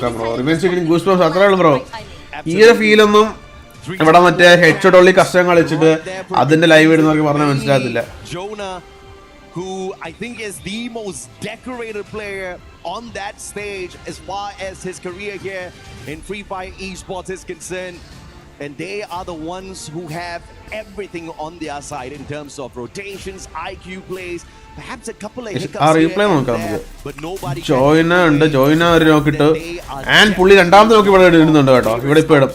ഇവിടെ മറ്റേ headshot ഉള്ളി കഷ്ടം കളിച്ചിട്ട് അതിന്റെ live ഇടുന്നവർക്ക് പറഞ്ഞാൽ മനസ്സിലാകത്തില്ല. Jonah, who I think is the most decorated player on that stage as far as his career here in Freefire Esports is concerned, and they are the ones who have everything on their side in terms of rotations, IQ plays, perhaps a couple of hiccups here, but nobody joiner ഉണ്ട്. ജോയിന ഒരു നോക്കിട്ട് and പുള്ളി രണ്ടാമത്തെ നോക്കി ഇവിടെ ഇടുന്നുണ്ട് കേട്ടോ. ഇവിടെ ഇപ്പൊ ഇടും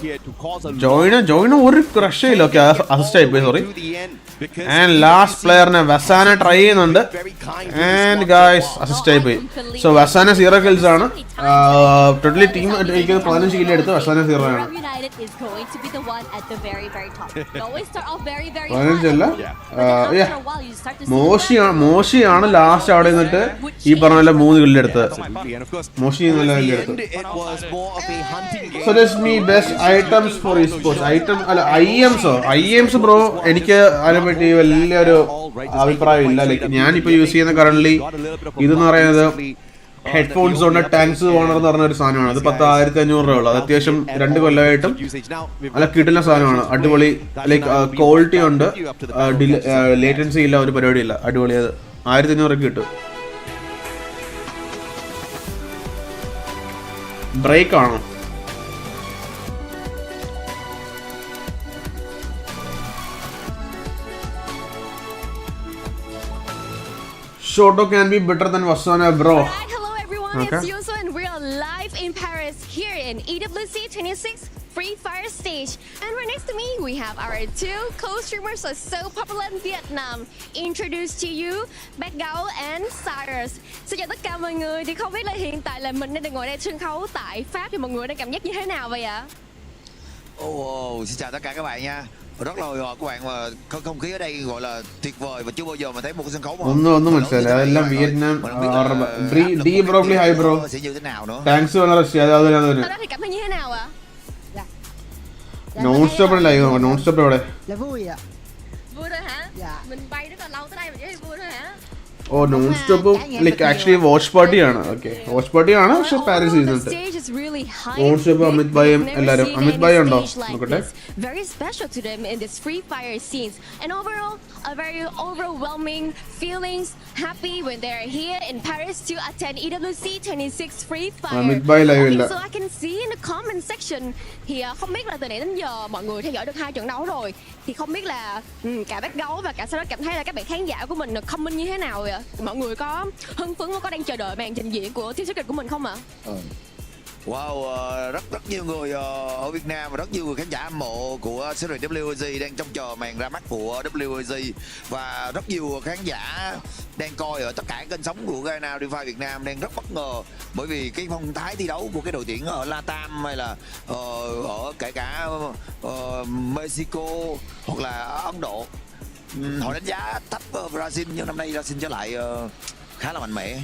ജോയിന ഒരു രക്ഷയില്ല. ഓക്കെ അസിസ്റ്റ് ആയിപ്പോയി, സോറി. ആൻഡ് ലാസ്റ്റ് പ്ലെയറിനെ വസാന ട്രൈ ചെയ്യുന്നുണ്ട്. ആൻഡ് ഗായ്സ് അസിസ്റ്റ് ആയിപ്പോയി. സോ വസാന 0 കിൽസ് ആണ്. ടോട്ടലി ടീം 15 കില്ല് എടുത്ത് വസാന 0 ആണ്. 15 മോശിയാണ് ലാസ്റ്റ് അവിടെ നിന്നിട്ട് ഈ പറഞ്ഞ പോലെ 3 കില്ല് എടുത്തത്. മോശി നല്ല കില്ല് എടുത്തു. Suggest me best items four esports. IEMs bro എനിക്ക് അതിനെപ്പറ്റി വലിയൊരു അഭിപ്രായം ഇല്ല. ലൈക്ക് ഞാനിപ്പോ യൂസ് ചെയ്യുന്ന കറന്റ്ലി ഇതെന്ന് പറയുന്നത് ഹെഡ്ഫോൺസ് കൊണ്ട് ടാങ്ക്സ് ഓണർ എന്ന് പറഞ്ഞ ഒരു സാധനമാണ്. അത് 10,500 രൂപ ഉള്ളു. അത് അത്യാവശ്യം 2 കൊല്ലമായിട്ടും അല്ല കിട്ടുന്ന സാധനമാണ്. അടിപൊളി ലൈക്ക് ക്വാളിറ്റി ഉണ്ട്, ലേറ്റൻസി ഇല്ല, ഒരു പരിപാടി ഇല്ല. അടിപൊളി. അത് 1,500 കിട്ടും. ബ്രേക്ക് ആണോ? Shoto can be better than Vasana, bro. Okay. It's Yuso and we are live in Paris here in EWC26 Freefire stage. And right next to me, we have our 2 co-streamers who are so popular in Vietnam. Introduce to you AG.AL and Cyrus. Xin chào tất cả mọi người. Thì không biết là hiện tại là mình đang ngồi đây sân khấu tại Pháp thì mọi người đang cảm giác như thế nào vậy ạ? Xin chào tất cả các bạn nha. Rất là hồi hộp các bạn, mà không khí ở đây gọi là tuyệt vời và chưa bao giờ mà thấy một cái sân khấu mà ഒന്നും മനസ്സിലായില്ല. അതെല്ലാം Vietnam. ഡി probably hi bro. Thanks വളരെ Russia. Thì cảm thấy như thế nào ạ? Non stop live. Non stop എവിടെ? Là vui ạ. Vui thôi hả? Dạ. Mình bay rất là lâu tới đây mà chỉ vui thôi hả? Oh, non-stop. Like actually, Watchparty ആണ്. Okay, Watchparty ആണ്. പക്ഷെ Paris ചെയ്യുന്നുണ്ട്. Non-stop Amit ഭായും എല്ലാരും. അമിത് ഭായി ഉണ്ടോ? നോക്കട്ടെ. Very special to them in this Free Fire scenes, and overall, a very overwhelming feelings. Happy when they're here in Paris to attend EWC26 Free Fire. Amit Bhai live illa. So I can see in the comment section here, không biết là từ nãy đến giờ mọi người theo dõi được 2 trận đấu rồi, thì không biết là cả bác gấu và cả sau đó cảm thấy là các bạn khán giả của mình comment như thế nào vậy? Mọi người có hưng phấn, có đang chờ đợi màn trình diễn của team Snickers của mình không ạ? Wow, rất nhiều người ở Việt Nam và rất nhiều người khán giả hâm mộ của series WG đang trông chờ màn ra mắt của WG, và rất nhiều khán giả đang coi ở tất cả kênh sóng của Ghana DeFi Việt Nam đang rất bất ngờ bởi vì cái phong thái thi đấu của cái đội tuyển ở Latam hay là ở kể cả Mexico hoặc là Ấn Độ. Họ đánh giá thấp Brazil, nhưng năm nay Brazil trở lại khá là mạnh mẽ.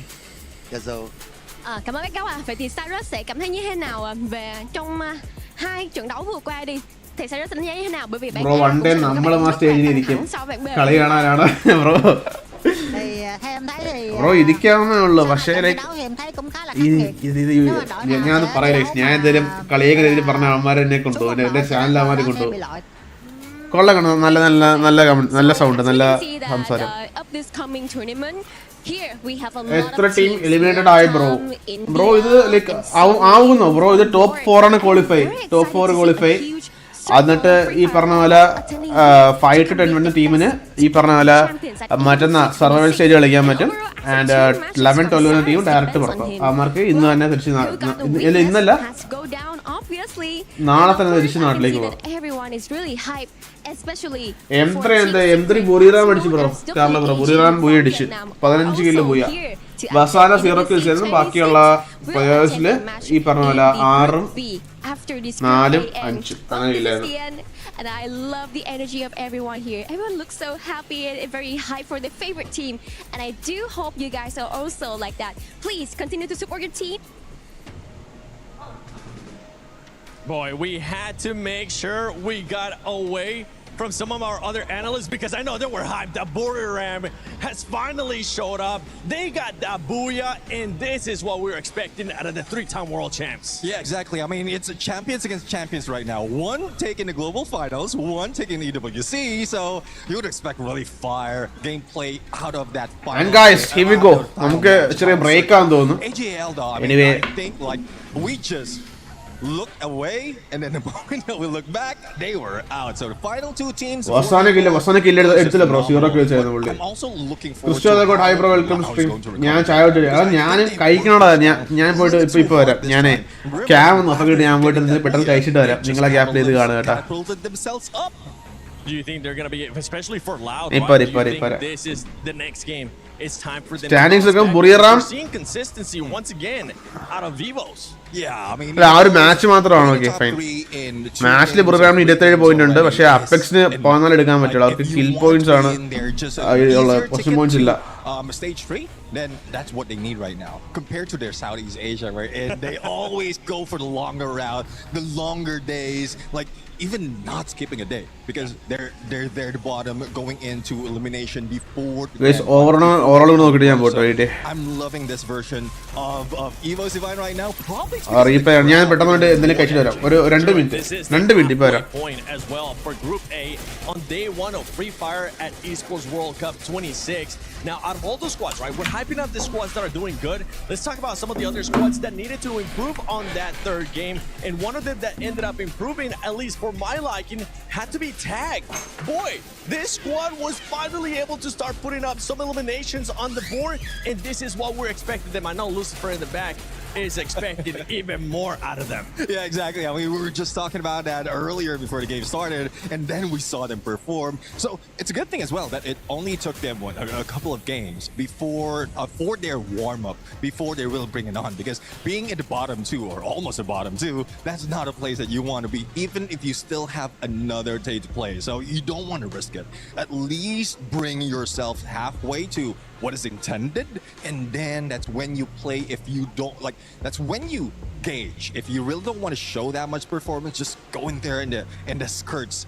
Yes, Cảm ơn bác gấu ạ. Vậy thì Cyrus sẽ cảm thấy như thế nào về trong 2 trận đấu vừa qua đi? Thì Cyrus đánh giá như thế nào? Bởi vì bạn Bro, one day നമ്മളും ആ സ്റ്റേജിൽ ഇരിക്കും. കളി കാണാനാണ് bro. Thì theo em thấy thì bro ഇരിക്കാവുന്നേ ഉള്ളൂ. പക്ഷേ ഞാൻ പറയലേ, ഞാൻ എന്തായാലും കളിയൊക്കെ രീതിയിൽ പറഞ്ഞ ആൾമാരെ എന്നെ കൊണ്ടുപോകും, എന്റെ ചാനൽ ആൾമാരെ കൊണ്ടുപോകും. കൊള്ളാം, നല്ല നല്ല നല്ല നല്ല സൗണ്ട്, നല്ല സംസാരം. എത്ര ടീം എലിമിനേറ്റഡ് ആയി ബ്രോ? ബ്രോ ഇത് ലൈക്ക് ആവുന്നോ ബ്രോ? ഇത് ടോപ്പ് 4 ആണ് ക്വാളിഫൈ, ടോപ്പ് 4 ക്വാളിഫൈ. എന്നിട്ട് ഈ പറഞ്ഞ പോലെ 5 to 10 മിനിറ്റ് ടീമിന് ഈ പറഞ്ഞ പോലെ മറ്റന്നാ സർവൈവൽ സ്റ്റേജ് കളിക്കാൻ പറ്റും. ആൻഡ് 11-12 ടീം ഡയറക്റ്റ് പുറത്താവും. അവന്മാർക്ക് ഇന്ന് തന്നെ തിരിച്ച് ഇന്നല്ല നാളെ തന്നെ തിരിച്ച് നാട്ടിലേക്ക് പോകും. M3 ബുറിറാം അടിച്ചു ബ്രോ. കാരണം ബ്രോ ബുറിറാം പോയി അടിച്ച് 15 കില്ല് പോയി. വസാന 0 kills ആയിരുന്നു. ബാക്കിയുള്ള പ്ലേയേഴ്സില് ഈ പറഞ്ഞ പോലെ 6-ഉം 4-ഉം 5-ഉം അങ്ങനെ കില്ലായിരുന്നു. And I love the energy of everyone here. Everyone looks so happy and very hyped for their favorite team. And I do hope you guys are also like that. Please continue to support your team. Boy, we had to make sure we got away from some of our other analysts because I know they were hyped. The Buriram has finally showed up. They got that booyah, and this is what we were expecting out of the 3-time world champs. Yeah, exactly. I mean, it's champions against champions right now. One taking the global finals, one taking the EWC. So you would expect really fire gameplay out of that final. And guys, here we go. നമുക്ക് ചെറിയ break ആണെന്ന് തോന്നുന്നു. AG.AL though, I mean, Anyway, I think like we just look away, and then the moment that we look back, they were out. So the final 2 teams. വസാന kill എടുത്തില്ല bro. 0 kills ആയിരുന്നു പുള്ളി. I'm also looking forward Cristo God hi bro, welcome stream. ഞാൻ ചായ കുടിച്ചു. ഞാൻ കഴിക്കണോടാ. ഞാൻ പോയിട്ട് ഇപ്പൊ വരാം. ഞാനേ ക്യാം നോക്കിയിട്ട് ഞാൻ പോയിട്ട് പെട്ടെന്ന് കഴിച്ചിട്ട് വരാം. നിങ്ങളെ ഗ്യാപ്പിൽ ഇത് കാണുക കേട്ടാ. Do you think they're going to be, especially for Loud, do you think this is the next game? It's time for them Standings to look Buriram. We're seeing consistency once again out of EVOS. Yeah, I mean, ആ ഒരു match മാത്രമാണ്. Okay fine. മാച്ചിൽ ബുറിറാമിന് 27 point ഉണ്ട്. പക്ഷേ അപ്പെക്സിന് 14 എടുക്കാൻ പറ്റില്ല. അവർക്ക് kill points ആണ് ഉള്ളത്, പൊസിഷൻ പോയിന്റ്സ് ഇല്ല. Stage 3, then that's what they need right now compared to their Southeast Asia, right? And they always go for the longer route, the longer days, like even not skipping a day because they're there at the bottom going into elimination before. Guys, overall നോക്കിട്ട് ഞാൻ പോട്ടെ. Wait. I'm loving this version of EVOS Divine right now. Probably ഞാൻ പെട്ടെന്ന് എന്തെങ്കിലും കഴിച്ചിട്ട് വരാം. ഒരു 2 minute ഇപ്പൊ വരാം. Point as well for Group A on day 1 of Free Fire at Esports World Cup 26. Now, out of all the squads, right, we're hyping up the squads that are doing good. Let's talk about some of the other squads that needed to improve on that 3rd game. And one of them that ended up improving, at least for my liking, had to be Tag. Boy, this squad was finally able to start putting up some eliminations on the board, and this is what we're expecting them. I know Lucifer in the back is expecting even more out of them. Yeah, exactly. I mean, we were just talking about that earlier before the game started, and then we saw them perform. So it's a good thing as well that it only took them a couple of games before for their warm-up, before they will bring it on. Because being at the bottom 2 or almost the bottom 2, that's not a place that you want to be, even if you still have another day to play. So you don't want to risk it. At least bring yourself halfway to what is intended, and then that's when you play. If you don't like, that's when you gauge. If you really don't want to show that much performance, just go in there in the skirts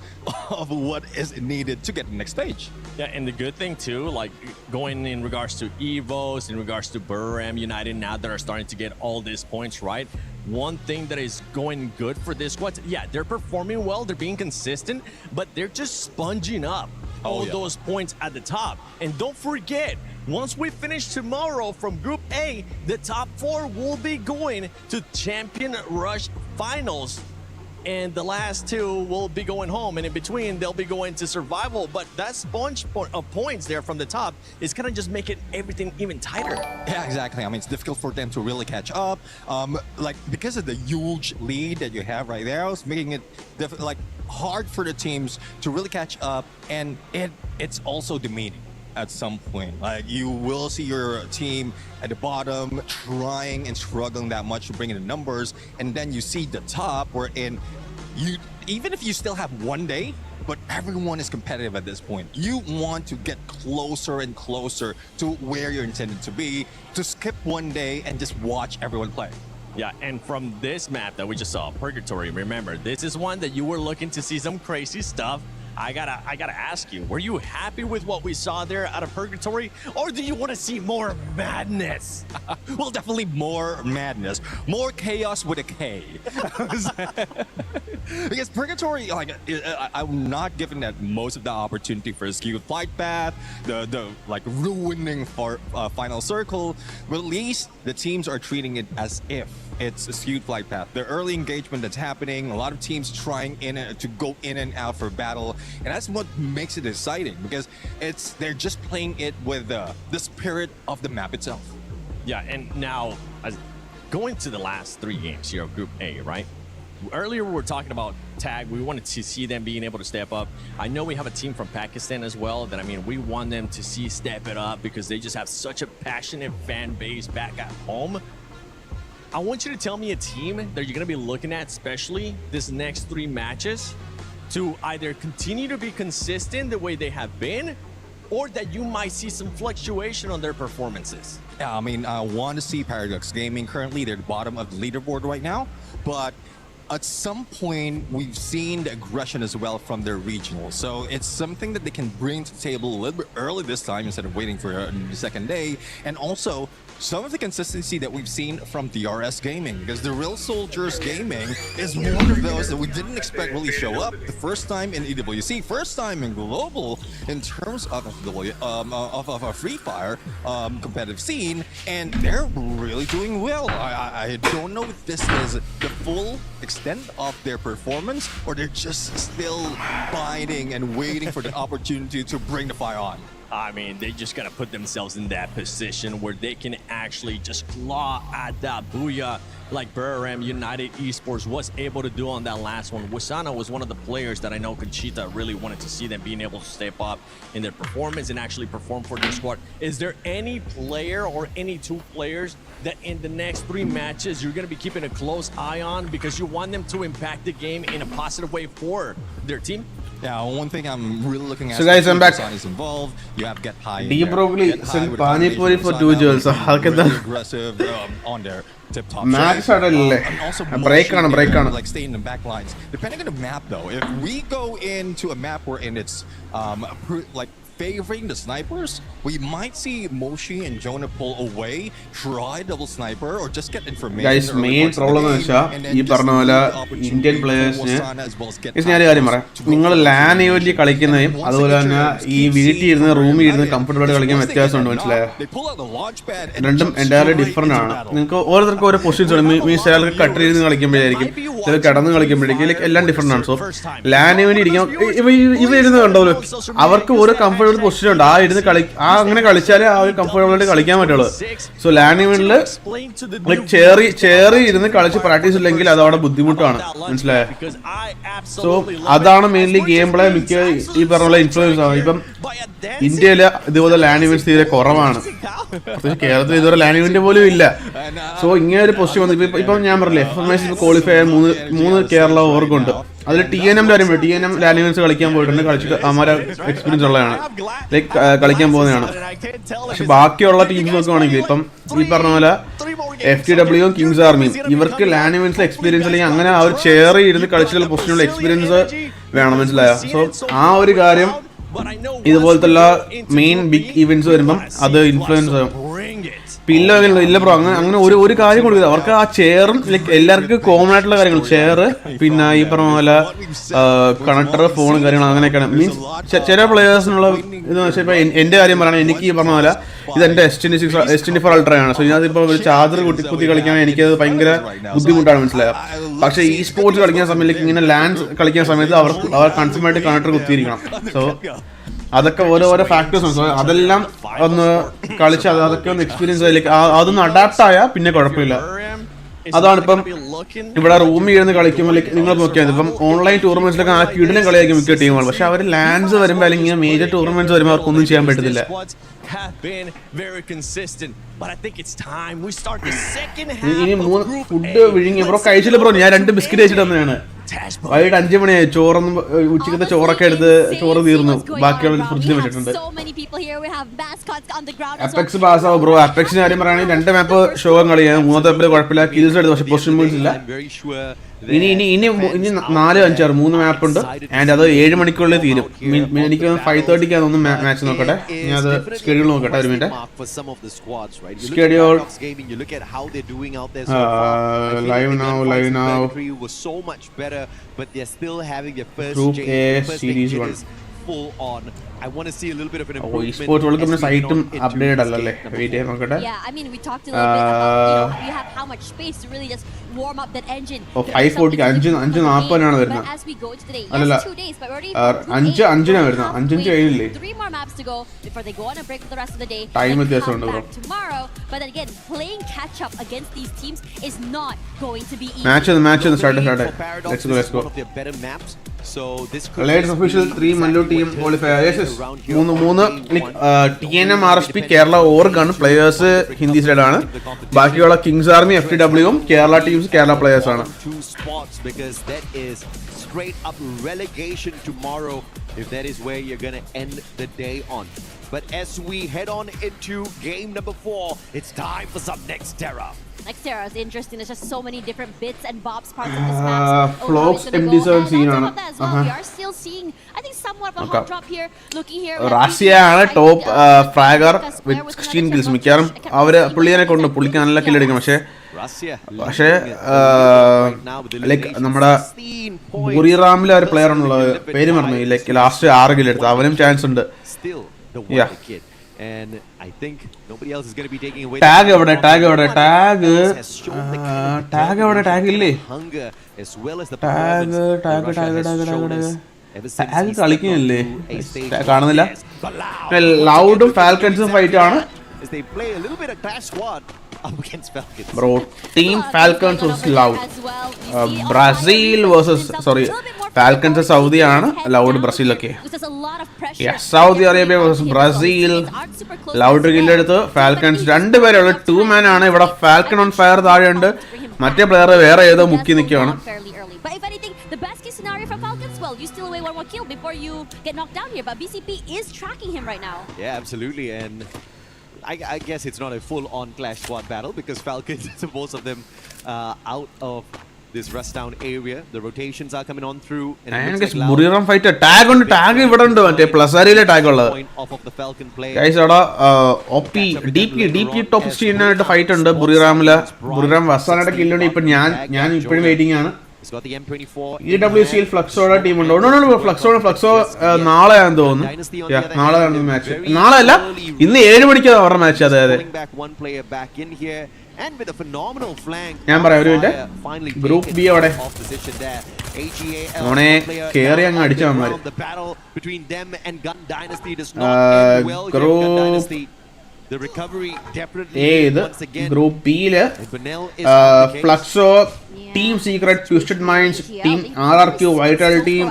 of what is needed to get to the next stage. Yeah, and the good thing too, like going in regards to EVOS, in regards to Buriram United, now that are starting to get all these points, right? One thing that is going good for this squad, yeah, they're performing well, they're being consistent, but they're just sponging up all those points at the top. And don't forget, once we finish tomorrow from Group A, the top 4 will be going to Champion Rush Finals. And the last 2 will be going home, and in between they'll be going to survival. But that sponge of points there from the top is gonna just make it everything even tighter. Yeah, exactly. I mean, it's difficult for them to really catch up. Like because of the huge lead that you have right there, it's making it hard for the teams to really catch up, and it's also demeaning at some point. Like you will see your team at the bottom trying and struggling that much to bring in the numbers, and then you see the top wherein you, even if you still have one day, but everyone is competitive at this point. You want to get closer and closer to where you're intended to be, to skip one day and just watch everyone play. Yeah, and from this map that we just saw, Purgatory, remember, this is one that you were looking to see some crazy stuff. I gotta ask you, were you happy with what we saw there out of Purgatory, or do you want to see more madness? Well, definitely more madness, more chaos with a K. Because Purgatory, like, I'm not giving that most of the opportunity for a skewed flight path, the like ruining for final circle, but at least the teams are treating it as if it's a skewed flight path. The early engagement that's happening, a lot of teams trying to go in and out for battle, and that's what makes it exciting, because they're just playing it with the spirit of the map itself. Yeah, and now going to the last 3 games here of Group A, right? Earlier we were talking about tag. We wanted to see them being able to step up. I know we have a team from Pakistan as well that, I mean, we want them to see step it up because they just have such a passionate fan base back at home. I want you to tell me a team that you're going to be looking at, especially this next 3 matches, to either continue to be consistent the way they have been, or that you might see some fluctuation on their performances. Yeah, I mean, I want to see Paradox Gaming. Currently, they're at the bottom of the leaderboard right now, but at some point, we've seen the aggression as well from their regional. So it's something that they can bring to the table a little bit early this time instead of waiting for the second day. And also, some of the consistency that we've seen from DRS Gaming, because the Real Soldiers Gaming is one of those that we didn't expect really show up. The first time in EWC, first time in global in terms of a Free Fire competitive scene, and they're really doing well. I don't know if this is the full extent of their performance, or they're just still biding and waiting for the opportunity to bring the fire on. I mean, they just gotta put themselves in that position where they can actually just claw at that booyah like Buriram United Esports was able to do on that last one. Wasana was one of the players that I know Conchita really wanted to see them being able to step up in their performance and actually perform for their squad. Is there any player or any 2 players that in the next 3 matches you're gonna be keeping a close eye on because you want them to impact the game in a positive way for their team? Yeah, one thing I'm really looking at. So guys, I'm back. Is involved. You have Get High. Deep Broccoli sent Pani Puri for 2 jewels. How can that? Aggressive on their tip-top. Match break on. Like stay in the back lines. Depending on the map, though, if we go into a map wherein it's like favoring the snipers, we might see Moshi and Jonah pull away, try double sniper, or just get information. Guys, main problem is Indian players. നിങ്ങൾ LAN EVOS കളിക്കുന്നതും അതുപോലെ തന്നെ ഈ വീട്ടിൽ ഇരുന്ന് റൂമിൽ ഇരുന്ന് comfortable ആയിട്ട് കളിക്കാൻ വ്യത്യാസമുണ്ട്, മനസ്സിലായോ? രണ്ടും എൻ്റയർലി ഡിഫറെൻ്റ് ആണ്. നിങ്ങൾക്ക് ഓരോരുത്തർക്കും ഓരോ പൊസിഷൻസ് ഉണ്ട്. മീൻസ് ചിലർക്ക് കട്ടിലിരുന്ന് കളിക്കുമ്പോഴായിരിക്കും, ചിലർ കിടന്ന് കളിക്കുമ്പോഴേക്കും, എല്ലാം ഡിഫറെൻ്റ് ആണ്. സോ LAN EVOS ഇരിക്കാൻ ഇവ ഇരുന്ന് കണ്ടോളൂ, അവർക്ക് ഓരോ കംഫർട്ടബിൾ പൊസിഷൻ ഉണ്ട്. അങ്ങനെ കളിച്ചാലേ ആ ഒരു കംഫർട്ടബിൾ ആയിട്ട് കളിക്കാൻ പറ്റുള്ളൂ. സോ LAN EVOSിൽ ചേറി ഇരുന്ന് കളിച്ച് പ്രാക്ടീസ് ഇല്ലെങ്കിൽ അത് അവിടെ ബുദ്ധിമുട്ടാണ്, മനസ്സിലായോ? സോ അതാണ് മെയിൻലി ഗെയിം പ്ലേ മിക്ക ഈ പറഞ്ഞ ഇൻഫ്ലുവൻസ് ആണ്. ഇപ്പം ഇന്ത്യയിൽ ഇതുപോലെ LAN EVOS തീരെ കുറവാണ്. കേരളത്തിൽ ഇതുവരെ LAN EVOS പോലും ഇല്ല. സോ ഇങ്ങനെ ഒരു പൊസിഷൻ വന്നു. ഇപ്പം ഞാൻ പറഞ്ഞില്ലേ, ffmax ക്വാളിഫൈ ആയ 3 കേരള ഓർക്കുണ്ട്. അതിൽ TNM TNM ലാലിവൻസ് കളിക്കാൻ പോയിട്ടുണ്ട്. കളിച്ചിട്ട് അമാരെ എക്സ്പീരിയൻസ് ഉള്ളതാണ്, ലൈക്ക് കളിക്കാൻ പോകുന്നതാണ്. പക്ഷെ ബാക്കിയുള്ള ടീംസ് നോക്കുവാണെങ്കിൽ ഇപ്പം ഈ പറഞ്ഞ പോലെ FTW കിങ്സ് ആർമിയും ഇവർക്ക് ലാനിവൻസിലെ എക്സ്പീരിയൻസ് അല്ലെങ്കിൽ അങ്ങനെ അവർ ചേറി ഇരുന്ന് കളിച്ചിട്ടുള്ള പൊസിഷനുള്ള എക്സ്പീരിയൻസ് വേണം, മനസ്സിലായോ? സോ ആ ഒരു കാര്യം ഇതുപോലത്തെ മെയിൻ ബിഗ് ഇവന്റ്സ് വരുമ്പം അത് ഇൻഫ്ലുവൻസ് ആകും. ഇല്ല ബ്രോ, അങ്ങനെ ഒരു കാര്യം കൊടുക്കില്ല അവർക്ക്. ആ ചെയറും ലൈക്ക് എല്ലാവർക്കും കോമൺ ആയിട്ടുള്ള കാര്യങ്ങൾ, ചെയർ പിന്നെ ഈ പറഞ്ഞ പോലെ കണക്ടർ, ഫോൺ കാര്യങ്ങൾ അങ്ങനെയൊക്കെയാണ്. മീൻസ് ചില പ്ലേയേഴ്സിനുള്ള ഇതെന്ന് വെച്ചാൽ ഇപ്പം എൻ്റെ കാര്യം പറയുകയാണെങ്കിൽ എനിക്ക് ഈ പറഞ്ഞ പോലെ ഇതെൻ്റെ S24 അൾട്രയാണ്. സോ ഇതിനകത്തിപ്പോൾ ഒരു ചാർജർ കുത്തി കളിക്കാൻ എനിക്കത് ഭയങ്കര ബുദ്ധിമുട്ടാണ്, മനസ്സിലായോ? പക്ഷേ ഈ സ്പോർട്സ് കളിക്കുന്ന സമയത്തേക്ക് ഇങ്ങനെ ലാൻഡ് കളിക്കുന്ന സമയത്ത് അവർ കൺഫേമായിട്ട് കണക്ടർ കുത്തിയിരിക്കണം. സോ അതൊക്കെ ഓരോരോ ഫാക്ടേഴ്സ് ഉണ്ട്. സോ അതെല്ലാം ഒന്ന് കളിച്ച് അതൊക്കെ ഒന്ന് എക്സ്പീരിയൻസ് ആയിലേക്ക് അതൊന്ന് അഡാപ്റ്റ് ആയാൽ പിന്നെ കുഴപ്പമില്ല. അതാണ് ഇപ്പം ഇവിടെ റൂമിൽ ഇരുന്ന് കളിക്കുമ്പോൾ നിങ്ങൾ നോക്കിയാൽ ഇപ്പം ഓൺലൈൻ ടൂർണമെന്റ്സിലൊക്കെ ആ കിടിലം കളിയായിരിക്കും മിക്ക ടീമുകൾ. പക്ഷെ അവർ ലാൻഡ്സ് വരുമ്പോൾ അല്ലെങ്കിൽ മേജർ ടൂർണമെന്റ്സ് വരുമ്പോൾ അവർക്കൊന്നും ചെയ്യാൻ പറ്റത്തില്ല. ഇനി 3 ഫുഡ് വിഴുങ്ങി ബ്രോ കഴിച്ചില്ല ബ്രോ. ഞാൻ 2 ബിസ്ക്കറ്റ് കഴിച്ചിട്ട് തന്നെയാണ്. വൈകിട്ട് 5 മണിയായി. ചോറൊന്നും ഉച്ചക്കത്തെ ചോറൊക്കെ എടുത്ത് ചോറ് തീർന്നു, ബാക്കിയുള്ള ഫ്രിഡ്ജിൽ വെച്ചിട്ടുണ്ട്. Apex പാസ്സാവും bro. അപ്പെക്സിന്റെ കാര്യം പറയുകയാണെങ്കിൽ 2 മാപ്പ് ഷോ കളിയാണ്. 3ാമത്തെ മാപ്പിൽ കുഴപ്പമില്ല, കിൽസ് എടുത്തു, പക്ഷെ പൊസിഷൻ പോയിന്റ്സ് ഇല്ല. ഇനി 4, 5, 6 3 മാപ്പ് ഉണ്ട്. ആൻഡ് അത് 7 മണിക്കുള്ളിൽ തീരും. എനിക്ക് 5:30 തോന്നുന്നു മാച്ച്. നോക്കട്ടെ, ഞാൻ അത് സ്കെഡ്യൂൾ നോക്കട്ടെ ഒരു minute. Schedule live now Group A Series 1. I want to see a little bit of an improvement. Esports world cup site updated allale. Wait here nokkate. Yeah, I mean we talked a little bit about we have how much space to really just warm up that engine. 5:40 5:40 ആണ് വരുന്നത്. As we go today, yes, 2 days but already 5:05 ആണ് വരുന്നത്. 5:05 കഴിഞ്ഞില്ലേ? 3 more maps to go before they go on a break for the rest of the day. Time വ്യത്യാസമുണ്ട് bro. Tomorrow, but then again playing catch up against these teams is not going to be easy. Match start. Let's go. So this latest official 3 Mallu team qualifier. Yes, 3 TNM RSP Kerala Oregon players Hindi side ആണ്. ബാക്കിയുള്ള Kings army FTW Kerala teams Kerala players ആണ്. 2 spots because that is straight up relegation tomorrow if that is where you're going to end the day on. But as we head on into game number 4, it's time for some next terror. Next era is interesting. There's just so many different bits and bobs parts of this map. Flops MD7 scene ആണ്. We are still seeing, I think, somewhat of a hot drop here. Looking here, Russia ആണ് top fragger with 16 kills. മിക്കവാറും അവര് പുള്ളിക്ക് നല്ല kill അടിക്കും. പക്ഷേ like നമ്മുടെ ബുറിറാമിലെ ഒരു പ്ലെയർ ആണുള്ളത്, പേര് പറഞ്ഞു, ലൈക്ക് ലാസ്റ്റ് 6 കിൽ എടുത്തു. അവനും ചാൻസ് ഉണ്ട്. And I think nobody else is going to be taking away. Tag ഇല്ലേ? As well as the tag കളിക്കുന്നില്ലേ? കാണുന്നില്ല. ലൗഡും ഫാൽക്കൺസും ഫൈറ്റ് ആണ്. They play a little bit of Clash Squad up against Falcons. Bro, Team Falcons was loud. Brazil versus Falcons Saudi ആണ്, Loud ബ്രസീലൊക്കെ. Saudi Arabia versus Brazil. Loud കില്ലെടുത്ത് Falcons 2 പേരുള്ള 2 man ആണ്. ഇവിടെ falcon on fire താഴെയുണ്ട്, മറ്റേ player വേറെ ഏതോ മുക്കി നിൽക്കുകയാണ്. But if anything, the best case scenario for Falcons, well, you steal away 1 more kill before you get knocked down here. But BCP is tracking him right now. Yeah, absolutely. And I guess it's not a full-on Clash Squad battle because Falcons, most of them out of this rust down area. The rotations are coming on through. And guess Buriram fighter tag ഇവിടെ ഉണ്ട്, മറ്റേ plus ആരിയിലെ tag ഉള്ളത്. Guys അവിടെ OP DP top 16 ആയിട്ട് fight ഉണ്ട് ബുറിറാമില്. ബുറിറാം വസാനയുടെ കില്ലുണ്ട്. ഇപ്പൊ ഞാൻ ഇപ്പോഴും വെയിറ്റിംഗ് ആണ്. EWC Fluxo ടീം ഉണ്ട്. ഫ്ലക്സോ നാളെയാണെന്ന് തോന്നുന്നു. നാളെയാണ് മാച്ച്. നാളെ അല്ല, ഇന്ന് 7 മണിക്കാണ് അവരുടെ മാച്ച്. അതെ ഞാൻ പറയാം ഒരു മിനിറ്റ്. ഗ്രൂപ്പ് ബി അവിടെ മോനെ കേറി അങ്ങ് അടിച്ച വന്നാൽ ഗ്രൂപ്പ് ബിയില് Fluxo, Team secret, twisted minds, team RRQ, Vital Team,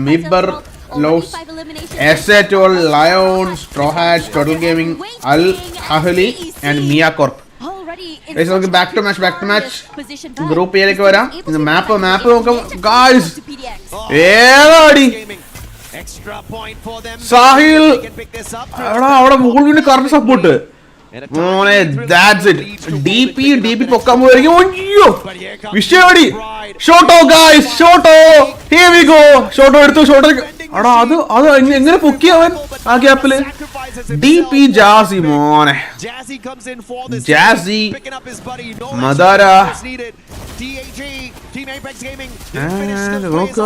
MIBR.LOS, S8UL, LYON, Straw Hats, Total Gaming, Ahli and MÍA Corp. Guys, നമുക്ക് back to match. Group A ലേക്ക് വരാം. Map നോക്കാം. Guys, ഏതാടി സാഹിൽ അവിടെ മുകളിൽ കറക്റ്റ് സപ്പോർട്ട് മോനെ. That's it. DP പൊക്കാൻ പോയിരിക്കും. അയ്യോ വിഷയടി. ഷോട്ടോ guys, ഷോട്ടോ. Here we go. ഷോട്ടോ എടുത്തു. ഷോട്ടോ എടാ അത് എങ്ങനെ പൊക്കി അവൻ ആ ഗ്യാപ്പില്. DP ജാസി മോനെ. ജാസി മദാര നോക്ക.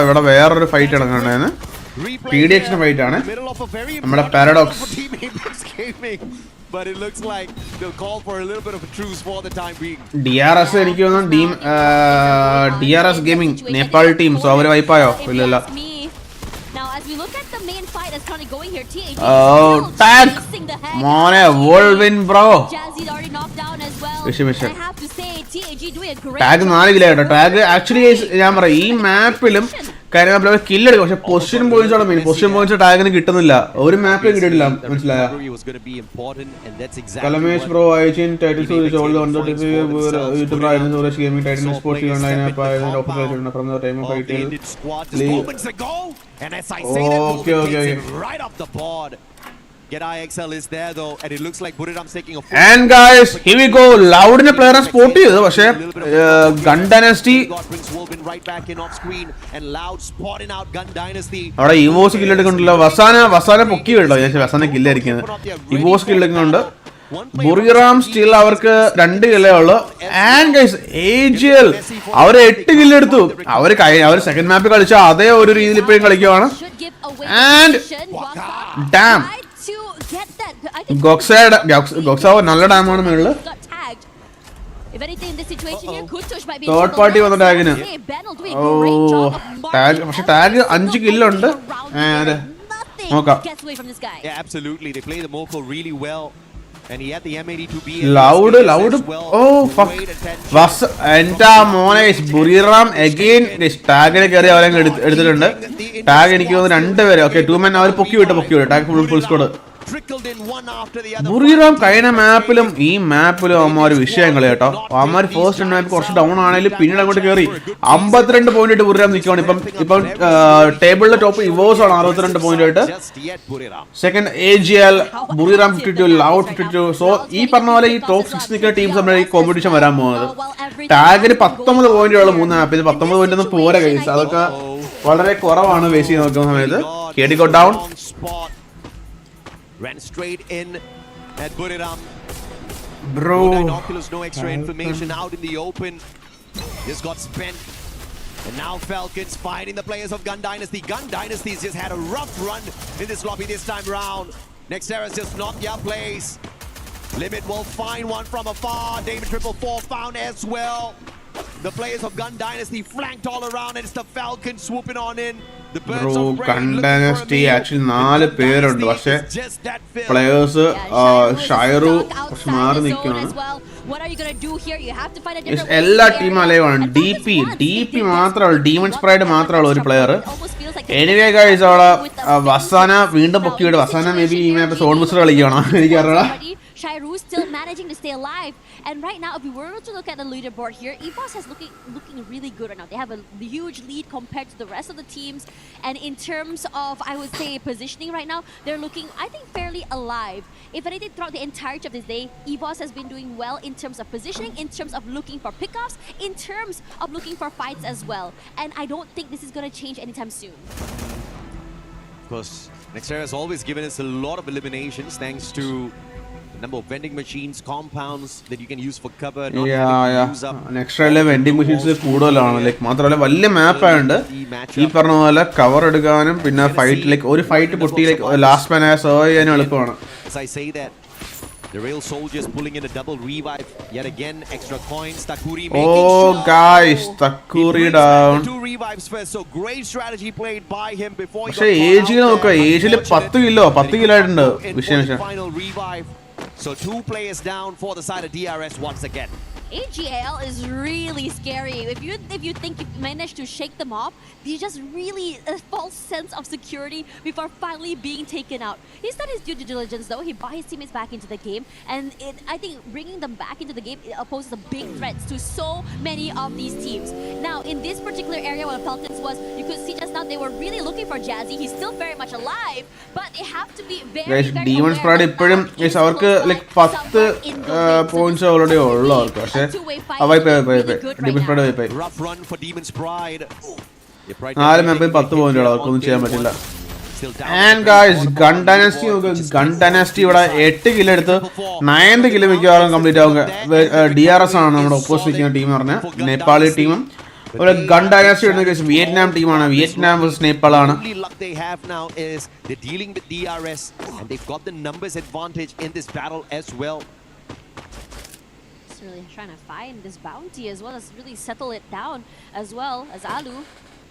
ഇവിടെ വേറൊരു ഫൈറ്റ് നടക്കണ്ടായിരുന്നു. PDX ഫൈറ്റ് ആണ് നമ്മുടെ paradox. But it looks like they'll call for a little bit of a truce for the time being. DRS എനിക്ക് തോന്നുന്നു DRS Gaming Nepal team. So അവര് വൈപ്പായോ? ഇല്ലല്ല. ടാഗ് മോനെ വോൾവിൻ ബ്രോ. ടാഗ് 4 കിലോ കേട്ടോ. ടാഗ് ആക്ച്വലി ഞാൻ പറയാം ഈ മാപ്പിലും കാര്യം കില്ലെടുക്കും. പക്ഷെ പൊസിഷൻ പോയിന്റ്സ് ആണ് മെയിൻ. പൊസിഷൻ പോയിന്റ്സ് ടാഗിന് കിട്ടുന്നില്ല. ഒരു മാപ്പിലും കിട്ടിയിട്ടില്ല. മനസ്സിലായോ? കലമേഷ് ബ്രോ അയച്ചിൻ title Suresh all on the YouTuber ആയിരുന്നു. Suresh gaming title sports online app ആയിരുന്നു. Office from the time off ഫൈറ്റിൽ. Okay. Right off the board. AG.AL is there though, and it looks like Buriram's taking a. And guys, here we go. Loud in a player sport ചെയ്തു. പക്ഷേ GunDynasty right back in off screen and Loud spotting out GunDynasty. അവിടെ EVOS kill എടുക്കുന്നുണ്ടല്ലോ. വസാന പൊക്കി കേട്ടോ. വസാന kill അടിക്കുന്നത്. EVOS kill എടുക്കുന്നുണ്ട്. Buriram still അവർക്ക് 2 കില്ലേ ഉള്ളു. And guys AG.AL our 8 kill എടുത്തു. അവർ സെക്കൻഡ് മാപ്പ് കളിച്ച അതേ ഒരു രീതിയിൽ ഇപ്പോഴും കളിക്കുവാണ്. ആൻഡ് ഡാം ഗോക്സ നല്ല ഡാമാണ് മേളില്. തേർഡ് പാർട്ടി വന്ന ടാഗിന്. പക്ഷെ ടാഗ് 5 കില്ലുണ്ട്. നോക്കാം. ലൗഡ് എന്റെ മോനെ. ബുറിറാം അഗൈൻ ടാഗിനെ കയറി അവരെ എടുത്തിട്ടുണ്ട്. ടാഗ് എനിക്ക് തോന്നുന്നു 2 പേര്. ഓക്കെ 2 men അവർ പൊക്കി വിട്ടു. Tag full squad. ബുറിറാം കഴിഞ്ഞ മാപ്പിലും ഈ മാപ്പിലും അവന്മാർ വിഷയം കളി കേട്ടോ. അവന്മാർ ഫസ്റ്റ് മാപ്പ് കുറച്ച് ഡൗൺ ആണെങ്കിലും പിന്നീട് അങ്ങോട്ട് കയറി 52 പോയിന്റ് ആയിട്ട് ബുറിറാം നിൽക്കുകയാണ്. ഇപ്പം ടേബിളിലെ ടോപ്പ് ഇവോസ് ആണ് 62 പോയിന്റ് ആയിട്ട്. Second AG.AL, ബുറിറാം 52, loud 52. സോ ഈ പറഞ്ഞ പോലെ ഈ ടോപ്പ് 6 നിൽക്കുന്ന ടീംസ് നമ്മുടെ ഈ കോമ്പറ്റീഷൻ വരാൻ പോകുന്നത്. ടാഗിന് 19 പോയിന്റുള്ള 3 മാപ്പ്. ഇത് 19 പോയിന്റ് ഒന്നും പോരാ കൈസ്. അതൊക്കെ വളരെ കുറവാണ് ബേസ് ചെയ്ത് നോക്കുന്ന സമയത്ത്. KD got down. Ran straight in at Buriram. Bro. No extra information out in the open. Just got spent. And now Falcons fighting the players of GunDynasty. GunDynasty's just had a rough run in this lobby this time round. Nextera's just not their place. Limit will find one from afar. David 444 found as well. The players of GunDynasty flanked all around, and it's the Falcons swooping on in. Bro, GunDynasty actually 4 പേരുണ്ട്. പക്ഷേ players ഷൈറു കുറച്ച് മാറി നിൽക്കുകയാണ്. എല്ലാ ടീമും അലൈവാണ്. DP മാത്രമേ demon സ്പ്രൈഡ് മാത്രമേ ഒരു പ്ലെയർ. എനിവേ ഗൈസ് അവിടെ വസാന വീണ്ടും പൊക്കിയിട്ട് വസാന മേ ബി ഈ മാപ്പ് സോൺ ബൂസ്റ്റർ കളിക്കുകയാണോ എനിക്കറിയാം. Shairu still managing to stay alive, and right now if we were to look at the leaderboard here, EVOS is looking really good right now. They have a huge lead compared to the rest of the teams, and in terms of, I would say, positioning right now, they're looking, I think, fairly alive. If anything, throughout the entirety of this day, EVOS has been doing well in terms of positioning, in terms of looking for pickoffs, in terms of looking for fights as well, and I don't think this is going to change anytime soon. Of course, Nextera has always given us a lot of eliminations thanks to number of vending machines, compounds that you can use for cover. Next vending machines കൂടുതലാണ്. Like മാത്രമല്ല വലിയ മാപ്പ് ആയതുകൊണ്ട് ഈ പറഞ്ഞ പോലെ cover എടുക്കാനും പിന്നെ fight like ഒരു ഫൈറ്റ് പൊട്ടി ലൈക്ക് ലാസ്റ്റ് മാൻ സർവ് ചെയ്യാനും എളുപ്പമാണ്. The real soldiers pulling in a double revive yet again. Extra coins. Takuri making sure. Guys, Takuri down. 2 revives first, so great strategy played by him before he got. പക്ഷേ ഏജിൽ നോക്കുക. ഏജിൽ 10 kilo ആയിട്ടുണ്ട്. വിഷയം. Final revive. So 2 players down for the side of DRS once again. AG.AL is really scary. If you think you managed to shake them off, they just really a false sense of security before finally being taken out. He's done his due diligence though. He brought his teammates back into the game, and I think bringing them back into the game poses a big threat to so many of these teams. Now, in this particular area where Falcons was, you could see just now they were really looking for Jazzy. He's still very much alive, but they have to be very Demon Spread ഇപ്പോഴും അവർക്ക് like 10 points already ഉള്ളൂ അവർക്ക്. പക്ഷേ Demon Spread പോയി. 4 മാപ്പിൽ 10 പോയിന്റുകൾ അവർക്കൊന്നും ചെയ്യാൻ പറ്റില്ല. And guys, GunDynasty ഇവിടെ 8 കിലോ എടുത്ത് 9th കിലോ മിക്കവാറും കംപ്ലീറ്റ് ആവുക. DRS ആണ് നമ്മുടെ ഓപ്പോസിറ്റ് ടീം പറഞ്ഞ നേപ്പാളി ടീമും. ഒരു GunDynasty വരുന്ന കേസ് വിയറ്റ്നാം ടീമാണ്. വിയറ്റ്നാം വേഴ്സസ് നേപ്പാൾ ആണ്. They're dealing with DRS and they've got the numbers advantage in this battle as well. Really trying to find this bounty as well as really settle it down as well as Alu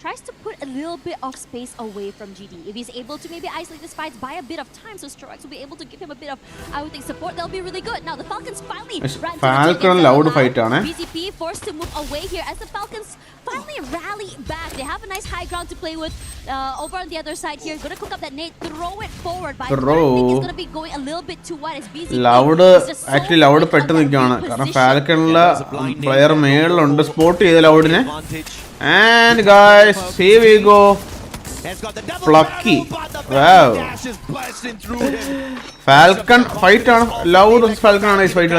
tries to put a little bit of space away from GD. If he's able to maybe isolate this fight, buy a bit of time so Strox will be able to give him a bit of, I would think, support. That'll be really good. Now the Falcons finally Falcon loud fight ആണ്. BCP forced to move away here as the Falcons finally rally back. They have a nice high ground to play with. Over on the other side here, gonna cook up that nade, throw it forward. But I think it's gonna be going a little bit too wide as BCP. Loud actually loud പെട്ടെന്ന് നിൽക്കുകയാണ്. കാരണം ഫാൽക്കണിലെ player മേളിലുണ്ട് spot ചെയ്ത ലൗഡിനെ. And guys, here we go. Plucky. Wow. Falcon fight on Loud versus Falcon on this fight.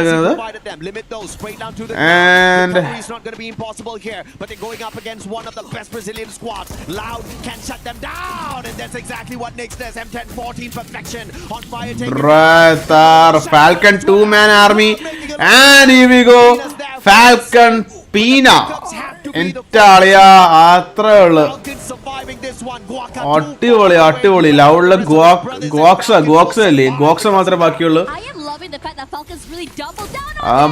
And it's not going to be impossible here, but they're going up against one of the best Brazilian squads. Loud can shut them down, and that's exactly what Nix does. M10-14 perfection on fire. Falcon 2-man army, and here we go. Falcon Pina. Entalia അത്രേ ഉള്ളു. അടിപൊളി ലൗഡിലെ ഗോക്സ അല്ലേ ഗോക്സ മാത്രമേ ബാക്കിയുള്ളൂ.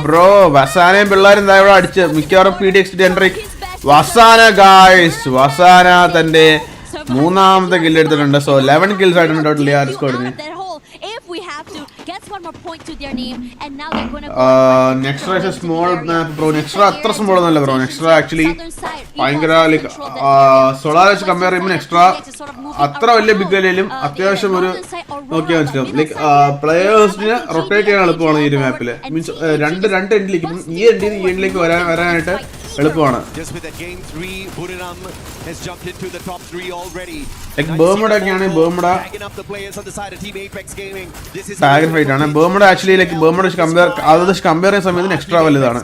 Bro വസാനയും പിള്ളേരും എന്താ ഇവിടെ അടിച്ച് മിക്കവാറും PDX ജനറിക് വസാന ഗായ്സ്. വസാന തന്റെ 3ാമത്തെ കില്ല് എടുത്തിട്ടുണ്ട്. സോ 11 kills ആയിട്ടുണ്ട് total DRS സ്ക്വാഡിന്. Nextra is a small map, bro. Nextra അത്ര സ്മോൾ ഒന്നല്ല ബ്രോ. Nextra ആക്ച്വലി ഭയങ്കര ലൈക്ക് സോളാർ വെച്ച് കമ്പയർ ചെയ്യുമ്പോൾ Nextra അത്ര വലിയ ബിഗ് അല്ലെങ്കിലും അത്യാവശ്യം ഒരു നോക്കിയാൽ മനസ്സിലാവും. ലൈക്ക് പ്ലെയേഴ്സിന് റൊട്ടേറ്റ് ചെയ്യാൻ എളുപ്പമാണ് ഈ ഒരു മാപ്പിൽ. മീൻസ് രണ്ട് എൻഡിലേക്ക് ഈ എൻഡിൽ നിന്ന് ഈ എൻഡിലേക്ക് വരാനായിട്ട് എളുപ്പമാണ്. ലൈക്ക് ബർമുഡ ഒക്കെയാണ്. ബർമുഡ ടാഗൻ ഫൈറ്റ് ആണ്. Bermuda actually like Bermuda compare ചെയ്യുന്ന സമയത്ത് എക്സ്ട്രാ വലുതാണ്.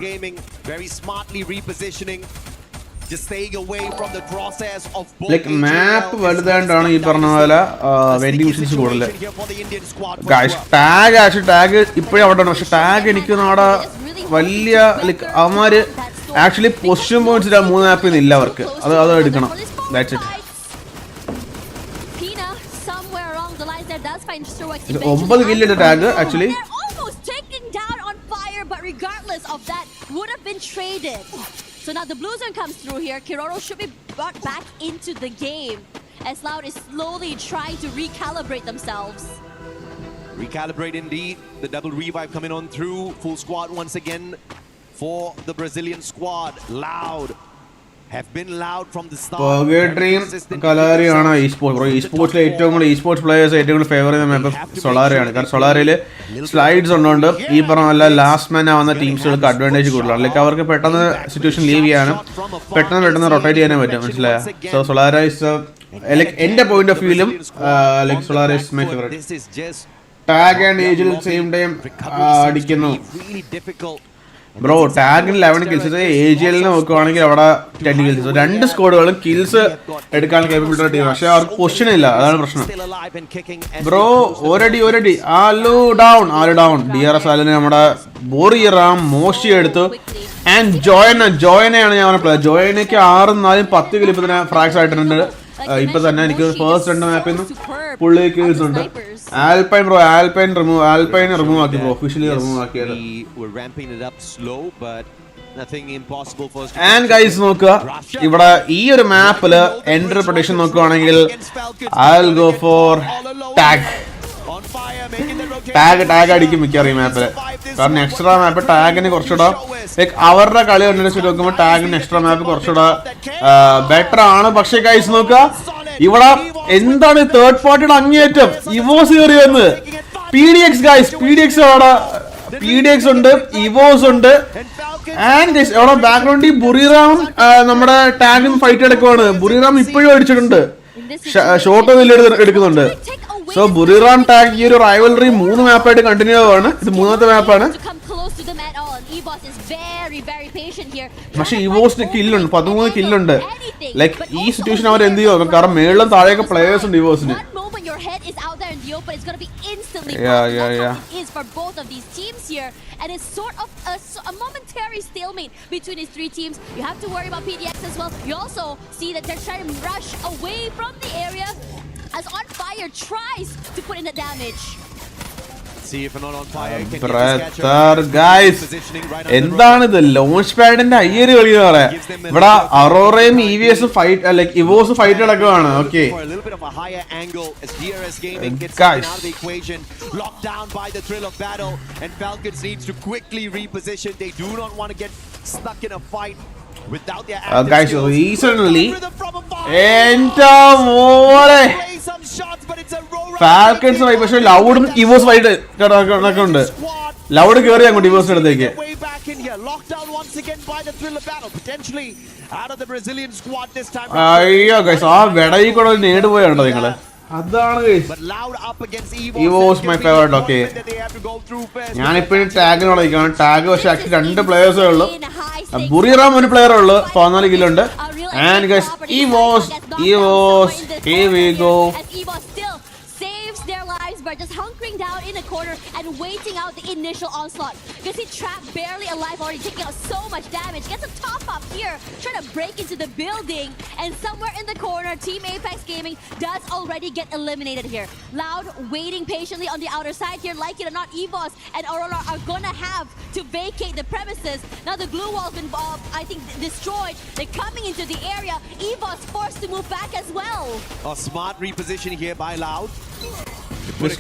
ലൈക്ക് മാപ്പ് വലുതായിട്ടാണ് ഈ പറഞ്ഞ പോലെ വെൻഡിങ് മെഷീൻസ് കൂടുതൽ. ടാഗ് ഇപ്പോഴും അവിടെ ഉണ്ട്. പക്ഷെ ടാഗ് എനിക്ക് അവിടെ വലിയ ലൈക്ക് അവന്മാര് ആക്ച്വലി പൊസിഷൻ പോയിന്റ്സ് 3 മാപ്പിൽ നിന്നില്ല അവർക്ക്. അത് എടുക്കണം. That's it. 9 കില്ലിന്റെ tag actually. Would have been traded. So now the blue zone comes through here. Kiroro should be brought back into the game as Loud is slowly trying to recalibrate themselves. Recalibrate indeed. The double revive coming on through. Full squad once again for the Brazilian squad. Loud have been loud from the start. Dream Kalariana esports. Bro, esports le ഏറ്റവും കൂടുതൽ esports players ഏറ്റവും കൂടുതൽ favour ചെയ്യുന്ന മാപ്പ് സോളാരയാണ്. കാരണം സോളാരയിൽ slides ഉള്ളതുകൊണ്ട് ഈ പറഞ്ഞ നല്ല ലാസ്റ്റ് മാൻ ആവുന്ന ടീംസുകൾക്ക് അഡ്വാൻറ്റേജ് കൂടുതലാണ്. ലൈക്ക് അവർക്ക് പെട്ടെന്ന് സിറ്റുവേഷൻ ലീവ് ചെയ്യാനും പെട്ടെന്ന് റൊട്ടേറ്റ് ചെയ്യാനും പറ്റും. മനസ്സിലായോ? സോ സോളാര ഇസ് ലൈക്ക് എന്റെ പോയിന്റ് ഓഫ് വ്യൂയിലും ലൈക്ക് സോളാര is my favourite. Tag and ഏജിൽ സെയിം ടൈം അടിക്കുന്നു. ബ്രോ ടാഗിൽ 11 kills. AG.AL നോക്കുവാണെങ്കിൽ അവിടെ 10 kills. 2 സ്ക്വാഡുകളും കിൽസ് എടുക്കാൻ കേപ്പബിലിറ്റി ടീം. പക്ഷെ അവർക്ക് പൊസിഷൻ ഇല്ല, അതാണ് പ്രശ്നം. ബ്രോ ഒരടി ആലു ഡൗൺ. DRS ആലിന് നമ്മുടെ ബോറിറാം മോശി എടുത്തു. ആൻഡ് ജോയനെയാണ് ഞാൻ പറഞ്ഞത്. ജോയനയ്ക്ക് 6, 4, 10 കിൽ ഇപ്പൊ തന്നെ ഫ്രാക്സ് ആയിട്ടുണ്ട്. ഇപ്പൊ തന്നെ എനിക്ക് ഫസ്റ്റ് 2 മാപ്പിൽ നിന്ന് പുള്ളി കേസ് ഉണ്ട്. ആൽപൈൻ റിമൂവ് ആക്കി ബ്രോ. ഒഫീഷ്യലി റിമൂവ് ആക്കിയത്. ആൻഡ് ഗൈസ് നോക്കുക ഇവിടെ ഈ ഒരു മാപ്പില് എൻട്രി പ്രൊഡിക്ഷൻ നോക്കുവാണെങ്കിൽ I'll go for tag. Tag അടിക്കും മിക്കവാറും ഈ മാപ്പില്. കാരണം എക്സ്ട്രാ മാപ്പ് ടാഗിന് കുറച്ചുകൂടെ ലൈക്ക് അവരുടെ കളി അനുസരിച്ച് നോക്കുമ്പോൾ ടാഗിന് എക്സ്ട്രാ മാപ്പ് കുറച്ചുകൂടെ ബെറ്റർ ആണ്. പക്ഷേ ഗൈസ് നോക്കുക, ഇവിടെ എന്താണ് തേർഡ് പാർട്ടിയുടെ അങ്ങേയറ്റം ഇവോസ് കയറി വന്ന് PDX ഗൈസ്, PDX അവിടെ PDX ഉണ്ട്, ഇവോസ് ഉണ്ട്. ആൻഡ് അവിടെ ബാക്ക്ഗ്രൗണ്ടിൽ ബുറിറാമും നമ്മുടെ ടാഗും ഫൈറ്റ് എടുക്കുവാണ്. ബുറിറാം ഇപ്പോഴും അടിച്ചിട്ടുണ്ട്, ഷോട്ട് എടുക്കുന്നുണ്ട്. സോ ബുറിറാം ടാഗ് ഈ ഒരു റൈവലറി 3 മാപ്പായിട്ട് കണ്ടിന്യൂ ആവാണ്. ഇത് 3ാമത്തെ മാപ്പാണ്. പക്ഷെ ഇവോസിന് കില്ലുണ്ട്, 13 കില്ലുണ്ട്. ലൈക്ക് ഈ സിറ്റുവേഷൻ അവർ എന്ത് ചെയ്യും? കാരണം മേളിലും താഴെയൊക്കെ പ്ലേയേഴ്സ് ഉണ്ട് ഇവോസിന്. Your head is out there in the open, it's going to be instantly it is for both of these teams here, and it's sort of a momentary stalemate between these 3 teams. You have to worry about PDX as well. You also see that they're trying to rush away from the area as On Fire tries to put in the damage. Guys എന്താണിത്? Launch പാഡിന്റെ Iyer കളി പറയാ. ഇവിടെ അറോറയും EVS fight like ഇവോസ് fight നടക്കുകയാണ്. Okay റീസൺലി എന്റെ മോനെ falcons ആയി. പക്ഷെ ലൗഡും ഇവോസ് fight നടക്കുന്നുണ്ട്. ലൗഡ് കയറി അങ്ങോട്ട് ഇവോസിന്റെ അടുത്തേക്ക്. അയ്യോ ഗൈസ്, ആ വെടയിൽ കൂടെ നേട് പോയാണ്ടോ നിങ്ങള്? അതാണ് EVOS my favorite. ഓക്കെ ഞാനിപ്പോഴും ടാഗിനോട് നിൽക്കണം. ടാഗ് പക്ഷെ ആക്ച്വലി 2 പ്ലേയേഴ്സേ ഉള്ളൂ. ബുറിറാം 1 പ്ലെയർ ഉള്ളു, 14 കില്ലുണ്ട്. And guys EVOS here we go. By just hunkering down in the corner and waiting out the initial onslaught. You see Trap barely alive, already taking out so much damage. Gets a top up here, trying to break into the building. And somewhere in the corner, Team Apex Gaming does already get eliminated here. Loud waiting patiently on the outer side here. Like it or not, EVOS and Aurora are gonna have to vacate the premises. Now the glue wall's been, I think, destroyed. They're coming into the area. EVOS forced to move back as well. A smart repositioning here by Loud.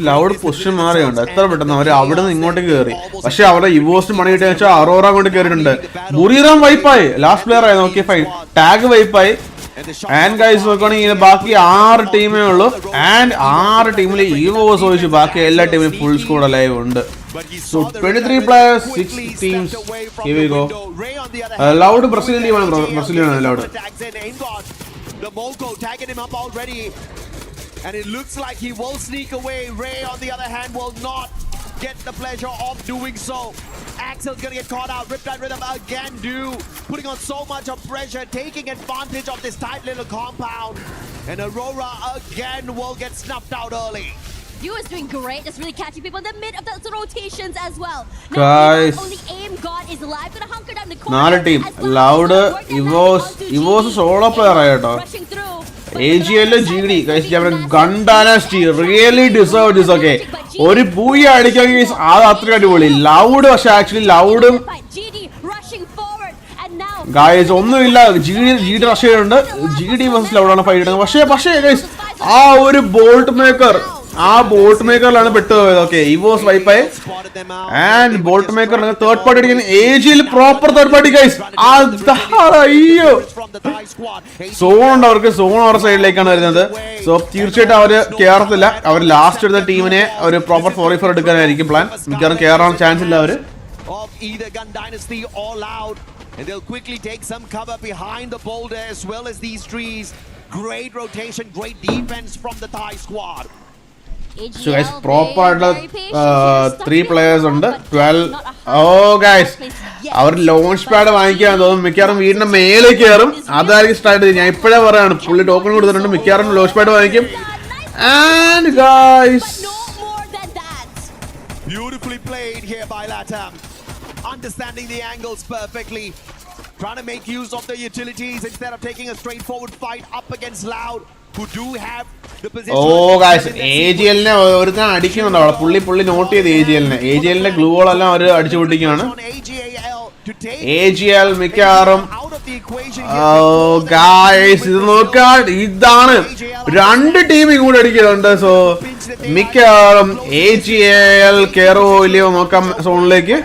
Loud position മാറിയുണ്ട്. എത്ര പെട്ടെന്ന് അവർ അവിടെ നിന്ന് ഇങ്ങോട്ട് കയറി. പക്ഷെ അവിടെ ഇവോസിന് മണി കിട്ടിയ വെച്ചാൽ അറോറ കൊണ്ട് കയറിയിട്ടുണ്ട്. ബുറിറാം വൈപ്പായി, ലാസ്റ്റ് പ്ലെയർ ആയി. ഓക്കെ ഫൈൻ, ടാഗ് വൈപ്പായി. ആൻഡ് ഗൈസ് നോക്കുകയാണെങ്കിൽ ബാക്കി 6 ടീമേ ഉള്ളൂ. ആൻഡ് 6 ടീമിൽ ഇവോസ് ഒഴിച്ച് ബാക്കി എല്ലാ ടീമിലും ഫുൾ സ്കോഡ് ലൈവ് ഉണ്ട്. So 23 players, 6 teams. Here we go. Loud Brazilian team, Brazilian Loud. The Molko tagging him up already. And it looks like he will sneak away. Ray, on the other hand, will not get the pleasure of doing so. Axel's gonna get caught out. Riptide Rhythm again, putting on so much of pressure, taking advantage of this tight little compound. And Aurora again will get snuffed out early. You is doing great, just really catching people in the mid of the rotations as well. Guys, only Aim God is alive, gonna hunker down the corner. 4 team, Loud, EVOS solo player ആയിട്ടോ. AG.AL GD guys, GunDynasty really deserve this. Okay, ഒരു പൂയ അടിക്കാൻ അത് അത്ര അടിപൊളി. Loud പക്ഷെ actually ലൗഡും guys ഒന്നുമില്ല. GD rush ചെയ്യുന്നുണ്ട്. GD വേഴ്സസ് ലൗഡാണ് ഫൈറ്റ് ചെയ്യുന്നത്. പക്ഷേ ഗൈസ് ആ ഒരു ബോൾട്ട് മേക്കറിലാണ് പെട്ടുപോയത്. ഓക്കെ EVOS വൈപ്പായി. And bolt maker third party അടിക്കുന്ന AG.AL proper third party guys. അയ്യോ സോണുണ്ട് അവർക്ക്. സോൺ അവരുടെ സൈഡിലേക്കാണ് വരുന്നത്. സോ തീർച്ചയായിട്ടും അവര് കേറത്തില്ല. അവർ ലാസ്റ്റ് എടുത്ത ടീമിനെ ഒരു പ്രോപ്പർ 4-4 എടുക്കാനായിരിക്കും പ്ലാൻ. മിക്കവാറും കേറാൻ ചാൻസ് ഇല്ല അവര്. Either GunDynasty or Loud, and they'll quickly take some cover behind the boulder as well as these trees. Great rotation, great defense from the Thai squad. So guys, proper 3 players ഉണ്ട്. 12. Oh guys, അവർ launch pad വാങ്ങിക്കാൻ തോന്നുന്നു. മിക്കവാറും വീടിന്റെ മേലെ കയറും. അതായിരിക്കും start ചെയ്ത്. ഞാൻ ഇപ്പോഴേ പറയാണ്, പുള്ളി ടോക്കൺ കൊടുത്തിട്ടുണ്ട്. മിക്കവാറും ലോഞ്ച് പാഡ് വാങ്ങിക്കും. And guys, beautifully played here by Latam, understanding the angles perfectly, trying to make use of the utilities instead of taking a straightforward fight up against Loud, who do have the position. Oh guys, AG.AL-നെ ഒരുത്തൻ അടിക്കുന്നുണ്ട് അവിടെ. പുള്ളി not ചെയ്ത് AG.AL-ന്റെ glue വാൾ എല്ലാം അവർ അടിച്ചു പൊട്ടിക്കുകയാണ്. AG.AL മിക്കവാറും Oh guys, ഇത് നോക്കാൻ ഇതാണ് രണ്ട് ടീം ഇങ്ങോട്ട് അടിക്കുന്നുണ്ട്. സോ മിക്കവാറും AG.AL കേറോ ഇല്ലയോ നോക്കാം സോണിലേക്ക്.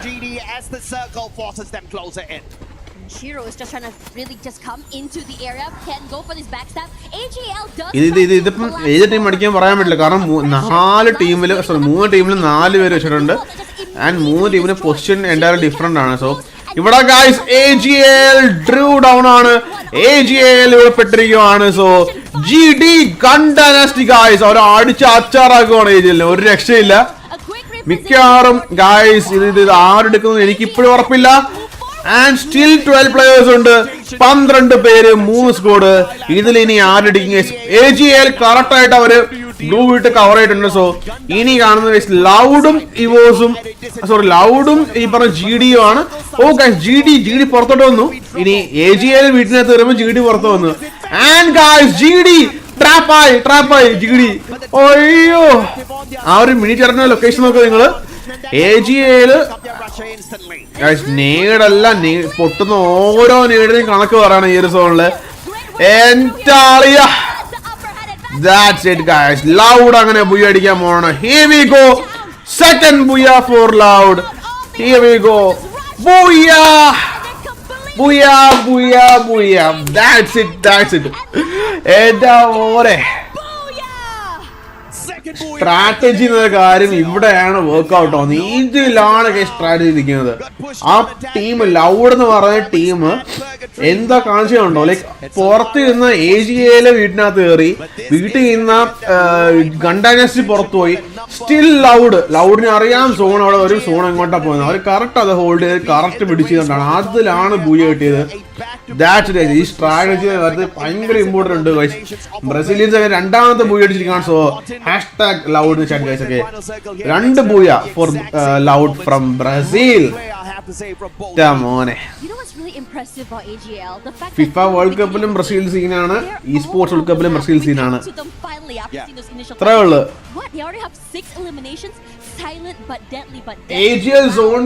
Shiro is just trying to really just come into the area, can go for this backstab. AG.AL does. ഇതിപ്പം ഏത് ടീം അടിക്കാൻ പറയാൻ പറ്റില്ല, കാരണം മൂന്ന് ടീമിൽ 4 പേര് വെച്ചിട്ടുണ്ട്. ആൻഡ് 3 ടീമിന് പൊസിഷൻ എൻ്റയർ ഡിഫറെന്റ് ആണ്. സോ ഇവിടെ ഗൈസ് AG.AL ഡ്രൂ ഡൗൺ ആണ്. AG.AL ഇവിടെ പെട്ടിരിക്കുകയാണ്. സോ GD GunDynasty ഗൈസ് അവർ അടിച്ച് അച്ചാറാക്കുവാണ്. AG.AL ഒരു രക്ഷയില്ല. മിക്കവാറും ഗൈസ് ഇത് ആരെടുക്കുന്നത് എനിക്ക് ഇപ്പോഴും ഉറപ്പില്ല. ആൻഡ് സ്റ്റിൽ 12 പ്ലേയേഴ്സ് ഉണ്ട്, 12 പേര്, 3 സ്കോഡ്. ഇതിൽ ഇനി ആരടിക്കും? AG.AL കറക്റ്റ് ആയിട്ട് അവര് ബ്ലൂ വിട്ട് കവർ ആയിട്ടുണ്ട്. സോ ഇനി കാണുന്നത് ലൗഡും ഇവോസും ലൗഡും ഈ പറഞ്ഞ GD-യും ആണ്. ഓ ഗൈസ് GD പുറത്തോട്ട് വന്നു. ഇനി AG.AL വീട്ടിനകത്ത് വരുമ്പോൾ GD പുറത്ത് വന്നു. And guys GD ട്രാപ്പായി GD. അയ്യോ, ആ ഒരു മിനി ചേർന്ന ലൊക്കേഷൻ നോക്കുക നിങ്ങള്. AG.AL നേടല്ല പൊട്ടുന്ന ഓരോ നേടിനെയും കണക്ക് പറയാണ് ഈ ഒരു സോണില്. That's it guys. Loud അങ്ങനെ ബുയ അടിക്കാൻ പോവാണ്. Here we go. Second buya for Loud. Here we go. Buya. That's it. എന്താ ഓരെ സ്ട്രാറ്റജി എന്ന കാര്യം ഇവിടെയാണ് വർക്ക്ഔട്ട് ആവുന്നത്. ഇതിലാണ് സ്ട്രാറ്റജി ഇരിക്കുന്നത്. ആ ടീം ലൗഡ് എന്ന് പറയുന്ന ടീം എന്താ കാണിച്ചുണ്ടോ, ലൈക്ക് പുറത്ത് നിന്ന് AG.AL വീട്ടിനകത്ത് കയറി, വീട്ടിൽ നിന്ന് GunDynasty പുറത്തു പോയി. സ്റ്റിൽ ലൗഡിന് അറിയാം സോൺ അവിടെ ഒരു സോൺ എങ്ങോട്ടാ പോകുന്നത്. അവർ കറക്റ്റ് അത് ഹോൾഡ് ചെയ്ത് കറക്റ്റ് പിടിച്ചുകൊണ്ടാണ് അതിലാണ് ബൂയ കിട്ടിയത്. ഈ സ്ട്രാറ്റജി ഭയങ്കര ഇമ്പോർട്ടന്റ് ഉണ്ട്. ബ്രസീലിയൻസ് രണ്ടാമത്തെ ബൂയ അടിച്ചിരിക്കുകയാണ്. So #loud guys. Okay 2 booyah for Loud from Brazil. മോനെ ഫിഫ വേൾഡ് കപ്പിലും ബ്രസീൽ സീനാണ്, esports വേൾഡ് കപ്പിലും ബ്രസീൽ സീനാണ്. അത്രേ ഉള്ളു. AG.AL സോൺ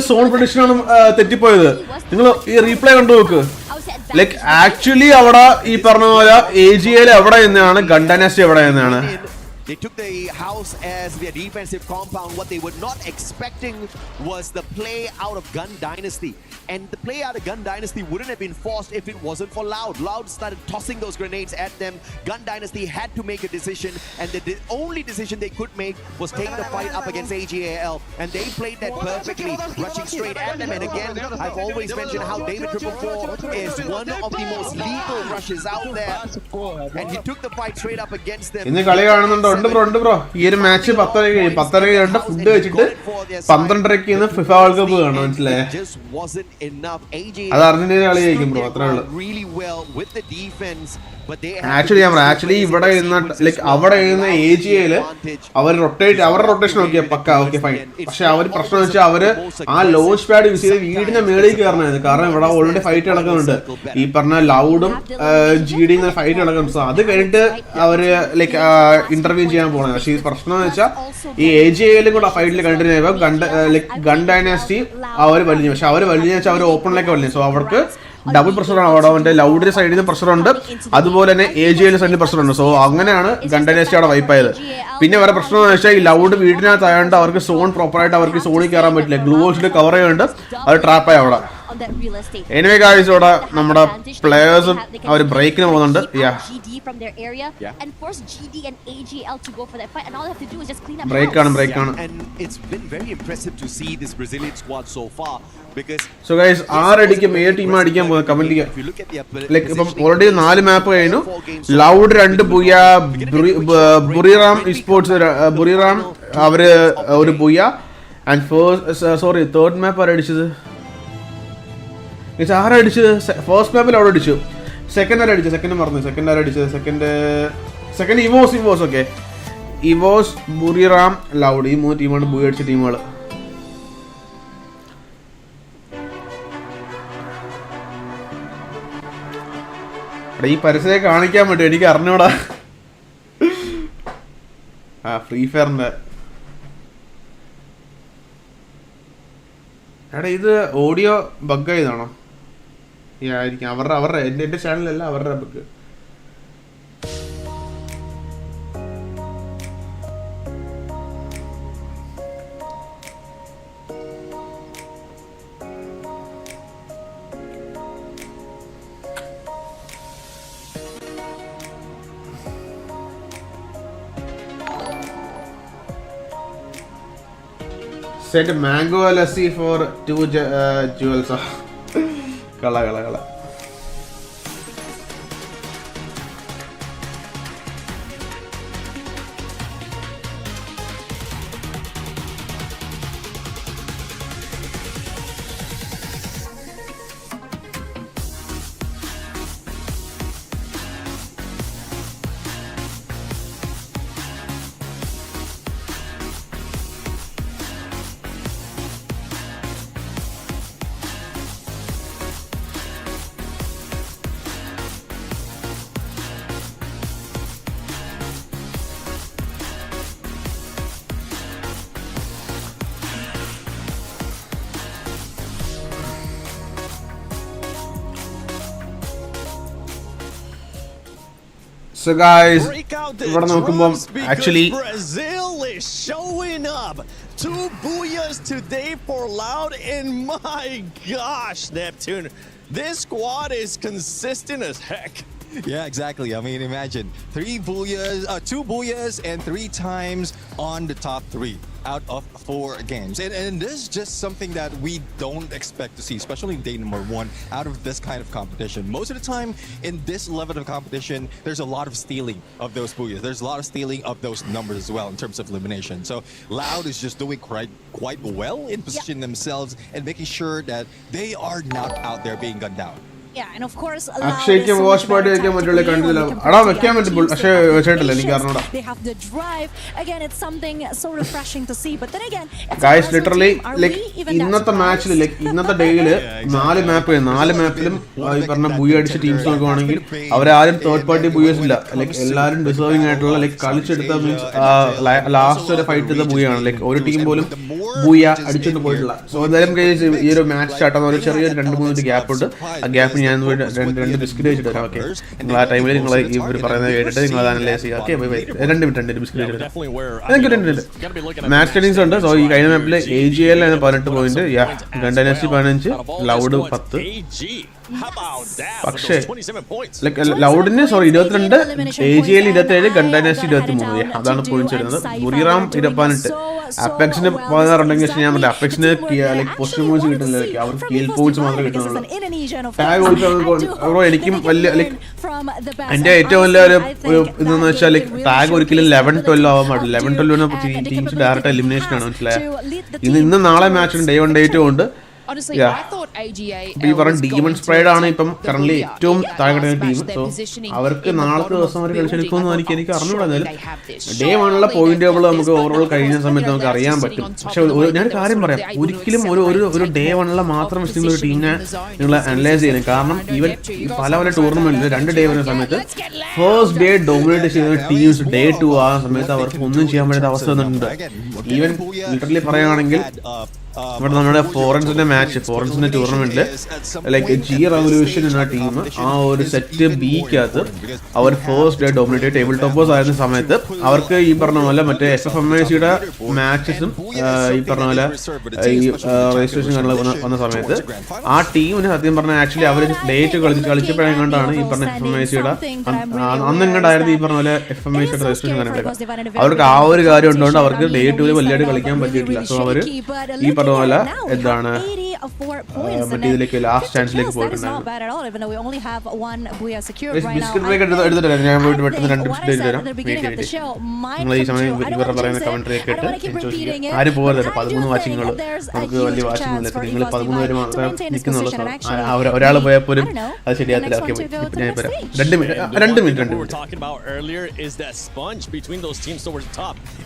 സോൺ പ്രൊഡിക്ഷൻ ആണ് തെറ്റിപ്പോയത്. നിങ്ങൾ ഈ റീപ്ലേ കണ്ടു നോക്ക്. ലൈക്ക് ആക്ച്വലി അവിടെ ഈ പറഞ്ഞ പോലെ AG.AL എവിടെ നിന്നാണ്, GunDynasty എവിടെ നിന്നാണ്. They took the house as their defensive compound. What they were not expecting was the play out of GunDynasty. And the play out of GunDynasty wouldn't have been forced if it wasn't for Loud. Loud started tossing those grenades at them. GunDynasty had to make a decision, and the only decision they could make was take the fight up against AG.AL. And they played that perfectly, rushing straight at them. And again, I've always mentioned how David 444 is one of the most lethal rushes out there. And he took the fight straight up against them. ഉണ്ട് bro ഈ ഒരു match 10:30 food വെച്ചിട്ട് 12:30 FIFA world cup കാണാം. മനസ്സിലായേ? അത് Argentina കളി ജയിക്കും bro, അത്രേ ഉള്ളൂ. ആക്ച്വലി ഇവിടെ ലൈക്ക് അവിടെ ഇരുന്ന AG.AL അവർ അവരുടെ റൊട്ടേഷൻ നോക്കിയാ പക്ക ഓക്കെ ഫൈൻ. പക്ഷെ അവർ പ്രശ്നം വെച്ചാൽ അവര് ആ ലോഞ്ച് പാഡ് യൂസ് ചെയ്ത് വീടിന്റെ മേളിൽ കയറണമായിരുന്നു. കാരണം ഇവിടെ ഓൾറെഡി ഫൈറ്റ് നടക്കുന്നുണ്ട്. ഈ പറഞ്ഞ ലൗഡും GD ഫൈറ്റ് നടക്കുന്നുണ്ട്. സോ അത് കഴിഞ്ഞിട്ട് അവര് ലൈക്ക് ഇന്റർവ്യൂ ചെയ്യാൻ പോകുന്നത്. പക്ഷെ ഈ പ്രശ്നം എന്ന് വെച്ചാൽ ഈ AG.AL കൂടെ ഫൈറ്റിൽ കണ്ടിന്യൂ ചെയ്യുമ്പോൾ GunDynasty അവർ വലിഞ്ഞു. പക്ഷെ അവർ വലിഞ്ഞു വെച്ചാൽ അവർ ഓപ്പണിലേക്ക് വലിഞ്ഞു. സോ അവർക്ക് ഡബിൾ പ്രഷറാണ്. അവിടെ അവന്റെ ലൗഡിന്റെ സൈഡിൽ നിന്ന് പ്രഷറുണ്ട്, അതുപോലെ തന്നെ AG.AL സൈഡിൽ പ്രഷറുണ്ട്. സോ അങ്ങനെയാണ് GunDynasty അവിടെ വൈപ്പായത്. പിന്നെ വേറെ പ്രശ്നം എന്ന് വെച്ചാൽ ഈ ലൗഡ് വീടിനകത്തായതുകൊണ്ട് അവർക്ക് സോൺ പ്രോപ്പറായിട്ട് അവർക്ക് സോണിൽ കയറാൻ പറ്റില്ല. ഗ്ലൂ വെച്ചിട്ട് കവർ ചെയ്യുന്നുണ്ട്, അത് ട്രാപ്പായി അവിടെ. എനിവേ ഗൈസ് ഇവിടെ നമ്മുടെ പ്ലേയേഴ്സും അവർ ബ്രേക്കിന് പോകുന്നുണ്ട്. ബ്രേക്കാണ്. സോ ഗൈസ് ആരടിക്കും ഏത് ടീം അടിക്കാൻ പോകുന്നത് കമന്റ് ചെയ്യാം. ലൈക്ക് ഇപ്പം ഓൾറെഡി 4 മാപ്പ് കഴിഞ്ഞു. ലൗഡ് 2 ബുയ, ബുറിറാം esports ബുറിറാം അവര് ഒരു ബുയ. ആൻഡ് തേർഡ് മാപ്പ് ആരടിച്ചത്? ആരടിച്ചത്? ഫസ്റ്റ് മാപ്പിൽ അവിടെ അടിച്ചു. സെക്കൻഡ് ആരടിച്ചു? സെക്കൻഡ് മറന്നു. സെക്കൻഡ് ആരടിച്ചത്? Second EVOS. Okay, EVOS, Buriram, Loud, ഈ 3 ടീമാണ് ബുയ അടിച്ച ടീമുകൾ. ഈ പരസ്യം കാണിക്കാൻ പറ്റും, എനിക്ക് അറിഞ്ഞൂടാ. ഫ്രീ ഫയറിന്റെ എടാ ഇത് ഓഡിയോ ബഗ് ആയതാണോ? ആയിരിക്കും അവരുടെ എൻ്റെ ചാനലല്ല അവരുടെ book. Said mango lassi for 2 jewels. Kala. So guys, actually Brazil is showing up. 2 booyahs today for Loud, and my gosh, Neptune, this squad is consistent as heck. Yeah, exactly. I mean, imagine 2 booyahs and 3 times on the top 3 out of 4 games. And this is just something that we don't expect to see, especially in day number 1 out of this kind of competition. Most of the time in this level of competition, there's a lot of stealing of those booyahs. There's a lot of stealing of those numbers as well in terms of elimination. So Loud is just doing quite well in positioning themselves and making sure that they are not out there being gunned down. Yeah, and of course, Akshay's Watchparty they have the drive. Again, it's something so refreshing to see. But then again, guys, literally, like ഇന്നത്തെ മാച്ചിൽ like ഇന്നത്തെ ഡേയിൽ 4 മാപ്പിലും ഈ പറഞ്ഞ Booyah അടിച്ച teams നോക്കുവാണെങ്കിൽ അവരാരും third party ബൂയേഴ്സ് ഇല്ല. ലൈക്ക് എല്ലാവരും ഡിസേർവിംഗ് ആയിട്ടുള്ള ലൈക്ക് കളിച്ചെടുത്ത മീൻസ് ലാസ്റ്റ് വരെ ഫൈറ്റ് ചെയ്ത ബൂയാണ്. ലൈക്ക് ഒരു ടീം പോലും ബൂയ അടിച്ചുകൊണ്ട് പോയിട്ടില്ല. സോ എന്തായാലും ഈ ഒരു മാച്ച് സ്റ്റാർട്ട് ആവുന്ന ഒരു ചെറിയൊരു 2-3 ഗ്യാപ്പ് ഉണ്ട്. ആ ഗ്യാപ്പിന് ഞാൻ 2 ബിസ്ക്കറ്റ് കഴിച്ചിട്ട് വരാം. ഓക്കെ, നിങ്ങൾ ആ ടൈമിൽ നിങ്ങൾ ഇവർ പറയുന്നത് കേട്ടിട്ട് നിങ്ങൾ അത് അനലൈസ് ചെയ്യുക. ഓക്കെ, 2 മിനിറ്റ് ബിസ്ക്കറ്റ് കഴിച്ചിട്ട് എനിക്ക് 2 മിനിറ്റ് മാച്ച് സ്റ്റഡീസ് ഉണ്ട്. സോ ഈ കഴിഞ്ഞ മാപ്പിൽ AG.AL 18 പോയിന്റ്, GunDynasty 15, ലൗഡ് 10. പക്ഷേ ലൈക്ക് ലൗഡിന് 22, AG.AL 27, GunDynasty 23. അതാണ് പോയിന്റ്സ് വരുന്നത്. ബുറിറാം 18, അപ്പെക്സിന് 16 ഉണ്ടെങ്കിൽ ഞാൻ പറഞ്ഞു അപ്പെക്സിന് ലൈക്ക് പൊസിഷൻ പോയിന്റ്സ് കിട്ടുന്നില്ല. ലൈക്ക് അവർക്ക് കീൽ പോയിന്റ്സ് മാത്രമേ കിട്ടുന്നുള്ളൂ. ടാഗ് ഓൾസോ എനിക്കും വലിയ ലൈക്ക് എൻ്റെ ഏറ്റവും വലിയ ഒരു ഇതെന്ന് വെച്ചാൽ ലൈക്ക് ടാഗ് ഒരിക്കലും 11-12 ആവാൻ പാടില്ല. 11-12 ടീംസ് ഡയറക്റ്റ് എലിമിനേഷൻ ആണ്. മനസ്സിലായ ഇന്ന് നാളെ മാച്ച് ഉണ്ട്, Day 1 Day 2 ഉണ്ട്. ഈ പറഞ്ഞ ഡീമൺ സ്പ്രൈഡ് ആണ് ഇപ്പം കറന്റ് ഏറ്റവും താഴെ ടീം. സോ അവർക്ക് നാളത്തെ ദിവസം അവർ കളിച്ചെടുക്കുമെന്ന് എനിക്ക് അറിഞ്ഞൂടാ. Day 1 പോയിന്റ് ടേബിൾ നമുക്ക് ഓവറോൾ കഴിയുന്ന സമയത്ത് നമുക്ക് അറിയാൻ പറ്റും. പക്ഷെ ഞാൻ കാര്യം പറയാം, ഒരിക്കലും ഒരു Day 1 മാത്രം വെച്ചിട്ടുള്ള ഒരു ടീമിനെ നിങ്ങൾ അനലൈസ് ചെയ്യണം. കാരണം ഈവൻ പല ടൂർണമെന്റിൽ 2 Day വരുന്ന സമയത്ത് ഫസ്റ്റ് ഡേ ഡോമിനേറ്റ് ചെയ്യുന്ന ടീംസ് Day 2 ആ സമയത്ത് അവർക്ക് ഒന്നും ചെയ്യാൻ പറ്റാത്ത അവസ്ഥ വന്നിട്ടുണ്ട്. ഈവൻ ലിറ്ററലി പറയുകയാണെങ്കിൽ ഇവിടെ നമ്മുടെ ഫോറൻസിന്റെ ടൂർണമെന്റില് ലൈക്ക് G റവല്യൂഷൻ എന്ന ടീം ആ ഒരു സെറ്റ് ബിക്കകത്ത് അവർ first day dominate table toppers ആയിരുന്ന സമയത്ത് അവർക്ക് ഈ പറഞ്ഞ പോലെ മറ്റേ ffmaxയുടെ മാച്ചസും ഈ പറഞ്ഞ പോലെ ഈ രജിസ്ട്രേഷൻ വന്ന സമയത്ത് ആ ടീമിന് സത്യം പറഞ്ഞാൽ ആക്ച്വലി അവർ ഡേറ്റ് കളിച്ചപ്പോഴെങ്ങാണ്ടാണ് ഈ പറഞ്ഞ ffmaxയുടെ അന്നെങ്ങാണ്ടായിരുന്നു ഈ പറഞ്ഞ പോലെ ffmaxയുടെ രജിസ്ട്രേഷൻ കാര്യങ്ങളൊക്കെ. അവർക്ക് ആ ഒരു കാര്യം ഉണ്ടോണ്ട് അവർക്ക് Day 2 വലിയായിട്ട് കളിക്കാൻ പറ്റിയിട്ടില്ല. സോ അവർ ഈ പോലെ എന്താണ് മറ്റേ ഇതിലേക്ക് ലാസ്റ്റ് ചാൻസിലേക്ക് പോയിട്ടുണ്ടായിരുന്നു. ഞാൻ പോയിട്ട് പെട്ടെന്ന് 2 ബിസ്ക്കറ്റ് തരാം. നിങ്ങൾ ഈ സമയം ഇവരുടെ പറയുന്ന കമന്ററി ഒക്കെ ഇട്ട് ആരും പോകരുത്. 13 വാച്ചിങ്ങുകൾ നമുക്ക് വലിയ വാച്ചിങ് ഇല്ല. നിങ്ങൾ 13 പേര് മാത്രമേ നിൽക്കുന്നുള്ളൂ. ഒരാൾ പോയാൽ പോലും അത് ശരിയാത്തില്ല. ഓക്കെ, ഞാൻ പറയാം 2 minute.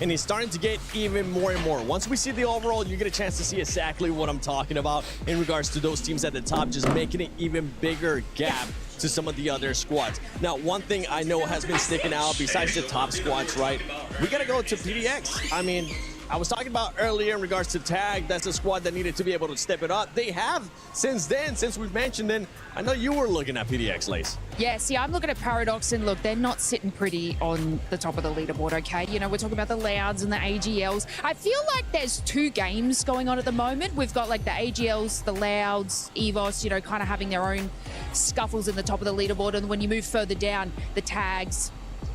And he's starting to get even more and more. Once we see the overall, you get a chance to see exactly what I'm talking about in regards to those teams at the top, just making an even bigger gap to some of the other squads. Now, one thing I know has been sticking out besides the top squads, right? We got to go to PDX. I mean, I was talking about earlier in regards to tag, that's a squad that needed to be able to step it up. They have since then, since we've mentioned it. I know you were looking at PDX, Lace. Yeah, see, I'm looking at Paradox, and look, they're not sitting pretty on the top of the leaderboard, okay? You know, we're talking about the LYONs and the AG.ALs. I feel like there's two games going on at the moment. We've got like the AG.ALs, the LYONs, EVOS, you know, kind of having their own scuffles in the top of the leaderboard. And when you move further down, the tags,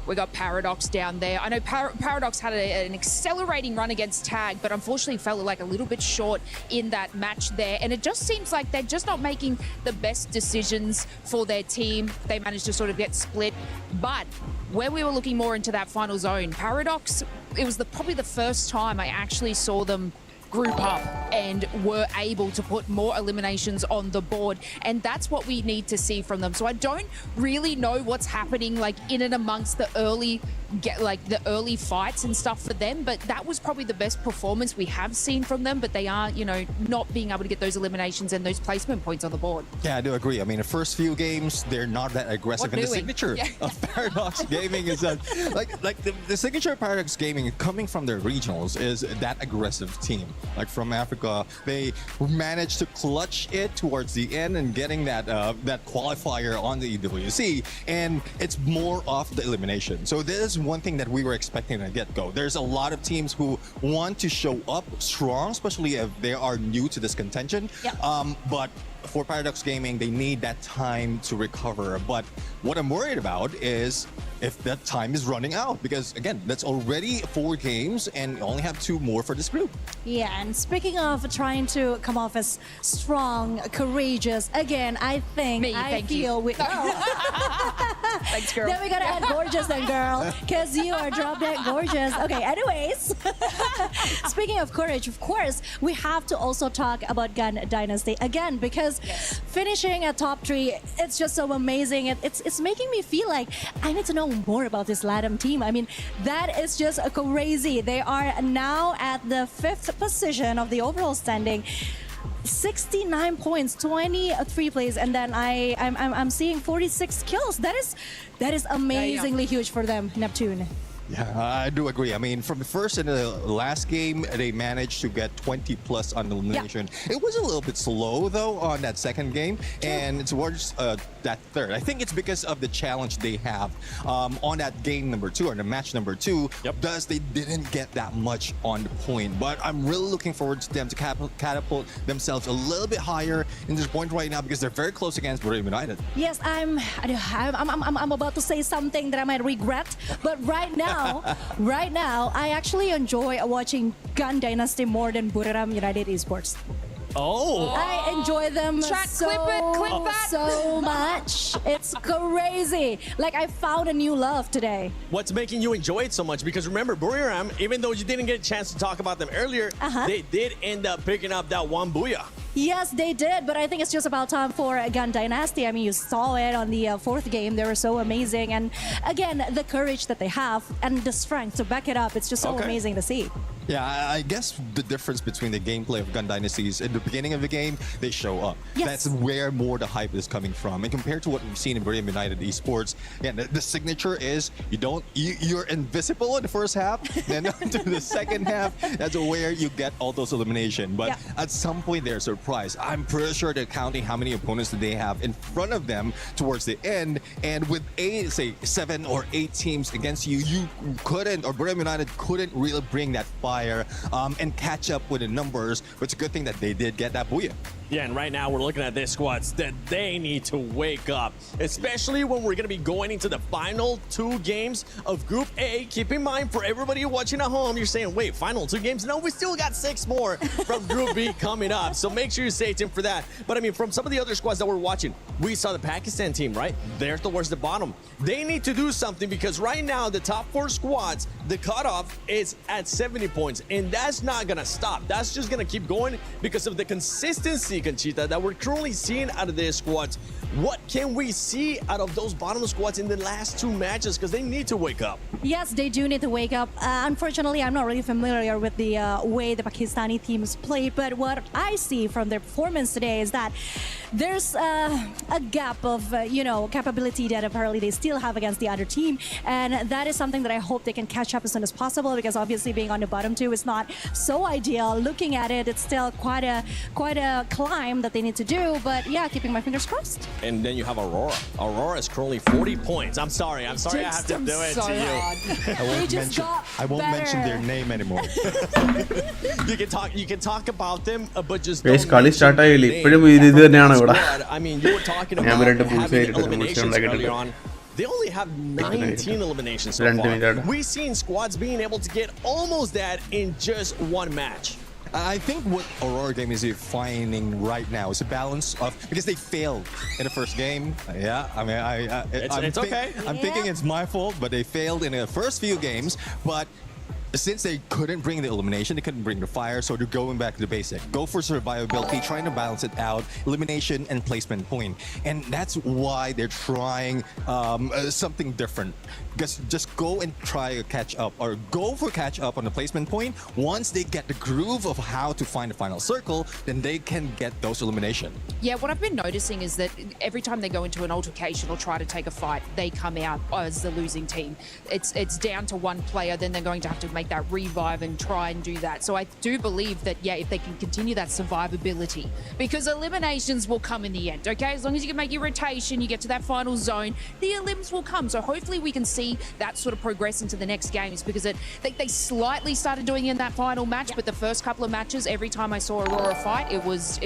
we got Paradox down there. I know Paradox had an accelerating run against Tag, but unfortunately fell like a little bit short in that match there. And it just seems like they're just not making the best decisions for their team. They managed to sort of get split. But where we were looking more into that final zone, Paradox, it was probably the first time I actually saw them group up and were able to put more eliminations on the board, and that's what we need to see from them. So I don't really know what's happening like in and amongst the early fights and stuff for them, but that was probably the best performance we have seen from them. But they are, you know, not being able to get those eliminations and those placement points on the board. Yeah, I do agree. I mean, the first few games, they're not that aggressive. And the signature of Paradox Gaming is that, like the signature of Paradox Gaming coming from their regionals is that aggressive team. Like from Africa, they managed to clutch it towards the end and getting that that qualifier on the EWC, and it's more of the elimination. So this is one thing that we were expecting at the get-go. There's a lot of teams who want to show up strong, especially if they are new to this contention. Yep. But for Paradox Gaming, they need that time to recover. But what I'm worried about is if that time is running out, because again, that's already 4 games and you only have 2 more for this group. Yeah, and speaking of trying to come off as strong, courageous, again, I think Thanks, girl. Then we gotta add gorgeous then, girl, because you are drop dead gorgeous. Okay, anyways, speaking of courage, of course, we have to also talk about GunDynasty again, because finishing at top 3, it's just so amazing. It's making me feel like I need to know more about this LATAM team. I mean, that is just crazy. They are now at the 5th position of the overall standing. 69 points, 23 plays, and then I'm seeing 46 kills. That is amazingly huge for them, Neptune. Yeah, I do agree. I mean, from the first and the last game, they managed to get 20 plus on elimination. It was a little bit slow, though, on that second game, and towards that third. I think it's because of the challenge they have on that game number 2, or the match number 2, thus they didn't get that much on the point. But I'm really looking forward to them to catapult themselves a little bit higher in this point right now, because they're very close against Buriram United. Yes, I'm about to say something that I might regret, but right now, I actually enjoy watching GunDynasty more than Buriram United Esports. Oh, I enjoy them so much. It's crazy. Like, I found a new love today. What's making you enjoy it so much? Because remember, Buriram, even though you didn't get a chance to talk about them earlier, they did end up picking up that one booyah. Yes, they did, but I think it's just about time for GunDynasty. I mean, you saw it on the 4th game. They were so amazing. And again, the courage that they have and the strength to back it up, it's just so amazing to see. Yeah, I guess the difference between the gameplay of GunDynasty is in the beginning of the game, they show up. Yes. That's where more the hype is coming from. And compared to what we've seen in Buriram United Esports, yeah, the signature is you're invisible in the first half, then to the second half, that's where you get all those eliminations. But at some point, they're surprised. I'm pretty sure they're counting how many opponents that they have in front of them towards the end. And with say 7 or 8 teams against you, you couldn't, or Buriram United couldn't really bring that fire and catch up with the numbers. But it's a good thing that they did get that booyah. Yeah, and right now we're looking at their squads that they need to wake up, especially when we're going to be going into the final 2 games of Group A. Keep in mind, for everybody watching at home, you're saying, wait, final 2 games? No, we still got 6 more from Group B coming up. So make sure you stay tuned for that. But I mean, from some of the other squads that we're watching, we saw the Pakistan team, right? They're towards the bottom. They need to do something, because right now the top 4 squads, the cutoff is at 70 points. And that's not going to stop. That's just going to keep going because of the consistency, Conchita, that we're currently seeing out of their squads. What can we see out of those bottom squads in the last 2 matches? Because they need to wake up. Yes, they do need to wake up. Unfortunately, I'm not really familiar with the way the Pakistani teams play, but what I see from their performance today is that there's a gap of capability that apparently they still have against the other team, and that is something that I hope they can catch up as soon as possible, because obviously being on the bottom two is not so ideal. Looking at it, it's still quite a climb that they need to do, but yeah, keeping my fingers crossed. And then you have Aurora. Aurora is currently 40 points. I'm sorry I have to do it to you. I won't mention their name anymore. you can talk about them, but just guys, കളി start ആയില്ല. ഇപ്പോഴും ഇത് തന്നെയാണ് ഇവിടെ. I mean, you were talking about having eliminations earlier on. They only have 19 eliminations so far. We've seen squads being able to get almost that in just one match. I think what Aurora Gaming is finding right now is a balance of, because they failed in the first game. Yeah, I mean, it's okay. I'm thinking it's my fault, but they failed in the first few games. But since they couldn't bring the elimination, they couldn't bring the fire, so they're going back to the basic. Go for survivability, trying to balance it out, elimination and placement point. And that's why they're trying something different. Because just go and try to catch up, or go for catch up on the placement point. Once they get the groove of how to find the final circle, then they can get those elimination. Yeah, what I've been noticing is that every time they go into an altercation or try to take a fight, they come out as the losing team. It's down to one player, then they're going to have to make that revive and try and do that. So I do believe that, yeah, if they can continue that survivability, because eliminations will come in the end, okay? As long as you can make your rotation, you get to that final zone, the elims will come. So hopefully we can see that sort of progress into the next games, because they slightly started doing it in that final match, but the first couple of matches, every time I saw Aurora fight, it was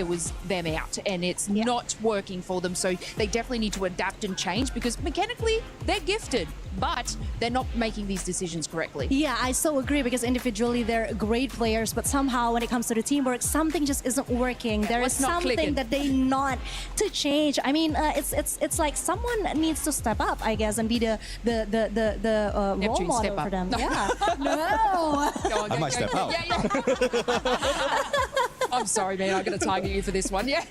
them out, and it's not working for them. So they definitely need to adapt and change, because mechanically they're gifted, but they're not making these decisions correctly. Yeah, I so agree, because individually they're great players, but somehow when it comes to the teamwork, something just isn't working. There is something that they not to change. I mean, it's like someone needs to step up, I guess, and be the role model for them. Yeah. No. I might step out. I'm sorry, man. I'm going to target you for this one. Yeah.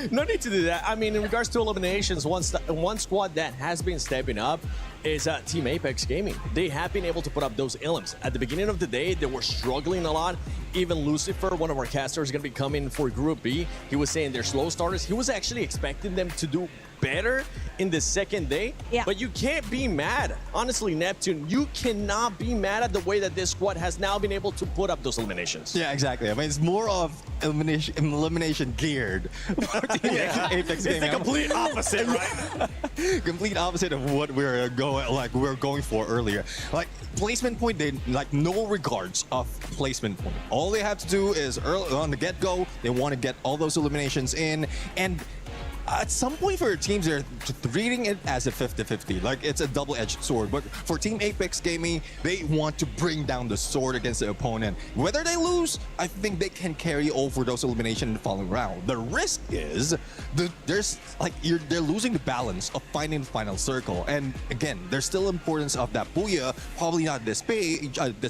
No need to do that. I mean, in regards to eliminations, one squad that has been stepping up is Team Apex Gaming. They have been able to put up those elims. At the beginning of the day, they were struggling a lot. Even Lucifer, one of our casters, is going to be coming for Group B. He was saying they're slow starters. He was actually expecting them to do better in the second day. Yeah. But you can't be mad. Honestly, Neptune, you cannot be mad at the way that this squad has now been able to put up those eliminations. Yeah, exactly. I mean, it's more of elimination geared. Apex Gaming. It's the complete opposite, right? Complete opposite of what we're going for earlier. Like placement point, they like no regards of placement point. All they have to do is early on the get-go, they want to get all those eliminations in, and at some point for teams, they're treating it as a 50-50. Like, it's a double-edged sword. But for Team Apex Gaming, they want to bring down the sword against the opponent. Whether they lose, I think they can carry over those eliminations in the following round. The risk is they're losing the balance of finding the final circle. And again, there's still importance of that booyah. Probably not this point at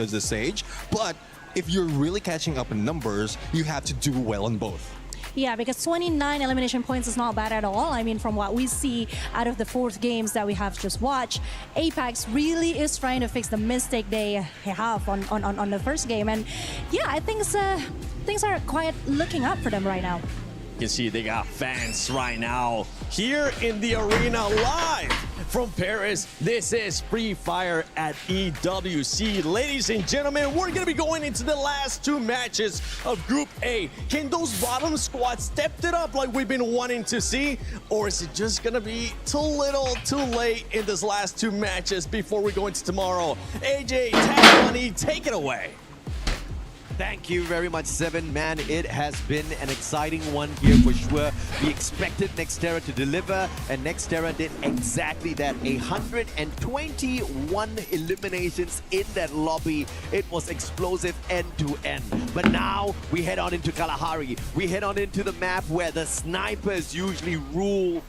this stage. But if you're really catching up in numbers, you have to do well in both. Yeah, because 29 elimination points is not bad at all. I mean, from what we see out of the 4th games that we have just watched, Apex really is trying to fix the mistake they have on the first game. And yeah, I think things are quite looking up for them right now. You can see they got fans right now here in the arena live from Paris. This is Freefire at EWC. Ladies and gentlemen, we're going to be going into the last 2 matches of Group A. Can those bottom squads step it up like we've been wanting to see? Or is it just going to be too little, too late in this last 2 matches before we go into tomorrow? AJ, Tag Money, take it away. Thank you very much, Seven. Man, it has been an exciting one here for sure. We expected Nextera to deliver, and Nextera did exactly that. 121 eliminations in that lobby. It was explosive end to end. But now we head on into Kalahari. We head on into the map where the snipers usually rule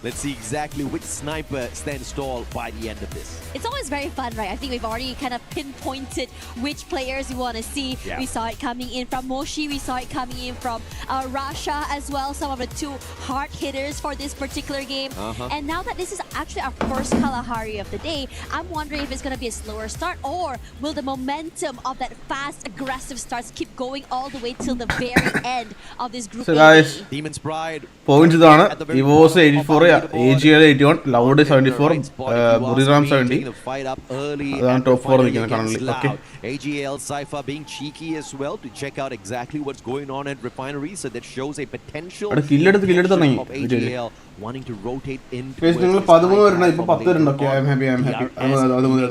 Let's see exactly which sniper stands tall by the end of this. It's always very fun, right? I think we've already kind of pinpointed which players we want to see. Yeah. We saw it coming in from Moshi. We saw it coming in from Rasha as well. Some of the two hard hitters for this particular game. And now that this is actually our first Kalahari of the day, I'm wondering if it's going to be a slower start, or will the momentum of that fast, aggressive starts keep going all the way till the very end of this group. So guys, Demon's Pride points idana. EVOS 84, AG.AL 81, Loud 74, Buriram 70. That's top 4 currently. Okay. AG.AL Cypher being cheeky as well to check out exactly what's going on at Refinery, so that shows a potential of AG.AL wanting to rotate into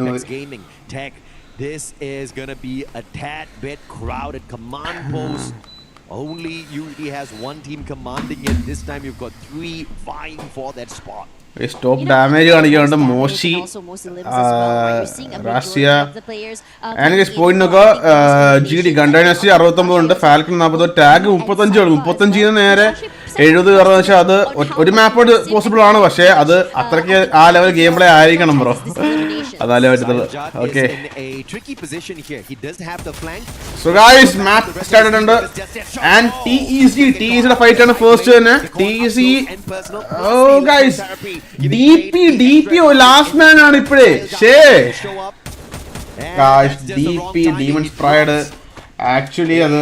DRS Gaming Tech. This is going to be a tad bit crowded. Command post. Only usually has one team commanding it. This time you've got 3 vying for that spot. Stop damage കാണിക്കുന്നുണ്ട് മോശി Russia and guys point നോക്കുക GD GunDynasty 69 ഉണ്ട് falcon 40 tag 35 ന് നേരെ 70 കയറുന്ന വെച്ചാൽ അത് ഒരു മാപ്പ് possible ആണ് പക്ഷേ അത് അത്രയ്ക്ക് ആ ലെവൽ ഗെയിം പ്ലേ ആയിരിക്കണം ബ്രോ അതല്ലേ പറ്റത്തുള്ളൂ ഓക്കെ സോ ഗൈസ് മാപ്പ് സ്റ്റാർട്ടഡ് ഉണ്ട് and TEC യുടെ ഫൈറ്റ് ആണ് ഫസ്റ്റ് തന്നെ TEC ഓ ഗൈസ് DP last man ആണ് ഇപ്പോഴേ ഷേ guys DP Demon's Pride actually അത്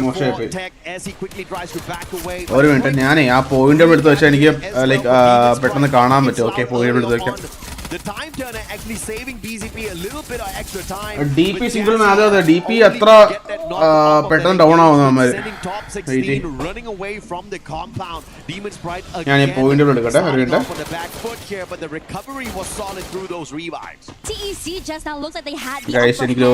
മോശമായി ഒരു മിനിറ്റ് ഞാനേ ആ പോയിന്റ് എടുത്ത് വെച്ചാൽ എനിക്ക് ലൈക്ക് പെട്ടെന്ന് കാണാൻ പറ്റും ഓക്കെ പോയിന്റ് എടുത്ത് വെക്കാം The time turner actually saving BZP a little bit of extra time. DP single man അതെ DP അത്ര പെട്ടെന്ന് ഡൗൺ ആവുന്നു നമ്മൾ running away from the compound. Demon's Pride ഞാൻ ഈ പോയിന്റ് എടുക്കട്ടെ ഒരു minute on the back foot here, but the recovery was solid through those revives. TEC just now looks like they had the guys എനിക്ക്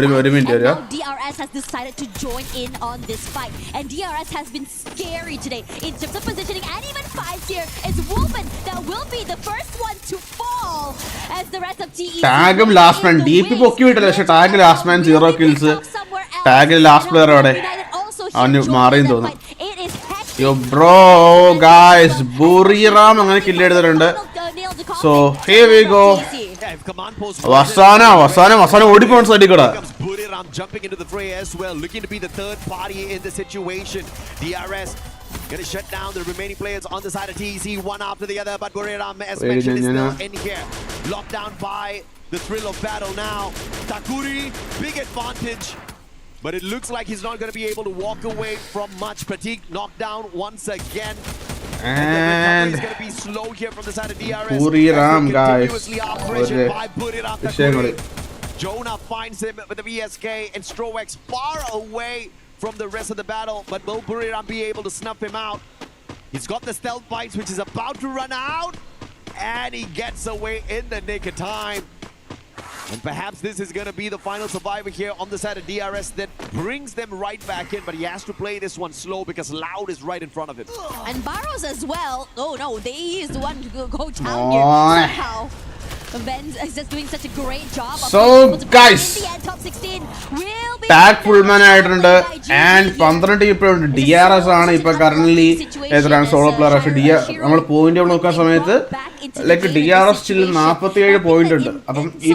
ഒരു minute വരാ DRS has decided to join in on this fight, and DRS has been scary today in terms of positioning and even fights here. It's Wolfen that will be the first one to fall as the rest of TEC tag last man DP പൊക്കി വിട്ടില്ല പക്ഷേ tag last man 0 kills tag last player അവിടെ അവന് മാറിയെന്ന് തോന്നുന്നു yo bro guys Buriram അങ്ങനെ kill എടുത്തിട്ടുണ്ട് so here we go അവസാനം ഓടിപ്പോൺ സൈഡിൽ കൂടെ Buriram jumping into the fray as well, looking to be the third party in the situation. DRS gonna shut down the remaining players on the side of TEC, one after the other, but Buriram, as mentioned, is still in here. Locked down by the thrill of battle now. Takuri, big advantage, but it looks like he's not going to be able to walk away from much. Pratik knocked down once again. And it's going to be slow here from the side of DRS. Buriram, guys. Jonah finds him with the VSK, and Strowex far away from the rest of the battle, but will Buriram be able to snuff him out? He's got the stealth bites, which is about to run out, and he gets away in the nick of time. And perhaps this is going to be the final survivor here on the side of DRS that brings them right back in, but he has to play this one slow because Loud is right in front of him. And Barros as well. Oh no, he is the one to go down here somehow. Benz is just doing such a great job. So guys, tag full man ആയിട്ടുണ്ട് and 12 ഇപ്പോൾ DRS ആണ് ഇപ്പോൾ currently എത്രയാണ് solo player പക്ഷേ നമ്മൾ point നോക്കാൻ സമയത്ത് like DRS still 47 point ഉണ്ട് അപ്പം ഈ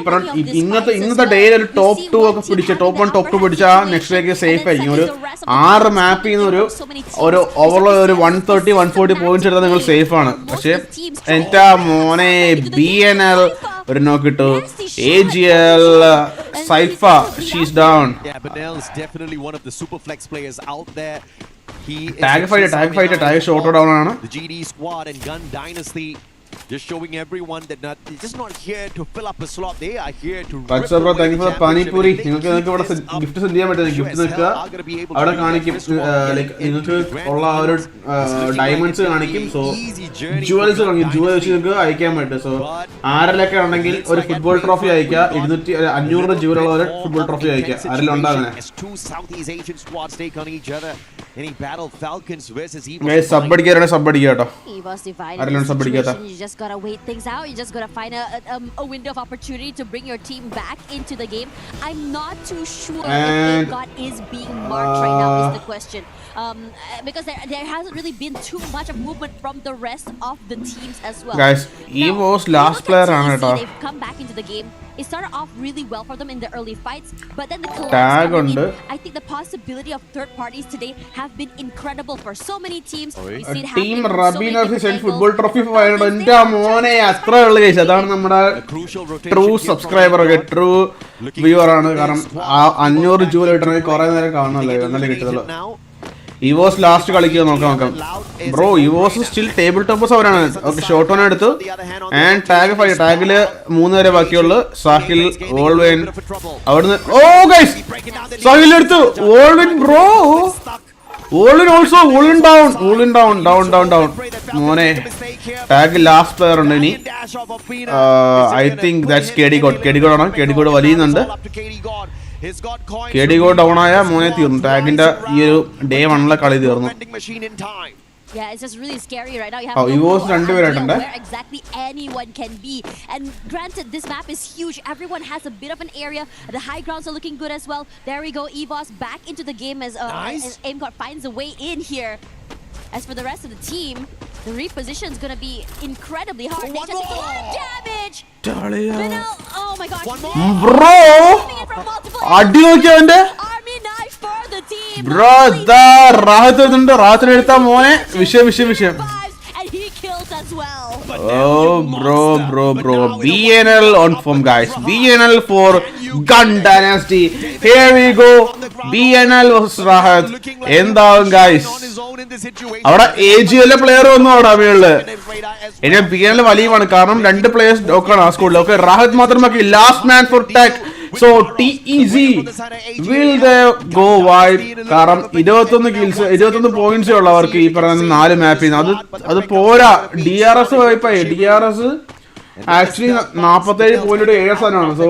ഇന്നത്തെ ഡേയിൽ ഒരു ടോപ്പ് 2 ഒക്കെ പിടിച്ച് ടോപ്പ് 1 ടോപ്പ് 2 പിടിച്ചാൽ നെക്സ്റ്റ് ഡേക്ക് സേഫ് ആയിരിക്കും ഒരു 6 മാപ്പിൽ നിന്ന് ഒരു ഓവറോൾ ഒരു 130 140 പോയിന്റ്സ് എടുത്താൽ നിങ്ങൾ സേഫ് ആണ് പക്ഷേ എൻ്റെ മോനെ BNL ഒരു നോക്കിട്ടു AG.AL Cypher, she's down. Yeah, Benel is definitely one of the super flex players out there. He tag fighter, tag short down ആണ്. The GD squad and GunDynasty just showing everyone that they're just not here to fill up a slot. They are here to rip bro, thank you for the pani puri. നിങ്ങൾക്ക് ഇവിടെ gift send ചെയ്യാൻ പറ്റും gift നിൽക്കുക അവിടെ കാണിക്കും like നിങ്ങൾക്ക് ഉള്ള ആ ഒരു ഡയമണ്ട്സ് കാണിക്കും സോ ജുവൽസ് കാണിക്കും ജുവൽ വെച്ച് നിങ്ങൾക്ക് അയക്കാൻ പറ്റും സോ ആരെല്ലൊക്കെ ഉണ്ടെങ്കിൽ ഒരു ഫുട്ബോൾ ട്രോഫി അയക്കുക 500 ജുവലുള്ള ഒരു ഫുട്ബോൾ ട്രോഫി അയക്കുക ആരെല്ലാം ഉണ്ടാകുന്നത് Any battle Falcons versus EVOS. Guys, sub अड़िया केട്ടോ. आरेलन sub अड़िया था. You just just gotta wait things out. You just gotta find a window of opportunity to bring your team back into the game. I'm not too sure if God is being marked right now is the question. Because there hasn't really been too much of movement from the rest of the teams as well. Guys, EVOS last player ആണ് ട്ടോ. They've come back into the game. It started off really well for them in the early fights, but then the Tag collapse ഉണ്ട്. I think the possibility of third parties today have been incredible for so many teams. We see it team happening from so Rabeena many fission different football angles. Trophy final എൻ്റെ മോനെ അത്ര ഉള്ളു guys. അതാണ് നമ്മുടെ true subscriber ഒക്കെ true viewer ആണ്. കാരണം 500 ജൂല കിട്ടണമെങ്കിൽ കുറെ നേരം കാണണമല്ലോ, എന്നാലേ കിട്ടുള്ളൂ. ഇവോസ് ലാസ്റ്റ് കളിക്കുക നോക്കാം ബ്രോ. ഇവോസ് സ്റ്റിൽ ടേബിൾ ടോപ്പേഴ്സ് അവരാണ്. ഓക്കെ, ഷോട്ട് ഓൺ എടുത്തു ആൻഡ് ടാഗ് ഫൈറ്റ്. ടാഗില് 3 പേരെ ബാക്കിയുള്ളു. സാഹിൽ, വോൾവിൻ അവിടുന്ന്. ഓ ഗൈസ്, സാഹിൽ എടുത്തു. വോൾവിൻ ബ്രോ, വോൾവിൻ ഓൾസോ. വോൾവിൻ ഡൗൺ മോനെ. ടാഗ് ലാസ്റ്റ് പ്ലെയർ ഉണ്ട് ഇനി. ഐ തിങ്ക് ദാറ്റ്സ് കെഡിഗോഡ് ആണ്. കെഡിഗോഡ് വലിയുന്നുണ്ട്. കെഡിഗോഡ് ഡൗൺ ആയ മോനെ തീർന്നു. ടാഗിന്റെ ഈ ഒരു ഡേ 1 കളി തീർന്നു. Yeah, it's just really scary right now. You have no idea where exactly anyone can be. And granted, this map is huge. Everyone has a bit of an area. The high grounds are looking good as well. There we go. EVOS back into the game as MÍA Corp finds a way in here. As for the rest of the team, the reposition is going to be incredibly hard. They just take a lot of damage. Oh my god. Bro! അടി നോക്കിയ അവന്റെ bro. റാഹത്തിന് എടുത്ത മോനെ. വിഷയം. Oh bro. BNL on form guys. BNL for GunDynasty. Here we go. BNL versus Rahat. എന്താവും guys? അവിടെ AG.AL player ഒന്നും അവിടെ മേളില്. ഇനി BNL വലിയമാണ് കാരണം 2 പ്ലേയേഴ്സ് നോക്കാണ് ആ സ്കൂളിൽ. ഓക്കെ, റാഹത്ത് മാത്രം ബാക്കി. Last man four tech. So TEZ will they go wide? കാരണം 21 kills 21 points ഉള്ളവർക്ക് ഈ പറയുന്ന 4 മാപ്പിൽ അത് പോരാ. DRS വൈപ്പായി. DRS ആക്ച്വലി 47 പോയിന്റ് 7 സ്ഥാനമാണ്. സോ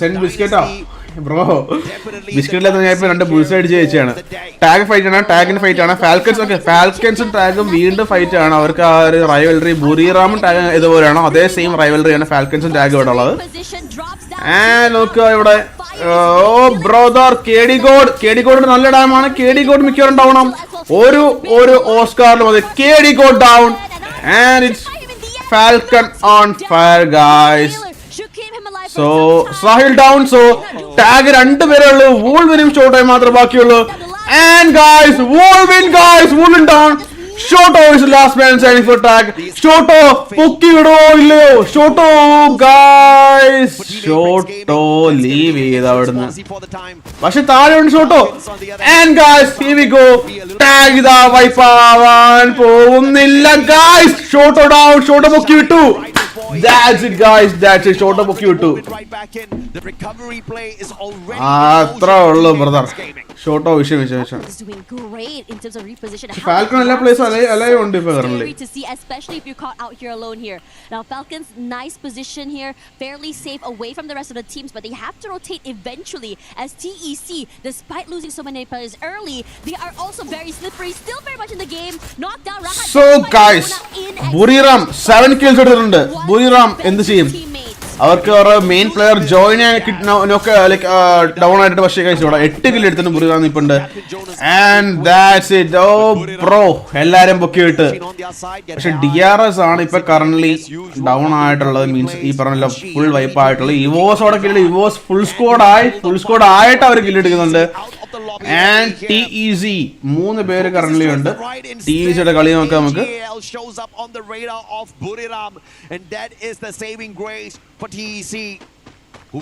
സെന്റ് ബിസ്ക്കറ്റാ ബ്രോ. ബിസ്ക്കറ്റിലെന്ന് ഞാൻ ഇപ്പൊ 2 ബുൾസ് അടിച്ച് ജയിച്ചാണ്. ടാഗ് ഫൈറ്റ് ആണ്. ടാഗിന്റെ ഫൈറ്റ് ആണ്. ഫാൽക്കൻസ് ഒക്കെ ഫാൽക്കൻസും ടാഗും വീണ്ടും ഫൈറ്റ് ആണ്. അവർക്ക് ആ ഒരു റൈവൽറി. ബുറിറാമും ടാഗ് ഇതുപോലെയാണ്. അതേ സെയിം റൈവൽറിയാണ് ഫാൽക്കൻസും ടാഗും ഇവിടെ ഉള്ളത്. നോക്കുക ഇവിടെ. ഓ ബ്രോദർ, കേഡിഗോഡ് നല്ല ഡാമാണ്. കേഡിഗോഡ് മിക്കവാറും ഡൗൺ ആവും. ഒരു ഓസ്കാറിലും മതി. കേഡിഗോഡ് down and it's Falcon on fire guys. So Sahil down. So tag 2 പേരേ ഉള്ളൂ. വോൾവിനും ഷോട്ട് ആയി മാത്രമേ ബാക്കിയുള്ളൂ. And guys, വോൾവിൻ down. Shoto is the last man standing for tag. Shoto പൊക്കി വിടോ ഇല്ലയോ? Shoto guys, Shoto leave ചെയ്ത് അവിടുന്ന്. പക്ഷെ താഴെയുണ്ട് Shoto. And guys, here we go. Tag ഇതാ വൈപ്പ് ആവാൻ പോകുന്നില്ല guys. Shoto down. Shoto പൊക്കി വിട്ടു. That's it guys. That's it. Shoto പൊക്കി വിട്ടു. അത്ര ഉള്ളു ബ്രദർ. Shoto വിഷയം. Falcon എല്ലാ പ്ലേസ് alive ഉണ്ട് ഇപ്പോ currently. To see, especially if you're caught out here alone here. Now Falcons, nice position here, fairly safe away from the rest of the teams, but they have to rotate eventually as TEC, despite losing so many players early, they are also very slippery, still very much in the game. Knocked down Rahat. So guys, Buriram 7 kills എടുത്തിട്ടുണ്ട്. Buriram എന്ത് ചെയ്യും? അവർക്ക് അവരുടെ main player join down ആയിട്ട്. പക്ഷേ ഇവിടെ 8 kill എടുത്തിട്ട് Buriram നിൽപ്പുണ്ട്. And that's it. Oh bro, എല്ലാരും പൊക്കിയിട്ട്. പക്ഷെ DRS ആണ് ഇപ്പൊ കറന്റ്ലി ഡൗൺ ആയിട്ടുള്ളത്. മീൻസ് ഈ പറഞ്ഞ ഫുൾ വൈപ്പ് ആയിട്ടുള്ളത്. ഇവോസ് അവിടെ കില്ല്. ഇവോസ് ഫുൾ സ്കോഡ് ആയിട്ട് അവർ കില്ല് എടുക്കുന്നുണ്ട്. ആൻഡ് TEZ 3 പേര് കറന്റ്ലി ഉണ്ട്. TEZയുടെ കളി നോക്കാം നമുക്ക്. For TEC,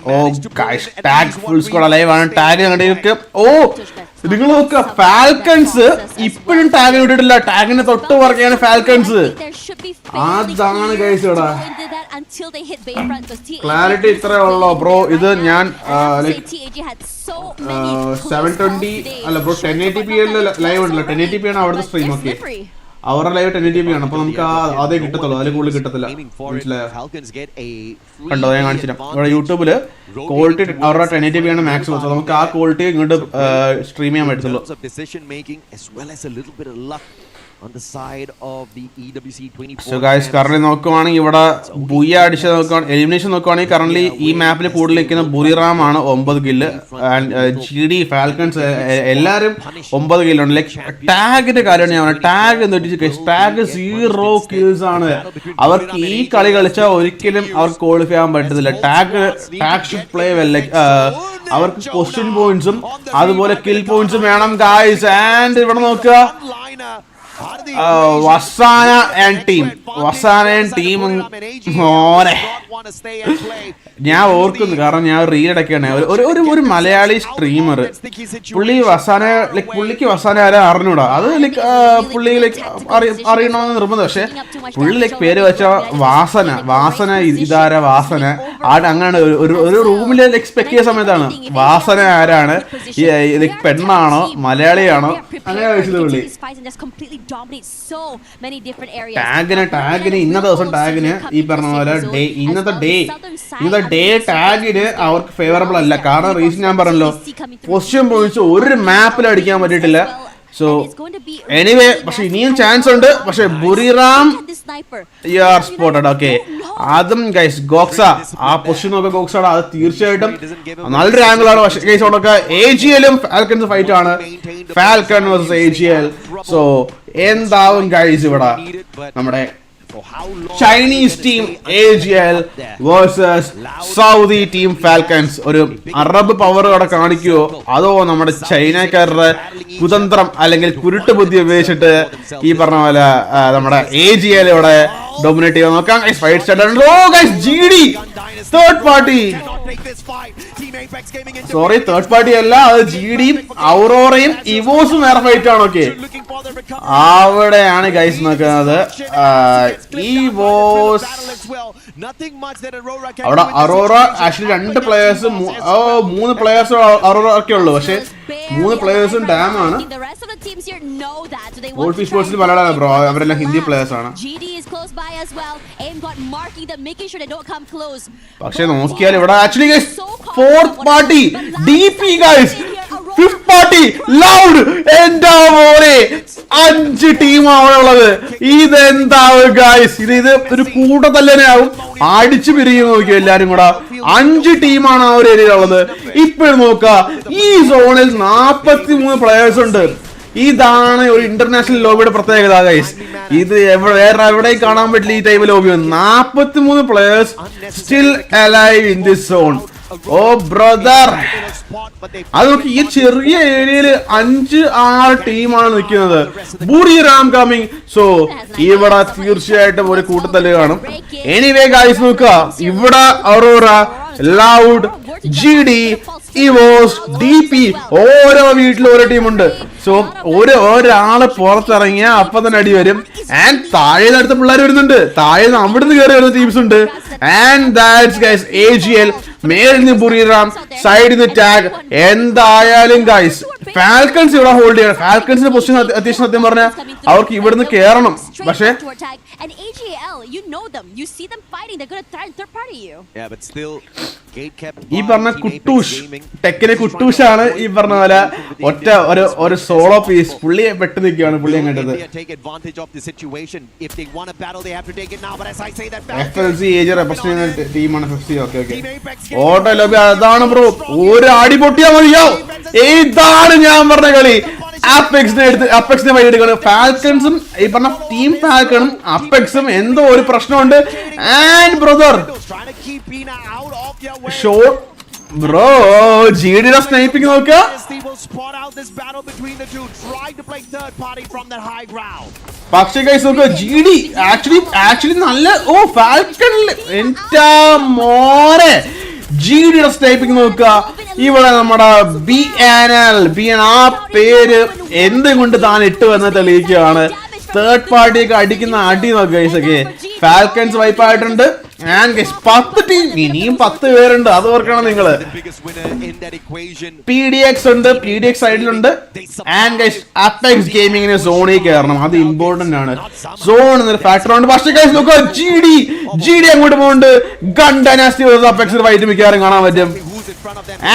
Oh guys, tag full squad alive ആണ്. ടാഗ് കണ്ടിരിക്കുക. ഓ നിങ്ങൾ നോക്കുക, ഫാൽക്കൺസ് ഇപ്പോഴും ടാഗ് ഇട്ടിട്ടില്ല. ടാഗിന് തൊട്ട് പുറകെയാണ് ഫാൽക്കൺസ്. അതാണ് ഗൈസ് ഇവിടെ ക്ലാരിറ്റി ഇത്രേ ഉള്ളോ ബ്രോ. ഇത് ഞാൻ 720 അല്ല ബ്രോ 1080p ലൈവ് ഉണ്ടല്ലോ. 1080p ആണ് അവിടുത്തെ സ്ട്രീം. ഓക്കെ, അവരുടെ ലൈവ് 1080p ആണ്. അപ്പൊ നമുക്ക് അതേ കിട്ടത്തുള്ളൂ, അതിൽ കൂടുതൽ കിട്ടത്തില്ല. മനസ്സിലായോ? കണ്ടോ, ഞാൻ കാണിച്ചില്ല. ഇവിടെ യൂട്യൂബില് ക്വാളിറ്റി അവരുടെ 1080p ആണ് മാക്സിമം. സോ നമുക്ക് ആ ക്വാളിറ്റി ഇങ്ങോട്ട് സ്ട്രീം ചെയ്യാൻ പറ്റത്തുള്ളൂ. on the side of the EWC26. So guys, currently നോക്കുവാണെങ്കിൽ ഇവിടെ ബുയ അടിച്ച് നോക്കുവാണ് എലിമിനേഷൻ നോക്കുവാണെങ്കിൽ കറന്റ് ഈ മാപ്പിൽ കൂടുതൽ നിൽക്കുന്ന ബുറിറാം ആണ് 9 കില്ല് ആൻഡ് GD ഫാൽക്കൺസ് എല്ലാവരും 9 കില്ലുണ്ട്. ലൈക്ക് ടാഗിന്റെ കാര്യമാണ് ഞാൻ പറഞ്ഞത്. ടാഗ് എന്ന് വെച്ചാൽ ടാഗ് 0 കിൽസ് ആണ്. അവർക്ക് ഈ കളി കളിച്ചാൽ ഒരിക്കലും അവർക്ക് ക്വാളിഫൈ ആകാൻ പറ്റത്തില്ല. Tag should play well. Like അവർക്ക് ക്വസ്റ്റ്യൻ പോയിന്റ്സും അതുപോലെ കിൽ പോയിന്റ്സും വേണം ഗായ്സ്. ആൻഡ് ഇവിടെ നോക്കുക വസാന ആൻഡ് ടീം മോനെ ഞാൻ ഓർക്കുന്നു, കാരണം ഞാൻ റീൽ അടയ്ക്കാണ്. ഒരു മലയാളി സ്ട്രീമർ പുള്ളി പുള്ളിക്ക് വസാന ആരാ അറിഞ്ഞൂടാ. അത് പുള്ളി അറിയണമെന്ന് നിർബന്ധം. പക്ഷെ പുള്ളി പേര് വെച്ച വാസന ഇതാരാ വാസന അങ്ങനെ ഒരു റൂമിൽ സ്പെക്ട് ചെയ്യുന്ന സമയത്താണ് വാസന ആരാണ്, പെണ്ണാണോ മലയാളിയാണോ അങ്ങനെ വെച്ചത് പുള്ളി. ടാഗിന് ഇന്നത്തെ ദിവസം ടാഗിന് ഈ പറഞ്ഞ പോലെ ഇന്നത്തെ ഡേ ടാഗിന് അവർക്ക് ഫേവറബിൾ അല്ല. കാരണം റീസൺ ഞാൻ പറഞ്ഞല്ലോ, പൊസിഷൻ പോയിന്റ്സ് ഒരു മാപ്പിൽ അടിക്കാൻ പറ്റിയിട്ടില്ല. സോ എനിവേ പക്ഷെ ഇനിയും ചാൻസ് ഉണ്ട്. പക്ഷെ ബുറിറാം സ്പോട്ടഡ്. ഓക്കെ, അതും ഗൈസ് ഗോക്സ ആ പൊസിഷൻ നോക്കുക. ഗോക്സയുടെ അത് തീർച്ചയായിട്ടും നല്ലൊരു ആംഗിൾ ആണ്. പക്ഷെ ഗൈസ് അവിടെ AG.ALും ഫാൽക്കൺസ് ഫൈറ്റ് ആണ്. Falcon versus AG.AL. സോ എന്താവും ഗൈസ് ഇവിടെ നമ്മുടെ Chinese team AG.AL versus Saudi team falcons. ഒരു അറബ് പവർ അവിടെ കാണിക്കുവോ അതോ നമ്മുടെ ചൈനക്കാരുടെ കുതന്ത്രം അല്ലെങ്കിൽ കുരുട്ട് ബുദ്ധി ഉപയോഗിച്ചിട്ട് ഈ പറഞ്ഞ പോലെ നമ്മുടെ AG.AL ഇവിടെ ഡോമിനേറ്റ് ചെയ്യാൻ നോക്കാം. Fight start. Oh guys GD third party, sorry third party അല്ല, അത് GDയും ഔറോറയും ഇവോസും വേറെ ഫൈറ്റ് ആണ്. ഓക്കെ, അവിടെയാണ് ഗൈസ് നോക്കുന്നത്. ഇവോസ് അവിടെ Arora actually 2 players 3 players Arora ഒക്കെ ഉള്ളു. പക്ഷെ 3 പ്ലേയേഴ്സും ഡാം ആണ്. വോൾഫ് സ്പോർട്സിൽ മലയാളം ബ്രോ, അവരെല്ലാം ഹിന്ദി പ്ലേയേഴ്സ് ആണ്. പക്ഷെ നോക്കിയാൽ ഇവിടെ actually guys fourth party DP guys, fifth party loud. എന്താ മോനെ 5 ടീമാണ് അവിടെ ഉള്ളത്. ഇതെന്താവും ഗൈസ്, ഇത് ഒരു കൂട്ടത്തല്ലേ ആവും. അടിച്ചു പിരിയും നോക്കിയോ എല്ലാരും കൂടെ. 5 ടീമാണ് ആ ഒരു ഏരിയയിലുള്ളത്. ഇപ്പോഴും നോക്ക ഈ സോണിൽ 43 പ്ലേയേഴ്സ് ഉണ്ട്. ഇതാണ് ഒരു ഇന്റർനാഷണൽ ലോബിയുടെ പ്രത്യേകത ഗൈസ്. ഇത് വേറെ എവിടെയും കാണാൻ പറ്റില്ല ഈ type lobby. 43 players still alive in this zone. Oh brother, അത് നോക്കി ഈ ചെറിയ ഏരിയയിൽ 5-6 ടീമാണ് നിൽക്കുന്നത്. ബുറിറാം കമ്മിങ്. സോ ഇവിടെ തീർച്ചയായിട്ടും ഒരു കൂട്ടത്തല്ല് കാണും. എനിവേ ഗൈസ് നോക്കുക, ഇവിടെ അറോറ, ലൗഡ്, GD, ഇവോസ്, DP ഓരോ വീട്ടിലും ഓരോ ടീമുണ്ട്. സോ ഒരാള് പുറത്തിറങ്ങിയ അപ്പൊ തന്നെ അടി വരും. ആൻഡ് താഴെ അടുത്ത പിള്ളേർ വരുന്നുണ്ട്. താഴെ അവിടുന്ന് കയറി വരുന്ന ടീംസ് ഉണ്ട്. And that's guys AG.AL. മേലിൽ നിന്ന് ബുറിറാം, സൈഡിൽ നിന്ന് ടാഗ്. എന്തായാലും ഗൈസ് ഫാൽക്കൺസ് ഇവിടെ ഹോൾഡ് ചെയ്യണം. ഫാൽക്കൺസിന്റെ പൊസിഷൻ അത്യാവശ്യം സത്യം പറഞ്ഞാൽ അവർക്ക് ഇവിടുന്ന് കയറണം. പക്ഷെ ഈ പറഞ്ഞ കുട്ടൂഷ് ടെക്കിനെ കുട്ടൂഷാണ് ഈ പറഞ്ഞ പോലെ ഒറ്റ ഒരു സോളോ പീസ്. പുള്ളിയെ പെട്ട് നിൽക്കുകയാണ്. പുള്ളിയെ കണ്ടത് FLC ഏജ് റെപ്രസെന്റ് ടീമാണ്. ഓട്ടോ ലോബി അതാണ് ബ്രോ. ഒരു അടി പൊട്ടിയാ മതിയോ. ഇതാണ് ഞാൻ പറഞ്ഞ കളി. അപ്പെക്സിനെ വഴി എടുക്കണം. ഫാൽക്കൺസും ഈ പറഞ്ഞ ടീം ഫാൽക്കണും അപ്പെക്സും എന്തോ ഒരു പ്രശ്നമുണ്ട്. ആൻഡ് ബ്രദർ ഷോട്ട് ബ്രോ GDയുടെ സ്നൈപ്പിംഗ് നോക്കുക. പക്ഷേ ഗൈസ് നോക്കുക GD ആക്ച്വലി നല്ല ഫാൽക്കണിൽ എന്റെ മോനെ GDയുടെ സ്നൈപ്പിംഗ് നോക്കുക. ഇവിടെ നമ്മുടെ BNL ആ പേര് എന്തുകൊണ്ട് താൻ ഇട്ടു എന്ന് തെളിയിക്കുകയാണ്. തേർഡ് പാർട്ടിയൊക്കെ അടിക്കുന്ന അടി നോക്കുക ഗൈസ്. ഒക്കെ ഫാൽക്കൺസ് വൈപ്പ് ആയിട്ടുണ്ട്. ആൻഡ് ഗൈസ് 10 ടീം, ഇനിയും 10 പേരുണ്ട്. അത് ഓർക്കണം നിങ്ങള്. PDX ഉണ്ട്, PDX സൈഡിലുണ്ട്. ആൻഡ് ഗൈസ് അപ്പെക്സ് ഗെയിമിങ്ങിന് സോണിൽ കയറണം. അത് ഇമ്പോർട്ടന്റ് ആണ്. സോൺ എന്നൊരു ഫാക്ടർ ഉണ്ട്. പക്ഷേ ഗൈസ് നോക്കുക GD അങ്ങോട്ട് പോകുന്നുണ്ട്. GunDynasty അപ്പെക്സിന് ഫൈറ്റ് മിക്കവാറും കാണാൻ പറ്റും.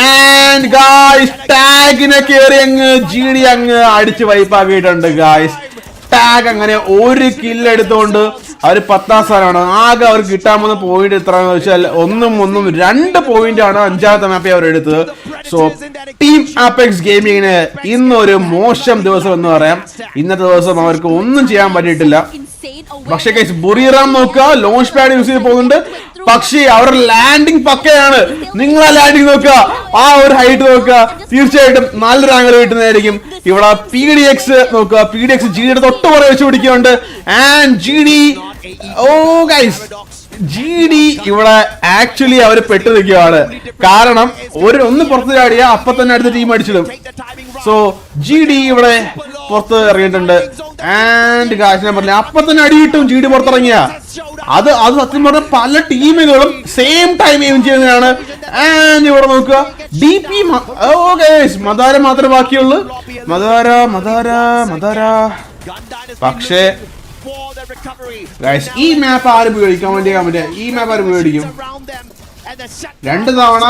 ആൻഡ് ഗായ്സ് ടാഗിനെ കയറി അങ്ങ് GD അങ്ങ് അടിച്ച് വൈപ്പാക്കിയിട്ടുണ്ട് ഗായ്സ്. ടാഗ് അങ്ങനെ ഒരു കില്ല് എടുത്തുകൊണ്ട് അവർ 10ാം സ്ഥാനമാണ്. ആകെ അവർക്ക് കിട്ടാൻ പോകുന്ന പോയിന്റ് എത്രയാണെന്ന് വെച്ചാൽ 2 പോയിന്റ് ആണ് 5ാമത്തെ മാപ്പിൽ അവർ എടുത്തത്. സോ ടീം ആപെക്സ് ഗെയിമിങ്ങിന് ഇന്നൊരു മോശം ദിവസം എന്ന് പറയാം. ഇന്നത്തെ ദിവസം അവർക്ക് ഒന്നും ചെയ്യാൻ പറ്റിയിട്ടില്ല. പക്ഷേ ഗൈസ് ബുറിറാം നോക്കുക, ലോഞ്ച് പാഡ് യൂസ് ചെയ്ത് പോകുന്നുണ്ട്. പക്ഷേ അവരുടെ ലാൻഡിങ് പക്കയാണ്. നിങ്ങൾ ആ ലാൻഡിങ് നോക്കുക, ആ ഒരു ഹൈറ്റ് നോക്കുക, തീർച്ചയായിട്ടും നല്ലൊരു ആംഗിൾ കിട്ടുന്നതായിരിക്കും. ഇവിടെ PDX നോക്കുക, PDX ജിഡിയുടെ തൊട്ട് പുറകെ വെച്ച് പിടിക്കുന്നുണ്ട്. ആൻഡ് GD ഗൈസ് GD ഇവിടെ ആക്ച്വലി അവർ പെട്ടു നിൽക്കുകയാണ്. കാരണം ഒന്ന് പുറത്ത് ചാടിയ അപ്പൊ തന്നെ അടുത്ത ടീം അടിച്ചിടും. സോ GD ഇവിടെ പുറത്ത് ഇറങ്ങിയിട്ടുണ്ട്. ആൻഡ് ഗൈസ് ഞാൻ പറഞ്ഞില്ല, അപ്പൊ തന്നെ അടി കിട്ടും GD പുറത്തിറങ്ങിയ. അത് സത്യം പറഞ്ഞ പല ടീമുകളും സെയിം ടൈം എയിം ചെയ്യുന്നതാണ്. ആൻഡ് ഇവിടെ നോക്കുക DP മദാര മാത്രമേ ബാക്കിയുള്ളൂ. മദാര പക്ഷേ ഈ മാപ്പ് ആരും ഉപയോഗിക്കാൻ വേണ്ടി ഈ മാപ്പ് ആരും ഉപയോഗിക്കും. 2 തവണ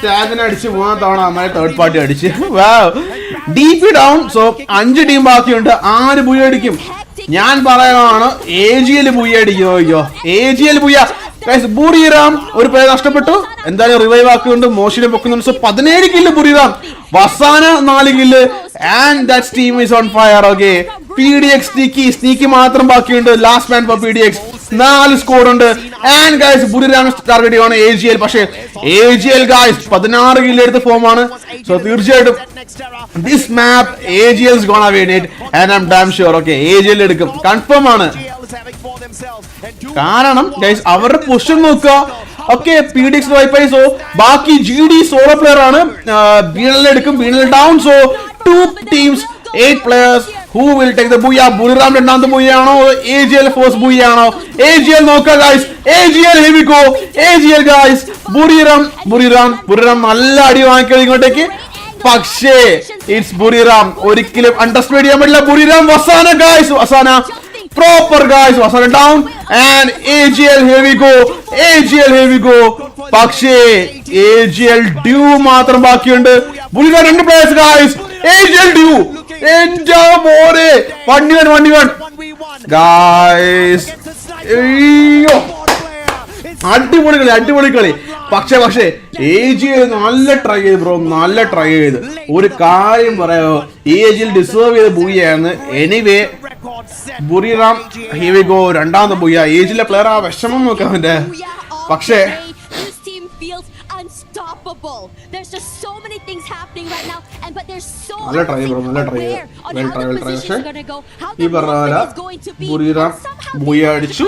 ടാഗിനെ അടിച്ച് 3ാം തവണ നമ്മളെ തേർഡ് പാർട്ടി അടിച്ച്. DP down. സോ 5 ടീം ബാക്കിയുണ്ട്. ആര് ബുയ്യടിക്കും? ഞാൻ പറയുന്നതാണ് AG.AL ബുയ്യടിക്കും. അയ്യോ AG.AL ബുയ്യ. ബുറിറാം ഒരു പേര് നഷ്ടപ്പെട്ടു, എന്തായാലും റിവൈവ് ആക്കുന്നുണ്ട്. മോശിനെ പൊക്കുന്നുണ്ട്. സോ 17 കില്ല് ബുറിറാം, വസാന 4 kill. And that team is on fire. Okay PDX sneaky മാത്രം ബാക്കിയുണ്ട്. Last man for PDX 4 score ഉണ്ട്. ആൻഡ് ഗൈസ് ബുറിറാം ടാർഗറ്റ് ചെയ്യാണ് AG.AL. പക്ഷേ AG.AL ഗൈസ് 16 കില്ല് എടുത്ത ഫോമാണ്. സോ തീർച്ചയായിട്ടും this map AG.AL is gonna win it and I'm damn sure. Okay AG.AL എടുക്കും, confirm ആണ്. കാരണം ഗൈസ് അവരുടെ പൊസിഷൻ നോക്കുക. Okay PDX വൈപ്പായി. സോ ബാക്കി GD സോളോ പ്ലെയർ ആണ്. BNL എടുക്കും, BNL down. So 2 teams 8 players. Who will take the booyah? Buriram രണ്ടാമത്തെ ബൂയാണോ? AG.AL force ബൂയാണോ? AG.AL നോക്കുക guys. AG.AL here we go. AG.AL guys. Buriram നല്ല അടി വാങ്ങിക്കണം ഇങ്ങോട്ടേക്ക്. പക്ഷേ ഇറ്റ്സ് ബുറിറാം. ഒരിക്കലും അണ്ടർസ്റ്റിമേറ്റ് ചെയ്യാൻ പറ്റില്ല. ബുറിറാം വസാന ഗൈസ്, വസാന proper guys. വസാന down and AG.AL here we go. പക്ഷേ AG.AL ഡ്യൂ മാത്രം ബാക്കിയുണ്ട്. ബുറിറാം 2 players guys. AG.AL due. എന്റെ മോനെ 1v1 ഗൈസ്. അയ്യോ അടിപൊളി കളി. പക്ഷേ AG.AL നല്ല ട്രൈ ചെയ്ത് ബ്രോ, നല്ല ട്രൈ ചെയ്ത്. ഒരു കാര്യം പറയാമോ, AG.AL ഡിസേർവ് ചെയ്ത് ബൂയാണ്. Anyway Buriram here we go. രണ്ടാമത്തെ ബൂയ. AG.AL പ്ലെയർ ആ വിഷമം നോക്കാം അവന്റെ. പക്ഷേ There's just so many things happening right now, but there's so നല്ല ട്രൈ ബ്രോ, നല്ല ട്രൈ. പക്ഷേ ഈ പറഞ്ഞ ബുറിറാം ബൂയ അടിച്ചു.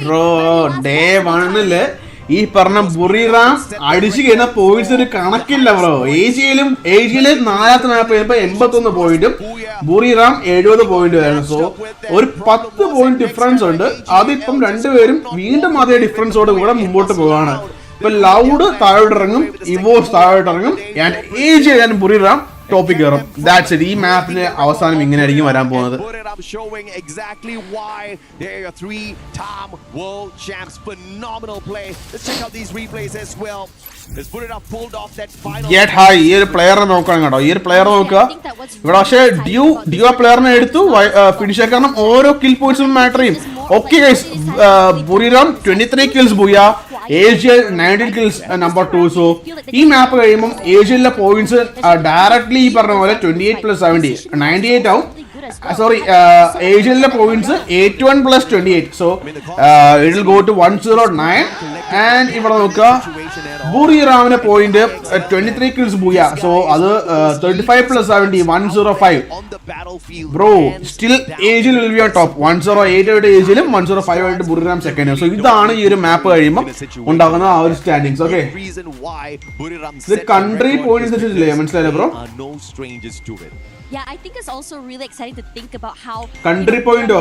ബ്രോ ഡേ 1-ല് ഈ പറഞ്ഞ ബുറിറാം അടിച്ചു കഴിഞ്ഞ പോയിന്റ്സ് ഒരു കണക്കില്ല ബ്രോ. AG.AL 4ാമത്തെ മാപ്പ് ചെയ്യുമ്പോ 81 പോയിന്റും ബുറിറാം 70 പോയിന്റ് ആയിരുന്നു. സോ ഒരു 10 പോയിന്റ് ഡിഫറൻസ് ഉണ്ട്. അതിപ്പം രണ്ടുപേരും വീണ്ടും അതേ ഡിഫറൻസോട് കൂടെ മുമ്പോട്ട് പോവാണ്. ഇപ്പൊ ലൗഡ് താഴോട്ടിറങ്ങും, EVOS താഴോട്ടിറങ്ങും. AG.AL ബുറിറാം ടോപ്പിക് കയറും. That's it. ഈ മാപ്പിന് അവസാനം ഇങ്ങനെ ആയിരിക്കും വരാൻ പോകുന്നത്. Showing exactly why they are 3-time world champs. Phenomenal play. Let's check out these replays as well. Let's put it up, pulled off that final. Get high. ഈ ഒരു പ്ലെയറെ നോക്കണം കേട്ടോ. ഈ ഒരു പ്ലെയർ നോക്കുക ഇവിടെ. പക്ഷേ ഡ്യൂ ആ പ്ലെയറിനെ എടുത്തു ഫിനിഷ്. കാരണം ഓരോ കിൽ പോയിന്റ്സും മാറ്റർ ചെയ്യും. Okay guys Buriram 23 kills booyah. AG.AL 19 kills number 2. So ഈ മാപ്പ് കഴിയുമ്പോൾ AG.AL പോയിന്റ്സ് ഡയറക്ട്ലി ഈ പറഞ്ഞ പോലെ 28 + 70 98 ആവും. Sorry, AG.AL points 81 + 28. So it will go to 109. And ഇവിടെ നോക്കുക ബുറിറാമിന്റെ പോയിന്റ് 23 kills ബൂയ. സോ അത് 35 + 70 105. Bro still AG.AL will be on top. 108 ആയിട്ട് AG.AL 105 ആയിട്ട് ബുറിറാം സെക്കൻഡ്. സോ ഇതാണ് ഈ ഒരു മാപ്പ് കഴിയുമ്പോൾ ഉണ്ടാകുന്ന ആ ഒരു സ്റ്റാൻഡിങ്സ്. ഓക്കെ ഇത് കൺട്രി പോയിന്റ്സ് മനസ്സിലായില്ലേ bro? Yeah, I think it's also really exciting to to think about how country point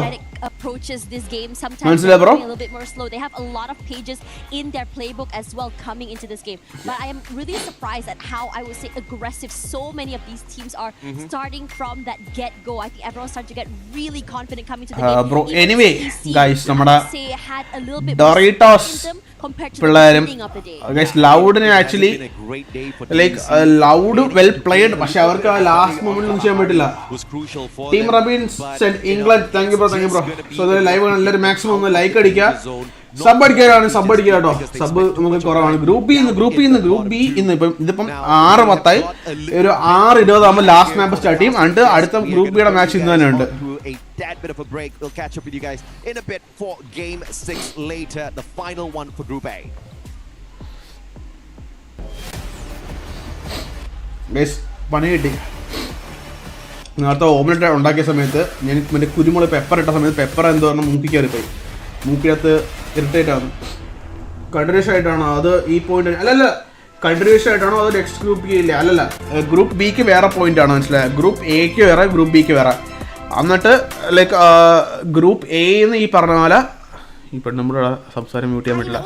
approaches this game. Sometimes they're a little bit more slow. They have a lot of pages in their playbook as well coming into this game. But I am really surprised at how, I would say, aggressive so many of these teams are starting from that get-go. I think everyone's starting to get really confident coming to the game. Bro, anyway, guys, namada had a little bit Doritos compared to the beginning of the day. Guys, Loud actually like Loud well played, but avarku last moment ഒന്നും ചെയ്യാൻ പറ്റില്ല. Team Robins said England, thank you bro. So the live എല്ലാവരും maximum ഒന്ന് like അടിക്കുക. Sub അടിക്കാനാണ് sub കേട്ടോ. Sub നമുക്ക് കുറവാണ്. Group B ഇന്ന് ഇതിപ്പം 6:10 ഒരു 6:20 ആകുമ്പോൾ ലാസ്റ്റ് മാച്ച് സ്റ്റാർട്ട് ചെയ്യും. എന്നിട്ട് അടുത്ത ഗ്രൂപ്പ് ബിയുടെ മാച്ച് ഇന്ന് തന്നെ ഉണ്ട്. A tad bit of a break. We'll catch up with you guys in a bit for game 6 later, the final one for Group A. Guys, പണി കിട്ടി. നേരത്തെ ഓംലെറ്റ് ഉണ്ടാക്കിയ സമയത്ത് ഞാൻ മറ്റേ കുരുമുളക് പെപ്പർ ഇട്ട സമയത്ത് പെപ്പർ എന്തോ പറഞ്ഞാൽ മൂക്കിക്കയറിപ്പോയി. മൂക്കിനകത്ത് ഇറിറ്റേറ്റ് ആണ്. കണ്ടിന്യൂഷൻ ആയിട്ടാണോ അത് ഈ പോയിന്റ്? അല്ലല്ല, കണ്ടിന്യൂഷൻ ആയിട്ടാണോ അത് നെക്സ്റ്റ് ഗ്രൂപ്പ് ബി ഇല്ല? അല്ലല്ല, ഗ്രൂപ്പ് ബിക്ക് വേറെ പോയിന്റ് ആണ്, മനസ്സിലായത്? ഗ്രൂപ്പ് എക്ക് വേറെ, ഗ്രൂപ്പ് ബിക്ക് വേറെ. എന്നിട്ട് ലൈക്ക് ഗ്രൂപ്പ് എന്ന് ഈ പറഞ്ഞ പോലെ ഇപ്പം നമ്മുടെ സംസാരം മ്യൂട്ട് ചെയ്യാൻ പറ്റില്ല.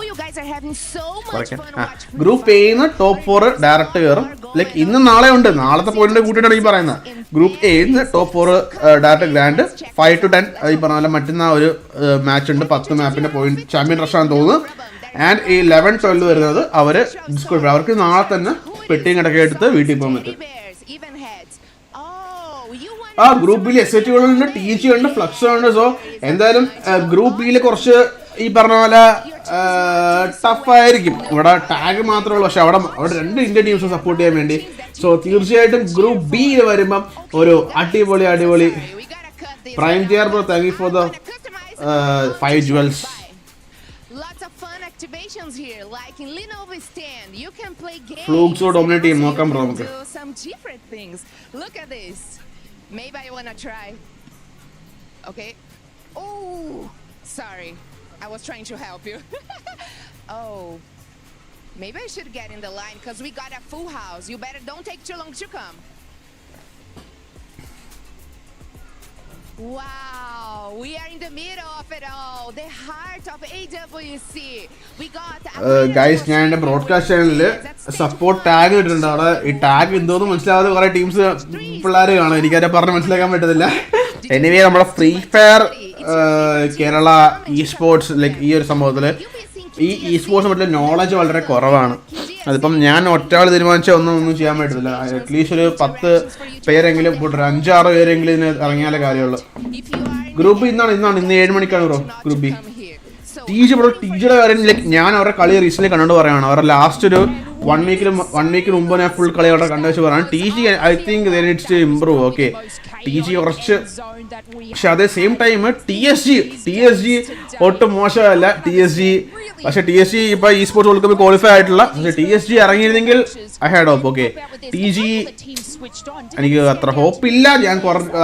ഗ്രൂപ്പ് എന്ന് ടോപ്പ് 4 ഡയറക്റ്റ് കയറും. ലൈക്ക് ഇന്ന് നാളെ ഉണ്ട്, നാളത്തെ പോയിന്റ് കൂട്ടിയിട്ടാണ് ഈ പറയുന്നത്. ഗ്രൂപ്പ് എന്ന് ടോപ്പ് 4 ഡയറക്റ്റ് ഗ്രാൻഡ് 5 to 10 ഈ പറഞ്ഞ പോലെ മറ്റുന്ന ഒരു മാച്ച് ഉണ്ട്. 10 മാപ്പിന്റെ പോയിന്റ് ചാമ്പ്യൻ റഷാന്ന് തോന്നുന്നു. ആൻഡ് ഈ 11-12 വരുന്നത് അവർ ഡിസ്കോഡ്, അവർക്ക് നാളെ തന്നെ പെട്ടിയും കിടക്കെ എടുത്ത് വീട്ടിൽ പോകാൻ പറ്റും. ആ ഗ്രൂപ്പ് ബിയിൽ S8UL ഉണ്ട്, TG ഉണ്ട്, ഫ്ലക്സോ ഉണ്ട്. സോ എന്തായാലും ഗ്രൂപ്പ് ബിയിൽ കുറച്ച് ഈ പറഞ്ഞ പോലെ ടഫായിരിക്കും. ഇവിടെ ടാഗ് മാത്രമേ ഉള്ളൂ, പക്ഷെ അവിടെ 2 ഇന്ത്യൻ ടീംസ് സപ്പോർട്ട് ചെയ്യാൻ വേണ്ടി. സോ തീർച്ചയായിട്ടും ഗ്രൂപ്പ് ബിയിൽ വരുമ്പം ഒരു അടിപൊളി prime chair bro, thank you for the 5 jewels. Fluxo dominate team, നോക്കാം ബ്രോ നമുക്ക്. Maybe I wanna try. Okay. Oh, sorry. I was trying to help you. Oh, maybe I should get in the line because we got a full house. You better don't take too long to come. Wow, we are in the middle of it all, the heart of AWC. We got guys, ഞാൻ എൻ്റെ broadcast ചാനലിൽ support tag ഇട്ടിട്ടുണ്ട്. അവിടെ ഈ tag എന്തോന്നും മനസ്സിലാവാതെ കുറേ teams പിള്ളേർ കാണും, എനിക്കതിനെ പറഞ്ഞ് മനസ്സിലാക്കാൻ പറ്റത്തില്ല. എനിവേ നമ്മുടെ free fire Kerala E sports like ഈ ഒരു സംഭവത്തിൽ ഈ ഇ സ്പോർട്സിനെ പറ്റിയ നോളജ് വളരെ കുറവാണ്. അതിപ്പം ഞാൻ ഒറ്റയാൾ തീരുമാനിച്ചാൽ ഒന്നും ചെയ്യാൻ പറ്റത്തില്ല. അറ്റ്ലീസ്റ്റ് ഒരു 10 പേരെങ്കിലും ഒരു 5-6 പേരെങ്കിലും ഇതിന് ഇറങ്ങിയാലേ കാര്യമുള്ളൂ. ഗ്രൂപ്പ് ഇന്ന് 7 മണിക്കാണ് ബ്രോ ഗ്രൂപ്പ് ബി. ടീച്ചറുടെ കാര്യം ലൈക്ക് ഞാൻ അവരുടെ കളി റീസെന്റ് കണ്ടുകൊണ്ട് പറയുകയാണ്. അവരുടെ ലാസ്റ്റ് ഒരു 1 വീക്കിന് മുമ്പ് ഞാൻ ഫുൾ കളി അവിടെ കണ്ടു വെച്ച് പറയാണ്. TG I think they needs to improve. Okay, TG കുറച്ച്, പക്ഷെ അതേ സെയിം ടൈം TSG ഒട്ടും മോശമല്ല. പക്ഷെ TSG ഇപ്പൊ ഈ സ്പോർട്സ് വേൾഡ് കപ്പിൽ ക്വാളിഫൈ ആയിട്ടില്ല. പക്ഷെ TSG ഇറങ്ങിയിരുന്നെങ്കിൽ I had hope. Okay, TG എനിക്ക് അത്ര ഹോപ്പില്ല. ഞാൻ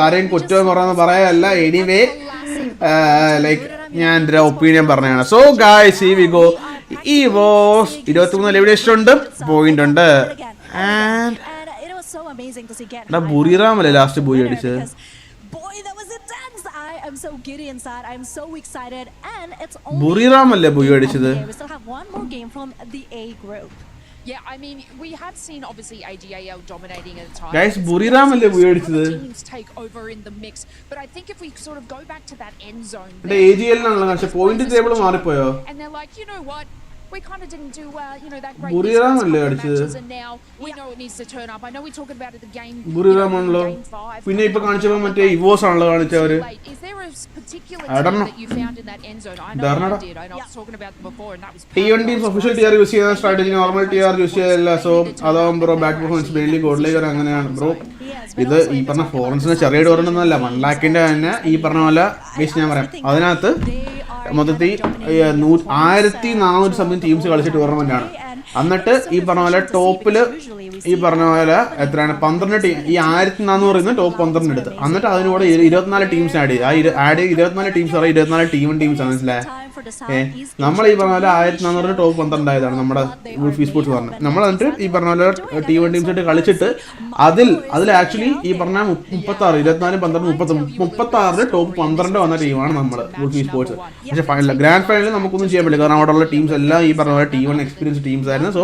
ആരെയും കുറ്റം കുറവെന്ന് പറയാനല്ല. എനിവേ ലൈക്ക് ഞാൻ എൻ്റെ ഒപ്പീനിയൻ പറഞ്ഞതാണ്. So guys, here we go. EVOS 23 എവിഡേഷൻ ഉണ്ട്, പോയിന്റ് ഉണ്ട്. ബുറിറാം അല്ലേ ലാസ്റ്റ് പോയി അടിച്ചത്? ബുറിറാം അല്ലേ പോയി അടിച്ചത്? Yeah, I mean, we have seen obviously AG.AL dominating at the time. Guys, Buriram alle voyadichathu. Teams take over in the mix, but I think if we sort of go back to that end zone. The AG.AL nalla kancha point table maari poyo. And they're like, you know what? We kind of didn't do, that great Buriram alle adichadu. And now we know it needs to turn up. I know we talked about it the game. Buriram annalo. Pinne ipo kaanichappo matte EVOS aanalo kaanichavaru. Is there a particular team that you found in that end zone? I know I did. I was talking about them before, and that was T1 teams official TR use ചെയ്യുന്ന strategy normal TR use ചെയ്യല്ല. So അതാവും bro back performance mainly ഗോൾഡ്ലേക്കർ അങ്ങനെയാണ് bro. ഇത് ഈ പറഞ്ഞ ഫോറൻസിന് ചെറിയ ടൂർണമെന്റൊന്നുമല്ല, 1 lakhന്റെ തന്നെ ഈ പറഞ്ഞ പോലെ ബേസ് ഞാൻ പറയാം. അതിനകത്ത് മൊത്തത്തിൽ 1400 സംതിങ് ടീംസ് കളിച്ച ടൂർണമെന്റ് ആണ്. എന്നിട്ട് ഈ പറഞ്ഞ പോലെ ടോപ്പില് ഈ പറഞ്ഞ പോലെ എത്രയാണ് 12 ടീം, ഈ 1400 ടോപ്പ് 12 എടുത്ത്, എന്നിട്ട് അതിനൂടെ 24 ടീംസ് ആഡ് ചെയ്ത് 24 ടീംസ് 24 ടീംസ് ആണ് മനസ്സിലായത്. നമ്മൾ ഈ പറഞ്ഞ പോലെ 1400 ടോപ്പ് 12 ആയതാണ് നമ്മുടെ വോൾഫ് ഇസ്പോർട്സ് പറഞ്ഞത്. നമ്മൾ എന്നിട്ട് ഈ പറഞ്ഞ പോലെ T1 ടീംസായിട്ട് കളിച്ചിട്ട് അതിൽ ആക്ച്വലി ഈ പറഞ്ഞ 36 24 12 36 ടോപ്പ് 12 വന്ന ടീമാണ് നമ്മൾ വോൾഫ് ഇസ്പോർട്സ്. പക്ഷേ ഗ്രാൻഡ് ഫൈനലിൽ നമുക്കൊന്നും ചെയ്യാൻ പറ്റില്ല, കാരണം അവിടെയുള്ള ടീംസ് എല്ലാം ഈ പറഞ്ഞ പോലെ T1 എക്സ്പീരിയൻസ് ടീംസ് ആയിരുന്നു. സോ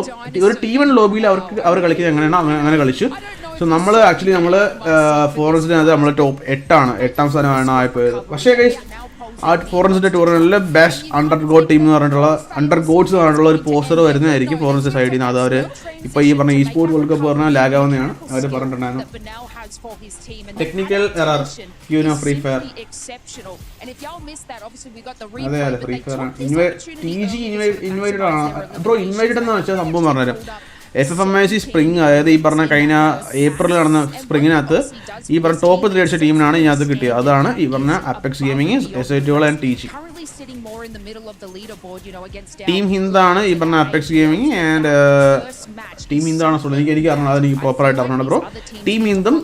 ഒരു T1 ലോബിയിൽ അവർ കളിക്കുന്നത് എങ്ങനെയാണ് അങ്ങനെ കളിച്ചു. സോ നമ്മൾ ഫോറൻസിനകത്ത് നമ്മൾ ടോപ്പ് 8ാം സ്ഥാനമാണ് ആയിപ്പോയത്. പക്ഷേ ആ ഫോറൻസിന്റെ ടൂർണമെന്റിൽ ബെസ്റ്റ് അണ്ടർ ഗോഡ് ടീം എന്ന് പറഞ്ഞിട്ടുള്ള ഒരു പോസ്റ്റർ വരുന്നതായിരിക്കും ഫോറൻസിന്റെ സൈഡിൽ നിന്ന്. അത് അവർ ഇപ്പൊ ഈ പറഞ്ഞ സ്പോർട്സ് വേൾഡ് കപ്പ് പറഞ്ഞാൽ ലാഗ് ആവുന്നതാണ് അവർ പറഞ്ഞിട്ടുണ്ടായിരുന്നു. Technical error free fire. അതെ ഫ്രീ ഫയർ ഇൻവൈറ്റഡ് ആണ് ബ്രോ. ഇൻവൈറ്റഡ് എന്ന് വെച്ചാൽ സംഭവം പറഞ്ഞുതരാം. FFMAC സ്പ്രിംഗ്, അതായത് ഈ പറഞ്ഞ കഴിഞ്ഞ ഏപ്രിൽ നടന്ന സ്പ്രിങ്ങിനകത്ത് ഈ പറഞ്ഞ ടോപ്പ് 3 അടിച്ച ടീമിനാണ് ഇതിനകത്ത് കിട്ടിയത്. അതാണ് ഈ പറഞ്ഞ Apex gaming, S8UL and TG. Team ഹിന്ദാണ് ഈ പറഞ്ഞ അപ്പെക്സ് ഗെയിമിംഗ് ആൻഡ് ടീം ഹിന്ദാണ്. എനിക്ക് അറിയണം, അതെനിക്ക് പ്രോപ്പറായിട്ട് അറിയണം ബ്രോ. ടീം ഹിന്ദും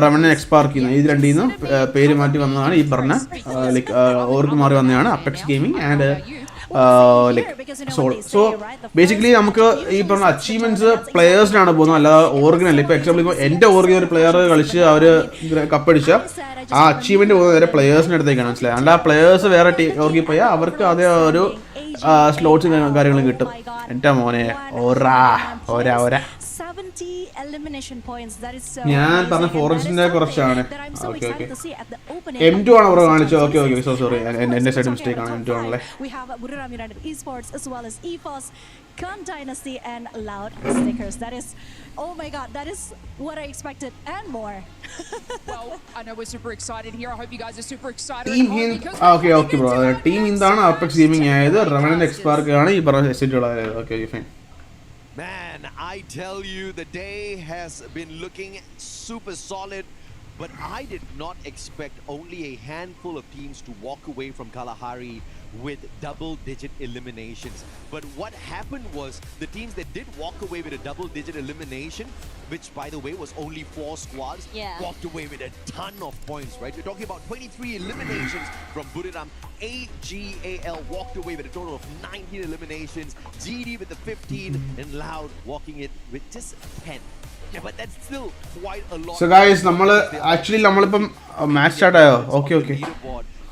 റവന്യൂ എക്സ്പാർക്ക് ഈ രണ്ടിൽ നിന്നും പേര് മാറ്റി വന്നതാണ് ഈ പറഞ്ഞ ലൈക്ക് ഓർക്ക് മാറി വന്നതാണ് apex gaming and so basically നമുക്ക് ഈ പറഞ്ഞ അച്ചീവ്മെന്റ്സ് പ്ലെയേഴ്സിനാണ് പോകുന്നത്, അല്ലാതെ ഓർഗനല്ല. ഇപ്പൊ എക്സാമ്പിൾ ഇപ്പോൾ എന്റെ ഓർഗൻ ഒരു പ്ലെയർ കളിച്ച് അവര് കപ്പടിച്ച ആ അച്ചീവ്മെന്റ് പോകുന്നത് നേരെ പ്ലെയേഴ്സിന്റെ അടുത്തേക്കാണ്, മനസ്സിലായി. അല്ല ആ പ്ലെയേഴ്സ് വേറെ ഓർഗി പോയാൽ അവർക്ക് അതേ ഒരു സ്ലോട്ട്സും കാര്യങ്ങളും കിട്ടും. എന്റെ മോനെ ഞാൻ പറഞ്ഞ ഫോറൻസിന്റെ കുറച്ചാണ്. M2 ആണ് അവർ കാണിച്ചത്. ഓക്കെ സോറി, എന്റെ സൈഡ് മിസ്റ്റേക്ക് ആണ്. M2 ആണല്ലേ. We have Buriram United Esports as well as EVOS, GunDynasty and LYON Snickers. That is, oh my god, that is what I expected and more. Well, I know we're super excited here. I hope you guys are super excited. Team Hind, okay bro. Team Hindana Apex Gaming ആയത്, Revenant Expark ആണ് ഈ പറഞ്ഞ S8UL ആയത്. Okay, fine. Man, I tell you, the day has been looking super solid, but I did not expect only a handful of teams to walk away from Kalahari with double-digit eliminations. But what happened was the teams that did walk away with a double-digit elimination, which by the way was only 4 squads, walked away with a ton of points, right? We're talking about 23 eliminations from Buriram. AG.AL walked away with a total of 19 eliminations. GD with the 15 and Loud walking it with just 10. Yeah, but that's still quite a lot. So guys, നമ്മളിപ്പം match start ആയോ? Okay.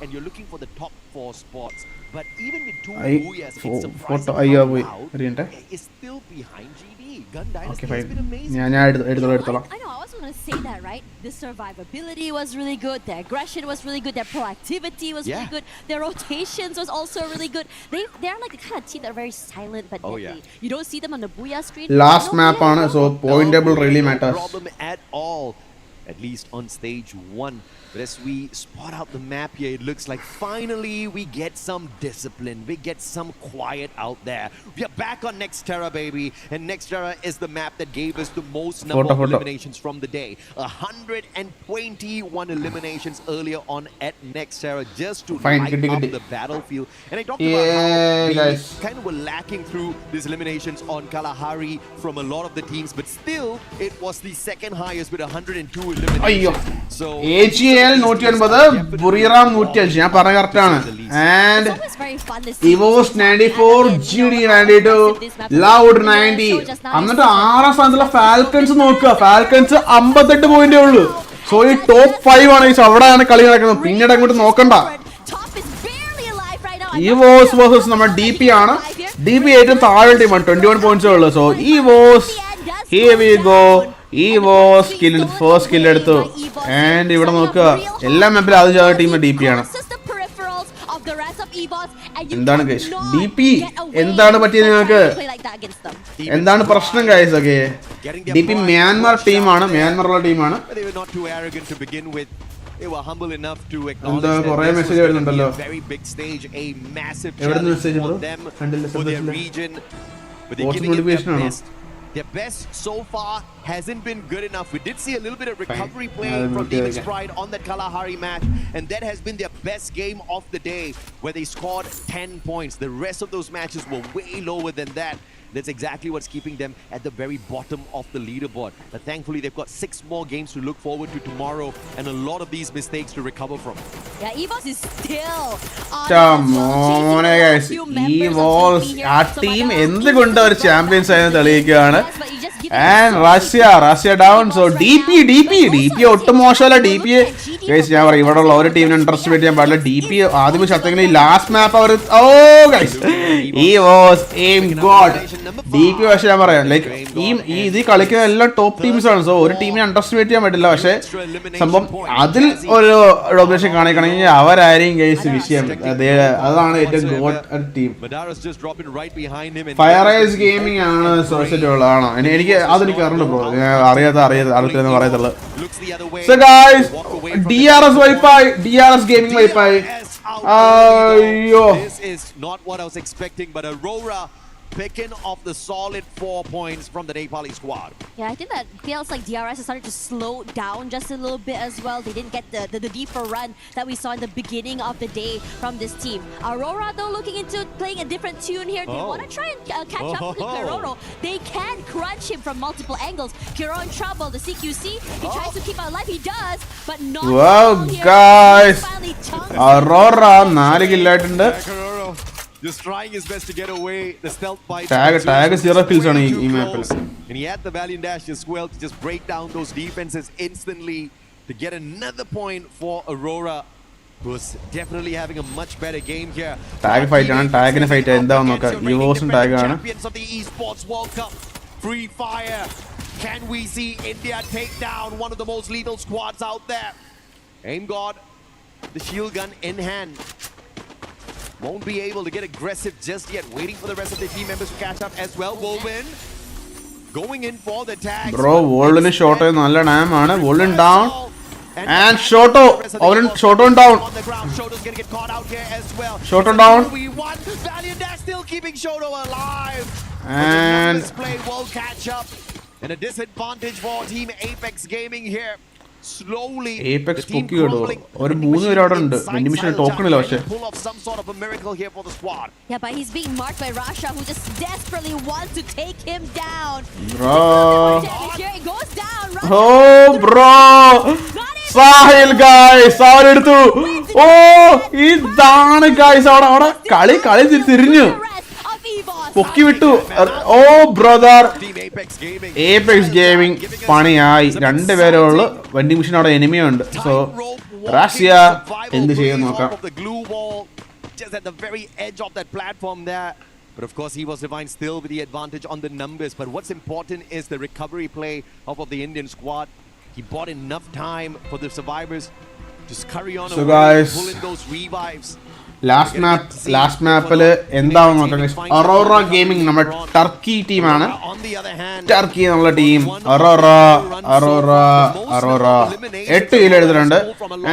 And you're looking for the top 4 spots, but even with 2 Booyahs, it's surprisingly loud. Is still behind GD. GunDynasty Okay, has fine. been amazing. I know, I was going to say that, right? The survivability was really good, their aggression was really good, their proactivity was really good, their rotations was also really good. They're like the kind of team that are very silent but deadly. You don't see them on the Booyah screen. Last map on, so point table really matters. No problem at all, at least on stage 1. But as we spot out the map here, it looks like finally we get some discipline. We get some quiet out there. We are back on Nextera, baby. And Nextera is the map that gave us the most number of eliminations from the day. 121 eliminations earlier on at Nextera just to light up the battlefield. And I talked about how we kind of were lacking through these eliminations on Kalahari from a lot of the teams. But still, it was the second highest with 102 eliminations. So AG.AL 180, Buriram 105, ഞാൻ പറഞ്ഞ correct ആണ്. And EVOS 94, GD 92, LOUD 90. എന്നിട്ട് 6ാം സ്ഥാനത്തുള്ള falcons നോക്കുക. Falcons 58 പോയിന്റേ ഉള്ളൂ. So ഈ top 5 ആണ്. അവിടെയാണ് കളി നടക്കുന്നത്, പിന്നീട് അങ്ങോട്ട് നോക്കണ്ട. EVOS വേഴ്സസ് നമ്മുടെ DP ആണ്. DP ഏറ്റവും താഴെ ടീമാണ്, 21 പോയിന്റ്സേ ഉള്ളൂ. So EVOS, here we go. EVOS first kill എടുത്തു. ആൻഡ് ഇവിടെ നോക്കുക, എല്ലാ മാപ്പിലും ആദ്യം ചെയ്ത ടീം DP ആണ്. എന്താണ് ഗൈസ് DP എന്താണ് പറ്റിയത് നിങ്ങൾക്ക്? എന്താണ് പ്രശ്നം ഗൈസ്? ഓക്കെ, DP മ്യാൻമാർ ടീമാണ്, മ്യാൻമാറുള്ള ടീമാണ്. They were humble enough to acknowledge that this was a very big stage, a massive challenge for them, for their region. But they're giving it their best. Their best so far hasn't been good enough. We did see a little bit of recovery play from Demon's Pride on that Kalahari match, and that has been their best game of the day, where they scored 10 points. The rest of those matches were way lower than that. That's exactly what's keeping them at the very bottom of the leaderboard. But thankfully, they've got 6 more games to look forward to tomorrow and a lot of these mistakes to recover from. Yeah, EVOS is still on Come on, guys. EVOS, our team എന്തുകൊണ്ട് ഒരു champions ആയെന്ന് തെളിയിക്കുകയാണ്. And Russia down. So DP ഒട്ടും മോശമല്ല. DP guys, ഞാൻ പറയും ഇവിടെ ഉള്ള ഒരു ടീമിനെ ഇൻട്രസ്റ്റ് ചെയ്യാൻ പാടില്ല. DP ആദ്യം ശത്രുക്കൾ ഈ ലാസ്റ്റ് മാപ്പ് അവർ guys EVOS aim god DP പക്ഷെ ഞാൻ പറയാം ലൈക്ക് ഈ ഇത് കളിക്കുന്ന എല്ലാ ടോപ്പ് ടീംസ് ആണ്. സോ ഒരു ടീമിനെ അണ്ടർസ്റ്റിമേറ്റ് ചെയ്യാൻ പറ്റില്ല. പക്ഷെ സംഭവം അതിൽ ഒരു ഡോമിനേഷൻ കാണിക്കണമെങ്കിൽ അവരായിരിക്കും ഗൈസ് വിഷയം. അതാണ് ഏറ്റവും ഗോട്ട് ടീം. ഫയറൈസ് ഗെയിമിംഗ് ആണ് സോഷ്യൽ ആണോ എനിക്ക് അതെനിക്ക് അറിയില്ല ബ്രോ. അറിയാത്ത അടുത്തെന്ന് പറയത്തുള്ളൂ. So guys, DRS വൈപ്പായി, DRS Gaming വൈപ്പായി. This is not what I was expecting, but Aurora picking off the solid 4 points from the Nepali squad. Yeah, I think that feels like DRS is starting to slow down just a little bit as well. They didn't get the deeper run that we saw in the beginning of the day from this team. Aurora though looking into playing a different tune here. They want to try and catch up with Kiroro. They can crunch him from multiple angles. Kiroro in trouble. The CQC, he tries to keep alive. He does, but not wow, guys. Aurora 4 kill ആയിട്ടുണ്ട്. Just trying his best to get away. The stealth fight. Tag 0 kills on ഈ മാപ്പിൽ. And he had the valiant dash as well to just break down those defenses instantly to get another point for Aurora, who's definitely having a much better game here. Tag fight ആണ്. ടാഗിനെ fight എന്താണെന്ന് നോക്കാം. EVOS tag ആണ്. Champions of the Esports World Cup. Freefire. Can we see India take down one of the most lethal squads out there? Aim God, the shield gun in hand. Won't be able to get aggressive just yet. Waiting for the rest of the team members to catch up as well. Wolven going in for the tag. Bro, Wolven shot നല്ല ഡാം ആണ്. Wolven down. And Shoto. Shoto down. On the ground, Shoto's gonna get caught out here as well. Shoto down. We won. Valiant Dash still keeping Shoto alive. And display will catch up. And a disadvantage for Team Apex Gaming here. Slowly Apex പൊക്കിയിടോ. ഒരു 3 പേര് അവിടെ ഉണ്ട്. മിനിമിഷൻ token ഇല്ല പക്ഷേ. Pull off some sort of a miracle here for the squad. Yeah, but he's being marked by Rasha, who just desperately wants to take him down. Bro. Here it goes down. Oh bro. Sahil guys, Sahil എടുത്തു. Oh, ഇതാണ് guys അവിടെ കളി തിരിഞ്ഞു. പൊക്കി വിട്ടു. ഓ brother. Apex Gaming പണിയായി. 2 പേരേ ഉള്ളൂ. വെൻഡിങ് മെഷീൻ അവിടെ എനിമിയുണ്ട്. സോ റഷ്യ എന്ത് ചെയ്യും നോക്കാം. Just at the very edge of that platform there. But of course, he was Divine still with the advantage on the numbers. But what's important is the recovery play of the Indian squad. He bought enough time for the survivors to scurry on away, guys, pull in those revives. Last മാപ്പില് എന്താണെന്ന് നോക്കാം. Aurora Gaming നമ്മുടെ Turkey ടീമാണ്. Turkey എന്നുള്ള team. Aurora 8 kill എടുത്തിട്ടുണ്ട്.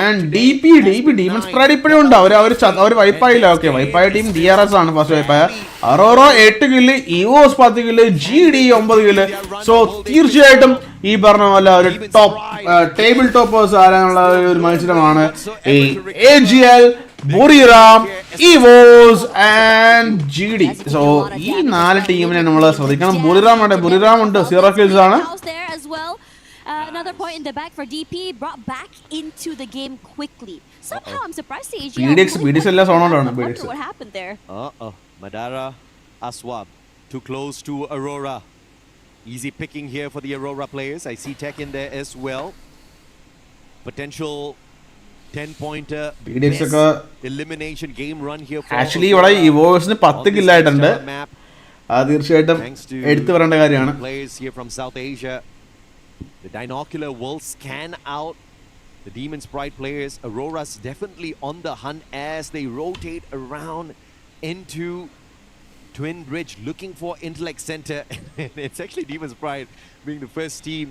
And DP demon spread ഇപ്പോഴും ഉണ്ട്. അവർ വൈപ്പായില്ല. ഓക്കെ, വൈപ്പായ ടീം DRS ആണ് ഫസ്റ്റ് വൈപ്പായ. Aurora 8 kill, EVOS 10 kill, GD 9 kill. So തീർച്ചയായിട്ടും ഈ പറഞ്ഞ പോലെ ഒരു ടോപ്പ് ടേബിൾ ടോപ്പേഴ്സ് ആരാനുള്ള ഒരു മത്സരമാണ് ഈ AG.AL, Buriram, EVOS and GD. So ഈ 4 ടീമിനെ നമ്മൾ ശ്രദ്ധിക്കണം. Buriram ഉണ്ട് 0 kills ആണ്. Another point in the back for DP, brought back into the game quickly. Somehow I'm surprised the AG.AL BDX എല്ലാം സോണോടാണ്. what happened there. Madara Aswab too close to Aurora. Easy picking here for the Aurora players. I see Tech in there as well. Potential 10-pointer elimination game run here for actually ഇവിടെ EVOSന് 10 kill ആയിട്ടുണ്ട്. അത് തീർച്ചയായിട്ടും എടുത്തു പറയേണ്ട കാര്യമാണ്. Players here from South Asia. The binocular will scan out the Demon Sprite players. Aurora's definitely on the hunt as they rotate around into Twin Bridge looking for Intellect Center. It's actually Demon Sprite being the first team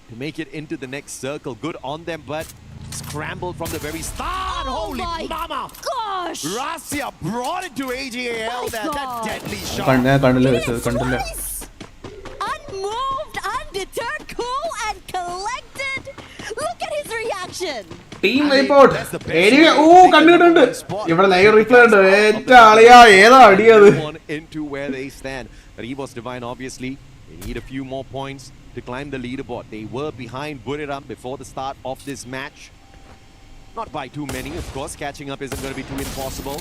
to make it into the next circle. Good on them, but scrambled from the very start. Holy mama! Gosh! Rasya brought it to AG.AL. That deadly shot. കണ്ടില്ല. Unmoved, undeterred, cool and collected. Look at his reaction. Team report. കണ്ടിട്ടുണ്ട്. ഇവിടെ live reply ഉണ്ട്. ഏതാ അടിയത്. into where they stand. But EVOS Divine, obviously, they need a few more points to climb the leaderboard. They were behind Buriram before the start of this match. Not by too many, of course. Catching up isn't going to be too impossible.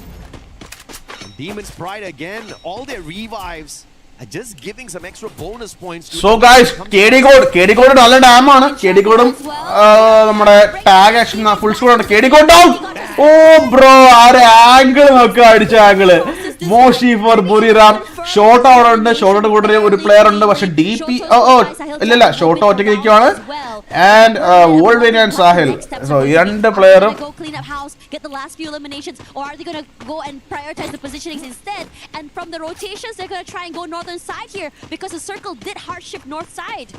And Demon's Pride again, all their revives are just giving some extra bonus points. So guys, KD code നല്ല ഡാം ആണ്. KD കോഡും നമ്മുടെ tag action full score ആണ്. KD code down. Oh bro, ആരെ angle നോക്കുക, അടിച്ച ആംഗിള്. മോഷി ഫോർ ബുറിറാം. ഷോട്ട് അവിടെ ഉണ്ട്, ഷോട്ട് കൂടെ ഒരു പ്ലെയർ ഉണ്ട്, പക്ഷെ DP ഇല്ല, ഷോട്ട് ഒറ്റയ്ക്ക് നിൽക്കുവാണ്. ആൻഡ് വോൾവേൻ ആൻഡ് സാഹിൽ. സോ ഈ രണ്ട് പ്ലെയറും get the last few eliminations, or are they going to go and prioritize the positionings instead? And from the rotations, they're going to try and go northern side here because the circle did hard shift north side.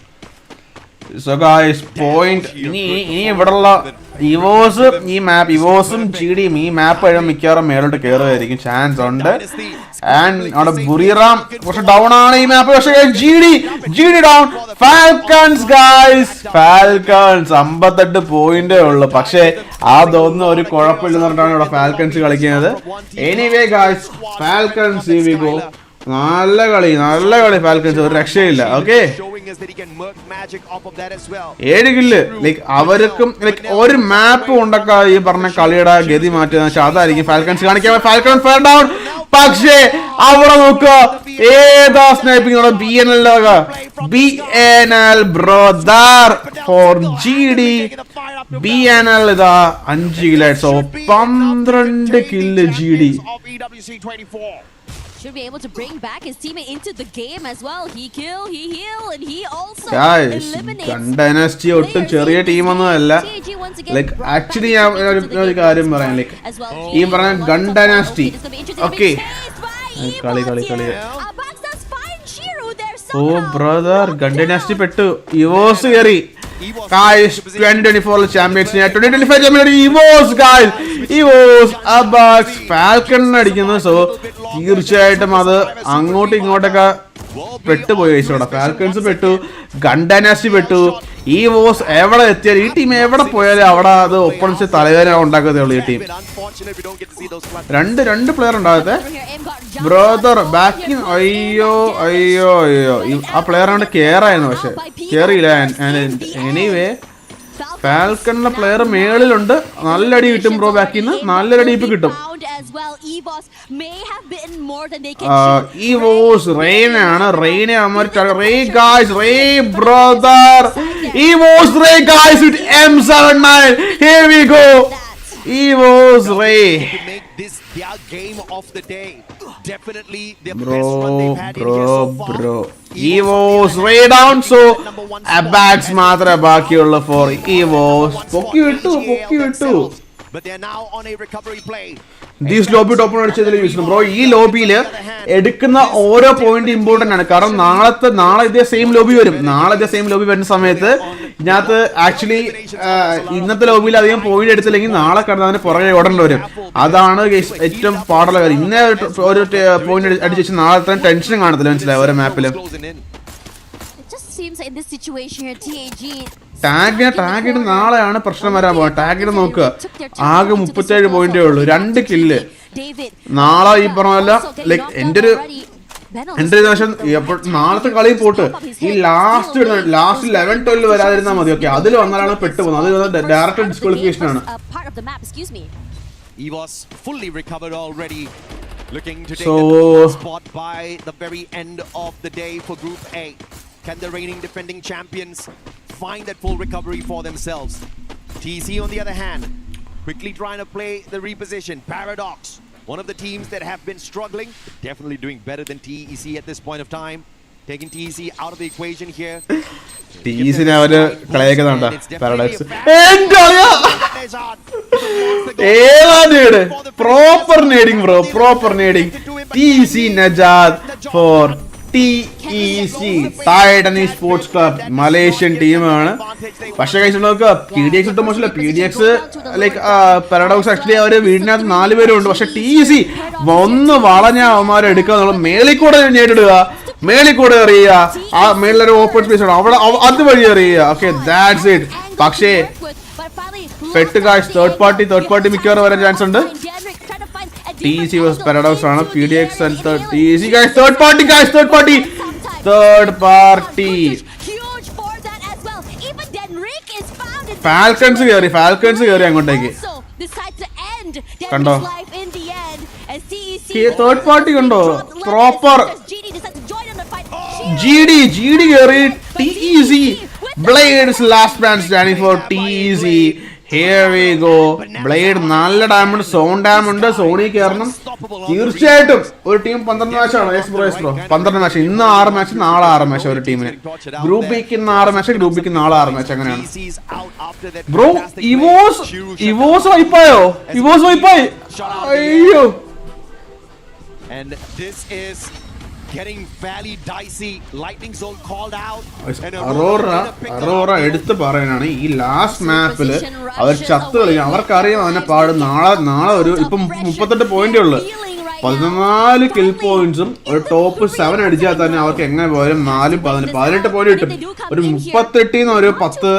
So guys, point ഇനി ഇവിടെയുള്ള ഇവോസ് ഈ മാപ്പ് ഇവോസും GDയും ഈ map കഴിയുമ്പോൾ മിക്കവാറും മേലോട്ട് കയറുമായിരിക്കും, chance ഉണ്ട്. And അവിടെ ബുറിറാം പക്ഷെ ഡൗൺ ആണ് ഈ മാപ്പ്. പക്ഷേ GD down. Falcons guys, falcons 58 പോയിന്റേ ഉള്ളു. പക്ഷേ അതൊന്നും ഒരു കുഴപ്പമില്ലെന്ന് പറഞ്ഞിട്ടാണ് ഇവിടെ ഫാൽക്കൺസ് കളിക്കുന്നത്. Anyway guys, falcons here we go. നല്ല കളി ഫാൽക്കൺസ്, ഒരു രക്ഷയില്ല. Okay, 7 kill. ലൈക്ക് അവർക്കും ലൈക്ക് ഒരു മാപ്പ് കൊണ്ടൊക്കെ ഈ പറഞ്ഞ കളിയുടെ ഗതി മാറ്റുക, പക്ഷെ അതായിരിക്കും ഫാൽക്കൺസ് കാണിക്കാൻ. Falcon fair down. പക്ഷേ അവിടെ നോക്കുക, ഏതാ sniping BNL brother for GD. BNL ഇതാ 5 kill. So 12 kill GD. Should be able to bring back his teammate into the game as well. He kill, he heal, and he also eliminates. GunDynasty ഒട്ടും ചെറിയ ടീമൊന്നും അല്ല. Like actually ഞാൻ ഒരു കാര്യം പറയാം, like ഈ പറഞ്ഞ GunDynasty ഓക്കെ കളി ഓ ബ്രദർ, GunDynasty പെട്ടു. ഇവോസ് കയറി. Guys, 2024 champions, 2025 champion EVOS guys. EVOS Abax Falcon അടിക്കുന്നു. സോ തീർച്ചയായിട്ടും അത് അങ്ങോട്ടും ഇങ്ങോട്ടൊക്കെ പെട്ടുപോയി. ഫാൽക്കൺസ് പെട്ടു, GunDynasty പെട്ടു. EVOS എവിടെ എത്തിയാൽ ഈ ടീം എവിടെ പോയാലും അവിടെ അത് ഒപ്പണിച്ച് തലവേദന ഉണ്ടാക്കത്തേ ഉള്ളൂ ഈ ടീം. രണ്ട് പ്ലെയർ ഉണ്ടാകത്തെ ബ്രോദർ ബാക്കി. അയ്യോ ആ പ്ലെയർ കൊണ്ട് കേറായിരുന്നു, പക്ഷെ കേറിയില്ല. Anyway ഫാൽക്കണിലെ player മേളിലുണ്ട്. നല്ലടി കിട്ടും ബ്രോ, ബാക്കിന്ന് നല്ലൊരു ഡീപ്പ് കിട്ടും. EVOS റെയിനാണ്. റെയിനെ brother. EVOS Ray guys with M79. Here we go. EVOS Ray. This their game of the day. Definitely the best one they've had in here so far. EVOS Ray down. So Abax മാത്രമേ ബാക്കിയുള്ളൂ for EVOS. പൊക്കി വിട്ടു. But they're now on a recovery play. These lobby ടോപ്പൺ അടിച്ചതിൽ use bro. ഈ ലോബിയിൽ എടുക്കുന്ന ഓരോ പോയിന്റ് ഇമ്പോർട്ടന്റ് ആണ്. കാരണം നാളെ ഇതേ സെയിം ലോബി വരും. വരുന്ന സമയത്ത് ഇതിനകത്ത് ആക്ച്വലി ഇന്നത്തെ ലോബിയിൽ അധികം പോയിന്റ് എടുത്തില്ലെങ്കിൽ നാളെ കിടന്ന് അതിന് പുറകെ ഓടേണ്ടി വരും. അതാണ് ഏറ്റവും പാടുള്ള കാര്യം. ഇന്നേ ഒരു പോയിന്റ് അടിച്ചു വെച്ചാൽ നാളെ അത്ര ടെൻഷൻ കാണത്തില്ല, മനസ്സിലായി ഓരോ മാപ്പിലും. ടാഗിന് നാളെയാണ് പ്രശ്നം വരാൻ പോകുന്നത്. ടാഗിന് നോക്കുക, ആകെ 37 പോയിന്റേ ഉള്ളൂ, 2 കില്ല്. നാളെ ഈ പറഞ്ഞ ലൈക്ക് എന്റെ നാളത്തെ കളി പോട്ട് ഈ ലാസ്റ്റ് 11-12 വരാതിരുന്നാൽ മതി. ഓക്കെ, അതിൽ വന്നാലാണ് പെട്ടുപോകുന്നത്. അത് ഡയറക്റ്റ് ഡിസ്ക്വാളിഫിക്കേഷൻ ആണ്. EVOS fully recovered already, looking to take the spot by the very end of the day for Group A. Can the reigning defending champions find that full recovery for themselves? TC on the other hand, quickly trying to play the reposition. Paradox, one of the teams that have been struggling, definitely doing better than TEC at this point of time. Taking TEC out of the equation here. TEC അവര് കളിയാക്കുന്നുണ്ടാ Paradox. Proper nading bro, proper nading. TEC Najad for TEC AG.AL sports club, Malaysian ടീമാണ്. പക്ഷേ കഴിച്ചിട്ട് PDX ഒട്ടും മോശമില്ല. PDX like paradox actually അവര് വീടിനകത്ത് 4 പേരും ഉണ്ട്. പക്ഷെ TEC ഒന്ന് വളഞ്ഞ അവന്മാരെ എടുക്കുക എന്നുള്ള മേളിൽ കൂടെ നേരിടുക, മേളിൽ കൂടെ എറിയുക. ആ മേളിലൊരു ഓപ്പൺ സ്പേസ് ആണ്, അവിടെ അതുവഴി എറിയുക. Okay, that's it. പക്ഷേ പെട്ട് ഗായ്സ് തേർഡ് പാർട്ടി മിക്കവാറും വരാൻ ചാൻസ് ഉണ്ട്. TEC was Paradox ആണ്. PDX and TEC guys, third party. Falcons കയറി അങ്ങോട്ടേക്ക്. കണ്ടോ തേർഡ് പാർട്ടി കണ്ടോ പ്രോപ്പർ GD കയറി. TEC Blades last man standing for TEC. Here we go. Blade നല്ല ഡാമുണ്ട്, സോൺ ഡാമുണ്ട്. സോണി കയറണം തീർച്ചയായിട്ടും. ഒരു ടീം 12 മാച്ചാണ്. Bro 12 match. ഇന്ന് 6 മാച്ച്, നാളെ 6 മാച്ച് ഒരു ടീമിന്. ഗ്രൂപ്പ് ബിക്ക് ഇന്ന് 6 മാച്ച്, ഗ്രൂപ്പ് ബിക്ക് നാളെ 6 മാച്ച്. അങ്ങനെയാണ് ബ്രോ. ഇവോസ് വൈപ്പായോ? അയ്യോ. And this is getting fairly dicey. Lightning zone called out. Aurora എടുത്ത് പറയാനാണ് ഈ ലാസ്റ്റ് മാപ്പില് അവർ ചത്തു കളിക്കും. അവർക്കറിയാം അതിനെ പാട്. നാളെ ഒരു ഇപ്പം 38 പോയിന്റേ ഉള്ളു. 14 കിൽ പോയിന്റ്സും ഒരു ടോപ്പ് 7 അടിച്ചാൽ തന്നെ അവർക്ക് എങ്ങനെ പോയാലും 4, 18 പോയിന്റ് കിട്ടും. ഒരു 38 ഒരു 10,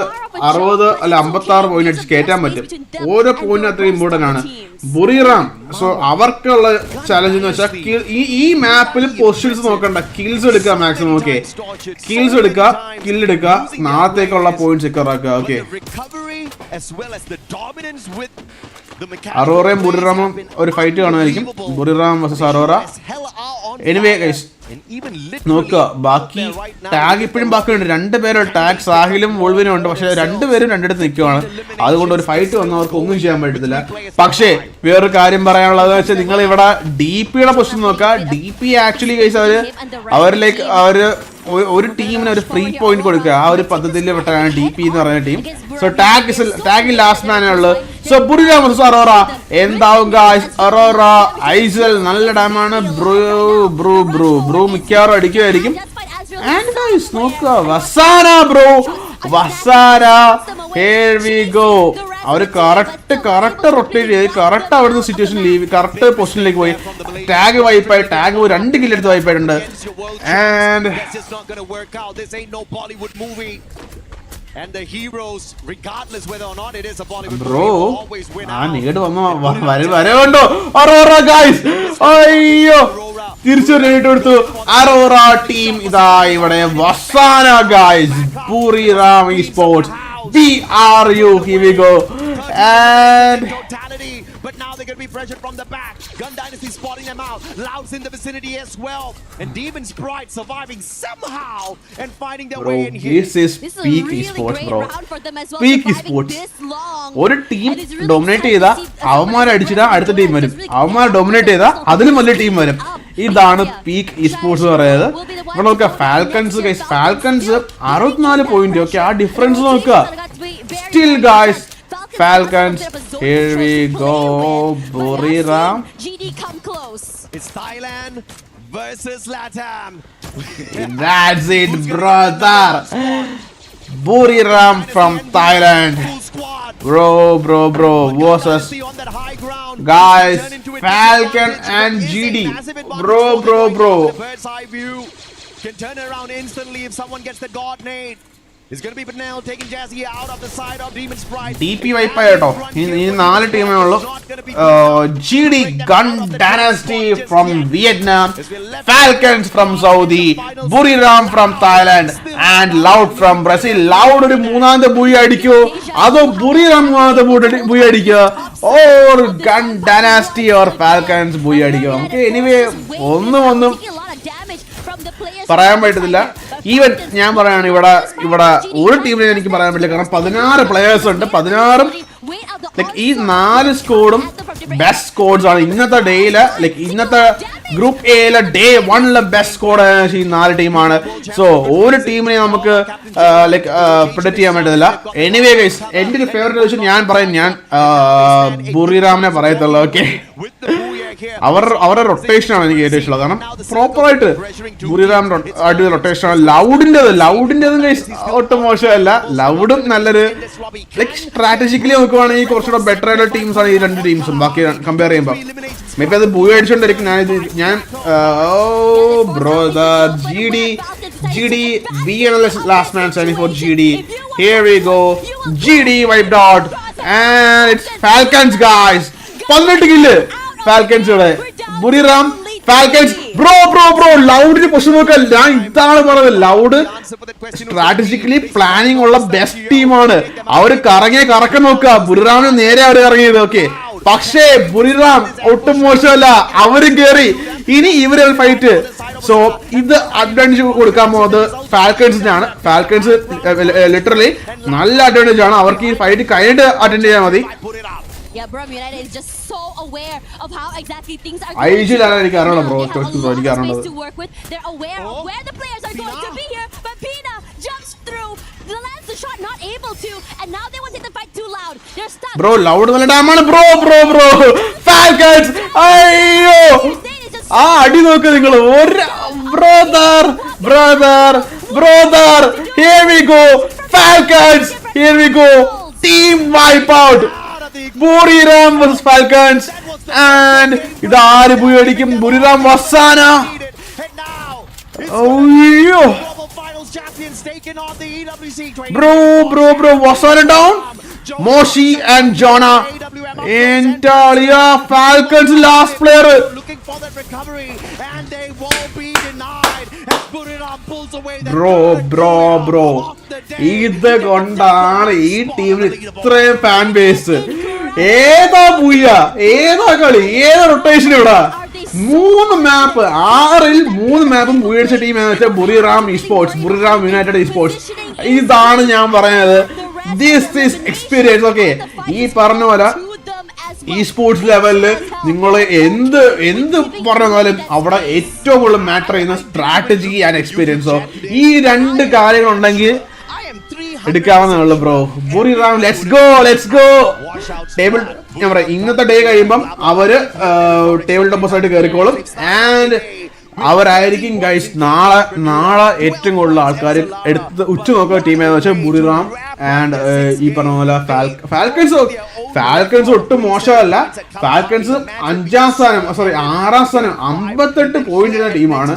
60 അല്ല 56 പോയിന്റ് അടിച്ച് കയറ്റാൻ പറ്റും. ഓരോ പോയിന്റ് അത്ര ഇമ്പോർട്ടന്റ് ആണ്. ബുറിറാം സോ അവർക്കുള്ള ചലഞ്ച് എന്ന് വെച്ചാൽ ഈ മാപ്പിൽ പൊസിഷൻസ് നോക്കണ്ട, കിൽസ് എടുക്കുക മാക്സിമം. ഓക്കെ, കിൽസ് എടുക്കുക, കില്ലെടുക്കുക, നാളത്തേക്കുള്ള പോയിന്റ് സെക്യൂർ ആക്കുക. ഓക്കെ, അറോറയും ബുറിറാമും ഒരു ഫൈറ്റ് കാണുമായിരിക്കും. ബുറിറാം വേഴ്സസ് അറോറ. എനിവേ ഗൈസ് നോക്കുക, ബാക്കി ടാഗ് ഇപ്പോഴും ബാക്കിയുണ്ട്. 2 പേര് ടാഗ് സാഹിലും വോൾവിനും ഉണ്ട്. പക്ഷെ 2 പേരും രണ്ടിടത്ത് നിൽക്കുവാണ്. അതുകൊണ്ട് ഒരു ഫൈറ്റ് വന്നവർക്ക് ഒന്നും ചെയ്യാൻ പറ്റത്തില്ല. പക്ഷേ വേറൊരു കാര്യം പറയാനുള്ളത് വെച്ചാൽ നിങ്ങൾ ഇവിടെ DPയുടെ പൊസിഷൻ നോക്കുക. DP ആക്ച്വലി ഗൈസ് അവരിലേക്ക് ഒരു ടീമിന് ഒരു ഫ്രീ പോയിന്റ് കൊടുക്കുക. ആ ഒരു പദ്ധതിയിൽ പെട്ടാണ് DP എന്ന് പറയുന്ന ടീം. സോ ടാഗ് ലാസ്റ്റ് മാനേ ഉള്ളു. സോ ബുറിറാം വേഴ്സസ് അറോറ എന്താവും ഗൈസ്? അറോറ ഐസൽ നല്ല ഡാമാണ്. ബ്രൂ മിക്കവാറും അടിക്കുമായിരിക്കും. ആൻഡ് ഗൈസ് നോക്കുക, വസാന here we go. അവര് കറക്റ്റ് റൊട്ടേറ്റ് ചെയ്ത് കറക്റ്റ് അവിടുന്ന് സിറ്റുവേഷൻ ലീവ് കറക്റ്റ് പൊസിഷനിലേക്ക് പോയി. ടാഗ് വൈപ്പായി, ടാഗ് 2 കില്ലെടുത്ത് വൈപ്പായിട്ടുണ്ട്. And And the heroes, regardless whether or not it is a Bollywood bro, movie, always win out. വരവുണ്ടോ Aurora guys? അയ്യോ, തിരിച്ചു റേറ്റ് കൊടുത്തു Aurora ടീം. ഇതാ ഇവിടെ വസാന guys, Buriram Esports. BRU, here we go. And but now they're going to be pressured from the back. GunDynasty spotting them out. Loud's in the vicinity as well. And Demon's Pride surviving somehow and finding their way in here. This is peak esports, bro. Peak esports. ഒരു team dominate ചെയ്താ അവന്മാരെ അടിച്ചിടാ അടുത്ത team വരും. അവന്മാർ dominate ചെയ്താ അതിലും വലിയ team വരും. ഇതാണ് പീക്ക് esports എന്ന് പറയുന്നത്. ഇവിടെ നോക്കുക, ഫാൽക്കൺസ് 64 പോയിന്റ്. ഓക്കെ, ആ ഡിഫറൻസ് നോക്കുക. Still guys Falcons, here we go. Buriram. GD come close. It's Thailand versus Latam. That's it, brother. Buriram from Thailand. Bro. Versus guys, Falcon and GD. Bro. Bird's eye view can turn around instantly if someone gets the god nade. It's going to be Benel taking Jazzy out of the side of Demon's Pride. DP വൈപ്പായി കേട്ടോ. ഈ 4 ടീമേ ഉള്ളൂ. GD GunDynasty from Vietnam, Falcons from Saudi, Buriram from Thailand and Loud from Brazil. Loud ഒരു മൂന്നാമത്തെ buoy അടിക്കോ അതോ Buriram മൂന്നാമത്തെ buoy അടിക്കോ or GunDynasty or Falcons booyah അടിക്കോ? നമുക്ക് എനിവേ ഒന്നും പറയാൻ പറ്റത്തില്ല. ഈവൻ ഞാൻ പറയാണ് ഇവിടെ ഒരു ടീമിനെ എനിക്ക് പറയാൻ പറ്റില്ല. കാരണം 16 പ്ലെയേഴ്സ് ഉണ്ട്. 16 ഈ 4 സ്കോഡും ബെസ്റ്റ് സ്കോഡ്സ് ആണ് ഇന്നത്തെ ഡേയില്. ഇന്നത്തെ ഗ്രൂപ്പ് എയിലെ ഡേ 1 ബെസ്റ്റ് സ്കോഡ് ഈ 4 ടീമാണ്. സോ ഒരു ടീമിനെ നമുക്ക് പ്രെഡിക്റ്റ് ചെയ്യാൻ പറ്റത്തില്ല. എനിവേ ഗൈസ്, എന്റെ ഒരു ഫേവറേറ്റ് വെച്ച് ഞാൻ ബുറിറാമിനെ പറയത്തുള്ളൂ. ഓക്കെ, അവരുടെ റൊട്ടേഷൻ ആണ് എനിക്ക് ഏറ്റവും ഇഷ്ടമുള്ളത്. കാരണം പ്രോപ്പറായിട്ട് ബുറിറാം അടിപൊളി റൊട്ടേഷൻ ആണ്. ലൗഡിൻ്റെതും ഒട്ടും മോശമല്ല. ലൗഡും നല്ലൊരു സ്ട്രാറ്റജിക്കലി നോക്കുവാണെങ്കിൽ കുറച്ചുകൂടെ ബെറ്റർ ആയിട്ടുള്ള ടീംസ് ആണ് ഈ 2 ടീംസും ബാക്കി കമ്പയർ ചെയ്യുമ്പോൾ. മേ ബി അത് ബൂയി അടിച്ചോണ്ടിരിക്കും. ഞാൻ Brother GD BLS last man standing for GD. Here we go. GD wiped out and it's Falcons guys. 18 kill. ഫാൽക്കൻസിയുടെ ബുറിറാം ഫാൽക്കൻസ് ബ്രോ ലൗഡിന് പൊസിഷൻ നോക്കാൻ ഞാൻ ഇതാണ് പറഞ്ഞത്. ലൗഡ് സ്ട്രാറ്റജിക്കലി പ്ലാനിങ് ഉള്ള ബെസ്റ്റ് ടീമാണ്. അവര് കറക്കം നോക്കുക. ബുറിറാമിന് നേരെ അവർ ഇറങ്ങിയത്. ഓക്കെ, പക്ഷേ ബുറിറാം ഒട്ടും മോശമല്ല, അവരും കേറി. ഇനി ഇവര് ഫൈറ്റ്. സോ ഇത് അഡ്വാൻറ്റേജ് കൊടുക്കാൻ പോകുന്നത് ഫാൽക്കൻസിനാണ്. ഫാൽക്കൻസ് ലിറ്ററലി നല്ല അഡ്വാൻറ്റേജ് ആണ്. അവർക്ക് ഈ ഫൈറ്റ് കഴിഞ്ഞിട്ട് അറ്റൻഡ് ചെയ്യാൻ മതി. Yeah, Buriram United is just so aware of how exactly things are going. എനിക്ക് അറിയണം ബ്രോ, എനിക്ക് അറിയണം. They're aware of where the players are going to be here, but Pina jumps through, lands the shot, not able to, and now they want to take the fight too loud. They're stuck. Bro, loud നല്ല ഡാമാണ് bro. Falcons, അയ്യോ ആ അടി നോക്ക് നിങ്ങൾ. ഒരു brother, here we go, Falcons, here we go, team wipe out. Buriram vs Falcons, and ഇതാര് പോയടിക്കും? Buriram വസാന. അയ്യോ bro വസാന down. Moshi and Jonna. Entalia Falcons last player. Looking for that recovery, and they won't be denied as Buriram pulls away that bro ഇത് കൊണ്ടാണ് ഈ ടീമിൽ ഇത്രയും fan base. ഏതാ പൂയ, ഏതാ കളി, ഏതാ റൊട്ടേഷൻ ഇവിടെ. 3 മാപ്പ്, 6ൽ 3 മാപ്പും പൂയടിച്ച ടീം എന്ന് വെച്ചാൽ ബുറിറാം ഇസ്പോർട്സ്, ബുറിറാം യുണൈറ്റഡ് ഇസ്പോർട്സ്. ഇതാണ് ഞാൻ പറയുന്നത്. This is experience. ഓക്കെ, ഈ പറഞ്ഞ പോലെ ഈ സ്പോർട്സ് ലെവലില് നിങ്ങൾ എന്ത് പറഞ്ഞാലും അവിടെ ഏറ്റവും കൂടുതൽ മാറ്റർ ചെയ്യുന്ന സ്ട്രാറ്റജി ആൻഡ് എക്സ്പീരിയൻസോ. ഈ 2 കാര്യങ്ങൾ ഉണ്ടെങ്കിൽ എടുക്കാവുന്നേ bro. Buriram let's go. Table ഞാൻ പറയാം, ഇന്നത്തെ ഡേ കഴിയുമ്പം അവര് ടേബിൾ ടോപ്പേഴ്സ് ആയിട്ട് കയറിക്കോളും. ആൻഡ് അവരായിരിക്കും ഗൈസ് നാളെ ഏറ്റവും കൂടുതൽ ആൾക്കാർ എടുത്ത് ഉച്ച നോക്കുന്ന ടീം ഏതാ വെച്ചാൽ ബുറിറാം ആൻഡ് ഈ പറഞ്ഞ പോലെ ഫാൽക്കൻസ് ഒട്ടും മോശമല്ല. ഫാൽക്കൻസ് 6ാം സ്ഥാനം 58 പോയിന്റ് ടീമാണ്.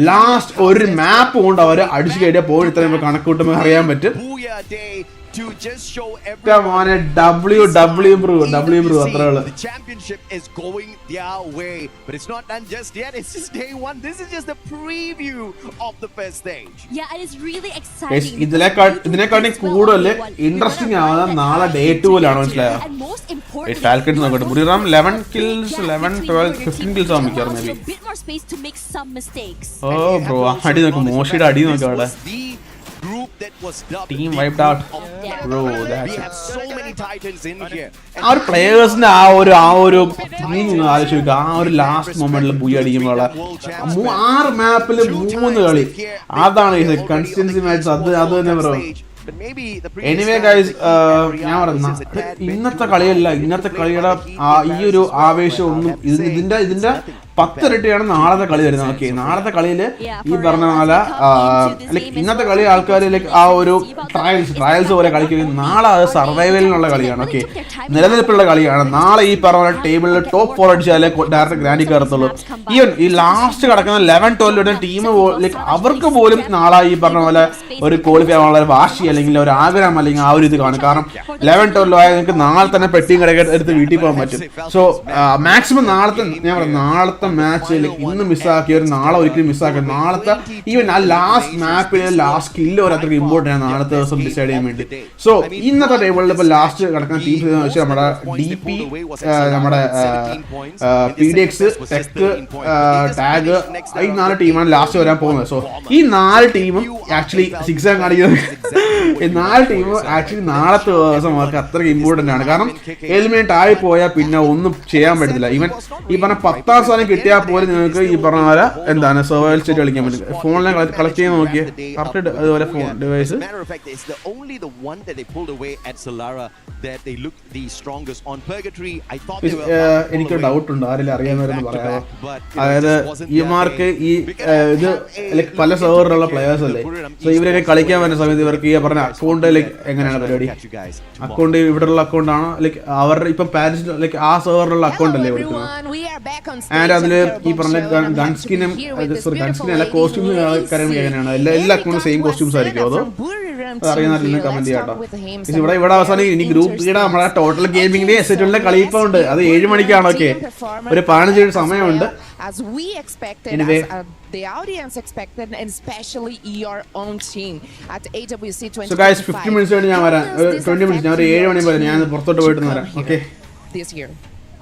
ലാസ്റ്റ് ഒരു മാപ്പ് കൊണ്ട് അവർ അടിച്ചു കയറ്റിയ പോയിന്റ് ഇത്രയും കണക്ക് കൂട്ടുമ്പോൾ അറിയാൻ പറ്റും. W അത്രയുള്ളൂ. The championship is going their way, but it's not done just yet. It's just day 1. This is just the preview of the first stage. Yeah, it is really exciting. ഇതിനെക്കാട്ടി കൂടുതൽ interesting ആവുന്ന നാളെ day 2ലാണ്. മനസ്സിലായോ? Falcons നോക്കട്ടെ. ബുറിറാം 11 kills, 11, 12, 15 kills ആവും മിക്കവാറും. ഓ bro അടി നോക്ക്, മോശിയുടെ അടി നോക്ക് അവിടെ. Team wiped out. Bro, that's it. So many titans in here. Our players-ന്റെ ആ ഒരു ആലോചിക്കുക. ആ ഒരു ലാസ്റ്റ് മൊമെന്റിൽ ബുയ അടിക്കുമ്പോൾ 6 മാപ്പിൽ 3 കളി. അതാണ് കൺസിസ്റ്റൻസി മാച്ച്. അത് തന്നെ ബ്രോ. എനിവേ ഗൈസ്, ഞാൻ പറഞ്ഞ ഇന്നത്തെ കളിയല്ല, ഇന്നത്തെ കളിയുടെ ഈ ഒരു ആവേശം ഒന്നും ഇതിന്റെ 10 ഇരട്ടിയാണ് നാളത്തെ കളി വരുന്നത്. ഓക്കെ, നാളത്തെ കളിയിൽ ഈ പറഞ്ഞ പോലെ ഇന്നത്തെ കളി ആൾക്കാർ ആ ഒരു ട്രയൽസ് പോലെ കളിക്കുന്നത്. നാളെ അത് സർവൈവലിനുള്ള കളിയാണ്. ഓക്കെ, നിലനിൽപ്പുള്ള കളിയാണ്. നാളെ ഈ പറഞ്ഞ പോലെ ടേബിളിൽ ടോപ്പ് 4 അടിച്ചാലേ ഡയറക്റ്റ് ഗ്രാൻഡിൽ കയറത്തുള്ളൂ. ഈവൻ ഈ ലാസ്റ്റ് കിടക്കുന്ന 11-12 ടീം അവർക്ക് പോലും നാളെ ഈ പറഞ്ഞ പോലെ ഒരു ക്വാളിഫൈ ആവാനുള്ള വാശി അല്ലെങ്കിൽ ഒരു ആഗ്രഹം അല്ലെങ്കിൽ ആ ഒരു ഇത് കാണും. കാരണം 11-12 ആയാൽ നിങ്ങൾക്ക് നാളെ തന്നെ പെട്ടിയും കിടക്കെ എടുത്ത് വീട്ടിൽ പോകാൻ പറ്റും. സോ മാക്സിമം നാളത്തെ മാച്ച് ഇന്ന് മിസ്സാക്കിയവർ നാളെ ഒരിക്കലും മിസ്സാക്കുക. നാളത്തെ ഈവൻ ആ ലാസ്റ്റ് മാപ്പില് ലാസ്റ്റ് സ്കില്ല് ഒരു അത്രയ്ക്ക് ഇമ്പോർട്ടൻ്റ് ആണ് നാളത്തെ ദിവസം ഡിസൈഡ് ചെയ്യാൻ വേണ്ടി. സോ ഇന്നത്തെ ടേബിളിൽ ഇപ്പോൾ ലാസ്റ്റ് കിടക്കുന്ന ടീംസ് എന്ന് വെച്ചാൽ നമ്മുടെ DP, നമ്മുടെ PDX, ടെക്, ടാഗ്, ഈ 4 ടീമാണ് ലാസ്റ്റ് വരാൻ പോകുന്നത്. സോ ഈ 4 ടീമും ആക്ച്വലി 6 കാണിക്കുന്നത്. ഈ 4 ടീമും ആക്ച്വലി നാളത്തെ ദിവസം അവർക്ക് അത്രയ്ക്ക് ഇമ്പോർട്ടൻ്റ് ആണ്. കാരണം എലിമിനേറ്റ് ആയി പോയാൽ പിന്നെ ഒന്നും ചെയ്യാൻ പറ്റത്തില്ല. ഈവൻ ഈ പറഞ്ഞ 10ാം സ്ഥാനം കിട്ടിയാൽ പോലും നിങ്ങൾക്ക് ഈ പറഞ്ഞ പോലെ എന്താണ് സർവൈവൽ സ്റ്റേറ്റ് കളിക്കാൻ പറ്റും. ഫോണിലെ കളക്ട് ചെയ്ത് നോക്കിയേ കറക്റ്റ് അതുപോലെ ഫോൺ ഡിവൈസ്. എനിക്ക് ഡൗട്ട് ഉണ്ട്, ആരെങ്കിലും അറിയാവുന്നവരെന്ന് പറയാമോ? അതായത് ഇമാർക്ക് ഈ ഇത് പല സെർവറിലുള്ള പ്ലെയേഴ്സ് അല്ലേ. സോ ഇവരൊക്കെ കളിക്കാൻ വരുന്ന സമയത്ത് ഇവർക്ക് ഈ പറഞ്ഞ അക്കൗണ്ട് എങ്ങനെയാണ് പരിപാടി? അക്കൗണ്ട് ഇവിടെയുള്ള അക്കൗണ്ട് ആണോ അവരുടെ ഇപ്പം പാരീസ് ആ സെർവറിലുള്ള അക്കൗണ്ട് അല്ലേ കൊടുക്കുന്നത്? ആൻഡ് അതില് ഈ പറഞ്ഞ ഗൺസ്കിനും അല്ല കോസ്റ്റ്യൂംസ് കാര്യങ്ങൾ എങ്ങനെയാണ്? എല്ലാ അക്കൗണ്ടും സെയിം കോസ്റ്റ്യൂംസ് ആയിരിക്കും? അതോ Buriram അറിയുന്ന TV. കമന്റ് Let's ചെയ്യാം talk കേട്ടോ. with him. ഇവിടെ അവസാനം ഇനി ഗ്രൂപ്പ് ഇവിടെ നമ്മുടെ ടോട്ടൽ ഗെയിമിംഗിന്റെ S8UL കളി ഇപ്പോൾ ഉണ്ട്. അത് 7 മണിക്കാണ്. ഓക്കെ, ഒരു 15 സമയമുണ്ട്. As we expected, Anyway. as the audience expected, and especially your own team at AWC 2025. So guys, 15 minutes കഴിഞ്ഞ് ഞാൻ വരാം. 20 minutes ഞാൻ ഒരു 7 മണി പോലെ ഞാൻ പുറത്തോട്ട് പോയിട്ട് വരാം. Okay. This year.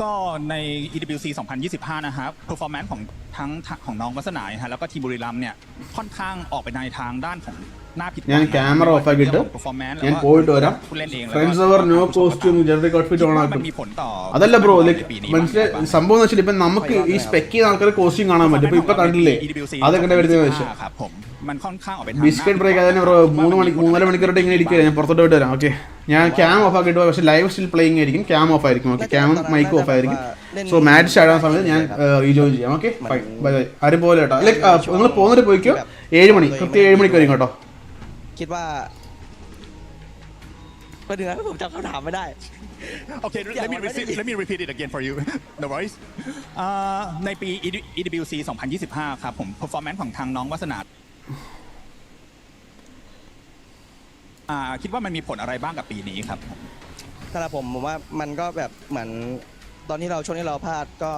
ก็ใน EWC 2025 นะครับ performance ของน้องวัฒนาฮะแล้วก็ทีมบุรีรัมย์เนี่ยค่อนข้างออกไปในทางด้านของหน้าผิดหวัง ഞാൻ ക്യാമറ ഓഫ് ആക്കിയിട്ട് ഞാൻ പോയിട്ട് വരാം. ഫ്രണ്ട്സ് അവർ no costume generic outfit on ആക്കും. അതല്ല ബ്രോ, ലൈക്ക് മനസ്സിലായി സംഭവം എന്ന് വെച്ചാൽ ഇപ്പം നമുക്ക് ഈ സ്പെക്ക് ചെയ്യുന്ന ആൾക്കാർ കോസ്റ്റ്യൂം കാണാൻ പറ്റും. ഇപ്പൊ കണ്ടില്ലേ അതൊക്കെ വരുന്ന വിഷയം. มันค่อนข้างออกไปทาง ബിസ്ക്കറ്റ് ബ്രേക്ക് അതിന് ബ്രോ 3 മണിക്കൂറായിട്ട് ഇങ്ങനെ ഇരിക്കുക. ഞാൻ പുറത്തോട്ട് പോയിട്ട് വരാം. ഓക്കെ, ഞാൻ ക്യാം ഓഫ് ആക്കിയിട്ട് പോയി. പക്ഷേ ലൈവ് സ്റ്റിൽ പ്ലേയിങ് ആയിരിക്കും. ക്യാം ഓഫ് ആയിരിക്കും. ഓക്കെ, ക്യാമും മൈക്കും ഓഫ് ആയിരിക്കും. സോ മാച്ച് സ്റ്റാർട്ട് ആവുന്ന സമയത്ത് ഞാൻ റീജോയിൻ ചെയ്യാം. Okay, bye bye. ആരും പോലെ കേട്ടോ. ലൈക്ക് നിങ്ങൾ പോകുന്നിട്ട് പോയിക്കോ. 7 മണി കൃത്യം 7 മണിക്ക് വരും കേട്ടോ. คิดว่าประเด็นนั้นผมจำคำถามไม่ได้ Okay, let me repeat it again for you. No worries. ในปี EWC 2025 ครับผม performance ของทางน้องวัฒนาคิดว่ามันมีผลอะไรบ้างกับปีนี้ครับสำหรับผมว่ามันก็แบบเหมือนตอนที่ช่วงที่เราพลาดก็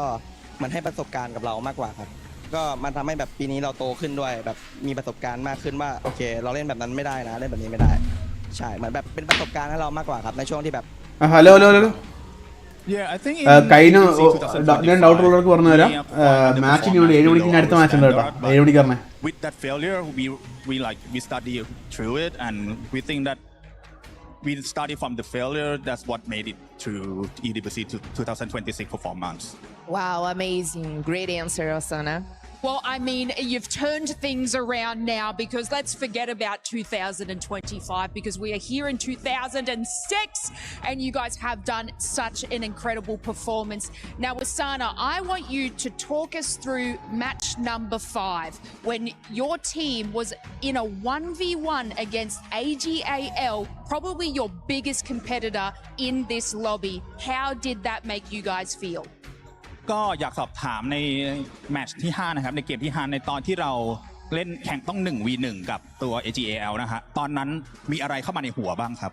มันให้ประสบการณ์กับเรามากกว่าครับก็มันทำให้แบบปีนี้เราโตขึ้นด้วยแบบมีประสบการณ์มากขึ้นว่าโอเคเราเล่นแบบนั้นไม่ได้นะเล่นแบบนี้ไม่ได้ใช่เหมือนแบบเป็นประสบการณ์ให้เรามากกว่าครับในช่วงที่แบบഹലോ hello hello കഴിഞ്ഞ ഞാൻ ഡൗട്ട് ഉള്ളവർക്ക് പറഞ്ഞു തരാം. മാച്ചിന് 7 മണിക്ക് അടുത്ത മാച്ച് ഉണ്ട് കേട്ടോ. 7 മണിക്ക് പറഞ്ഞേ. With that failure, we study through it, and we think that we study from the failure. That's what made it through EWC 2026 performance. Wow, amazing. Great answer, Osana. Well, I mean, you've turned things around now, because let's forget about 2025, because we are here in 2006 and you guys have done such an incredible performance. Now, Osana, I want you to talk us through match number 5 when your team was in a 1v1 against AG.AL, probably your biggest competitor in this lobby. How did that make you guys feel? ก็อยากสอบถามในแมตช์ที่5นะครับในเกมที่5ในตอนที่เราเล่นแข่งต้อง 1v1 กับตัว AG.AL นะฮะตอนนั้นมีอะไรเข้ามาในหัวบ้างครับ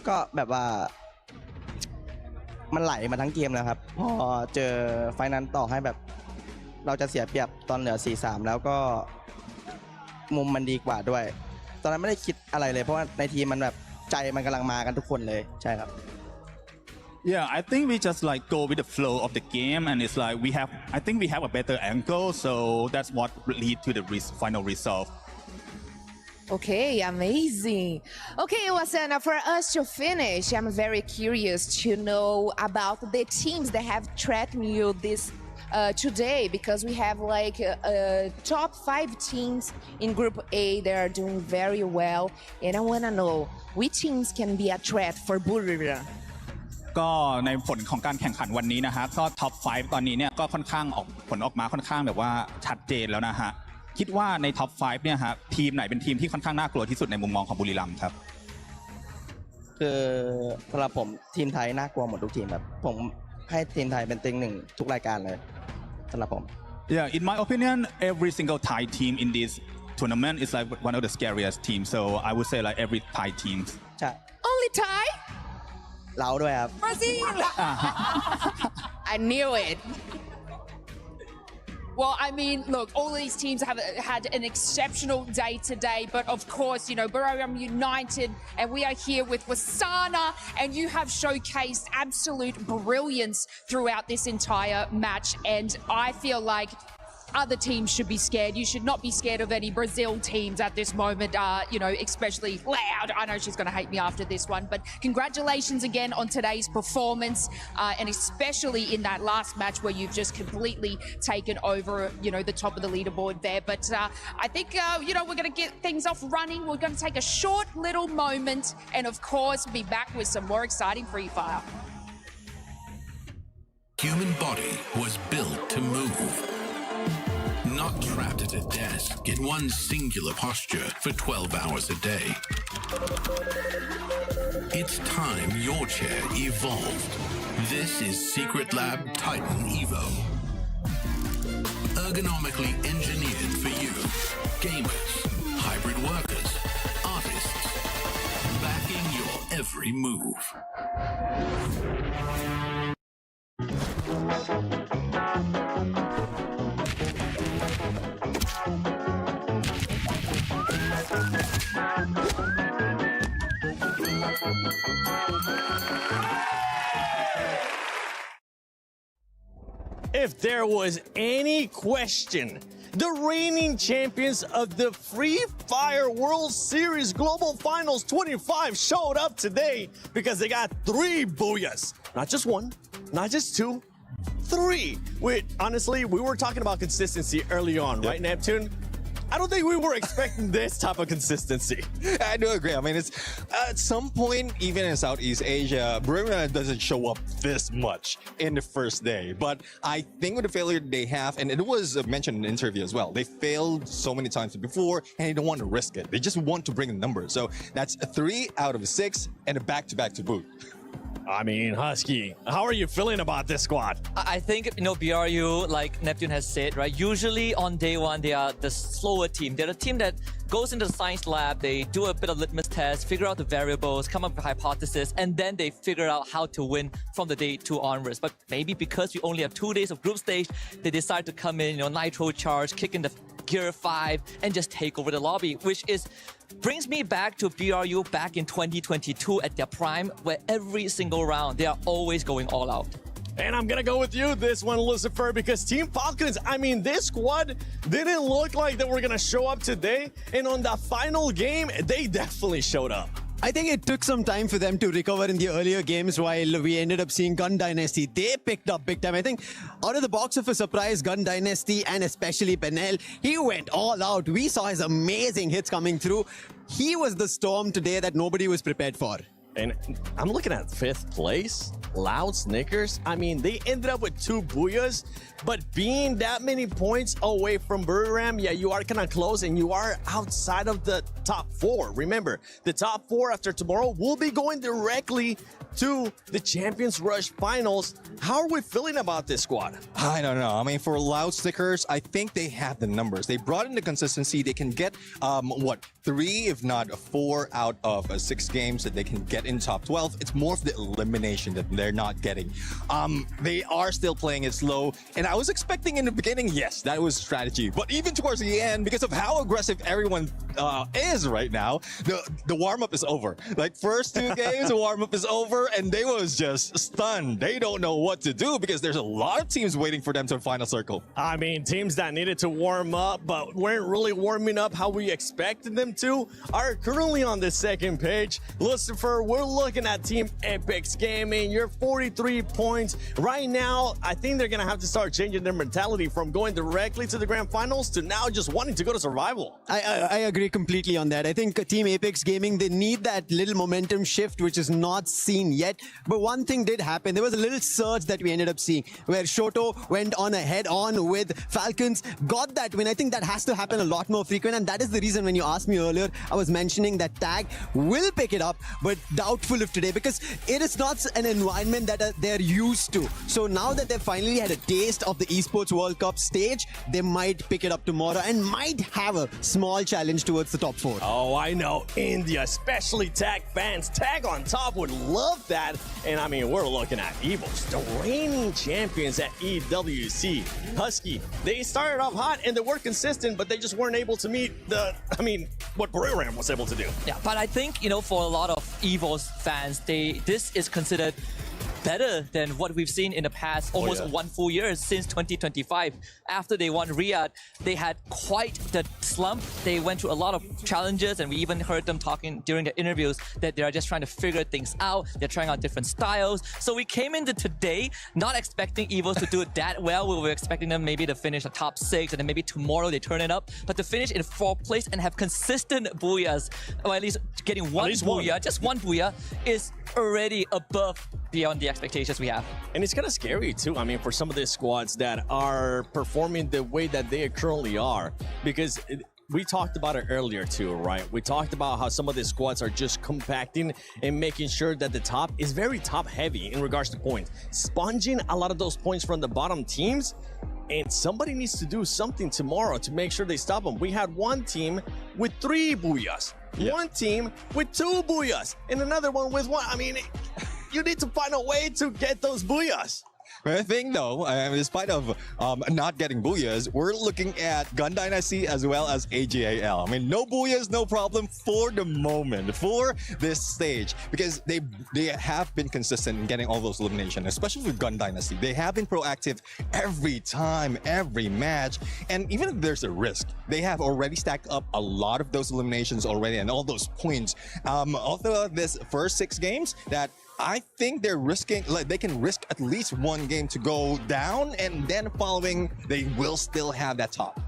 ก็แบบว่ามันไหลมาทั้งเกมแล้วครับพอเจอไฟนั้นต่อให้แบบเราจะเสียเปรียบตอนเหลือ 4-3 แล้วก็มุมมันดีกว่าด้วยตอนนั้นไม่ได้คิดอะไรเลยเพราะว่าในทีมมันแบบใจมันกำลังมากันทุกคนเลยใช่ครับ Yeah, I think we just like go with the flow of the game, and it's like I think we have a better angle, so that's what lead to the final result. Okay, amazing. Okay, Osana, for us to finish, I'm very curious to know about the teams that have threatened you this today, because we have like top 5 teams in Group A that are doing very well, and I want to know which teams can be a threat for Buriram. ก็ในผลของการแข่งขันวันนี้นะฮะก็ท็อป 5 ตอนนี้เนี่ยก็ค่อนข้างผลออกมาค่อนข้างแบบว่าชัดเจนแล้วนะฮะคิดว่าในท็อป 5 เนี่ยฮะทีมไหนเป็นทีมที่ค่อนข้างน่ากลัวที่สุดในมุมมองของบุรีรัมย์ครับคือสำหรับผมทีมไทยน่ากลัวหมดทุกทีมครับผมให้ทีมไทยเป็นติง1ทุกรายการเลยสำหรับผม Yeah, in my opinion, every single Thai team in this tournament is like one of the scariest teams. So I would say like every Thai team. ใช่ Only Thai? เราด้วยครับ Brazil. I knew it. Well, I mean, look, all these teams have had an exceptional day today, but of course, you know, Buriram United, and we are here with Osana, and you have showcased absolute brilliance throughout this entire match, and I feel like other teams should be scared. You should not be scared of any Brazil teams at this moment, you know, especially Loud. I know she's going to hate me after this one, but congratulations again on today's performance, and especially in that last match where you've just completely taken over, you know, the top of the leaderboard there. But I think, you know, we're going to get things off running. We're going to take a short little moment and, of course, be back with some more exciting Free Fire. Human body was built to move. Not trapped at a desk in one singular posture for 12 hours a day. It's time your chair evolved. This is Secret Lab Titan Evo. Ergonomically engineered for you, gamers, hybrid workers, every move. If there was any question, the reigning champions of the Free Fire World Series Global Finals 25 showed up today because they got 3 booyahs. Not just 1, not just 2, 3. Honestly, we were talking about consistency early on, right, Neptune? I don't think we were expecting this type of consistency. I do agree. I mean, it's at some point, even in Southeast Asia, Buriram doesn't show up this much in the first day. But I think with the failure they have, and it was mentioned in the interview as well, they failed so many times before and they don't want to risk it. They just want to bring the numbers. So that's 3 out of 6 and a back-to-back to boot. I mean, Husky, how are you feeling about this squad? I think, BRU, like Neptune has said, right? Usually on day one, they are the slower team. They're the team that goes into the science lab, they do a bit of litmus test, figure out the variables, come up with a hypothesis, and then they figure out how to win from the day 2 onwards. But maybe because we only have 2 days of group stage, they decide to come in, nitro charge, kick in the gear 5, and just take over the lobby, which brings me back to BRU back in 2022 at their prime, where every single round, they are always going all out. And I'm gonna go with you this one, Lucifer, because Team Falcons, I mean, this squad didn't look like they were gonna show up today. And on the final game, they definitely showed up. I think it took some time for them to recover in the earlier games while we ended up seeing GunDynasty. They picked up big time. I think out of the box of a surprise, GunDynasty and especially Benel, he went all out. We saw his amazing hits coming through. He was the storm today that nobody was prepared for. And I'm looking at 5th place, Loud Snickers. I mean, they ended up with 2 booyahs, but being that many points away from Buriram, yeah, you are kind of close and you are outside of the top 4. Remember, the top 4 after tomorrow will be going directly to the Champions Rush Finals. How are we feeling about this squad? I don't know. I mean, for Loud Stickers, I think they have the numbers. They brought in the consistency. They can get, 3, if not 4 out of 6 games that they can get in top 12. It's more of the elimination that they're not getting. They are still playing it slow. And I was expecting in the beginning, yes, that was strategy. But even towards the end, because of how aggressive everyone is right now, the warm-up is over. Like, first 2 games, the warm-up is over, and they was just stunned. They don't know what to do because there's a lot of teams waiting for them to the final circle. I mean, teams that needed to warm up but weren't really warming up how we expected them to are currently on the 2nd page. Lucifer, we're looking at Team Apex Gaming. You're 43 points. Right now, I think they're going to have to start changing their mentality from going directly to the grand finals to now just wanting to go to survival. I agree completely on that. I think Team Apex Gaming, they need that little momentum shift, which is not seen yet. But one thing did happen. There was a little surge that we ended up seeing where Shoto went on a head-on with Falcons, got that win. I think that has to happen a lot more frequent, and that is the reason when you asked me earlier, I was mentioning that Tag will pick it up, but doubtful of today because it is not an environment that they're used to. So now that they've finally had a taste of the Esports World Cup stage, they might pick it up tomorrow and might have a small challenge towards the top 4. Oh, I know. India, especially Tag fans. Tag on top would love that. And I mean, we're looking at EVOS, the reigning champions at EWC. Husky, they started off hot and they were consistent, but they just weren't able to meet what Buriram was able to do. Yeah, but I think, for a lot of EVOS fans, this is considered better than what we've seen in the past almost 1 full year since 2025. After they won Riyadh, they had quite the slump. They went through a lot of challenges, and we even heard them talking during the interviews that they are just trying to figure things out. They're trying out different styles. So we came into today not expecting EVOS to do it that well. We were expecting them maybe to finish the top 6, and then maybe tomorrow they turn it up. But to finish in 4th place and have consistent booyahs, or at least getting one booyah, just one booyah, is already above beyond the expectations we have. And it's kind of scary too, I mean, for some of these squads that are performing the way that they currently are, because we talked about it earlier too, right? We talked about how some of these squads are just compacting and making sure that the top is very top heavy in regards to points, sponging a lot of those points from the bottom teams. And somebody needs to do something tomorrow to make sure they stop them. We had one team with 3 booyahs. One team with 2 booyahs and another one with 1. I mean, you need to find a way to get those booyahs. But I think though, despite of not getting booyahs, we're looking at GunDynasty as well as AG.AL. I mean, no booyahs, no problem for the moment, for this stage, because they have been consistent in getting all those eliminations, especially with GunDynasty. They have been proactive every time, every match, and even if there's a risk, they have already stacked up a lot of those eliminations already and all those points. Although this first 6 games that I think they're risking, like they can risk at least 1 game to go down, and then following, they will still have that top.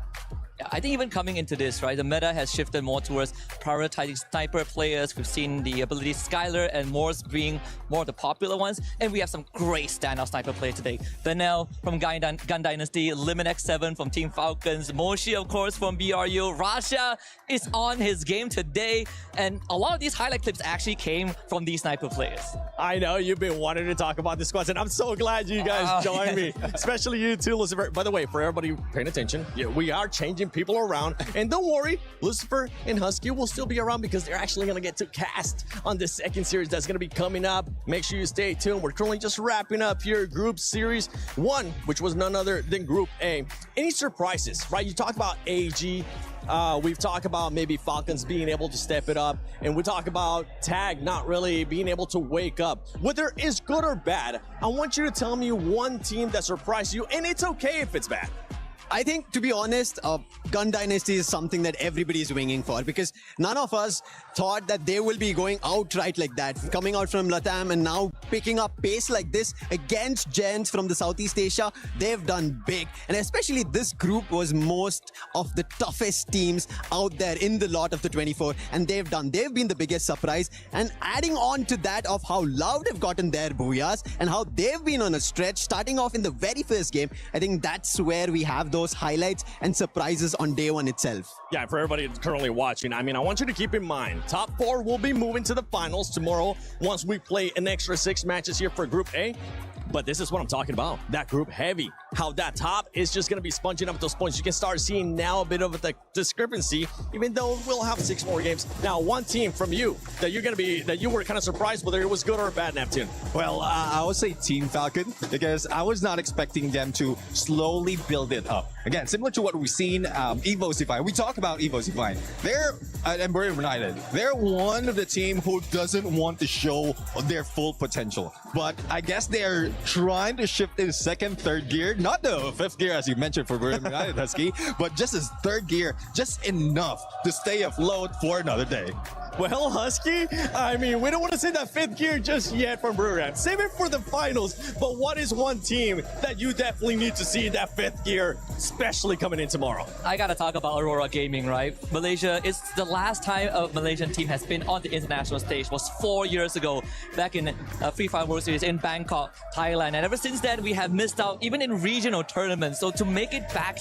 I think even coming into this, right, the meta has shifted more towards prioritizing sniper players. We've seen the ability Skylar and Morse being more of the popular ones, and we have some great standout sniper players today. Benel from GunDynasty, Limit X7 from Team Falcons, Moshi, of course, from BRU. Rasha is on his game today, and a lot of these highlight clips actually came from these sniper players. I know you've been wanting to talk about the squads, and I'm so glad you guys joined me, especially you too, Lucifer. By the way, for everybody paying attention, we are changing people around, and don't worry, Lucifer and Husky will still be around because they're actually going to get to cast on the second series that's going to be coming up. Make sure you stay tuned. We're currently just wrapping up here Group Series 1, which was none other than Group A. Any surprises, right? You talk about AG. We've talked about maybe Falcons being able to step it up, and we talk about Tag not really being able to wake up. Whether it's good or bad, I want you to tell me one team that surprised you, and it's okay if it's bad. I think, to be honest, GunDynasty is something that everybody is winging for, because none of us thought that they will be going outright like that, coming out from Latam and now picking up pace like this against Gens from the Southeast Asia. They've done big, and especially this group was most of the toughest teams out there in the lot of the 24, and they've been the biggest surprise. And adding on to that of how loud have gotten their booyahs and how they've been on a stretch starting off in the very first game, I think that's where we have those highlights and surprises on day 1 itself. Yeah, for everybody currently watching, I mean, I want you to keep in mind, top 4 will be moving to the finals tomorrow once we play an extra 6 matches here for Group A. But this is what I'm talking about, that group heavy. How that top is just going to be sponging up those points. You can start seeing now a bit of the discrepancy, even though we'll have 6 more games. Now, one team from you that you were kind of surprised whether it was good or bad, Neptune. Well, I would say Team Falcon, because I was not expecting them to slowly build it up. Again, similar to what we've seen EVOS26. We talk about EVOS26. They're, and Buriram United, they're one of the team who doesn't want to show their full potential. But I guess they're trying to shift in 2nd, 3rd gear. Not the 5th gear, as you mentioned, for Buriram United, Husky, but just as 3rd gear, just enough to stay afloat for another day. Well, Husky, I mean, we don't want to say that 5th gear just yet from Buriram. Save it for the finals. But what is one team that you definitely need to see in that 5th gear, especially coming in tomorrow? I gotta talk about Aurora Gaming, right? Malaysia, it's the last time a Malaysian team has been on the international stage was 4 years ago, back in Freefire World Series in Bangkok, Thailand. And ever since then, we have missed out even in regional tournaments. So to make it back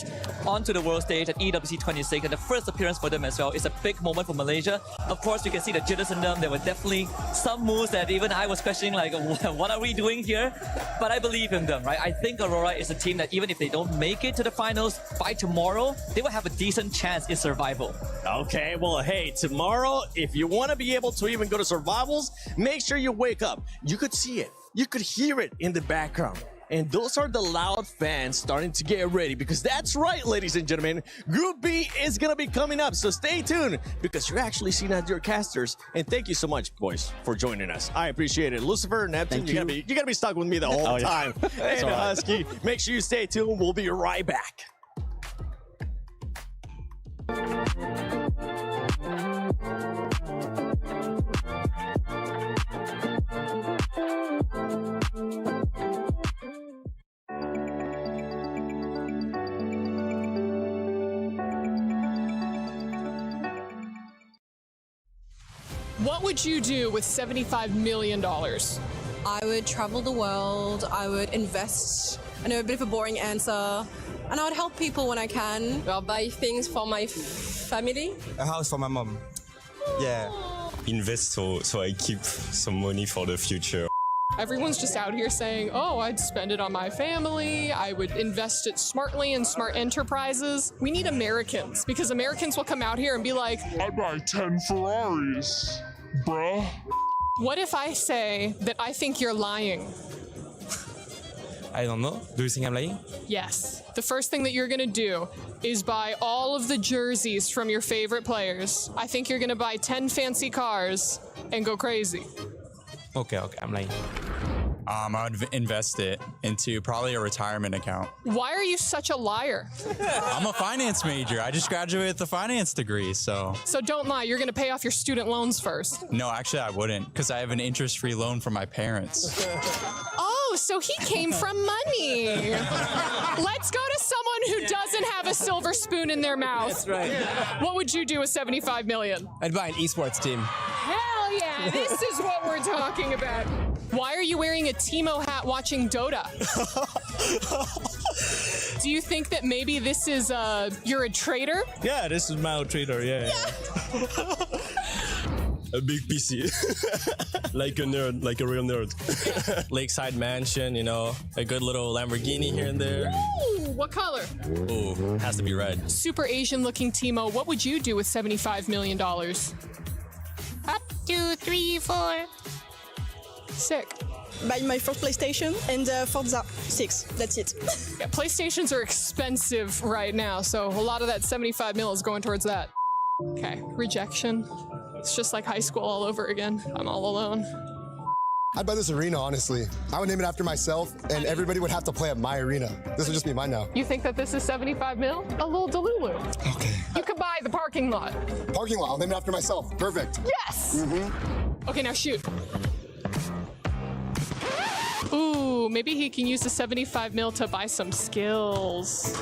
onto the world stage at EWC26 and the first appearance for them as well is a big moment for Malaysia. Of course, you can see the jitters in them. There were definitely some moves that even I was questioning, like, what are we doing here? But I believe in them, right? I think Aurora is a team that even if they don't make it to the finals by tomorrow, they will have a decent chance in survival. Okay, well, hey, tomorrow, if you want to be able to even go to survivals, make sure you wake up. You could see it. You could hear it in the background. And those are the loud fans starting to get ready, because that's right, ladies and gentlemen, Group B is going to be coming up. So stay tuned, because you're actually seeing as your casters. And thank you so much, boys, for joining us. I appreciate it. Lucifer, Neptune, you gotta be stuck with me the whole time. Hey, Husky, make sure you stay tuned. We'll be right back. What would you do with $75 million? I would travel the world, I would invest. I know a bit of a boring answer. And I would help people when I can. I'll buy things for my family. A house for my mom. Yeah. Invest so I keep some money for the future. Everyone's just out here saying, oh, I'd spend it on my family. I would invest it smartly in smart enterprises. We need Americans, because Americans will come out here and be like, I buy 10 Ferraris, bruh. What if I say that I think you're lying? I don't know. Do you think I'm lying? Yes. The first thing that you're gonna do is buy all of the jerseys from your favorite players. I think you're gonna buy 10 fancy cars and go crazy. Okay, I'm lying. I would invest it into probably a retirement account. Why are you such a liar? I'm a finance major. I just graduated with a finance degree, so. So don't lie, you're gonna pay off your student loans first. No, actually I wouldn't, because I have an interest-free loan from my parents. Oh, so he came from money. Let's go to someone who doesn't have a silver spoon in their mouth. That's right. What would you do with 75 million? I'd buy an esports team. Hell yeah, this is what we're talking about. Why are you wearing a Teemo hat watching Dota? Do you think that maybe this is, you're a traitor? Yeah, this is my trader, yeah. A big PC. Like a nerd, like a real nerd. Lakeside mansion, you know, a good little Lamborghini here and there. Ooh, what color? Ooh, has to be red. Super Asian looking Teemo, what would you do with $75 million? Up, 2, 3, 4. Sick. Buy my first PlayStation and Forza 6. That's it. Yeah, PlayStations are expensive right now, so a lot of that 75 mil is going towards that. Okay, rejection. It's just like high school all over again. I'm all alone. I'd buy this arena, honestly. I would name it after myself, and everybody would have to play at my arena. This would just be mine now. You think that this is 75 mil? A little delulu. Okay. You could buy the parking lot. Parking lot, I'll name it after myself. Perfect. Yes! Okay, now shoot. Ooh, maybe he can use the 75 mil to buy some skills.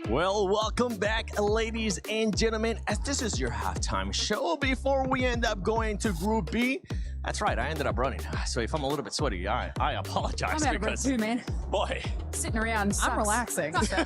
Well, welcome back, ladies and gentlemen, as this is your halftime show. Before we end up going to Group B, That's right, I ended up running. So if I'm a little bit sweaty, I apologize. I'm out of breath too, man. Boy. Sitting around sucks. I'm relaxing. So.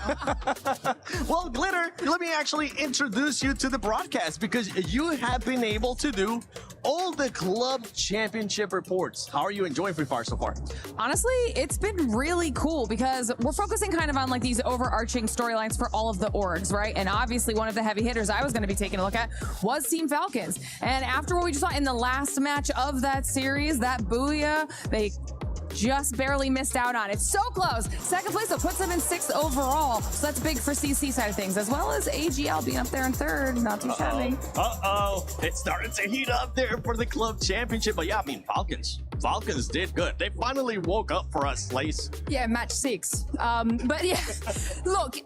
Well, Glitter, let me actually introduce you to the broadcast because you have been able to do all the club championship reports. How are you enjoying Free Fire so far? Honestly, it's been really cool because we're focusing kind of on like these overarching storylines for all of the orgs, right? And obviously one of the heavy hitters I was going to be taking a look at was Team Falcons. And after what we just saw in the last match of that series, that Booyah, they just barely missed out on it. So close. Second place, that puts them in 6th overall. So that's big for CC side of things, as well as AG.AL being up there in 3rd. Not too shabby. It started to heat up there for the club championship. But yeah, I mean, Falcons did good. They finally woke up for us, Lace. Yeah, match 6. But yeah, look,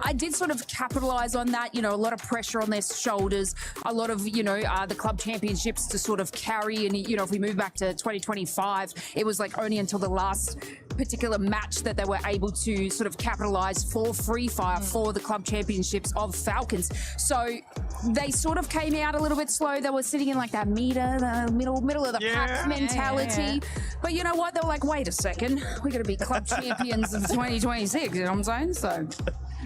I did sort of capitalize on that, you know, a lot of pressure on their shoulders, a lot of, you know, the club championships to sort of carry. And, you know, if we move back to 2025, it was like only until the last particular match that they were able to sort of capitalize for Free Fire for the club championships of Falcons. So they sort of came out a little bit slow. They were sitting in like that the middle of the pack mentality. But you know what? They were like, wait a second, we're going to be club champions in 2026, you know what I'm saying? So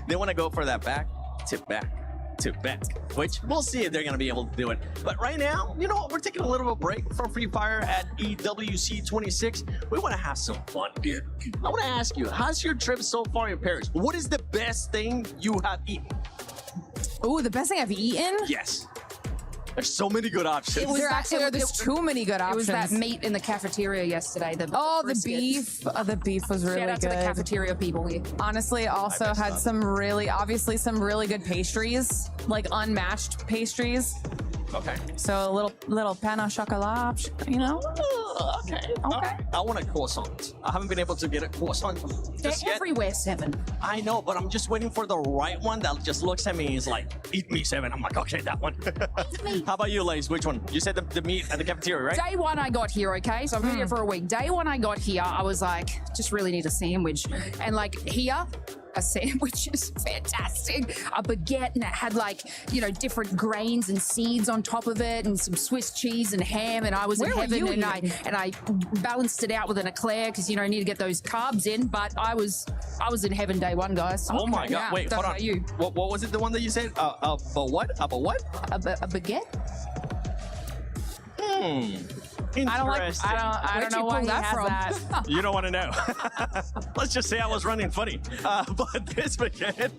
they want to go for that back to back, which we'll see if they're going to be able to do it. But right now, you know what? We're taking a little bit of a break from Free Fire at EWC26. We want to have some fun here. I want to ask you, how's your trip so far in Paris? What is the best thing you have eaten? Oh, the best thing I've eaten? Yes. There's so many good options. There's too many good options. It was that meat in the cafeteria yesterday. The beef. The beef was really good. Shout out to the cafeteria people. Honestly, also had some really good pastries, like unmatched pastries. Okay. So a little pain au chocolat, you know? Okay. I want a croissant. I haven't been able to get a croissant just yet. Everywhere, 7. I know, but I'm just waiting for the right one that just looks at me and is like, eat me 7. I'm like, okay, that one. How about you, Lace? Which one? You said the meat at the cafeteria, right? Day 1 I got here, okay? So I've been here for a week. Day 1 I got here, I was like, just really need a sandwich. And like here, a sandwich is fantastic. A baguette, and it had like, you know, different grains and seeds on top of it, and some Swiss cheese and ham. And I was in heaven, and I balanced it out with an eclair because, you know, I need to get those carbs in. But I was in heaven day 1, guys. Oh my god! Yeah, wait, hold on. You. What was it? The one that you said? A what? A what? A baguette. Interesting. I don't know where he has that. You don't want to know. Let's just say I was running funny. But this weekend.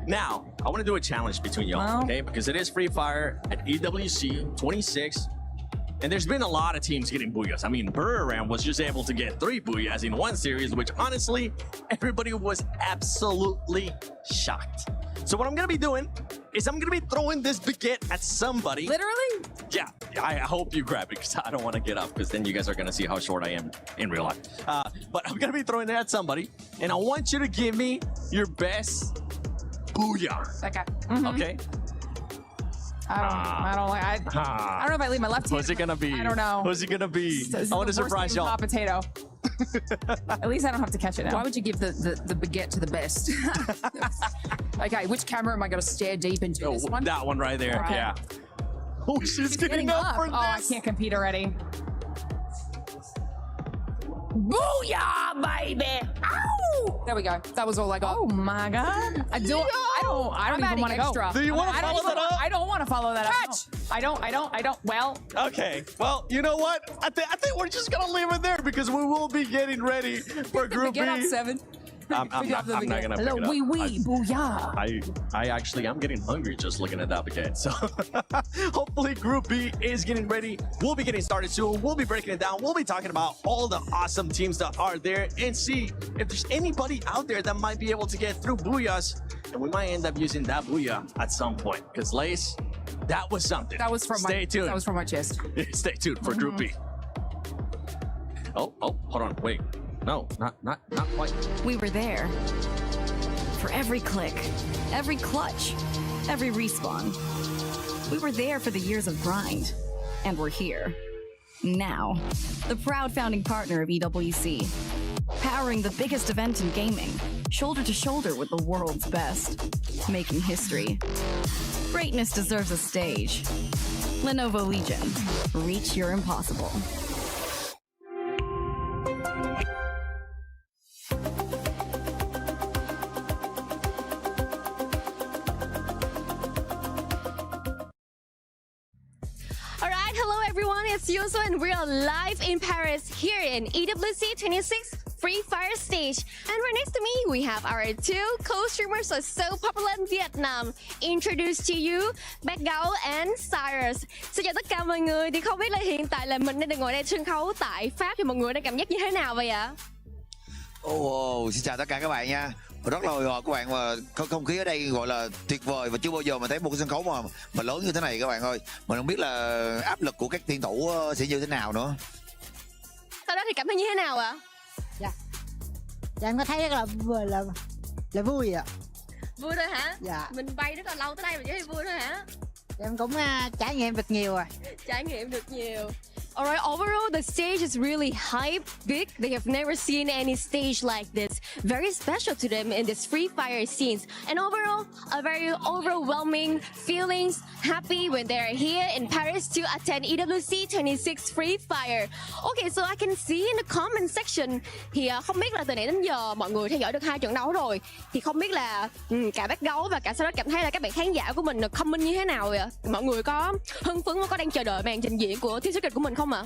Now, I want to do a challenge between y'all, okay? Because it is Free Fire at EWC26. And there's been a lot of teams getting booyahs. I mean, Buriram was just able to get 3 booyahs in one series, which honestly, everybody was absolutely shocked. So what I'm going to be doing is I'm going to be throwing this baguette at somebody. Literally? Yeah. I hope you grab it because I don't want to get up because then you guys are going to see how short I am in real life. But I'm going to be throwing it at somebody. And I want you to give me your best booyah. Okay. Okay? I don't know if I leave my left hand. Who's it gonna be? I don't know. Who's it gonna be? I want to surprise y'all. Hot potato. At least I don't have to catch it now. Why would you give the baguette to the best? Okay, which camera am I gonna stare deep into? This one? That one right there. Right. Yeah. Oh, she's getting up for this. Oh, I can't compete already. Booyah, baby! Ow! There we go. That was all I got. Oh my god! I don't even want to go. Do you want to follow that up? I don't want to follow that up. I don't. Well. Okay. Well, you know what? I think we're just gonna leave it there because we will be getting ready for Group B. Get up 7. I'm not gonna pick it up. Booyah. I actually am getting hungry just looking at that baguette. So hopefully Group B is getting ready. We'll be getting started soon. We'll be breaking it down. We'll be talking about all the awesome teams that are there and see if there's anybody out there that might be able to get through booyahs. And we might end up using that booyah at some point. Because Lace, that was something. That was from Stay tuned. That was from my chest. Stay tuned for Group B. Oh, hold on. Wait. No, not quite. We were there for every click, every clutch, every respawn. We were there for the years of grind, and we're here now. The proud founding partner of EWC, powering the biggest event in gaming, shoulder to shoulder with the world's best, making history. Greatness deserves a stage. Lenovo Legion, reach your impossible. everyone, it's Yuso and we are live in Paris here in EWC26 Freefire stage. And right next to me, we have our two co-streamers who are so popular in Vietnam. Introduce to you, AG.AL and Cyrus. Xin chào tất cả mọi người. Thì không biết là hiện tại là mình đang được ngồi đây sân khấu tại Pháp thì mọi người đang cảm giác như thế nào vậy ạ? Xin chào tất cả các bạn nha. Rất là hồi hộp các bạn, mà không khí ở đây gọi là tuyệt vời và chưa bao giờ mà thấy một cái sân khấu mà lớn như thế này các bạn ơi. Mình không biết là áp lực của các tuyển thủ sẽ như thế nào nữa. Sau đó thì cảm thấy như thế nào ạ? Dạ em có thấy rất là vui ạ. Vui thôi hả? Dạ. Mình bay rất là lâu tới đây mà chỉ thấy vui thôi hả? Em cũng trải nghiệm được nhiều rồi. Trải nghiệm được nhiều. Alright, overall the stage is really hype, big. They have never seen any stage like this. Very special to them in this Free Fire scenes. And overall, a very overwhelming feelings, happy when they're here in Paris to attend EWC26 Free Fire. Okay, so I can see in the comment section thì không biết là từ nãy đến giờ mọi người theo dõi được 2 trận đấu rồi. Thì không biết là cả AG.AL và cả Cyrus cảm thấy là các bạn khán giả của mình comment như thế nào vậy? Mọi người có hưng phấn, có đang chờ đợi màn trình diễn của Team Secret của mình không ạ?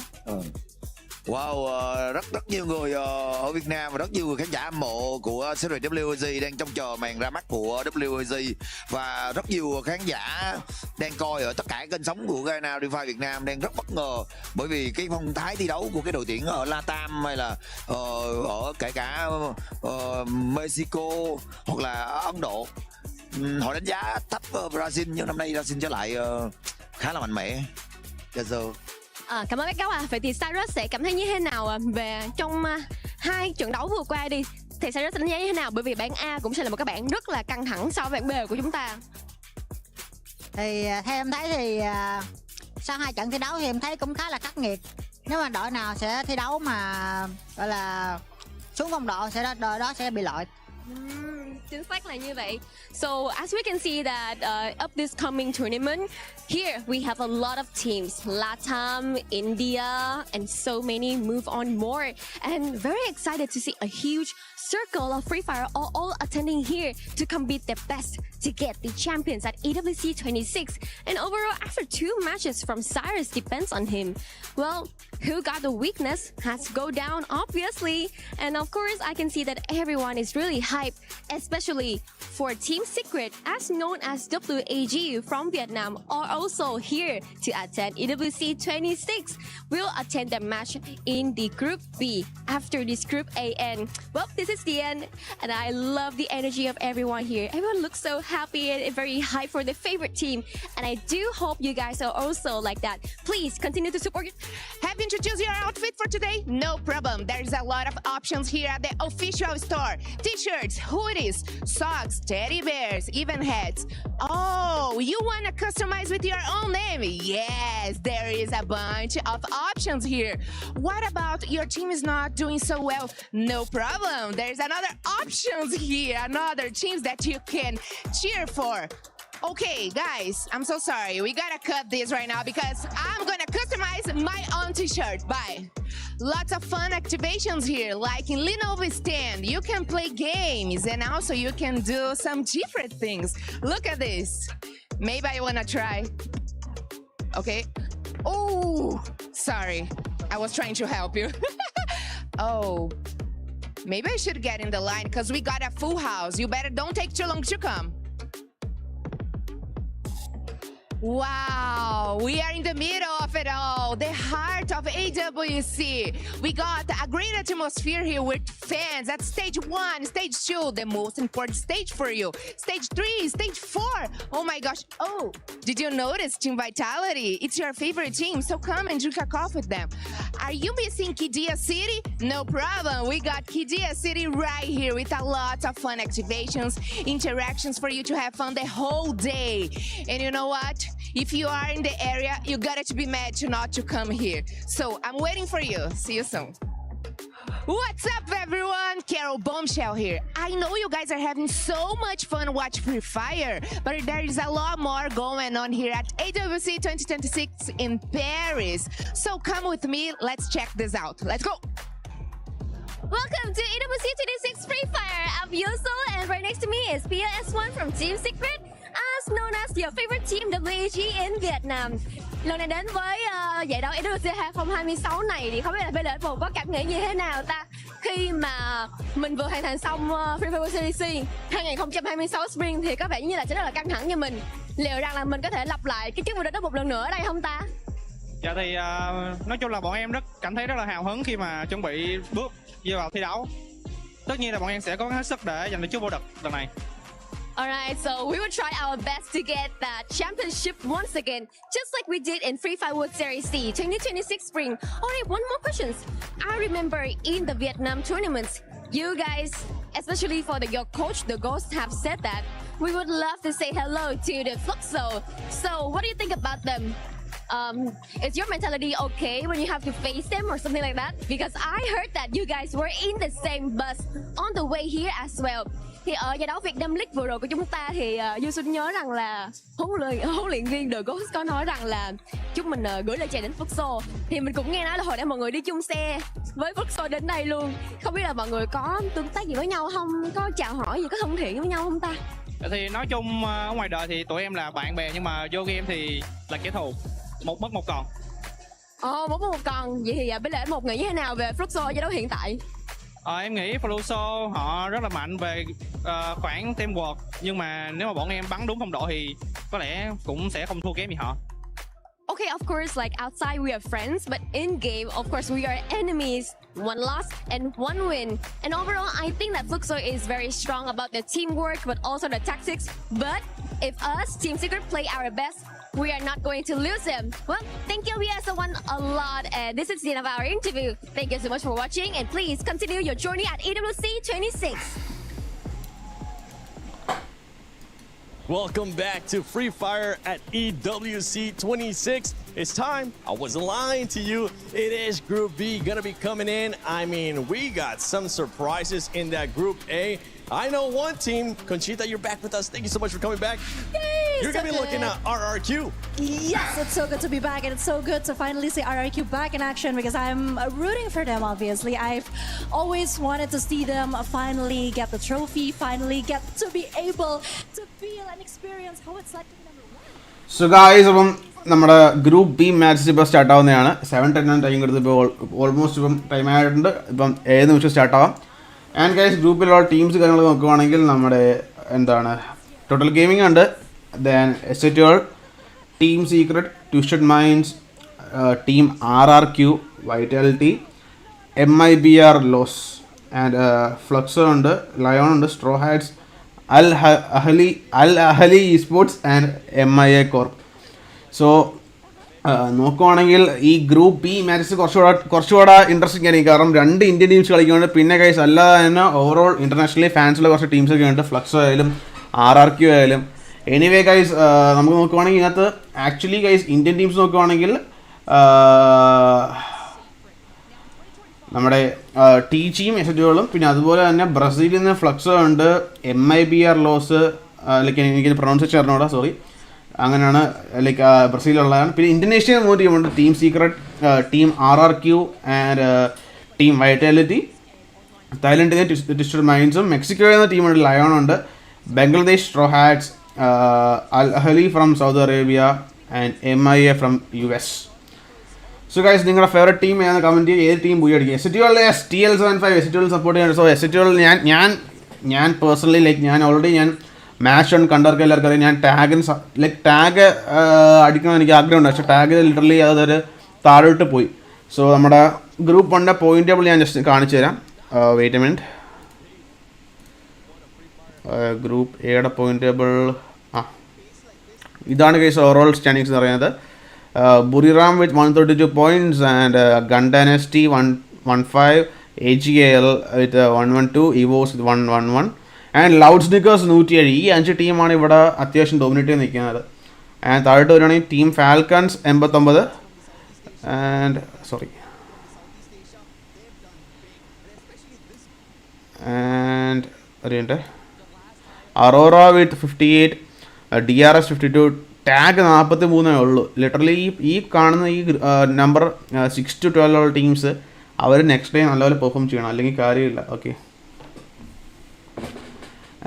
Wow, rất nhiều người ở Việt Nam và rất nhiều người khán giả hâm mộ của series WG đang trông chờ màn ra mắt của WG, và rất nhiều khán giả đang coi ở tất cả kênh sống của Ghana DeFi Việt Nam đang rất bất ngờ bởi vì cái phong thái thi đấu của cái đội tuyển ở Latam hay là ở kể cả Mexico hoặc là Ấn Độ. Họ đánh giá thấp Brazil, nhưng năm nay Brazil trở lại khá là mạnh mẽ. Cảm ơn AG.AL ạ. Vậy thì Cyrus sẽ cảm thấy như thế nào về trong 2 trận đấu vừa qua đi? Thì Cyrus sẽ đánh giá như thế nào? Bởi vì bảng A cũng sẽ là một cái bảng rất là căng thẳng so với bảng B của chúng ta. Thì theo em thấy thì sau 2 trận thi đấu thì em thấy cũng khá là khắc nghiệt. Nếu mà đội nào sẽ thi đấu mà gọi là xuống phong độ sẽ đội đó sẽ bị loại. Chính xác là như vậy. So as we can see that of this coming tournament, here we have a lot of teams, Latam, India, and so many move on more. And very excited to see a huge circle of Free Fire all attending here to compete their best to get the champions at EWC26. And overall, after 2 matches from Cyrus depends on him. Well, who got the weakness has go down, obviously. And of course, I can see that everyone is really hyped, especially for Team Secret, as known as WAG from Vietnam, are also here to attend EWC26. We'll attend the match in the Group B after this Group A end. Well, this is the end, and I love the energy of everyone here. Everyone looks so happy and very hyped for their favorite team, and I do hope you guys are also like that. Please continue to support. Have you introduced your outfit for today? No problem. There's a lot of options here at the official store. T-shirts, hoodies, socks, teddy bears, even hats. Oh, you want to customize with your own name? Yes, there is a bunch of options here. What about your team is not doing so well? No problem. There's another options here, another teams that you can cheer for. Okay, guys, I'm so sorry. We gotta cut this right now because I'm gonna customize my own t-shirt. Bye. Lots of fun activations here, like in Lenovo stand. You can play games and also you can do some different things. Look at this. Maybe I wanna try. Okay. Oh, sorry. I was trying to help you. Oh, maybe I should get in the line because we got a full house. You better don't take too long to come. Wow, we are in the middle of it all, the heart of AWC. We got a great atmosphere here with fans at stage 1, stage 2, the most important stage for you. Stage 3, stage 4. Oh my gosh. Oh, did you notice Team Vitality? It's your favorite team, so come and drink a coffee with them. Are you missing Kidia City? No problem. We got Kidia City right here with a lot of fun activations, interactions for you to have fun the whole day. And you know what? If you are in the area, you got to be mad to not to come here. So I'm waiting for you. See you soon. What's up, everyone? Carol Bombshell here. I know you guys are having so much fun watching Free Fire, but there is a lot more going on here at AWC 2026 in Paris. So come with me, let's check this out. Let's go. Welcome to EWC26 Free Fire. I'm Yuso, and right next to me is PLS1 from Team Secret, as known as your favorite team, WAG in Vietnam. Lần này đến với giải đấu EWC 2026 này thì không biết là BLS1 có cảm nghĩ như thế nào ta khi mà mình vừa hoàn thành xong Freefire Series 2026 Spring thì có vẻ như là sẽ rất là căng thẳng như mình. Liệu rằng là mình có thể lặp lại cái chức vô địch đó một lần nữa ở đây không ta? Dạ thì nói chung là bọn em cảm thấy rất là hào hứng khi mà chuẩn bị bước vào thi đấu. Tất nhiên là bọn em sẽ cố gắng hết sức để giành được chức vô địch lần này. Alright, so we will try our best to get that championship once again, just like we did in Freefire World Series C 2026 Spring. Alright, one more question. I remember in the Vietnam tournaments, you guys, especially for your coach, the Ghost, have said that we would love to say hello to the Fluxo. So, what do you think about them? Is your mentality okay when you have to face them or something like that? Because I heard that you guys were in the same bus on the way here as well. Thì ở giải đấu Việt Nam League vừa rồi của chúng ta thì Du Xuân nhớ rằng là huấn luyện viên The Ghost có nói rằng là chúng mình gửi lời chào đến Fluxo. Thì mình cũng nghe nói là hồi nãy mọi người đi chung xe với Fluxo đến đây luôn. Không biết là mọi người có tương tác gì với nhau không? Có chào hỏi gì, có thân thiện với nhau không ta? Thì nói chung ở ngoài đời thì tụi em là bạn bè nhưng mà vô game thì là kẻ thù. Một mất một còn. Một mất một còn. Vậy thì BLS1 nghĩ như thế nào về Fluxo giải đấu hiện tại? Em nghĩ Fluxo họ rất là mạnh về khoảng teamwork, nhưng mà nếu mà bọn em bắn đúng phong độ thì có lẽ cũng sẽ không thua kém gì họ. Okay, of course, like outside we are friends, but in game, of course, we are enemies. One loss and one win. And overall, I think that Fluxo is very strong about the teamwork, but also the tactics. But if us, Team Secret, play our best, we are not going to lose them. Well, thank you, VS1, a lot. And this is the end of our interview. Thank you so much for watching. And please continue your journey at EWC26. Welcome back to Free Fire at EWC26. It's time. I wasn't lying to you. It is Group B gonna be coming in. I mean, we got some surprises in that Group A. I know one team. Conchita, you're back with us. Thank you so much for coming back. Yay, you're gonna be looking at RRQ. Yes, it's so good to be back, and it's so good to finally see RRQ back in action because I'm rooting for them, obviously. I've always wanted to see them finally get the trophy, finally get to be able to feel and experience how it's like to be number one. So guys, നമ്മുടെ group B matches ഇപ്പോൾ start ആവുന്നതാണ്. 7:10 time കൊടുത്ത് ഇപ്പോൾ almost ഇപ്പം time ആയിട്ടുണ്ട്. ഇപ്പം 7 നിമിഷം start ആവാം. ആൻഡ് ഗൈസ്, ഗ്രൂപ്പിലുള്ള ടീംസ് കാര്യങ്ങൾ നോക്കുവാണെങ്കിൽ നമ്മുടെ എന്താണ് ടോട്ടൽ ഗെയിമിംഗ് ഉണ്ട്, then S8UL, team secret, twisted minds, team RRQ, vitality, MIBR.LOS and Fluxo ഉണ്ട്, ലയോൺ ഉണ്ട്, straw hats, Ahli Esports and MÍA Corp. So നോക്കുവാണെങ്കിൽ ഈ ഗ്രൂപ്പ് ബി മാച്ചസ് കുറച്ചുകൂടെ ഇൻട്രസ്റ്റിംഗ് ആയിരിക്കും. കാരണം 2 ഇന്ത്യൻ ടീംസ് കളിക്കുന്നുണ്ട്. പിന്നെ ഗൈസ് അല്ലാതെ തന്നെ ഓവറോൾ ഇൻ്റർനാഷണലി ഫാൻസിലെ കുറച്ച് ടീംസൊക്കെ ഉണ്ട്, ഫ്ലക്സോ ആയാലും RRQ ആയാലും. എനിവേ ഗൈസ്, നമുക്ക് നോക്കുവാണെങ്കിൽ ഇതിനകത്ത് ആക്ച്വലി ഗൈസ് ഇന്ത്യൻ ടീംസ് നോക്കുവാണെങ്കിൽ നമ്മുടെ ടീച്ചിയും S8UL, പിന്നെ അതുപോലെ തന്നെ ബ്രസീലിൽ നിന്ന് ഫ്ലക്സോ ഉണ്ട്, MIBR.LOS, ലൈക്ക് എനിക്ക് പ്രൊണൗൺസിയേഷൻ അറിഞ്ഞൂടാ, സോറി, അങ്ങനെയാണ്, ലൈക്ക് ബ്രസീലുള്ളതാണ്. പിന്നെ ഇന്തോനേഷ്യ 3 ടീമുണ്ട്, team secret, team RRQ and team vitality. തായ്ലൻഡിൽ നിന്ന് ട്വിസ്റ്റഡ് മൈൻഡ്സും, മെക്സിക്കോയിൽ നിന്ന് ടീമുണ്ട്, ലയോൺ ഉണ്ട്, Bangladesh straw hats, Ahli from Saudi Arabia and MIA from US. So guys, നിങ്ങളുടെ ഫേവറേറ്റ് ടീം ഏതാണ് കമൻറ്റ് ചെയ്യുക, ഏത് ടീം പോയി അടിക്കുക. S8UL TL75 S8UL സപ്പോർട്ട് ചെയ്യുന്നുണ്ട്. സോ S8UL ഞാൻ പേഴ്സണലി ലൈക്ക് ഞാൻ ഓൾറെഡി മാച്ച് ഓൺ കണ്ടവർക്ക് എല്ലാവർക്കും അറിയാം, ഞാൻ ടാഗ് അടിക്കണമെന്ന് എനിക്ക് ആഗ്രഹമുണ്ട്. പക്ഷേ ടാഗ് ലിറ്ററലി അതൊരു താഴോട്ട് പോയി. സോ നമ്മുടെ ഗ്രൂപ്പ് 1 പോയിന്റ് ടേബിൾ ഞാൻ ജസ്റ്റ് കാണിച്ചു തരാം. Wait a minute. ഗ്രൂപ്പ് എയുടെ പോയിന്റ് ടേബിൾ ഇതാണ് കേസ്. ഓവറോൾ സ്റ്റാൻഡിങ്സ് എന്ന് പറയുന്നത് Buriram with 132 points and GunDynasty 115, AG.AL with 112, EVOS with 111 and loud Snickers 107. ഈ 5 ടീമാണ് ഇവിടെ അത്യാവശ്യം ഡോമിനേറ്റ് ചെയ്ത് നിൽക്കുന്നത്. ആൻഡ് താഴോട്ട് വരികയാണെങ്കിൽ team falcons 89 and sorry and അറിയണ്ടേ Aurora with 58, DRS 52, ടാഗ് 43 ഉള്ളൂ. ലിറ്ററലി ഈ കാണുന്ന ഈ നമ്പർ 6 to 12 ഉള്ള ടീംസ് അവർ നെക്സ്റ്റ് ടൈം നല്ലപോലെ പെർഫോം ചെയ്യണം, അല്ലെങ്കിൽ കാര്യമില്ല. ഓക്കെ.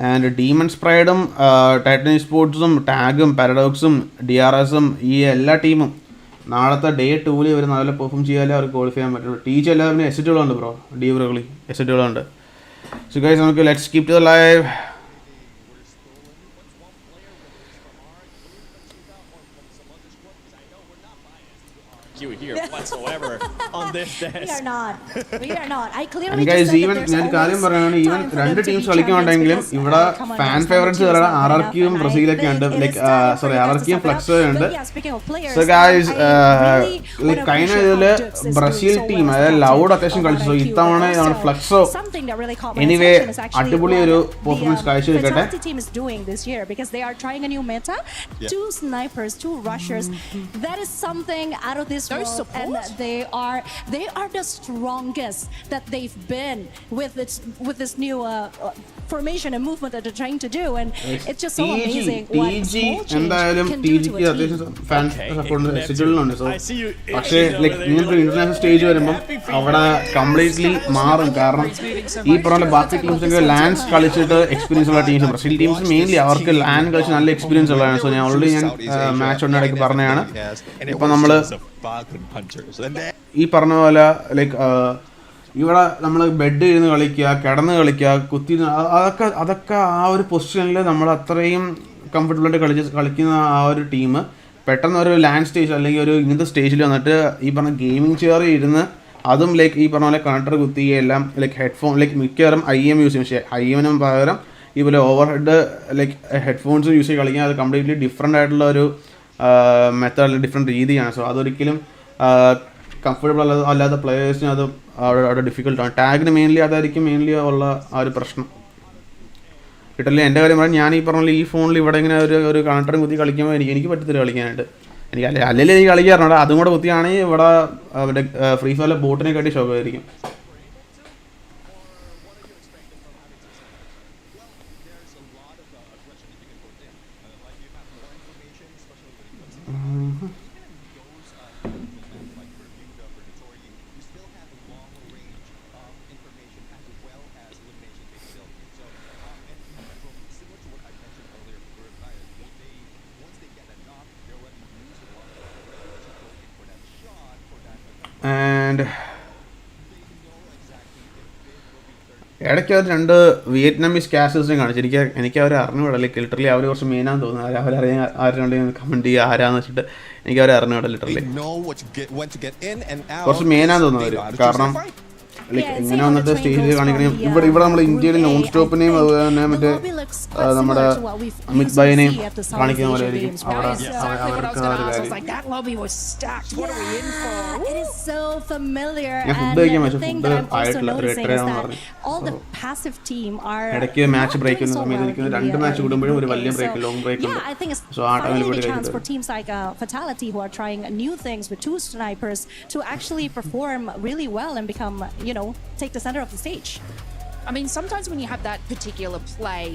ആൻഡ് ഡീമൺസ് പ്രൈഡും ടൈറ്റൻ സ്പോർട്സും ടാഗും പാരഡോക്സും DRSും ഈ എല്ലാ ടീമും നാളത്തെ ഡേ 2 ഇവർ നല്ല പെർഫോം ചെയ്യാലേ അവർക്ക് ക്വാളിഫൈ ചെയ്യാൻ പറ്റുള്ളൂ. ടീച്ച് എല്ലാവരും എസറ്റുകളുണ്ട് ബ്രോ, ഡീവറുകളിൽ എസറ്റുകളുണ്ട്. സോ ഗൈസ് നമുക്ക് let's keep to the live. Here whatsoever on this desk. We are not. We are not. I clearly And guys, even ഞാൻ കാര്യം പറയുകയാണ്, ഈവൻ രണ്ട് ടീംസ് കളിക്കുന്നുണ്ടെങ്കിലും ഇവിടെ ഫാൻ ഫേവറേറ്റ്സ് RRQയും ബ്രസീലൊക്കെ ഉണ്ട്, ലൈക്ക് സോറി RRQയും ഫ്ലക്സോയും ഉണ്ട്. സോ ഗൈസ് കഴിഞ്ഞ ഇതില് ബ്രസീൽ ടീം അതായത് ലൗഡ് അത്യാവശ്യം കളിച്ചു. സോ ഇത്തവണ നമ്മുടെ ഫ്ലക്സോ എനിവേ അടിപൊളി ഒരു performance കാഴ്ചവെക്കട്ടെ. Because they are trying a new meta, 2 snipers, 2 rushers. That is something out of this world, and they are the strongest that they've been with this new formation and movement that they're trying to do, and it's just so amazing what small change can do to a team. Fans support ഷെഡ്യൂളിലുണ്ട്. So പക്ഷേ like ഇങ്ങനത്തെ international stage വരുമ്പം അവിടെ completely മാറും. കാരണം ഈ പറഞ്ഞ ബാക്കി ടീംസൊക്കെ ലാൻഡ്സ് കളിച്ചിട്ട് എക്സ്പീരിയൻസ് ഉള്ള ടീംസ്, ബ്രസീൽ ടീംസ് മെയിൻലി അവർക്ക് ലാൻഡ് കളിച്ച് നല്ല എക്സ്പീരിയൻസ് ഉള്ളതാണ്. സോ ഞാൻ ഓൾറെഡി മാച്ച് ഒന്നിടയ്ക്ക് പറഞ്ഞതാണ്. ഇപ്പം നമ്മൾ ഈ പറഞ്ഞ പോലെ ലൈക്ക് ഇവിടെ നമ്മൾ ബെഡ് ഇരുന്ന് കളിക്കുക, കിടന്ന് കളിക്കുക, കുത്തി, അതൊക്കെ ആ ഒരു പൊസിഷനിൽ നമ്മൾ അത്രയും കംഫർട്ടബിളായിട്ട് കളിക്കുന്ന ആ ഒരു ടീം പെട്ടെന്ന് ഒരു ലാൻഡ് സ്റ്റേജ് അല്ലെങ്കിൽ ഒരു ഇങ്ങനത്തെ സ്റ്റേജിൽ വന്നിട്ട് ഈ പറഞ്ഞ ഗെയിമിംഗ് ചെയറിൽ ഇരുന്ന് അതും ലൈക്ക് ഈ പറഞ്ഞ പോലെ കണക്ടർ കുത്തി എല്ലാം ലൈക്ക് ഹെഡ്ഫോൺ ലൈക്ക് മിക്കവാറും IM യൂസ് ചെയ്യും. പക്ഷേ IM പകരം ഈ പോലെ over head like headphones use ചെയ്ത് കളിക്കുക, അത് കംപ്ലീറ്റ്ലി ഡിഫറെൻ്റ് ആയിട്ടുള്ള ഒരു മെത്തേഡ്, ഡിഫറെൻറ്റ് രീതിയാണ്. സോ അതൊരിക്കലും കംഫർട്ടബിൾ അല്ലാത്ത പ്ലെയേഴ്സിന് അത് അവിടെ ഡിഫിക്കൽട്ടാണ്. ടാഗിന് മെയിൻലി അതായിരിക്കും മെയിൻലി ഉള്ള ആ ഒരു പ്രശ്നം. കിട്ടില്ല. എൻ്റെ കാര്യം പറയാം, ഞാൻ ഈ പറഞ്ഞ ഈ ഫോണിൽ ഇവിടെ ഇങ്ങനെ ഒരു കണക്ടറും കുത്തി കളിക്കുമ്പോൾ എനിക്ക് പറ്റത്തില്ല കളിക്കാനായിട്ട്. എനിക്ക് അല്ലെങ്കിൽ എനിക്ക് കളിക്കാറുണ്ട്. അതും കൂടെ കുത്തിയാണെങ്കിൽ ഇവിടെ അവിടെ ഫ്രീ ഫയറിലെ ബോട്ടിനെക്കാട്ടി ശോകമായിരിക്കും. ആൻഡ് ഇടയ്ക്ക് അവർ 2 വിയറ്റ്നാമീസ് കാസ്റ്റേഴ്സിനെ കാണിച്ചു. എനിക്ക് അവരെ അറിഞ്ഞുകൂടല്ലേ, ലിറ്ററലി അവർ കുറച്ച് മെയിനാന്ന് തോന്നുന്നു. അവരറിയാൻ ആരുണ്ടെങ്കിൽ കമൻറ്റ് ചെയ്യുക ആരാന്ന് വെച്ചിട്ട്. എനിക്ക് അവരെ അറിഞ്ഞുകൂട ലിറ്ററലി കുറച്ച് മെയിനാന്ന് തോന്നുന്നു അവർ. കാരണം ലൈക്ക് ഇങ്ങനെ വന്നിട്ട് സ്റ്റേജിൽ കാണിക്കണേ. ഇവിടെ നമ്മൾ ഇന്ത്യയിൽ നോൺ സ്റ്റോപ്പിനെയും അതുപോലെ തന്നെ മറ്റേ നമ്മുടെ അമിത് ഭായിനെയും കാണിക്കുന്ന പോലെ ആയിരിക്കും അവിടെ അവർക്ക് ആ ഒരു കാര്യം. ഞാൻ ഫുഡ് കഴിക്കാൻ വെച്ചു, ഫുഡ് ആയിട്ടില്ല, ഒരു 8:30 പറഞ്ഞു. ഇടയ്ക്ക് മാച്ച് ബ്രേക്ക് ചെയ്യുന്ന സമയത്ത് എനിക്ക് 2 മാച്ച് കൂടുമ്പോഴും ഒരു വലിയ ബ്രേക്ക്, ലോങ് ബ്രേക്ക് ഉണ്ട്. സോ ആ ടൈമിൽ കൂടി കഴിക്കുന്നത് take the center of the stage. I mean, sometimes when you have that particular play,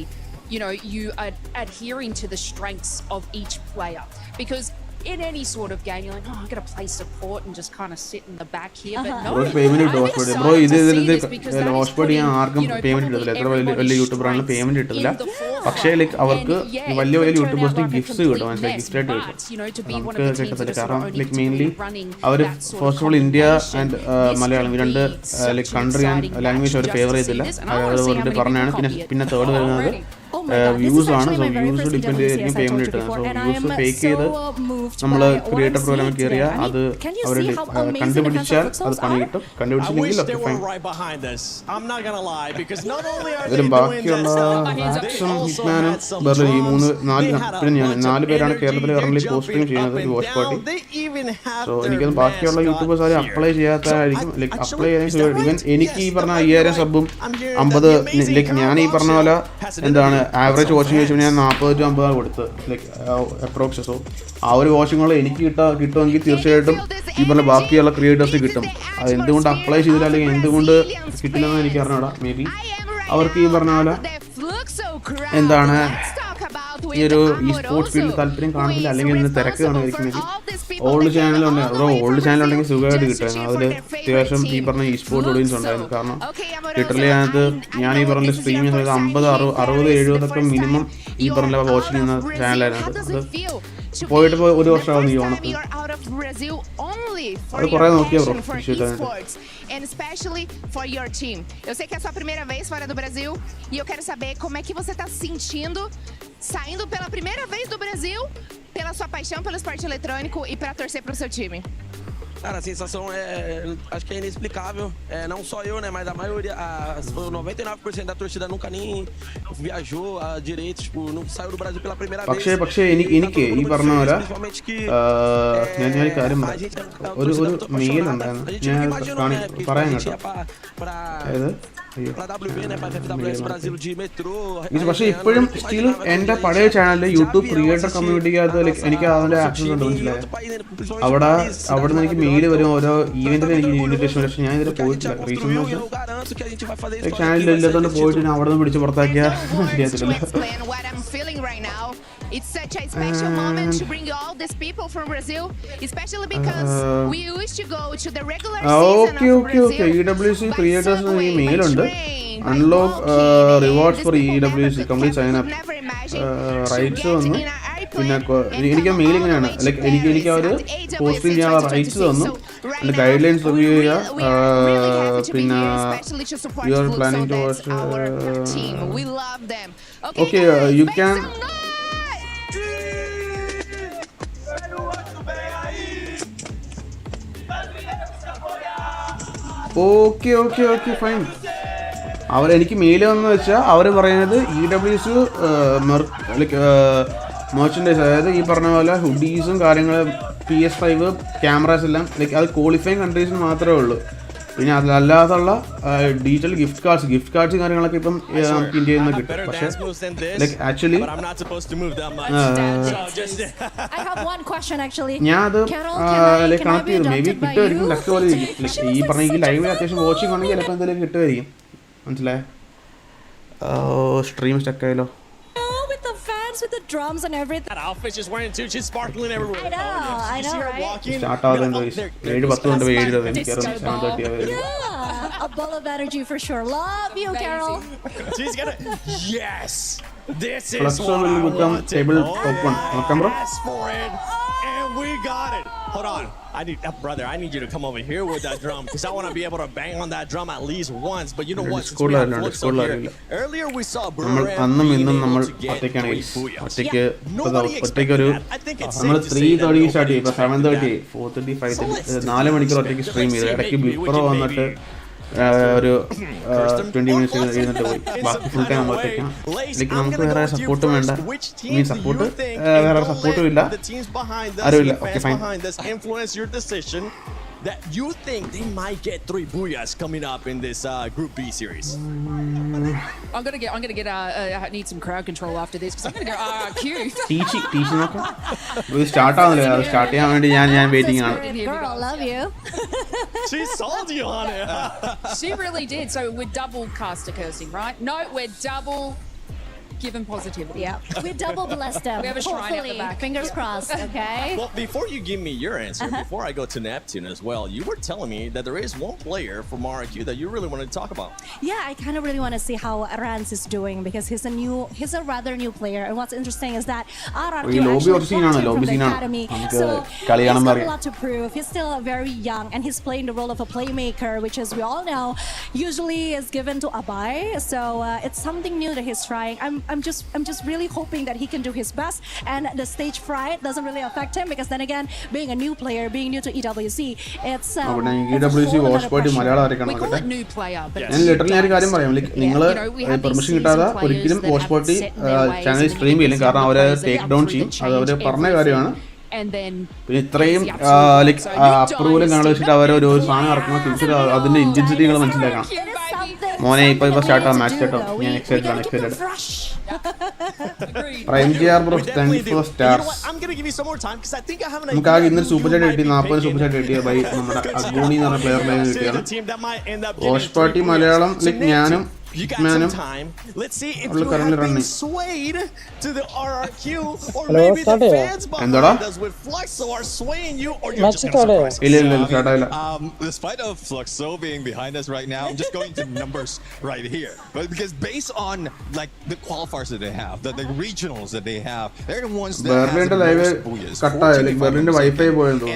you are adhering to the strengths of each player, because in any sort of game you're like, oh, I'm going to play support and just kind of sit in the back here, but no, payment to Watchparty bro. This Watchparty ആർക്കും payment കിട്ടില്ല. എത്ര വലിയ യൂട്യൂബറാണെങ്കിലും payment കിട്ടില്ല. പക്ഷേ like അവർക്ക് വലിയ യൂട്യൂബേഴ്സിന് gifts കിട്ടും, മനസ്സിലായി, ഗിഫ്റ്റ് ആയിട്ട് കിട്ടും. നമുക്ക് കിട്ടത്തില്ല. കാരണം ലൈക്ക് മെയിൻലി അവർ first of all India and Malayalam ഈ 2 ലൈക്ക് കൺട്രി ആൻഡ് ലാംഗ്വേജ് അവർ ഫേവർ ചെയ്തില്ല. അതുകൊണ്ട് പറഞ്ഞാണ്. പിന്നെ തേർഡ് വരുന്നത് വ്യൂസ് ആണ്. സോ വ്യൂസ് ഡിപ്പെൻഡ് ചെയ്തായിരിക്കും പേയ്മെന്റ് കിട്ടുന്നത്. സോ വ്യൂസ് ഫേക്ക് ചെയ്ത് നമ്മൾ ക്രിയേറ്റർ പ്രോഗ്രാമിൽ കയറിയാൽ അത് അവർ കണ്ടുപിടിച്ചാൽ അത് പണി കിട്ടും. കണ്ടുപിടിച്ചില്ലെങ്കിൽ ഒക്കെ ഫൈൻ. ഇതിലും ബാക്കിയുള്ള ആക്ഷൻ ഹിറ്റ്മാനും ബെർലിൻ ഈ 4 പേരാണ് കേരളത്തിൽ കറന്റ് പോസ്റ്റിംഗ് ചെയ്യുന്നത് ഈ വാച്ച് പാർട്ടി. സോ എനിക്കത് ബാക്കിയുള്ള യൂട്യൂബേഴ്സ് ആരും അപ്ലൈ ചെയ്യാത്തതായിരിക്കും. ലൈക്ക് അപ്ലൈ ചെയ്യാൻ ഇവൻ എനിക്ക് ഈ പറഞ്ഞ 5000 സബും 50 ലൈക്ക് ഞാൻ ഈ പറഞ്ഞ പോലെ എന്താണ് ആവറേജ് വാച്ചിങ് ചോദിച്ചാൽ ഞാൻ 40 to 50 കൊടുത്ത് ലൈക്ക് അപ്രോക്സ്. സോ ആ ഒരു വാച്ചിങ്ങുകൾ എനിക്ക് കിട്ടുമെങ്കിൽ തീർച്ചയായിട്ടും ഈ പറഞ്ഞ ബാക്കിയുള്ള ക്രിയേറ്റേഴ്സ് കിട്ടും. അത് എന്തുകൊണ്ട് അപ്ലൈ ചെയ്തില്ല അല്ലെങ്കിൽ എന്തുകൊണ്ട് കിട്ടില്ലെന്ന് എനിക്ക് അറിഞ്ഞൂടാ. മേ ബി അവർക്ക് ഈ പറഞ്ഞ പോലെ എന്താണ് ഈ ഒരു ഈ സ്പോർട്സ് ഫീൽഡിൽ താല്പര്യം കാണില്ല, അല്ലെങ്കിൽ ഇന്ന് തിരക്ക് കാണുമായിരിക്കും. ഓൾഡ് ചാനലുണ്ട്, ഓൾഡ് ചാനലുണ്ടെങ്കിൽ സുഖമായിട്ട് കിട്ടുമായിരുന്നു. അതിൽ അത്യാവശ്യം ഈ പറഞ്ഞ ഈ സ്പോർട്സ് ഓഡിയൻസ് ഉണ്ടായിരുന്നു. കാരണം ലിറ്ററലി അതിനകത്ത് ഞാൻ ഈ പറഞ്ഞ സ്ട്രീം ചെയ്യുന്ന 50, 60, 70 ഒക്കെ മിനിമം ഈ പറഞ്ഞ വാച്ച് ചെയ്യുന്ന ചാനലായിരുന്നു. അത് to പോയിട്ട് be ഒരു the വർഷമാവുന്നു ഈ first time ഓണത്തിന്. you're out of Brazil only for അത് your കുറേ നോക്കിയാ passion bro, for വിഷയത്തിനായിട്ട്. esports and especially for your team. Eu sei que é a sua primeira vez fora do Brasil e eu quero saber como é que você está se sentindo saindo pela primeira vez do Brasil, pela sua paixão pelo esporte eletrônico e para torcer para o seu time. Cara, a sensação acho que é inexplicável. Não só eu, né, mas a maioria, 99% da torcida nunca nem viajou direito, tipo, não saiu do Brasil pela primeira vez. പക്ഷേ എനിക്ക് ഈ പറഞ്ഞ പോലെ ഞാൻ കാര്യം ഒരു mail ഉണ്ടായിരുന്നു ഞാൻ പറയാൻ കേട്ടോ അതായത് പക്ഷെ ഇപ്പോഴും സ്റ്റിൽ എന്റെ പഴയ ചാനലിൽ യൂട്യൂബ് ക്രിയേറ്റർ കമ്മ്യൂണിറ്റിക്കകത്ത് എനിക്ക് അതിന്റെ ആക്സസ് ഉണ്ട് മനസ്സിലായി അവിടെ നിന്ന് എനിക്ക് മെയിൽ വരും ഓരോ ഈവെന്റിന് എനിക്ക് ഇൻവിറ്റേഷൻ വരും പക്ഷെ ഞാൻ ഇതിൽ പോയിട്ടില്ല റീസൺ ചാനലിൽ ഇല്ലാത്തതുകൊണ്ട് പോയിട്ട് ഞാൻ അവിടെ നിന്ന് പിടിച്ച് പുറത്താക്കിയാൽ It's such a special moment to bring all these people from Brazil, especially because we used to go to the regular season of Brazil. EWC creators ഈ മെയിൽ ഉണ്ട് unlock rewards for EWC complete sign up rights വന്നു പിന്നെ എനിക്ക് mail ഇങ്ങനെയാണ് like എനിക്ക് അവർ posting ചെയ്യാനുള്ള rights തന്നു എൻ്റെ ഗൈഡ് ലൈൻസ് റിവ്യൂ ചെയ്യുക പിന്നെ you are planning to watch okay you can okay fine അവരെനിക്ക് മെയിൽ വന്നു വെച്ചാൽ അവർ പറയുന്നത് EWC ലൈക്ക് മെർച്ചൻഡൈസ് അതായത് ഈ പറഞ്ഞ പോലെ ഹുഡീസും കാര്യങ്ങളും PS5 ക്യാമറാസ് എല്ലാം ലൈക്ക് അത് ക്വാളിഫൈങ് കൺട്രീസിന് മാത്രമേ ഉള്ളൂ പിന്നെ അതല്ലാതുള്ള ഡിജിറ്റൽ ഗിഫ്റ്റ് കാർഡ്സ് കാര്യങ്ങളൊക്കെ ഇപ്പം നമുക്ക് ഇന്ത്യയിൽ നിന്ന് കിട്ടും പക്ഷേ ലൈക്ക് ആക്ച്വലി ഞാൻ അത് ലൈക്ക് കണക്ട് ചെയ്തു മേ ബി കിട്ടുമായിരിക്കും ലക്ക് പോലെ ഇരിക്കും ഈ പറഞ്ഞ ഈ ലൈവിൽ അത്യാവശ്യം വാച്ചിങ് ഉണ്ടെങ്കിൽ ചിലപ്പോൾ എന്തെങ്കിലും കിട്ടുമായിരിക്കും മനസ്സിലായേ സ്ട്രീം സ്റ്റക്ക് ആയല്ലോ with the drums and everything. That outfit just wearing too. She's sparkling everywhere. I know, right? Start out and 7:10 Yeah, a ball of energy for sure. Love you, Carol. She's gonna. Yes, this is Fluxo what will I become wanted. table top one. Welcome, bro. Asked for it, and we got it. Hold on. Brother, I need you to come over here with that drum because I want to be able to bang on that drum at least once. But you know what? Since we have Fluxo here, earlier we saw Buriram being able to get 3 booyahs. ഒറ്റയ്ക്കൊരു നമ്മൾ 3:30 start ചെയ്യും ഇപ്പോൾ 7:30 4:30 5:30 4 മണിക്കൂർ ഒറ്റയ്ക്ക് stream ചെയ്തു ഇടയ്ക്ക് ബിപ്രോ വന്നിട്ട് ഒരു 20 minutes കഴിഞ്ഞിട്ട് പോയി ബാക്കി ഫുൾ ടൈം നമ്മൾ ഒറ്റയ്ക്കാണ് ലൈക്ക് നമുക്ക് വേറെ സപ്പോർട്ടും വേണ്ട മീൻ സപ്പോർട്ട് വേറെ സപ്പോർട്ടും ഇല്ല ആരുമില്ല okay fine that you think they might get 3 booyahs coming up in this Group B series? I'm gonna get I need some crowd control after this because I'm gonna go RRQ. Teaching നോക്കാം ഇത് start ആവുന്നില്ല start ചെയ്യാൻ വേണ്ടി ഞാൻ waiting ആണ് Girl, love you. She sold you on it. She really did. So we're double caster cursing, right? No, we're double given positivity. Yeah, we double blessed them. We have a shrine at the back. Fingers crossed. Okay. Well, before you give me your answer, before I go to Neptune as well, you were telling me that there is one player from RRQ that you really wanted to talk about. Yeah, I kind of really want to see how Rans is doing because he's a rather new player. And what's interesting is that RRQ actually brought him from the academy. So he's got a lot to prove. He's still very young and he's playing the role of a playmaker, which, as we all know, usually is given to Abai. So it's something new that he's trying. I'm just really hoping that he can do his best and the stage fright doesn't really affect him because then again, being a new player, being new to EWC, it's EWC Watchparty Malayalam ആയിരിക്കണം ഞാൻ literally ഒരു കാര്യം പറയാം like നിങ്ങൾ permission കിട്ടാതെ ഒരിക്കലും വാച്ച്പാർട്ടി channel stream ചെയ്യില്ല കാരണം അവരെ ടേക്ക് ഡൗൺ ചെയ്യും അത് അവർ പറഞ്ഞ കാര്യമാണ് പിന്നെ ഇത്രയും ലൈക്ക് അപ്രൂവലും കാണാൻ വെച്ചിട്ട് അവർ ഒരു സാധനം ഇറക്കുമ്പോൾ തിരിച്ചിട്ട് അതിന്റെ ഇന്റൻസിറ്റികൾ മനസ്സിലാക്കണം മോനെ ഇപ്പൊ സ്റ്റാർട്ട് ആവാം മാച്ച് കേട്ടോ ഞാൻ എക്സൈറ്റഡ് ആണ് excited MGR bro, thank you for stars. I'm going to give you some more time because I think I have an നമുക്ക് ആകെ ഇന്നൊരു സൂപ്പർ ചാറ്റ് കിട്ടി 40 സൂപ്പർ ചാറ്റ് കിട്ടിയ നമ്മുടെ അഗോണി എന്ന് പറഞ്ഞ പ്ലെയർ ലൈൻ കിട്ടിയാണ് വാച്ച്പാർട്ടി മലയാളം ലൈക്ക് ഞാനും You got some time. Let's see if you have been swayed to the RRQ or maybe the fans behind us with Fluxo are swaying you or you're just going to surprise us. Despite of Fluxo being behind us right now, I'm just going to numbers right here. But because based on like the qualifiers that they have, the regionals that they have, they're the ones that have the most booyahs.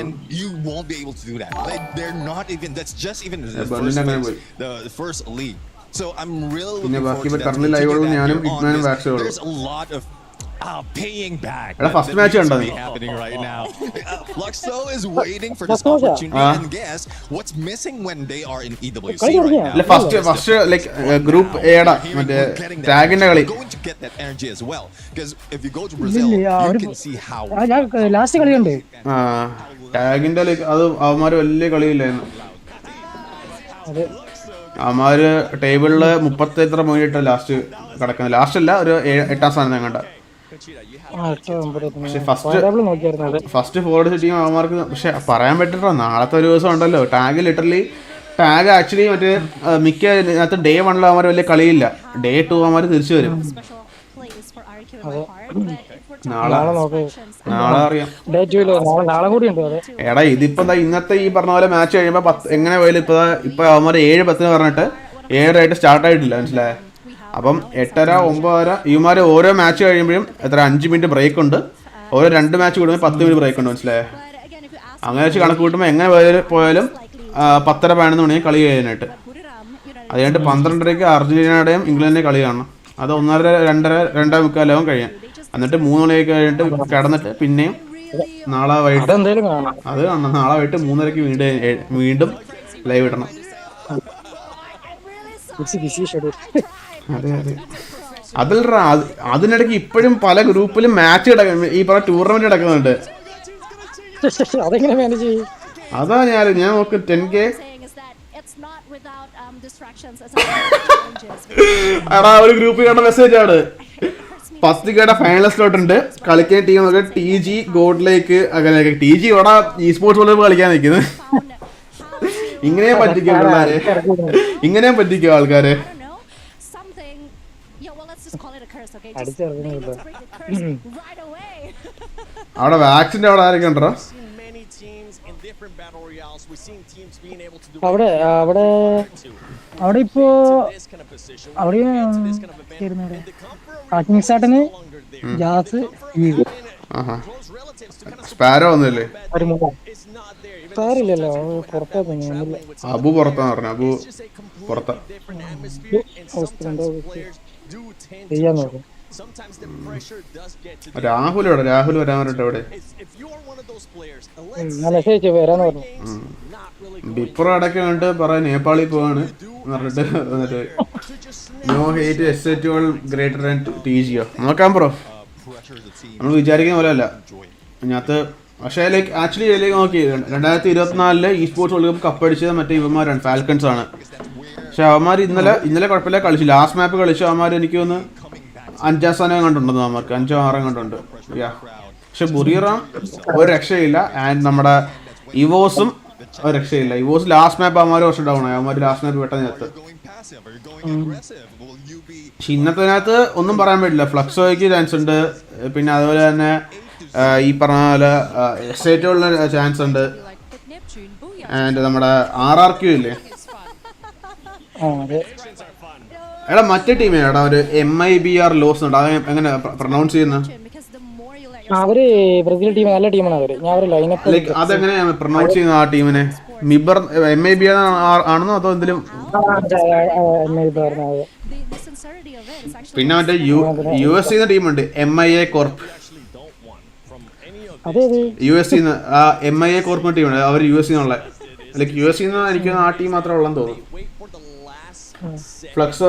And you won't be able to do that. They're not even, that's just even the first league. So I'm really looking forward to that. There's a lot of paying back. First match happening right now. Fluxo is waiting for this opportunity and guess what's missing when they are in EWC right now. First like group A tag in going to get that energy as well because if you go to Brazil you can see how last കളിയുണ്ട് ടാഗിന്റെ like അത് അവന്മാര് വലിയ കളിയില്ലായിരുന്നു അവന്മാര് ടേബിളില് 30 എത്ര പോയിട്ട് last കിടക്കുന്നത് last അല്ല ഒരു 8ാം സ്ഥാനം കണ്ട ഫസ്റ്റ് ഫോർവേഡ് ടീം അവന്മാർക്ക് പക്ഷെ പറയാൻ പറ്റിട്ടോ നാളത്തെ ഒരു ദിവസം ഉണ്ടല്ലോ ടാഗ് ലിറ്ററലി ടാഗ് ആക്ച്വലി മറ്റേ മിക്ക അതിനകത്ത് ഡേ 1 അവന്മാർ വലിയ കളിയില്ല ഡേ 2 അവന്മാർ തിരിച്ചു വരും നാളെ അറിയാം എടാ ഇതിപ്പോ ഇന്നത്തെ ഈ പറഞ്ഞ പോലെ മാച്ച് കഴിയുമ്പോ എങ്ങനെ പോയാലും ഇപ്പൊ അവന്മാർ 7:10 പറഞ്ഞിട്ട് 7 സ്റ്റാർട്ട് ആയിട്ടില്ല മനസ്സിലായ അപ്പം 8:30 9:30 ഇവന്മാര് ഓരോ മാച്ച് കഴിയുമ്പോഴും എത്ര 5 മിനിറ്റ് ബ്രേക്ക് ഉണ്ട് ഓരോ 2 മാച്ച് കൂടുമ്പോൾ 10 മിനിറ്റ് ബ്രേക്ക് ഉണ്ട് മനസ്സിലായ അങ്ങനെ വെച്ച് കണക്ക് കൂട്ടുമ്പോൾ എങ്ങനെ പോയാലും 10:30 മണിക്ക് കളി കഴിയാനായിട്ട് അത് കഴിഞ്ഞിട്ട് 12:30 അർജന്റീനയുടെയും ഇംഗ്ലണ്ടിന്റെയും കളി കാണണം അത് 1:30 2:30 2:45 കഴിയാം എന്നിട്ട് 3 മണിയൊക്കെ കഴിഞ്ഞിട്ട് കിടന്നിട്ട് പിന്നെയും നാളെ വൈകിട്ട് അത് കാണണം നാളെ വൈകിട്ട് 3:30 വീണ്ടും ലൈവ് ഇടണം അതെ അതെ അതിൽ അതിനിടയ്ക്ക് ഇപ്പോഴും പല ഗ്രൂപ്പിലും മാച്ച് ഈ പറഞ്ഞ ടൂർണമെന്റ് നടക്കുന്നുണ്ട് അതാ ഞാൻ നോക്ക് 10K എടാ ഒരു ഗ്രൂപ്പിൽ കണ്ട മെസ്സേജ് ആണ് 10Kയുടെ ഫൈനലിസ്റ്റിലോട്ടുണ്ട് കളിക്കാൻ ടീം നോക്കുക TG ഗോഡ്ലേക്ക് അങ്ങനെയൊക്കെ TG ഇവിടെ ഇ സ്പോർട്സ് പോലെ കളിക്കാൻ നിൽക്കുന്നത് ഇങ്ങനെയും പറ്റിക്കും പിള്ളേരെ ഇങ്ങനെയും പറ്റിക്കും ആൾക്കാരെ അവിടെ വാക്സിന്റെ അവിടെ ആരൊക്കെ ഉണ്ടോ അവിടെ ഇപ്പോ അവിടെ സ്പാരോ ഒന്നുമില്ലേ സ്പാരില്ലല്ലോ അബു പുറത്താന്ന് പറഞ്ഞു അബു പുറത്താ രാഹുൽ വരാൻ പറഞ്ഞിട്ട് അവിടെ ഡിപ്പറോ അടക്കം കണ്ട് പറയാൻ നേപ്പാളിൽ പോവാണ് പറഞ്ഞിട്ട് വന്നിട്ട് no hate S8UL greater than TG നോക്കാം ബ്രോ നമ്മൾ വിചാരിക്കുന്ന പോലെ അല്ല അതിനകത്ത് പക്ഷേ ലൈക്ക് ആക്ച്വലി നോക്കി 2024 ഇ സ്പോർട്സ് വേൾഡ് കപ്പ് കപ്പടിച്ചത് മറ്റേ ഇവന്മാരാണ് ഫാൽക്കൺസ് ആണ് പക്ഷെ അവന്മാർ ഇന്നലെ കുഴപ്പമില്ല കളിച്ചു ലാസ്റ്റ് മാപ്പ് കളിച്ചു അവന്മാർ എനിക്ക് ഒന്ന് 5ാം സ്ഥാനം കണ്ടുണ്ടെന്ന് അവന്മാർക്ക് 5 or 6 കണ്ടുണ്ട് പക്ഷെ ബുറിറാം ഒരു രക്ഷയില്ല ആൻഡ് നമ്മുടെ ഇവോസും ഒരു രക്ഷയില്ല ഇവോസ് ലാസ്റ്റ് മാപ്പ് അവന്മാർ കുറച്ച് ഡൗൺ ആയി അവന്മാർ ലാസ്റ്റ് മാപ്പ് പെട്ടെന്ന് ചേർത്ത് പക്ഷെ ഇന്നത്തിനകത്ത് ഒന്നും പറയാൻ പറ്റില്ല ഫ്ലക്സോയ്ക്ക് ചാൻസ് ഉണ്ട് പിന്നെ അതുപോലെ തന്നെ ഈ പറഞ്ഞ പോലെ S8UL ചാൻസ് ഉണ്ട് ആൻഡ് നമ്മുടെ RRQ ഇല്ലേ എടാ മറ്റേ ടീമേ എടാ ഒരു MIBR.LOS ഉണ്ട് അത് എങ്ങനെ പ്രൊനൗൺസ് ചെയ്യുന്നത് അവര് ബ്രസീൽ ടീം നല്ല ടീമാണ് അവര് ഞാൻ അവര് ലൈനപ്പ് ലൈക്ക് അതെങ്ങനെയാണ് പ്രൊനൗൺസ് ചെയ്യുന്നത് ആ ടീമിനെ MIBR ആണെന്നോ അതോ എന്തെങ്കിലും പിന്നെ മറ്റേ US ടീമുണ്ട് MIA Corp US MIA Corp ടീമുണ്ട് അവർ US ലൈക്ക് US എനിക്ക് ആ ടീം മാത്രമേ ഉള്ളെന്ന് തോന്നുന്നു ഫ്ലക്സോ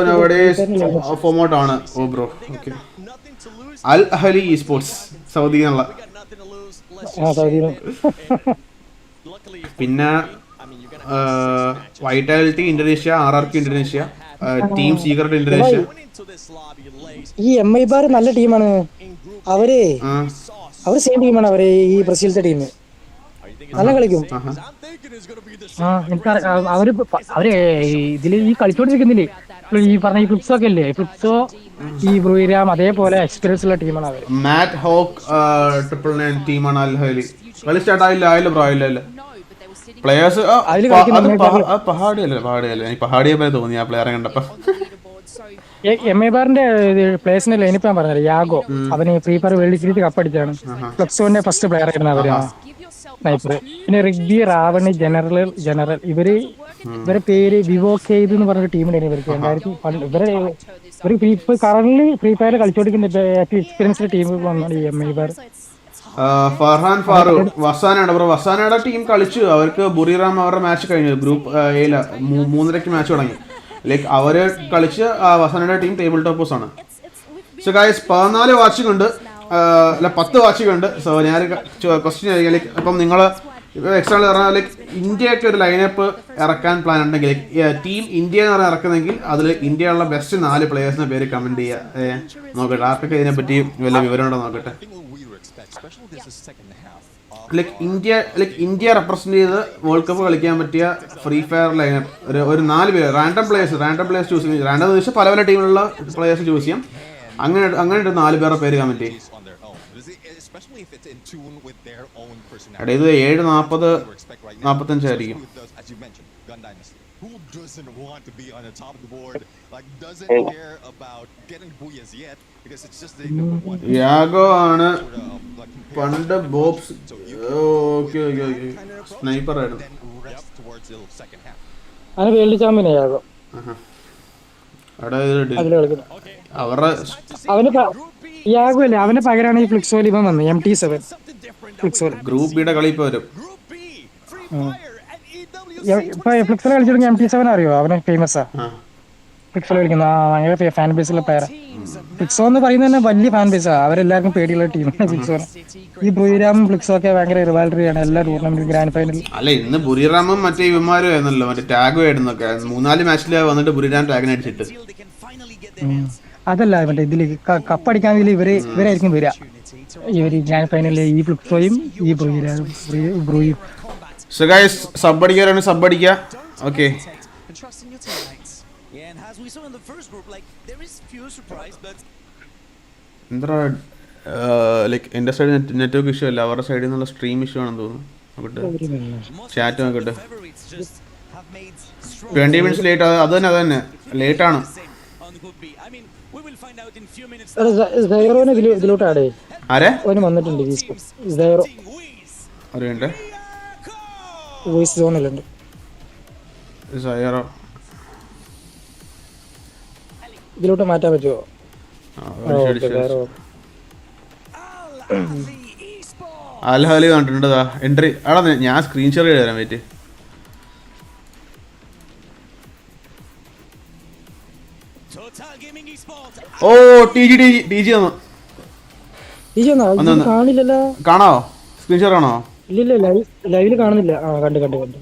ഫോമോട്ട് ആണ് oh bro okay Ahli Esports Saudi എന്നുള്ള പിന്നെ vitality Indonesia RRQ Indonesia team secret Indonesia ഈ MIBR നല്ല ടീമാണ് അവര് സെയിം ടീമാണ് അവര് ഈ ബ്രസീലത്തെ ടീം നല്ല കളിക്കും അവര് ഇതില് ഈ കളിച്ചോണ്ടിരിക്കുന്നില്ലേ ഈ പറഞ്ഞ ഈ ഫ്ലിപ്സോ ഒക്കെ ഇല്ലേ, ഫ്ലിപ്സോ ഈ ബ്രൂയിരാം അതേപോലെ എക്സ്പീരിയൻസ് ഉള്ള ടീമാണ് അവർ. മാറ്റ് ഹോക്ക് 999 ടീമാണ് അൽഹലി. കളി സ്റ്റാർട്ട് ആയില്ല ബ്രോ, ഇല്ല പ്ലേയേഴ്സ് പഹാടിയല്ല എനിക്ക് പഹാടിയെ പോലെ തോന്നി ആ പ്ലെയറെ കണ്ടപ്പോ. MIBR-ന്റെ പ്ലേയേഴ്സിന്റെ ലൈനിപ്പ് ഞാൻ പറഞ്ഞത് യാഗോ, അവന് ഫ്രീ ഫയർ വേൾഡ് സീരീസ് കപ്പടിച്ചാണ്. ഫ്ലക്സോന്റെ ഫസ്റ്റ് പ്ലെയർ ആയിരുന്നു അവര്. സ്നൈപ്പർ. പിന്നെ റിഗ്ബി, റാവണി, ജനറൽ ഇവരെ പേര് വിവോക്ക് എന്ന് പറഞ്ഞ ടീമിലാണ് ഇവർക്ക്. 2000 ഇവര് കറന്റ് ഫ്രീ ഫയർ കളിച്ചോണ്ടിരിക്കുന്ന എക്സ്പീരിയൻസ്ഡ് ടീമുകളാണ് ഈ MIBR. ഫർഹാൻ ഫാറൂഖ് വസാനയുടെ ബ്രോ, വസാനയുടെ ടീം കളിച്ചു. അവർക്ക് ബുറിറാം അവരുടെ മാച്ച് കഴിഞ്ഞു. ഗ്രൂപ്പ് എയില 3:30 മാച്ച് തുടങ്ങി. ലൈക്ക് അവര് കളിച്ച് വസാനയുടെ ടീം ടേബിൾ ടോപ്പേഴ്സ് ആണ്. സോ ഗൈസ് 14 വാച്ചിങ് ഉണ്ട്, അല്ല 10 വാച്ചിങ് ഉണ്ട്. സോ ഞാൻ ക്വസ്റ്റ്യൻ ആയിരിക്കും, ലൈക്ക് അപ്പം നിങ്ങൾ എക്സാമ്പിൾ പറഞ്ഞാൽ ലൈക്ക് ഇന്ത്യയൊക്കെ ഒരു ലൈനപ്പ് ഇറക്കാൻ പ്ലാൻ ഉണ്ടെങ്കിൽ, ടീം ഇന്ത്യ എന്ന് പറഞ്ഞാൽ ഇറക്കുന്നെങ്കിൽ അതിൽ ഇന്ത്യയിലുള്ള ബെസ്റ്റ് 4 പ്ലേയേഴ്സിന്റെ പേര് കമന്റ് ചെയ്യുക. നോക്കട്ടെ ആർക്കൊക്കെ ഇതിനെപ്പറ്റി വല്ല വിവരം ഉണ്ടോ നോക്കട്ടെ. ഇന്ത്യ റെപ്രസെന്റ് ചെയ്ത് വേൾഡ് കപ്പ് കളിക്കാൻ പറ്റിയ ഫ്രീ ഫയർ ലൈനപ്പ് ഒരു 4 പേര് റാൻഡം പ്ലേയേഴ്സ് ചൂസ് ചെയ്യും. റാൻഡം വെച്ചാൽ പല ടീമിലുള്ള പ്ലേയേഴ്സ് ചൂസ് ചെയ്യാം. അങ്ങനെ 4 പേരുടെ പേര് കമന്റ് ചെയ്യും. ഇത് 7:40-45 ആയിരിക്കും. Who doesn't want to be on the top of the board? Like doesn't care about getting booyahs yet because it's just the one. യാഗോ ആണ് പണ്ട് ബോബ്സ്. ഓക്കേ സ്നൈപ്പർ ആയിരുന്നു. അവന് വേൾഡ് ചാമ്പ്യനാ യാഗോ. യാഗോ അല്ലേ അവന് പകരമാണ് ഈ ഫ്ലിക്സോയിൽ ഇവൻ വന്നത്. MT7 ഫ്ലിക്സോ ഗ്രൂപ്പ് ബിയുടെ കളി ഇപ്പൊ വരും. ഇപ്പൊ ഫ്ലിക്സോയിൽ കളിച്ചിട്ട് MT7 അറിയോ? അവന് ഫേമസാ ഫ്ലിക്സോയിൽ കളിക്കുന്ന ഭയങ്കര ഫാൻ ബേസുള്ള പ്ലെയർ. ഫ്ലിക്സോ എന്ന് പറയുന്നത് തന്നെ വലിയ ഫാൻ ബേസാ. അവരെല്ലാവർക്കും പേടിയുള്ള ടീമാണ് ഫ്ലിക്സോ. ഈ ബുറിറാം ഫ്ലിക്സോ ഒക്കെ ഭയങ്കര റിവാൽറിയാണ് എല്ലാ ടൂർണമെന്റും ഗ്രാൻഡ് ഫൈനലിൽ. അല്ല ഇന്ന് ബുറിറാമും മറ്റേ ഇവന്മാരും ആയിരുന്നല്ലോ, മറ്റേ ടാഗോ ആയിരുന്നൊക്കെ 3-4 മാച്ചിൽ വന്നിട്ട് ബുറിറാം ടാഗിനെ അടിച്ചിട്ട്. അതല്ല മറ്റേ ഇതില് കപ്പടിക്കാൻ ഇവരായിരിക്കും വരിക. ഇവര് ഗ്രാൻഡ് ഫൈനലിൽ ഈ ഫ്ലിക്സോയും ഈ ബ്രൂയും. So guys, sub അടിക്കുക. Okay. എന്താ ലൈക്ക് എൻ്റെ സൈഡ് നെറ്റ്വർക്ക് ഇഷ്യൂ അല്ല, അവരുടെ സൈഡിൽ നിന്നുള്ള സ്ട്രീം ഇഷ്യൂ ആണെന്ന് തോന്നുന്നു. നോക്കട്ടെ ചാറ്റ് നോക്കട്ടെ. 20 minutes ലേറ്റ്. അത് തന്നെ ലേറ്റ് ആണ്. ഇതിലോട്ട് ആടേ ആരെ വന്നിട്ടുണ്ട് അറിയണ്ടേ വോയിസ് സോണിലുണ്ട്. ഇതിലോട്ട് മാറ്റാൻ പറ്റുമോ? അൽഹലി കണ്ടിട്ടുണ്ടതാ എൻട്രി. ആടാ ഞാൻ സ്ക്രീൻഷോട്ട് ചെയ്ത് തരാം. വെയിറ്റ്. ഓ ടി ജി കാണില്ലല്ലോ. കാണാവോ? സ്ക്രീൻഷോട്ട് ആണോ? ഇല്ല ലൈവില് കാണുന്നില്ല. കണ്ടു.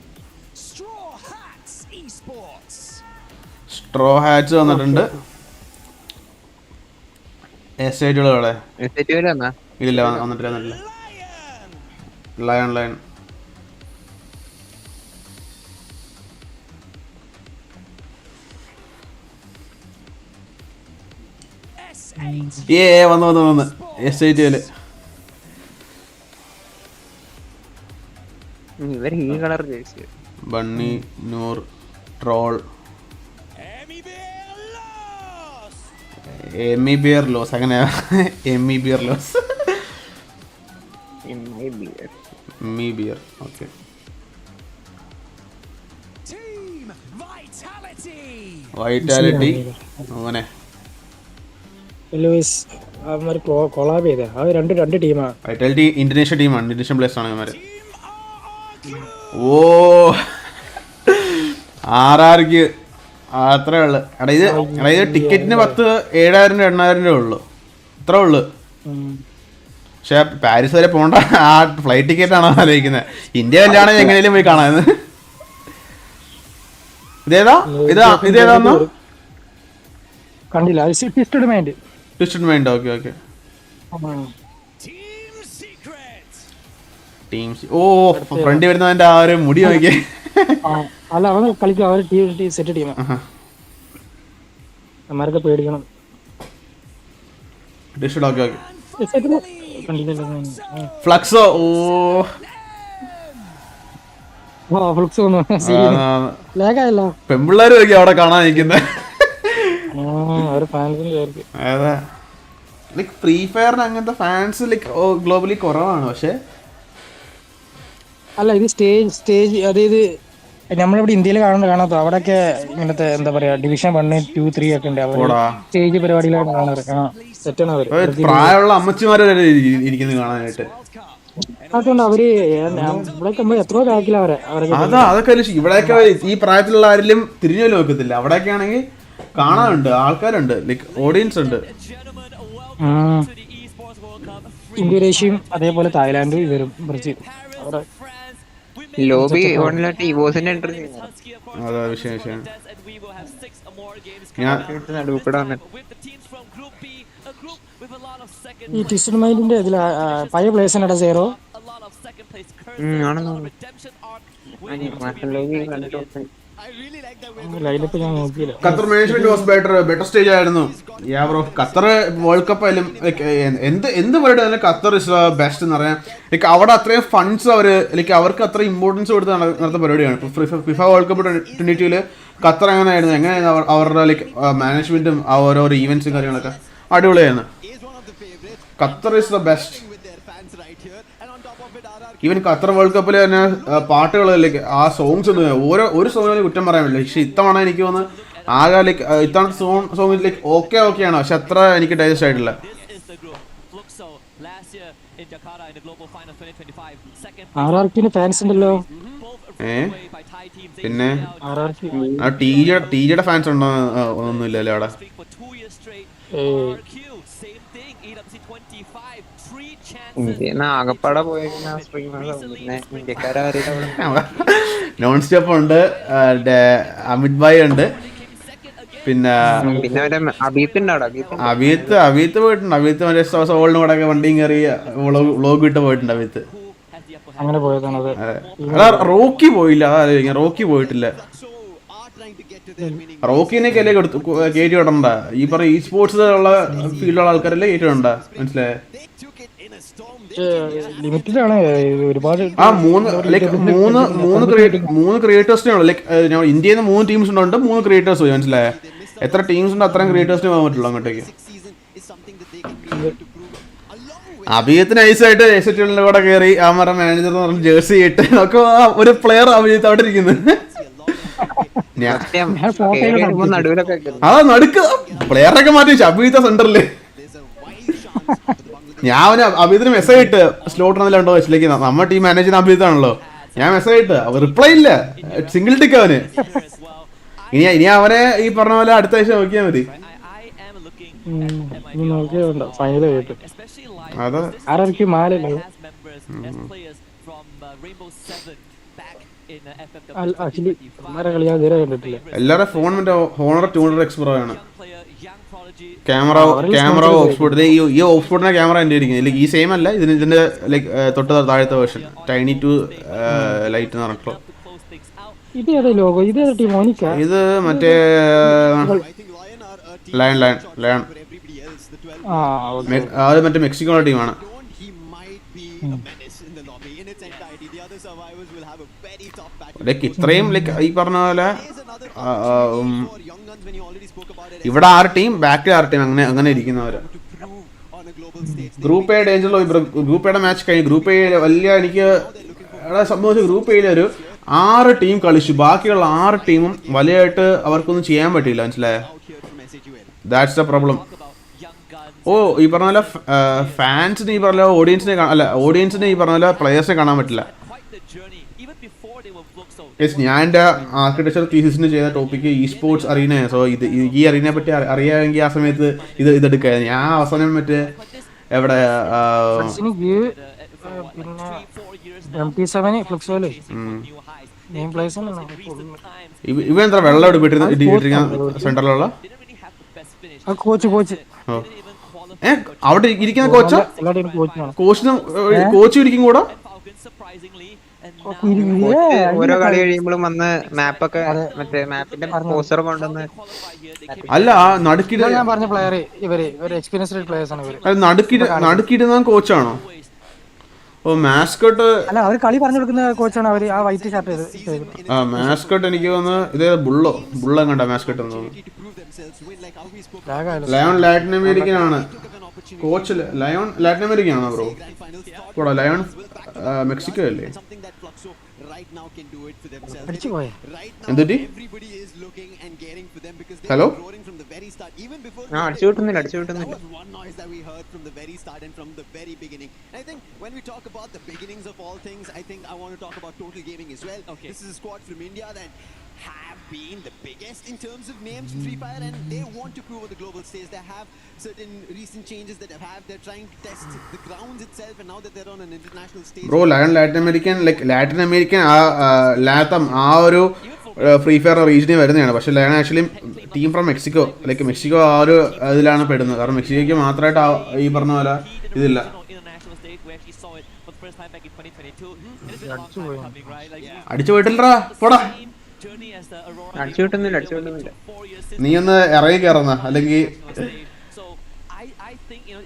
സ്ട്രോ ഹാറ്റ്സ് വന്നിട്ടുണ്ട്. S8UL ഇല്ല വന്നിട്ടില്ല. ലയൺ വന്ന് S8UL. ബണ്ണി, നൂർ, ട്രോൾ, MIBR.LOS. അങ്ങനെ MIBR.LOS. MIBR. ഓക്കെ. വൈറ്റാലിറ്റി അങ്ങനെ കൊളാബ് ചെയ്ത രണ്ട് ടീമാണ്. വൈറ്റാലിറ്റി ഇന്തോനേഷ്യ ടീമാണ്. ഇന്തോനേഷ്യൻ പ്ലേയേഴ്സ് ആണ് ഇവന്മാര്. ഓ RRക്ക് അത്രേ ഉള്ളു. ഇത് ടിക്കറ്റിന് 7,000-8,000 രൂപ ഉള്ളു. ഇത്ര ഉള്ളു. പക്ഷെ പാരീസ് വരെ പോകണ്ട. ആ ഫ്ലൈറ്റ് ടിക്കറ്റ് ആണോ ആലോചിക്കുന്നത്. ഇന്ത്യ കല്യാണം എങ്ങനെയും പോയി കാണാൻ. ഇതേതാന്ന് കണ്ടില്ല. Twisted mind. ഓക്കെ. ടീംസ്. ഓ ഫ്രണ്ട് വരുന്നവന്റെ ആ ഒരു മുടി നോക്കിയേ. അല്ല അവൻ കളിക്കും. അവർ സെറ്റ് ടീം. അമ്മാരൊക്കെ പേടിക്കണം. ഫ്ലക്സോ ഫ്ലക്സ് പെമ്പിള്ളേര് അവിടെ കാണാൻ നിൽക്കുന്നത്. ഫ്രീ ഫയറിന് അങ്ങനത്തെ ഫാൻസ് ഗ്ലോബലി കുറവാണ്. പക്ഷെ അല്ല ഇത് സ്റ്റേജ് അതായത് നമ്മളിവിടെ ഇന്ത്യയിൽ കാണാത്ത അവിടെയൊക്കെ ഇങ്ങനത്തെ എന്താ പറയാ ഡിവിഷൻ 1, 2, 3 ഒക്കെ ഉണ്ട്. സ്റ്റേജ് പരിപാടിയിലാണ് കാണാറ്. സെറ്റാണ് അവര്. പ്രായമുള്ള അമ്മച്ചിമാരെ ഇരിക്കുന്നത് കാണാനായിട്ട്. അതുകൊണ്ട് അവര് ഇവിടെയൊക്കെ എത്രയോ ബാക്കിലാണ് അതൊക്കെ ഇവിടെയൊക്കെ ഈ പ്രായത്തിലുള്ള ആരെങ്കിലും തിരിഞ്ഞു നോക്കത്തില്ല. അവിടെയൊക്കെ ആണെങ്കിൽ കാണാനുണ്ട്, ആൾക്കാരുണ്ട്, ഓഡിയൻസ് ഉണ്ട്. ഇന്തോനേഷ്യയും അതേപോലെ തായ്ലാൻഡും ഇവരും ബ്രസീൽ അവിടെ ലോബി ഓണിലോട്ട് ഇവോസിന്റെ എൻട്രി അതാ വിഷയം. ഈ ടിസ്റ്റഡ് മൈൻഡിന്റെ ഇതിൽ പഴയ പ്ലേയേഴ്സിനട 0 ലൈനപ്പ് ഞാൻ നോക്കിയില്ല. Qatar management was better stage ആയിരുന്നു. ബ്രോ ഖത്തർ വേൾഡ് കപ്പ് ആയാലും എന്ത് പരിപാടി തന്നെ ഖത്തർ ഇസ് ബെസ്റ്റ് എന്ന് പറയാം. അവിടെ അത്രയും ഫണ്ട്സ് അവർക്ക് അത്ര ഇമ്പോർട്ടൻസ് കൊടുത്ത് നടത്തുന്ന പരിപാടിയാണ്. ഇപ്പോൾ ഫിഫ വേൾഡ് കപ്പ് 2022 ഖത്തർ എങ്ങനെയായിരുന്നു അവരുടെ മാനേജ്മെന്റും ഓരോരോ ഈവൻസും കാര്യങ്ങളൊക്കെ അടിപൊളിയായിരുന്നു. Qatar is the best. Even Qatar world കപ്പിൽ തന്നെ പാട്ടുകൾ ആ സോങ്സ് ഒന്നും ഒരു സോങ്ങിലും കുറ്റം പറയാൻ പറ്റില്ല. പക്ഷെ ഇത്തവണ എനിക്ക് തോന്നുന്നു ആകെ ഇത്തവണ സോങ് ഓക്കെയാണ്. പക്ഷെ അത്ര എനിക്ക് ഡൈജസ്റ്റ് ആയിട്ടില്ല. ഫാൻസ് ഉണ്ടല്ലോ. പിന്നെ ടിജിയുടെ ഫാൻസ് ഉണ്ടോ? ഒന്നുമില്ലല്ലേ അവിടെ. ആകപ്പാടെ പോയ നോൺ സ്റ്റോപ്പ് ഉണ്ട്, അമിത് ഭായ് ഉണ്ട്, പിന്നെ അബീത്ത് പോയിട്ടുണ്ട്. അബീത്ത് മറ്റേ സോളിന് കൂടെ വണ്ടിയും കയറി വ്ളോഗ് ഇട്ട് പോയിട്ടുണ്ട്. അബീത്ത് അങ്ങനെ പോയതാണത്. റോക്കി പോയില്ല. അതാ റോക്കി പോയിട്ടില്ല. റോക്കിനൊക്കെ അല്ലേ കയറ്റി വിടണ്ട. ഈ പറഞ്ഞ ഈ സ്പോർട്സ് ഉള്ള ഫീൽഡുള്ള ആൾക്കാരല്ലേ കയറ്റി വിടണ്ട. മനസ്സിലായേ? ഒരുപാട് മൂന്ന് ക്രിയേറ്റേഴ്സിനെ ഉള്ളു. ഇന്ത്യയിൽ നിന്ന് 3 ടീംസ് ഉണ്ട്. 3 ക്രിയേറ്റേഴ്സ് പോയി. മനസ്സിലായേ? എത്ര ടീംസ് ഉണ്ട് അത്രയും ക്രിയേറ്റേഴ്സിന് പോകാൻ പറ്റുള്ളൂ അങ്ങോട്ടേക്ക്. അഭിജിത്ത് നൈസായിട്ട് S8UL കൂടെ കയറി അവരുടെ മാനേജർ എന്ന് പറഞ്ഞ ജേഴ്സി ഇട്ട് ഒക്കെ ഒരു പ്ലെയർ അഭിജിത്ത് അവിടെ ഇരിക്കുന്നു. അതാ നടുക്ക് പ്ലെയറൊക്കെ മാറ്റി വെച്ചു അഭിജിത്ത് സെന്ററില്. ഞാൻ അഭിജിത്തിന് മെസ്സേജ് ഇട്ട് സ്ലോട്ട് ഉണ്ടോ വെച്ചിലേക്ക്. നമ്മുടെ ടീം മാനേജർ അഭിജിത്താണല്ലോ. ഞാൻ മെസ്സേജ് ഇട്ട് റിപ്ലൈ ഇല്ല. സിംഗിൾ ടിക്ക് അവന്. ഇനി അവനെ ഈ പറഞ്ഞ പോലെ അടുത്ത ആഴ്ച നോക്കിയാൽ മതി. എല്ലാരും ഫോൺ മറ്റേ ഹോണർ 200X Pro ആണ്. Camera Oxford. ഈ ഓക്സ്ഫോർഡിന്റെ ക്യാമറ എൻ്റെ ഇരിക്കുന്നത് ഈ സെയിം അല്ല. ഇതിന്റെ തൊട്ട് താഴത്തെ വേർഷൻ ടൈനി 2 ലൈറ്റ് എന്ന് പറഞ്ഞിട്ടുള്ള. ഇത് മറ്റേ ലയൺ അത് മറ്റേ മെക്സിക്കോയുടെ ടീമാണ്. ഇത്രയും ഈ പറഞ്ഞ പോലെ ഇവിടെ 6 ടീം ബാക്കിൽ 6 ടീം അങ്ങനെ ഇരിക്കുന്നവര്. Group A danger. ഗ്രൂപ്പ് എയുടെ മാച്ച് കഴിഞ്ഞു. ഗ്രൂപ്പ് എ വലിയ എനിക്ക് സംഭവിച്ചു. ഗ്രൂപ്പ് എയിൽ ഒരു 6 ടീം കളിച്ചു. ബാക്കിയുള്ള 6 ടീമും വലിയായിട്ട് അവർക്കൊന്നും ചെയ്യാൻ പറ്റില്ല. മനസ്സിലായോ? That's the problem. ഈ പറഞ്ഞ പോലെ ഫാൻസിന് ഈ പറഞ്ഞ ഓഡിയൻസിന് ഈ പറഞ്ഞ പോലെ പ്ലെയേഴ്സിനെ കാണാൻ പറ്റില്ല. ഞാൻ എൻ്റെ ആർക്കിടെക്ചർ തീസിസിന് ചെയ്ത ടോപ്പിക്ക് ഇ സ്പോർട്സ് അറീനയാണ്. സോ ഈ അറീനയെ പറ്റി അറിയാമെങ്കിൽ ആ സമയത്ത് ഇതെടുക്കായിരുന്നു. ഞാൻ അവസാനം മറ്റേ എവിടെ ഇവ എന്താ വെള്ളം എടുപ്പിട്ടിരിക്കുന്ന സെന്ററിലുള്ള അവിടെ ഇരിക്കുന്ന കോച്ച് ഇരിക്കും കൂടെ. ഓരോ കളി കഴിയുമ്പോഴും വന്ന് മാപ്പൊക്കെ മറ്റേ മാപ്പിന്റെ പോസ്റ്റർ കൊണ്ടുവന്ന് അല്ല നടുക്കിട ഞാൻ പറഞ്ഞ പ്ലെയർ ഇവര് എക്സ്പീരിയൻസ്ഡ് പ്ലേയേഴ്സ് ആണ് ഇവര്. നടുക്കിടുന്ന കോച്ചാണോ? ഓ മാസ്കോട്ട് അല്ല അവർ കളി പറഞ്ഞു കൊടുക്കുന്ന കോച്ചാണ് അവര് ആ വൈറ്റ് ഷർട്ട് ആ മാസ്കോട്ട് എനിക്ക് തോന്നുന്നു ഇതേ ബുള്ള കണ്ട മാസ്കോട്ട് എന്ന് തോന്നുന്നു. ലയോൺ ലാറ്റിൻ അമേരിക്കൻ ആണ് കോച്ച്. ലയോൺ ലാറ്റിൻ അമേരിക്കൻ ആണോ ബ്രോ? കൂടാ ലയോൺ മെക്സിക്കോ അല്ലേ? എന്തുറ്റി? ഹലോ അടിച്ചു കിട്ടുന്നില്ല. I think when we talk about the beginnings of all things, I think I want to talk about Total Gaming as well. This is a squad from India that have been the biggest in terms of names in Free Fire, and they want to prove on the global stage. They have certain recent changes that they have. They're trying to test the grounds itself, and now that they're on an international stage. Bro Lion Latin American LATAM ആ ഒരു free fire റീജിയനിൽ വരുന്നതാണ്. പക്ഷേ Lion actually team from Mexico. Mexico ആ ഒരു ഇതിലാണ് പെടുന്നത്. കാരണം മെക്സിക്കോയ്ക്ക് മാത്രമായിട്ട് ഈ പറഞ്ഞ പോലെ ഇതില്ല. അടിച്ചു പോയിട്ടില്ലടാ പോടാ. അടിച്ചു കിട്ടുന്നില്ല. നീ ഒന്ന് ഇറങ്ങി കയറുന്ന അല്ലെങ്കിൽ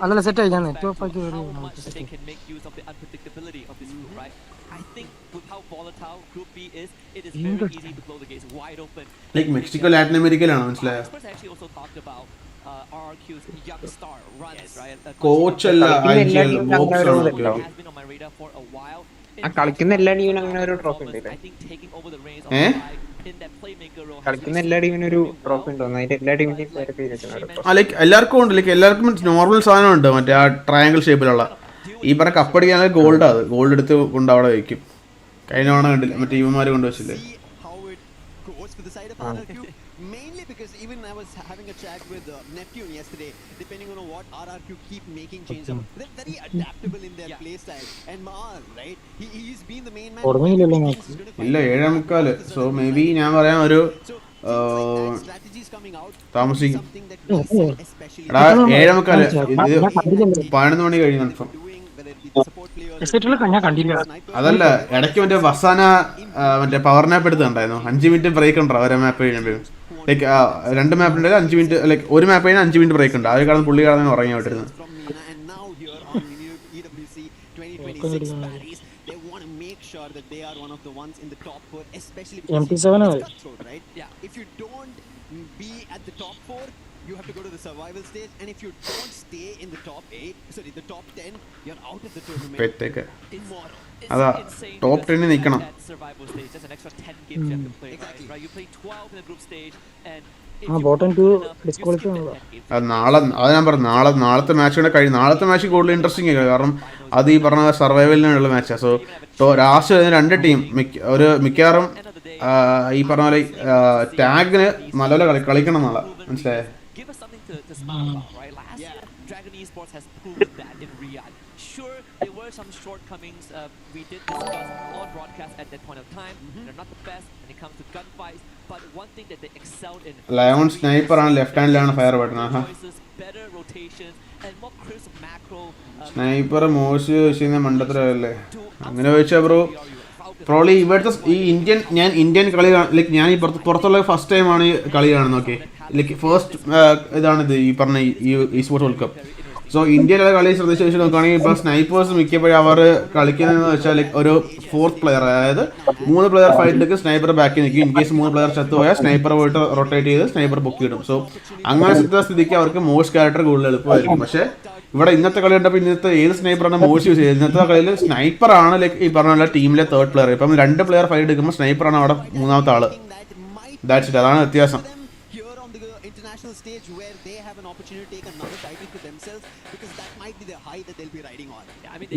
അല്ലല്ല സെറ്റ് ആയി. ഞാൻ നെറ്റ് ഓഫ് ആക്കി മെക്സിക്കോ ലാറ്റിൻ അമേരിക്കയിലാണ് മനസ്സിലായോ? കോച്ചല്ല കളിക്കുന്ന എല്ലാ ടീമിനും അങ്ങനെ ഒരു ട്രോഫി ഉണ്ട്. കളിക്കുന്ന എല്ലാ ടീമിനും ഒരു ട്രോഫി ഉണ്ടോ? അതിന്റെ എല്ലാ ടീമിന്റെയും എല്ലാവർക്കും ഉണ്ട്. എല്ലാവർക്കും നോർമൽ സാധനം ഉണ്ട്. മറ്റേ ആ ട്രയാങ്കിൾ ഷേപ്പിലുള്ള ഈ പറഞ്ഞ കപ്പടിക്കാണെങ്കിൽ ഗോൾഡ്. അത് ഗോൾഡ് എടുത്ത് കൊണ്ട് അവിടെ വയ്ക്കും. കഴിഞ്ഞ തവണ കണ്ടില്ല മറ്റേ ടീമുമാര് കൊണ്ടുവച്ചില്ലേ? Mainly because even I was having a chat with Neptune yesterday, depending on what RRQ keep making changes. They're very adaptable in their play style. And Maal, right? He's been the main man. ഇല്ല 7:45. So may be ഞാൻ പറയാം ഒരു താമസിക്കും. എടാ 7:45 11 മണി കഴിഞ്ഞു confirm. അതല്ല ഇടയ്ക്ക് മറ്റേ വസാന മറ്റേ പവർ മാപ്പ് എടുത്തുണ്ടായിരുന്നു. 5 മിനിറ്റ് ബ്രേക്ക് ഉണ്ടോ ഓരോ മാപ്പ് കഴിയുമ്പോഴും? 2 മാപ്പ് ഉണ്ടെങ്കിൽ 5 മിനിറ്റ് ഒരു മാപ്പ് കഴിഞ്ഞാൽ 5 മിനിറ്റ് ബ്രേക്ക് ഉണ്ട്. അത് കാരണം പുള്ളി കാരണം ഉറങ്ങി വിട്ടിരുന്നു. You have to go to the survival stage, and if you don't stay in the top 10, you're out of the tournament. അതാ ടോപ്പ് 10 നിൽക്കണം. നാളെ അത് ഞാൻ പറഞ്ഞു. നാളത്തെ മാച്ച് കഴിഞ്ഞു. നാളത്തെ മാച്ച് കൂടുതൽ ഇൻട്രസ്റ്റിംഗ് ആയി. കാരണം അത് ഈ പറഞ്ഞ സർവൈവലിനുള്ള മാച്ചാണ്. സോ ലാസ്റ്റ് വരുന്ന 2 ടീം മിക്കവാറും ഈ പറഞ്ഞ പോലെ ടാഗിന് നല്ലപോലെ കളിക്കണം നാളെ. മനസ്സിലായേ? to smile about, right? Last year, Dragon Esports has proven that in Riyadh. Sure, there were some shortcomings. We did discuss on broadcast at that point of time. They're not the best when it comes to gunfights, but one thing that they excelled in. Lion sniper on left hand ലാണ് fire button. Better rotations and more crisp macro. Sniper മോശം ചെയ്യുന്ന മണ്ടത്തരല്ലേ അങ്ങനെ ചോദിച്ചാ bro? Probably ഇവിടുത്തെ ഈ Indian കളി ഞാൻ ഈ പുറത്തുള്ള ഫസ്റ്റ് ടൈമാണ് ഈ കളി കാണുന്നത്. ഓക്കെ ഫസ്റ്റ് ഇതാണിത് ഈ പറഞ്ഞ ഈ സ്പോർട്സ് വേൾഡ് കപ്പ്. സോ ഇന്ത്യയിലുള്ള കളി ശ്രദ്ധിച്ച് വെച്ച് നോക്കുകയാണെങ്കിൽ ഇപ്പോൾ സ്നൈപ്പേഴ്സ് മിക്കപ്പോഴും അവർ കളിക്കുന്നതെന്ന് വെച്ചാൽ ഒരു 4th പ്ലെയർ, അതായത് 3 പ്ലെയർ ഫൈറ്റിലേക്ക് സ്നൈപ്പർ ബാക്കിൽ നിൽക്കും. ഇൻ കേസ് 3 പ്ലെയർ ചത്തുപോയാൽ സ്നൈപ്പർ പോയിട്ട് റൊട്ടേറ്റ് ചെയ്ത് സ്നൈപ്പർ ബുക്ക് ഇടും. സോ അങ്ങനെ സ്ഥിതിക്ക് അവർക്ക് മോസ്റ്റ് ക്യാരക്ടർ കൂടുതൽ എളുപ്പമായിരിക്കും. പക്ഷേ ഇവിടെ ഇന്നത്തെ കളി കണ്ടപ്പോൾ ഇന്നത്തെ ഏത് സ്നൈപ്പറാണ് മോസ്റ്റ് യൂസ് ചെയ്തത്? ഇന്നത്തെ കളിയിൽ സ്നൈപ്പറാണ് ഈ പറഞ്ഞ ടീമിലെ 3rd പ്ലെയർ. ഇപ്പം 2 പ്ലെയർ ഫൈറ്റ് എടുക്കുമ്പോൾ സ്നൈപ്പറാണ് അവിടെ 3ാമത്തെ ആള്. That's it. അതാണ് വ്യത്യാസം. Stage where they have an opportunity to take another title to themselves, because that might be the high that they'll be riding on. Yeah, I mean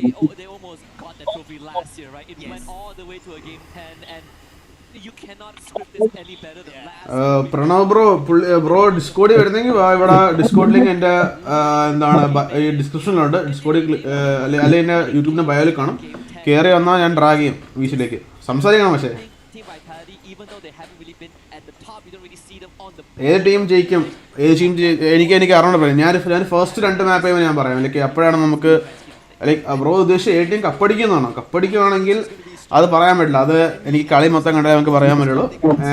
they almost got that trophy last year, right? It went all the way to a game 10, and you cannot script this any better than last. Pranav bro ഡിസ്കോഡിൽ വരുന്നെങ്കിൽ ഇവിടെ Discord link എൻ്റെ എന്താണ് ഈ ഡിസ്ക്രിപ്ഷനിലുണ്ട്. ഡിസ്കോഡിൽ അല്ലെങ്കിൽ എൻ്റെ യൂട്യൂബിൻ്റെ ബയോയിൽ കാണും. കയറി വന്നാൽ ഞാൻ ഡ്രാഗ് ചെയ്യും വീശിലേക്ക്. സംസാരിക്കണം. പക്ഷേ ഏത് ടീം ജയിക്കും, ഏത് ടീം എനിക്ക് അറിയണം. ഞാൻ ഫസ്റ്റ് 2 മാപ്പ് ഞാൻ പറയാം. ലൈക്ക് അപ്പോഴാണ് നമുക്ക് ലൈക്ക് ബ്രോ ഉദ്ദേശിച്ച് ഏത് ടീം കപ്പടിക്കുന്നതാണോ? കപ്പടിക്കുകയാണെങ്കിൽ അത് പറയാൻ പറ്റില്ല. അത് എനിക്ക് കളി മൊത്തം കണ്ടാൽ നമുക്ക് പറയാൻ പറ്റുള്ളൂ.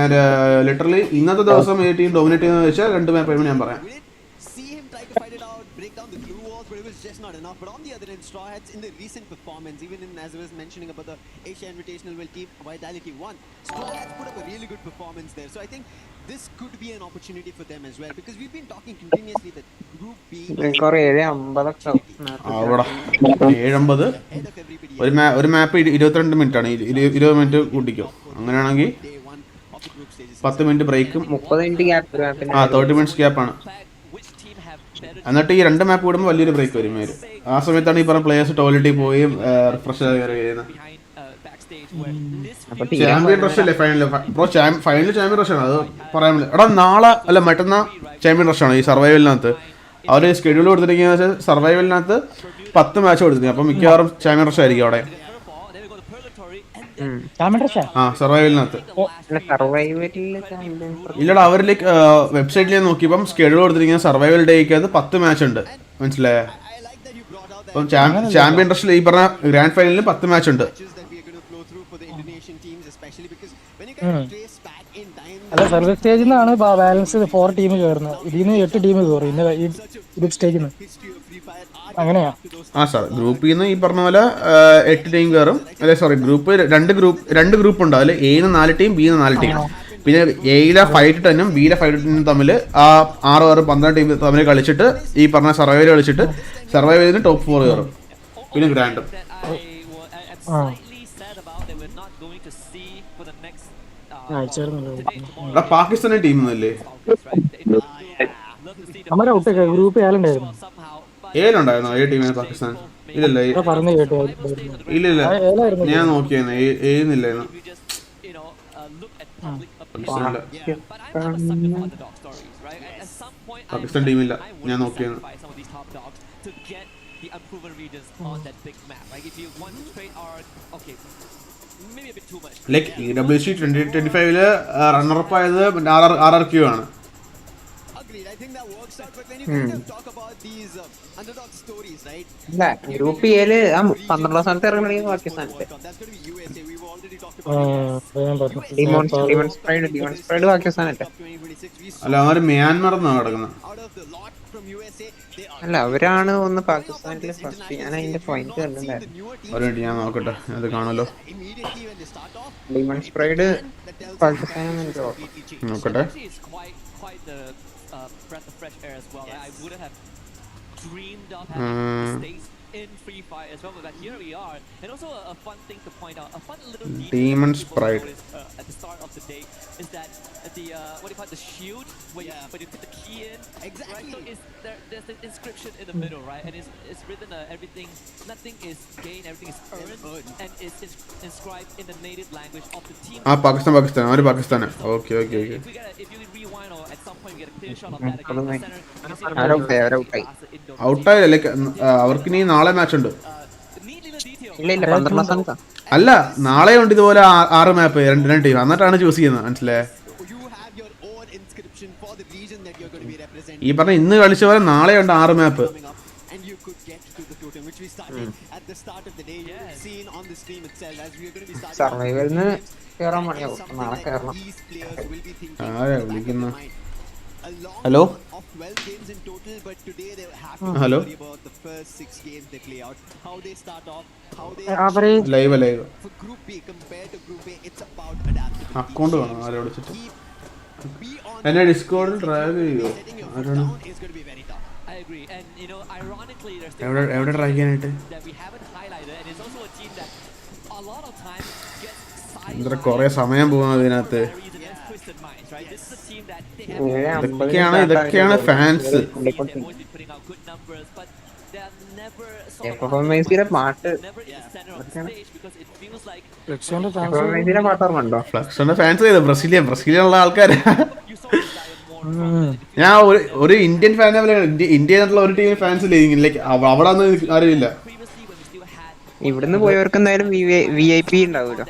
ആൻഡ് ലിറ്ററലി ഇന്നത്തെ ദിവസം ഈ ടീം ഡോമിനേറ്റ് ചെയ്യുന്നത് വെച്ചാൽ 2 മാപ്പ് ഞാൻ പറയാം. Not enough, but on the other end, Straw Hats in the recent performance, even in as I was mentioning about the Asia Invitational World Team Vitality 1, Straw Hats put up a really good performance there. So I think this could be an opportunity for them as well, because we've been talking continuously that Group B. ഒരു മാപ്പ് 22 minute ആണ്. 20 minute കൂട്ടിക്കോ. അങ്ങനെയാണെങ്കിൽ 10 minute ബ്രേക്കും 30 minutes ഗ്യാപ്പാണ്. എന്നിട്ട് ഈ 2 മാപ്പ് കൂടുമ്പോൾ വലിയൊരു break വരും. ആ സമയത്താണ് ഈ പറഞ്ഞ പ്ലേയേഴ്സ് ടോയ്ലറ്റിൽ പോയി റിഫ്രഷ് ചെയ്യുന്നത്. ചാമ്പ്യൻ റഷ് അല്ലേ ഫൈനൽ? ബ്രോ ഫൈനൽ ചാമ്പ്യൻ റഷാണ്, അത് പറയാൻ പറ്റില്ല. എടാ നാളെ അല്ല മറ്റന്നാ ചാമ്പ്യൻ റഷാണ് ഈ സർവൈവലിനകത്ത്. അവർ സ്കെഡ്യൂൾ കൊടുത്തിരിക്കുന്നത് വെച്ചാൽ സർവൈവലിനകത്ത് 10 മാച്ച് കൊടുത്തിരിക്കും. അപ്പം മിക്കവാറും ചാമ്പ്യൻ റഷ് ആയിരിക്കും അവിടെ. സർവൈവലിനകത്ത് ഇല്ലടാ, അവർ ലൈക്ക് വെബ്സൈറ്റിൽ നോക്കിയപ്പം സ്കെഡ്യൂൾ കൊടുത്തിരിക്കുന്ന സർവൈവൽ ഡേക്ക് അത് 10 മാച്ച് ഉണ്ട്, മനസ്സിലായേ? അപ്പം ചാമ്പ്യൻ റഷിൽ ഈ പറഞ്ഞ ഗ്രാൻഡ് ഫൈനലിൽ 10 മാച്ച് ഉണ്ട്. അല്ല സർവീസ് സ്റ്റേജിൽ നിന്നാണ് ബാലൻസ് 4 ടീം കയറുന്നത്. ഇതിന്ന് 8 ടീം കയറും ഇന്ന് ഈ ഗ്രൂപ്പ് സ്റ്റേജിൽ നിന്ന്. അങ്ങനെയാ? ആ സാർ, ഗ്രൂപ്പിൽ നിന്ന് ഈ പറഞ്ഞ പോലെ 8 ടീം കയറും. അല്ലെ സോറി, രണ്ട് ഗ്രൂപ്പ് ഉണ്ട്. അതിൽ എ 4 ടീം, ബി 4 ടീം. പിന്നെ എയിലെ 5-10 ബിയിലെ 5-10 തമ്മിൽ ആ 6-12 ടീം തമ്മിൽ കളിച്ചിട്ട് ഈ പറഞ്ഞ സർവൈവൽ കളിച്ചിട്ട് സർവൈവ് ചെയ്തിട്ട് ടോപ്പ് 4 കയറും. പിന്നെ ഗ്രാൻഡും. പാകിസ്ഥാനി ടീം ഒന്നല്ലേ? ഗ്രൂപ്പ് ഏലുണ്ടായിരുന്നോ? ഏ ടീമിന് പാകിസ്ഥാൻ? ഇല്ലല്ല ഇല്ലില്ല, ഞാൻ നോക്കിയായിരുന്നു. ഏന്നില്ലായിരുന്നു. പാകിസ്ഥാൻ ടീമില്ല, ഞാൻ നോക്കിയായിരുന്നു. ലൈക്ക് EWC 2025 റണ്ണറപ്പ് ആയത് RRQ ആണ്. ഗ്രൂപ്പ് എയില് 12 സ്ഥാനത്ത് ഇറങ്ങണമെങ്കിൽ പാകിസ്ഥാനില് പാകിസ്ഥാനല്ലേ? അല്ല, അവര് മ്യാൻമർ എന്നാണ് കിടക്കുന്നത്. അല്ല, അവരാണ് ഒന്ന് പാകിസ്ഥാനിലെ ഫസ്റ്റ്. ഞാൻ അതിന്റെ പോയിന്റ് കണ്ടിട്ടുണ്ടായിരുന്നു. ഞാൻ നോക്കട്ടെ, അത് കാണല്ലോ. ഡിമൺസ് പ്രൈഡ് പാകിസ്ഥാനെന്ന് എനിക്ക് നോക്കട്ടെ. In Freefire as well, but here we are. And also a fun thing to point out, a fun little Demon's Pride at the start of the day is that the what do you call it, the shield when you put the key in, exactly, right? So there's the inscription in the middle, right? And it's written everything, nothing is gained, everything is earned, and it's inscribed in the native language of the team. Pakistan അവര് Pakistan. Okay. If you rewind or at some point you get a clear shot of that against the center. ഔട്ടായില്ല, like അവർക്ക് ഇനി നാളെ match ഉണ്ട്. അല്ല, നാളെ ഉണ്ട് ഇതുപോലെ 6 മാപ്പ് 2 ടീം. എന്നിട്ടാണ് ചൂസ് ചെയ്യുന്നത്, മനസ്സിലായേ? ഈ പറഞ്ഞ ഇന്ന് കളിച്ച പോലെ നാളെ ഉണ്ട് 6 മാപ്പ്. സർവൈവലിന് കേറാൻ പണിയാവും. നാളെ കയറണം. ആരാ വിളിക്കുന്ന? ഹലോ ഹലോ, ലൈവ് അക്കൗണ്ട് വേണം. ആരെ വിളിച്ചിട്ട് എന്നെ ഡിസ്കോഡിൽ ഡ്രാഗ് ചെയ്യോ? ആരാണ്? എവിടെ ഡ്രാഗ് ചെയ്യാനായിട്ട്? ഇത്ര കൊറേ സമയം പോകുന്നത് ഇതിനകത്ത്. ഇതൊക്കെയാണ് ഫാൻസ്. ഫ്ലക്സോന്റെ ഫാൻസ് ബ്രസീലിയുള്ള ആൾക്കാര്. ഞാൻ ഒരു ഇന്ത്യൻ ഫാനെ പോലെ, ഇന്ത്യയിലുള്ള ഒരു ടീമിന് ഫാൻസ് ഇല്ല. ലൈക്ക് അവിടെ അറിയില്ല. ഇവിടുന്ന് പോയവർക്ക് എന്തായാലും VIP ഉണ്ടാവുമല്ലോ.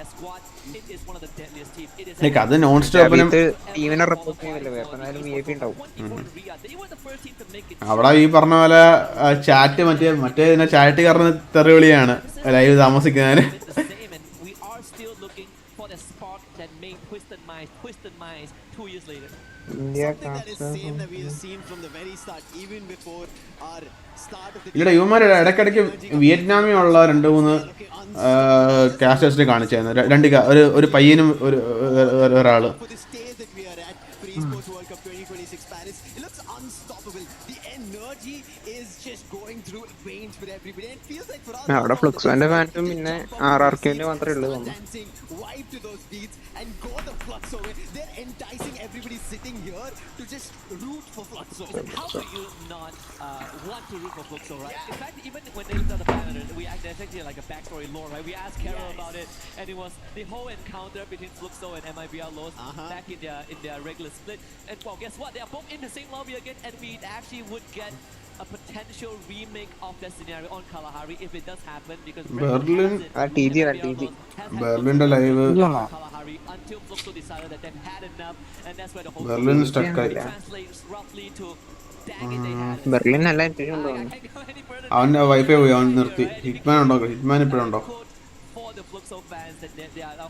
ലൈക്ക് അത് നോൺ സ്റ്റോപ്പിനും അവിടെ ഈ പറഞ്ഞ പോലെ ചാറ്റ് മറ്റേ ചാറ്റ് കാരണം തെറിവിളിയാണ് live താമസിക്കുന്നതിന്. years later. Something that is same that we have seen from the very start, even before our start of the ഇവിടെ ഇവന്മാർ ഇടയ്ക്കിടയ്ക്ക് വിയറ്റ്നാമിലുള്ള 2-3 കാസ്റ്റേഴ്സിനെ കാണിച്ചായിരുന്നു. ഒരു പയ്യനും ഒരാള്. Esports World Cup 2026 Paris. It looks unstoppable. The energy is just going through veins for everybody. It feels like for us. അവിടെ ഫ്ലുക്സോന്റെ ഫാൻസും പിന്നെ RRQന്റെ മാത്രമേ ഉള്ളൂ തോന്നുന്നു. Wipe to those beats and go the Fluxo way. They're enticing everybody sitting here to just root for Fluxo. How could you not want to root for Fluxo, right? In fact, even when they looked at the banner, there's actually like a backstory lore, right? We asked Carol about it, and it was the whole encounter between Fluxo and MIBR.LOS back in their regular split. And well, guess what? They are both in the same lobby again, and we actually would get a potential remake of that scenario on Kalahari if it does happen, because Berlin Berlin's live Kalahari until Fluxo decided that they've had enough, and that's where the whole Berlin stuck translates roughly to dang it, they had Berlin അല്ല ഏറ്റവും അവന്റെ wifi പോയി അവൻ നിർത്തി. Hitman ഉണ്ടോ? Hitman ഇപ്പോഴുണ്ടോ?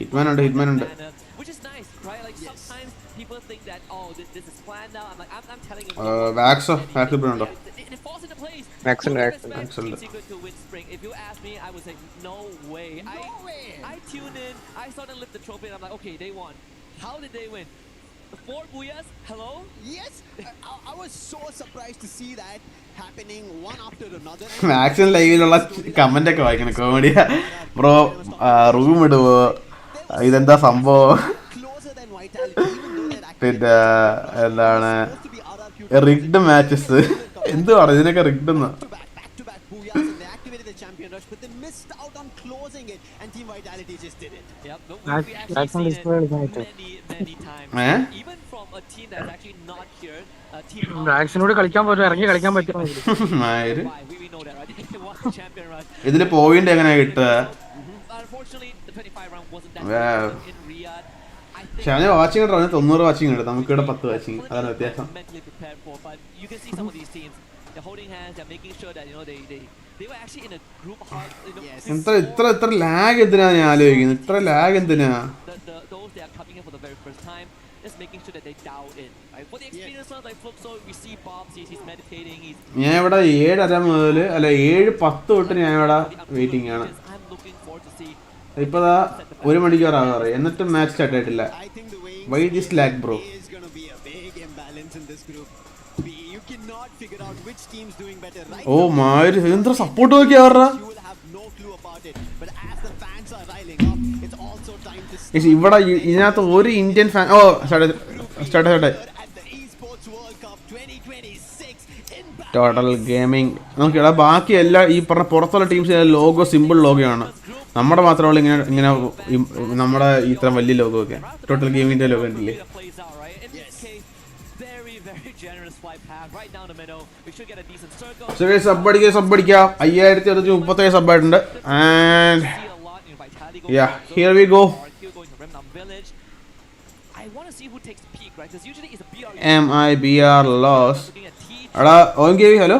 Hitman ഉണ്ട്. which is nice, right? Like sometimes people think that this is planned out. I'm telling you, വാക്സ് ഇപ്പോഴുണ്ടോ? it falls into place. Excellent. To win spring. If you ask me, I would say no way. I tuned in, I saw them lift the trophy, and I'm like, okay, they won. How did they win? 4 booyahs? Hello? Yes, I was so surprised to see that happening one after another. മാക്സിൻ ലൈവിലുള്ള comment ഒക്കെ വായിക്കണം. കോമഡിയാ bro. Room ഇടുവോ? ഇതെന്താ സംഭവം? പിന്നെ എന്താണ് rigged matches എന്തുവാണ് ഇതിനൊക്കെ റിഗ്ഡ് എന്ന്? But they missed out on closing it, and Team Vitality just did it. Yep, we actually seen it many times. Even from a team that's actually not here, a team വാക്സിനോട് കളിക്കാൻ പറ്റും, ഇറങ്ങി കളിക്കാൻ പറ്റും. we know that, right? They won the champion rush. ഇതില് point എങ്ങനെയാ കിട്ടുക? Unfortunately, the 25 round wasn't that good in Riyadh. പക്ഷെ അവന് വാച്ചിങ് ഉണ്ട്, 90 വാച്ചിങ് ഉണ്ട്, നമുക്കിവിടെ 10 വാച്ചിങ്. അതാണ് വ്യത്യാസം. Mentally prepared for, but you can see some of these teams, they're holding hands, they're making sure that they were actually in a group hug. ഇത്ര lag എന്തിനാ ഞാൻ ആലോചിക്കുന്നത്? ഇത്ര ലാഗ് എന്തിനാ? Those that are coming in for the very first time, just making sure that they dial in. Right? For the experiencers like Fluxo, we see Bob, he's meditating. ഞാൻ ഇവിടെ 7:30 മുതൽ 7:10 തൊട്ട് ഞാൻ ഇവിടെ വെയിറ്റിംഗ് ആണ്. ഇപ്പതാ 1 മണിക്കൂറാകാറ്, എന്നിട്ടും മാച്ച് സ്റ്റാർട്ട് ആയിട്ടില്ല. Why this lag bro? Oh മാര് എന്താ സപ്പോർട്ട് നോക്കിയാറാ? ഇവിടെ ഇതിനകത്ത് ഒരു Indian fan. Oh start total gaming നോക്കിയാ ബാക്കി എല്ലാ ഈ പറഞ്ഞ പുറത്തുള്ള ടീംസ് ലോഗോ സിമ്പിൾ ലോഗോയാണ്. നമ്മുടെ മാത്രമുള്ള ഇങ്ങനെ നമ്മുടെ ഇത്ര വലിയ ലോഗോ ഒക്കെ ടോട്ടൽ ഗെയിമിങ്ങിന്റെ ലോഗോ ഉണ്ടല്ലേ. സബ് അടിക്കാം 5137 സബ് ആയിട്ടുണ്ട്. And yeah, here we go. MIBR.LOS. എടാ ഓങ്കി ഹലോ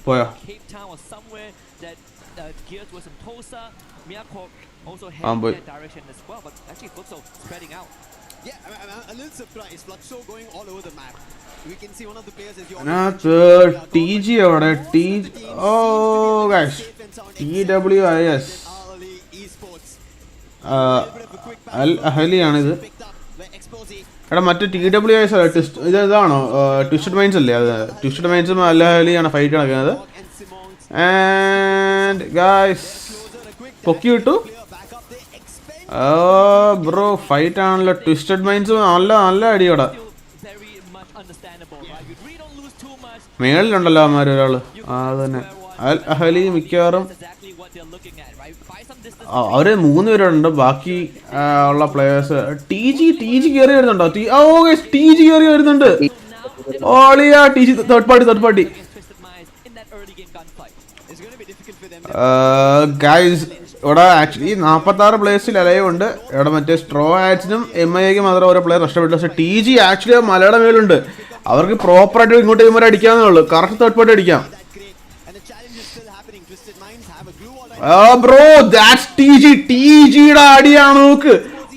പോയോ? MÍA Corp also heading that direction as well, but actually Fluxo spreading out. Yeah, I'm a little surprised. Fluxo going all over the map. We can see one of the players as TG അവിടെ oh guys EWS Ahli ആണിത്. എടാ മറ്റേ TWS ഇതാണോ twisted minds അല്ലേ? അത് twisted മൈൻഡ്സും Ahli ആണ് fight നടക്കുന്നത്. And guys പൊക്കി വിട്ടു. ബ്രോ ഫൈറ്റ് ആണല്ലോ. ട്വിസ്റ്റഡ് മൈൻഡ്സ് നല്ല അടിയോടെ മേളിലുണ്ടല്ലോ അവന്മാര് ഒരാള്. അത് തന്നെ Ahli മിക്കവാറും അവര് 3 പേരുണ്ട്. ബാക്കി ഉള്ള പ്ലേയേഴ്സ് TG കയറി വരുന്നുണ്ടോ? TG കയറി വരുന്നുണ്ട്. ഓളിയാ TG തേർഡ് പാർട്ടി ഗൈസ്. ഇവിടെ ആക്ച്വലി 46 പ്ലേയേഴ്സിൽ അലൈവ് ഉണ്ട്. ഇവിടെ മറ്റേ സ്ട്രോ ആറ്റ്സിനും MIAക്ക് മാത്രം ഓരോ പ്ലെയർ നഷ്ടപ്പെട്ടു. പക്ഷേ TG ആക്ച്വലി മലയുടെ മേലുണ്ട്. അവർക്ക് പ്രോപ്പറായിട്ട് ഇങ്ങോട്ട് ഇവരെ അടിക്കാന്നേ ഉള്ളൂ. കറക്റ്റ് തേർഡ് പാർട്ടി അടിക്കാം. ബ്രോ ദാറ്റ്സ് TGയുടെ അടിയാണ് നോക്ക്.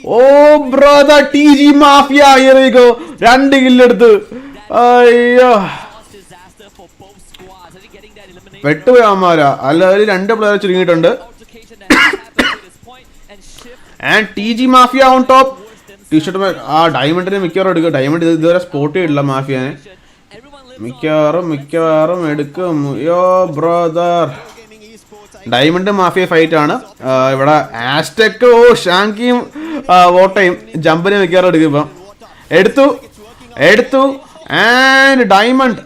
Oh brother, TG Mafia, here we go. 2 kill എടുത്തു. അയ്യോ. വെട്ടുപോയി അമ്മാരാ. അല്ലൊരു 2 പ്ലെയർ ചുരുങ്ങിയിട്ടുണ്ട്. And TG Mafia on top. T-shirt ഡയമണ്ടിനെ മിക്കവാറും എടുക്കും. ഡയമണ്ട് ഇതുവരെ സ്പോട്ട് ചെയ്തിട്ടില്ല മാഫിയാനെ. മിക്കവാറും എടുക്കും. യോ ബ്രദർ. ഡയമണ്ട് മാഫിയ ഫൈറ്റ് ആണ് ഇവിടെ. ആസ്റ്റെക്കോ ഷാങ്കിയും വോട്ടയും ജമ്പിനെ മിക്കവാറും എടുക്കും. ഇപ്പം എടുത്തു ആൻഡ് ഡയമണ്ട്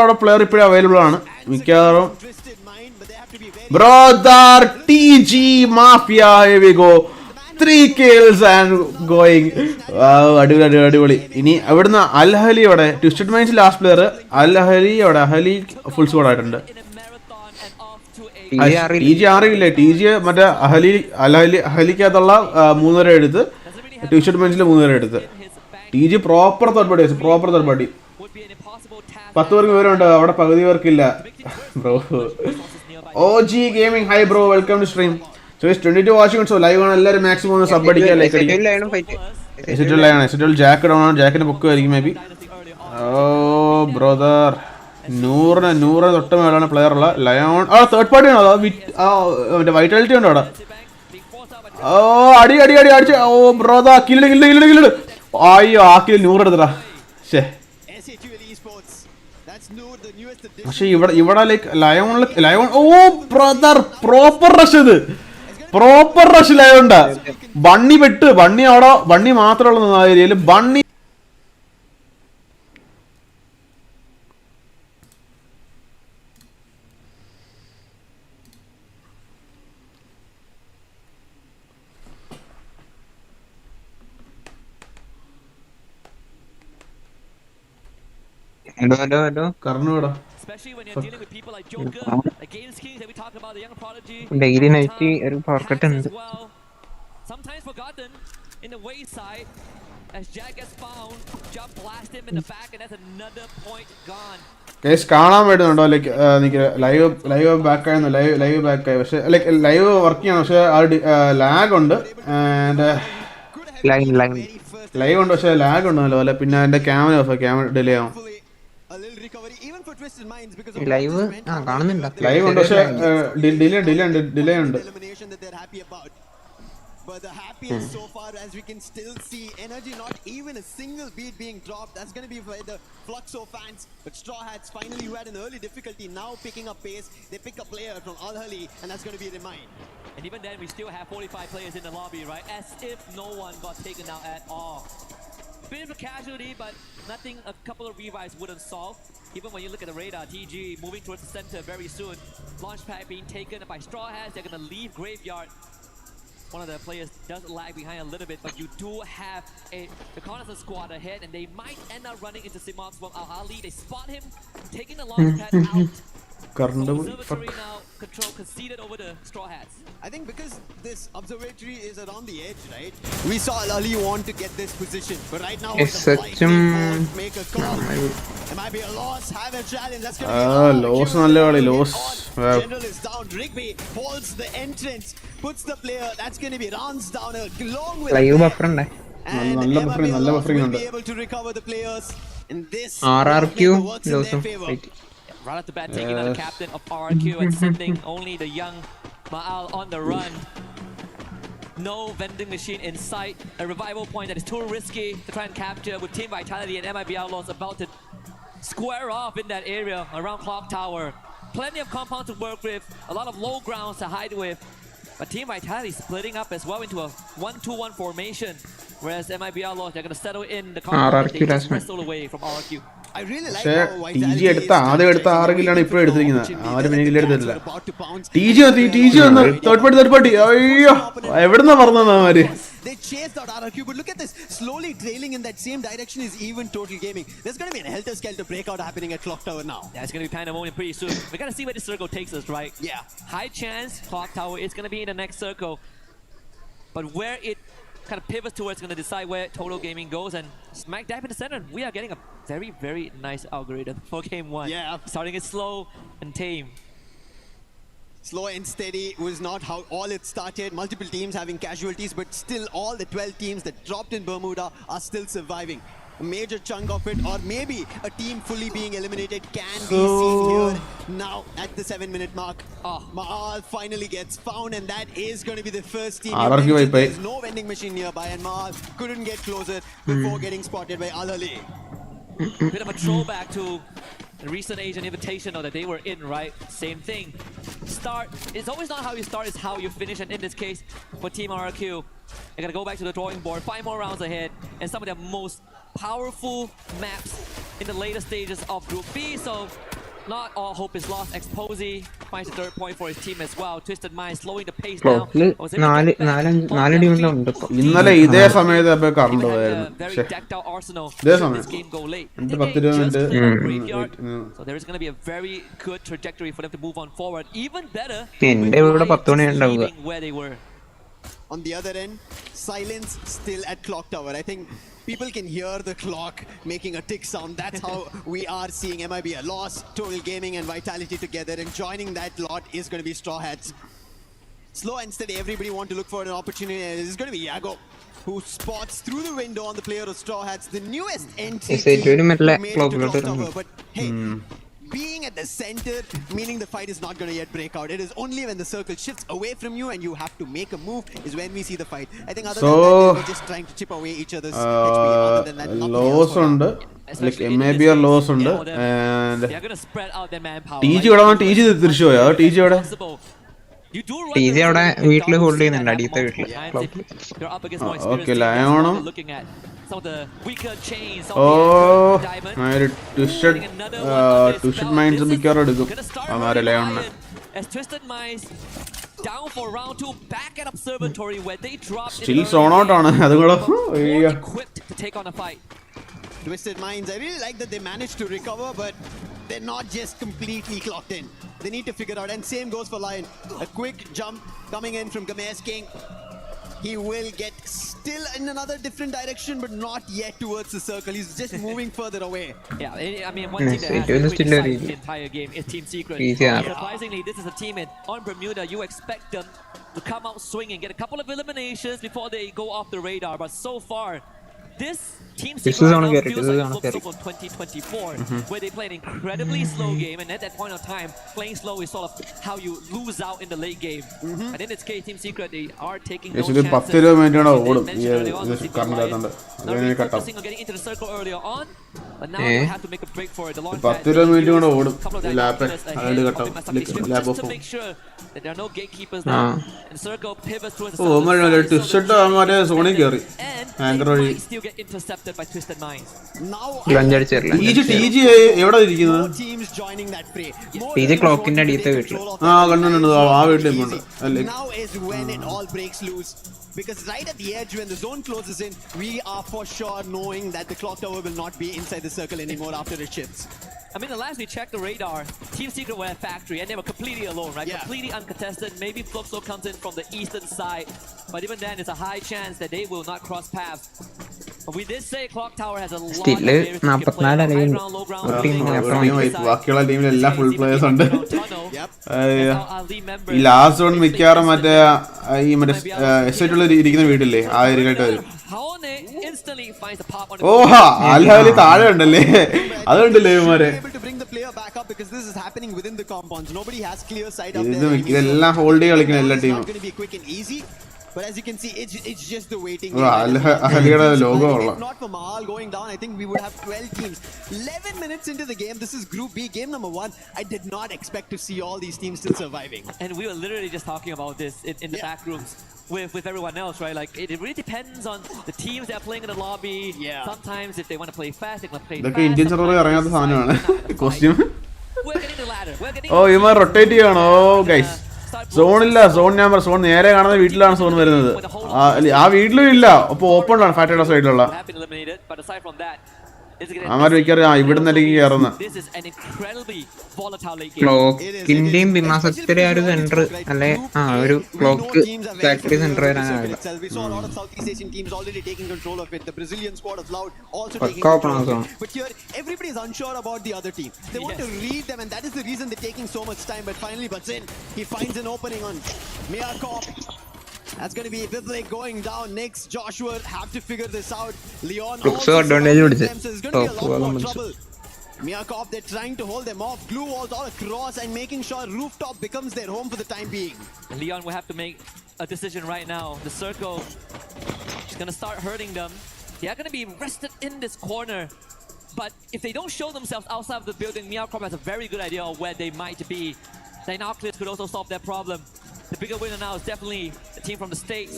അവിടെ പ്ലെയർ ഇപ്പോഴും അവൈലബിൾ ആണ് മിക്കവാറും. Brother TG Mafia, here we go. 3 kills and going. അടിപൊളി. ഇനി അവിടുന്ന് അൽഹലി അവിടെ twisted minds last player. Al Ahli full squad ആയിട്ടുണ്ട്. TG അറിയില്ലേ? TG മറ്റേ അഹലിക്കകത്തുള്ള 3 പേരെ എടുത്ത് ട്വിസ്റ്റഡ് മൈൻഡ്സിൽ 3 പേരെ എടുത്ത്. TG proper third party. 10 പേർക്ക് വിവരമുണ്ട്, അവിടെ പകുതി പേർക്കില്ല. Bro OG Gaming, hi bro, welcome to stream. So it's 22 watching, so live on എല്ലാവരും മാക്സിമം സബ് അടിക്കുക, ലൈക്ക് അടിക്കുക. S8UL ജാക്ക് ഡൗൺ ആണ്, ജാക്കിന്റെ ബുക്ക് ആയിരിക്കും മേ ബി. ഓ ബ്രദർ, നൂറിന് തൊട്ട് മേലാണ് പ്ലെയർ ഉള്ള ലയോൺ. തേർഡ് പാർട്ടി ആണോ? മറ്റേ വൈറ്റാലിറ്റി ഉണ്ടോ അവിടെ? ഓ അടി അടിച്ച്. ഓ ബ്രദർ, കില്ല്. അയ്യോ ആ കില്ല് 100 എടുത്തടാ. ശേ പക്ഷെ ഇവിടെ ലൈക്ക് ലയോൺ. ഓ ബ്രദർ, പ്രോപ്പർ റഷ് ലയോണ്ട. ബണ്ണി അവിടെ ബണ്ണി മാത്രമുള്ള ഏരിയയിൽ ബണ്ണി. കർണൂടാ ഡെയിലി നൈറ്റ് ഒരു പവർ കട്ട് ഉണ്ട്. കാണാൻ പറ്റുന്നുണ്ടോ? ലൈക്ക് എനിക്ക് ലൈവ് ബാക്ക് ആയിരുന്നു. ലൈവ് ബാക്ക് ആയി, പക്ഷെ ലൈക്ക് ലൈവ് വർക്ക് ചെയ്യണം, പക്ഷെ ലാഗ് ഉണ്ട്. ലൈവ് ഉണ്ട് പക്ഷെ ലാഗ് ഉണ്ടല്ലോ അല്ലെ. പിന്നെ എന്റെ ക്യാമറ ഡിലേ ആവും. ലൈവ് കാണുന്നുണ്ട്, ലൈവ് ഉണ്ട് പക്ഷെ ഡിലേ ഉണ്ട്. But the happiest so far, as we can still see, energy, not even a single beat being dropped. That's going to be for the Fluxo fans. But Straw Hats finally, who had an early difficulty, now picking up pace. They pick a player from Ahli, and that's going to be Remind. And even then, we still have 45 players in the lobby, right? As if no one got taken out at all. Bit of a casualty, but nothing a couple of revives wouldn't solve. Even when you look at the radar, TG moving towards the center very soon. Launchpad being taken by Straw Hats. They're going to leave Graveyard. One of the players does lag behind a little bit, but you do have the Reconnaissance squad ahead, and they might end up running into Simox from Ahli. They spot him, taking the launchpad out. Observatory now control conceded over the Straw Hats. I think because this observatory is around the edge, right? We saw Ali want to get this position, but right now with the flight, make a call. MIBR.LOS have a challenge. That's going to be loss. General is down. Rigby holds the entrance, puts the player. That's going to be runs down along with live buffer unde. And MIBR.LOS will be able to recover the players. And this RRQ losing fight. Right off the bat, taking out the captain of RRQ and sending only the young Ma'al on the run. No vending machine in sight. A revival point that is too risky to try and capture with Team Vitality and MIBR.LOS about to square off in that area around Clock Tower. Plenty of compounds to work with, a lot of low grounds to hide with. But Team Vitality splitting up as well into a 1-2-1 formation. Whereas MIBR.LOS, they're going to settle in the compound they just wrestled away from RRQ. പക്ഷേ TG ആദ്യം എടുത്ത 6 കില്ലാണ് ഇപ്പോഴും എടുത്തിരിക്കുന്നത്. 6 kill എടുത്തിട്ടില്ല. TG വന്ന് third party. അയ്യോ എവിടുന്നാ പറഞ്ഞവര്? They chased out RRQ, but look at this. Slowly trailing in that same direction is even Total Gaming. There's going to be a helter-skelter breakout happening at Clock Tower now. Yeah, it's going to be pandemonium pretty soon. We're going to see where this circle takes us, right? Yeah. High chance Clock Tower is going to be in the next circle. But where it kind of pivots towards going to decide where Total Gaming goes, and smack dab in the center. We are getting a very, very nice algorithm for game 1. Yeah. Starting it slow and tame. Slow and steady was not how all it started. Multiple teams having casualties, but still all the 12 teams that dropped in Bermuda are still surviving. A major chunk of it, or maybe a team fully being eliminated, can be seen here now at the 7-minute mark. Maal finally gets found, and that is going to be the first team. There's no vending machine nearby, and Maal couldn't get closer before getting spotted by Ahli. Bit of a throwback to the recent Asian Invitational that they were in, right? Same thing. Start. It's always not how you start, it's how you finish. And in this case, for Team RRQ, they're going to go back to the drawing board. 5 more rounds ahead, and some of their most powerful maps in the later stages of Group B. So not all hope is lost. Exposy finds the 3rd point for his team as well. Twisted Mind slowing the pace down. ഇന്നലെ ഇതേ സമയത്ത് current പോയായിരുന്നു. This game go late. So there is going to be a very good trajectory for them to move on forward. Even better where they were. On the other end, silence still at Clock Tower. I think people can hear the clock making a tick sound. That's how we are seeing MIBR.LOS, Total Gaming and Vitality together, and joining that lot is going to be Straw Hats. Slow and steady, everybody want to look for an opportunity, and this is going to be Yago, who spots through the window on the player of Straw Hats, the newest entry made it to Clock Tower. But hey, being at the center, meaning the fight is not going to yet break out. It is only when the circle shifts away from you and you have to make a move is when we see the fight. I think other than that, they're just trying to chip away each other's HP. Other than that, loss ഉണ്ട്, like MIBR.LOS ഉണ്ട്, and they're going to spread out their manpower. TG തിരിച്ചു പോയോ? TG അവിടെ TG അവിടെ വീട്ടിൽ hold ചെയ്യുന്നുണ്ട്, അടിയത്തെ വീട്ടിൽ. Okay, ലയോണും twisted minds മിക്കവാറും എടുക്കും അവന്മാരെ ലയോണിനെ. സ്റ്റിൽ സോൺ ഔട്ട് ആണ് അതുകൂടെ. Twisted Minds, I really like that they managed to recover, but they're not just completely clocked in. They need to figure out, and same goes for Lion. A quick jump coming in from Gamesh King. He will get still in another different direction, but not yet towards the circle. He's just moving further away. Yeah, I mean, one team that has really decided the entire game is Team Secret. Surprisingly, this is a team on Bermuda. You expect them to come out swinging, get a couple of eliminations before they go off the radar, but so far, this Team Secret feels like Fluxo from 2024, where they play an incredibly slow game, and at that point of time, playing slow is sort of how you lose out in the late game. And in this case, Team Secret, they are taking no chances. Now really focusing on getting into the circle earlier on, but now they have to make a break for it. The launch pad, couple of diagonals ahead of Masaki Strip, just to make sure that there are no gatekeepers now. And circle pivots towards the south and they might still get intercepted by Twisted Minds. Now TG എവിടെ ഇരിക്കുന്നത്? teams joining that fray. TG ക്ലോക്കിന്റെ അടിയത്തെ വീട്ടിൽ. Now is when it all breaks loose. Because right at the edge, when the zone closes in, we are for sure knowing that the clock tower will not be inside the circle anymore after it shifts. I mean, the last we checked the radar, Team Secret were at factory and they were completely alone, right? Yeah. Completely uncontested. Maybe Fluxo comes in from the eastern side, but even then, it's a high chance that they will not cross paths. But we did say Clock Tower has a lot of players who can play high ground, low ground. ബാക്കിയുള്ള ടീമിൽ എല്ലാ full players ഉണ്ട്. ഈ last one മിക്കവാറും മറ്റേ ഈ മറ്റേ S8UL ഇരിക്കുന്ന വീട്ടില്ലേ ആ ഏരിയയിലായിട്ട് വരും. ഓഹാ അൽഹാലി താഴെ ഉണ്ടല്ലേ, അതുണ്ടല്ലേ ഇവന്മാരെ. ഇതെല്ലാം ഹോൾഡ് ചെയ്ത് കളിക്കുന്ന എല്ലാ ടീമും. But as you can see, it's just the waiting. Logo. Not for Mahal going down, I think we would have 12 teams. 11 minutes into the game, this is Group B, game number 1. I did not expect to see all these teams still surviving. And we were literally just talking about this in the back rooms with everyone else, right? Like, it really depends on the teams that are playing in the lobby. Sometimes if they want to play fast, they want to play fast. Indian server ഇറങ്ങാത്ത സാധനമാണ് costume. We're getting the ladder. ഇവന്മാർ rotate ചെയ്യണോ guys? സോണില്ല, zone ഞാൻ പറഞ്ഞു, zone നേരെ കാണുന്ന വീട്ടിലാണ് zone വരുന്നത്. ആ വീട്ടിലും ഇല്ല, അപ്പൊ ഓപ്പൺ ആണ് ഫാറ്റയുടെ സൈഡിലുള്ള. Is it I'm not sure. I wouldn't let This is an incredibly volatile late game. ക്ലോക്കിന്റെയും വിമാസത്തിലെ ഒരു സെന്റർ അല്ലെ ഒരു ക്ലോക്ക് ഫാക്ടറി സെന്റർ വരാനാവില്ല. We saw a lot of Southeast Asian teams already taking control of it. The Brazilian squad of LYON also taking control of it. But here, everybody is unsure about the other team. They want to read them, and that is the reason they're taking so much time. But finally, Batsin, he finds an opening on MÍA Corp. That's going to be Vivek going down next. Joshua have to figure this out. LYON Fluxo advantage them, so there's going to be a lot more trouble. MÍA Corp, they're trying to hold them off. Glue walls all across and making sure rooftop becomes their home for the time being. And LYON will have to make a decision right now. The circle is going to start hurting them. They are going to be rested in this corner. But if they don't show themselves outside of the building, MÍA Corp has a very good idea of where they might be. Binoculars could also solve that problem. The bigger winner now is definitely the team from the States,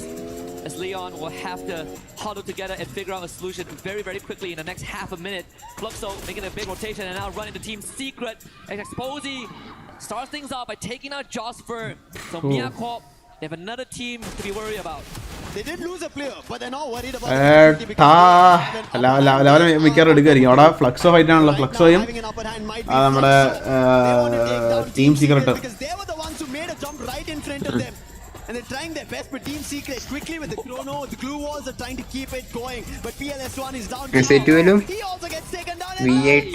as LYON will have to huddle together and figure out a solution very, very quickly in the next half a minute. Fluxo making a big rotation and now running the team's secret. And Exposy starts things off by taking out Josper. So MÍA Corp, they have another team to be worried about. They did lose a player, but they're not worried about Fluxo fight and Fluxo team secret. because they were the ones who made a jump right in front of them. And they're trying their best, but Team Secret quickly with the chrono, the glue walls are trying to keep it going. But PLS1 is down. S8UL He also gets taken down. V8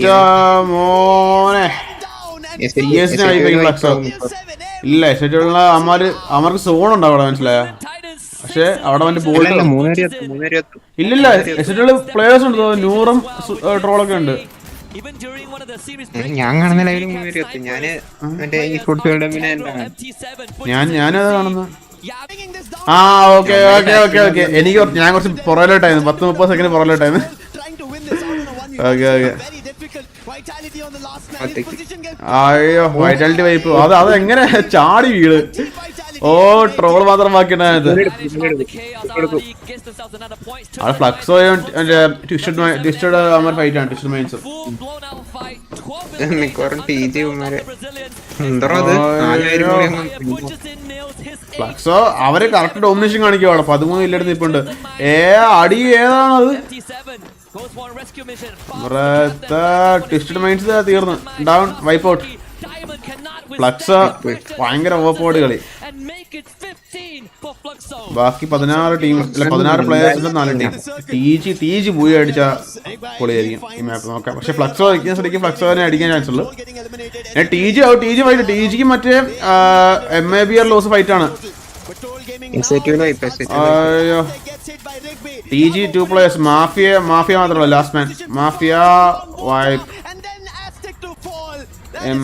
ഇല്ല S8UL അവർക്ക് zone ഉണ്ടാവും അവിടെ, മനസ്സിലായോ? പക്ഷെ അവിടെ വന്നിട്ട് bolt ഇല്ലില്ല. S8UL players ഉണ്ട്, നൂറും ട്രോളൊക്കെ ഉണ്ട്. ഞാൻ കാണുന്ന ലൈവിൽ 320. ഞാന് മറ്റേ ഈ ഫുട്ബോളുടെ ഞാനത് കാണുന്നു. ഓക്കെ എനിക്ക് ഞാൻ കുറച്ച് പുറകിലോട്ടായിരുന്നു, 10-30 സെക്കൻഡ് പുറകിലോട്ടായിരുന്നു. അയ്യോ വൈറ്റാലിറ്റി വൈപ്പ് അത് എങ്ങനെ ചാടി വീട്. ഓ ട്രോൾ മാത്രം ബാക്കിയുണ്ടായത്. അവിടെ ഫ്ലക്സോയും ട്വിസ്റ്റഡ് അമർ ഫൈറ്റ് ആണ്. ട്വിസ്റ്റഡ് മൈൻസ് ഫ്ലക്സോ അവര് കറക്റ്റ് ഡോമിനേഷൻ കാണിക്കും. അവിടെ 13 ഇല്ലെടുത്ത് ഇപ്പുണ്ട്. അടി ഏതാണത്? ട്വിസ്റ്റഡ് മൈൻഡ്സ് തീർന്നു. Down wipe out. ഫ്ലക്സോ ഭയങ്കര ഓപ്പോട് കളി. ബാക്കി 16 ടീം അല്ല 16 പ്ലേയേഴ്സിന്റെ 4 ടീം. TG പോയി അടിച്ച പൊളിയായിരിക്കും ഈ മാപ്പ് നോക്കാം. പക്ഷെ ഫ്ലക്സോ അടിക്കാൻ ശ്രമിക്കും, ഫ്ലക്സോനെ അടിക്കാൻ ചാൻസ് ഉള്ളു. TG fight. TGക്ക് മറ്റേ MIBR.LOS ഫൈറ്റ് ആണ്. അയ്യോ TG 2 players. മാഫിയ മാത്രമല്ല last man. Mafia wipe.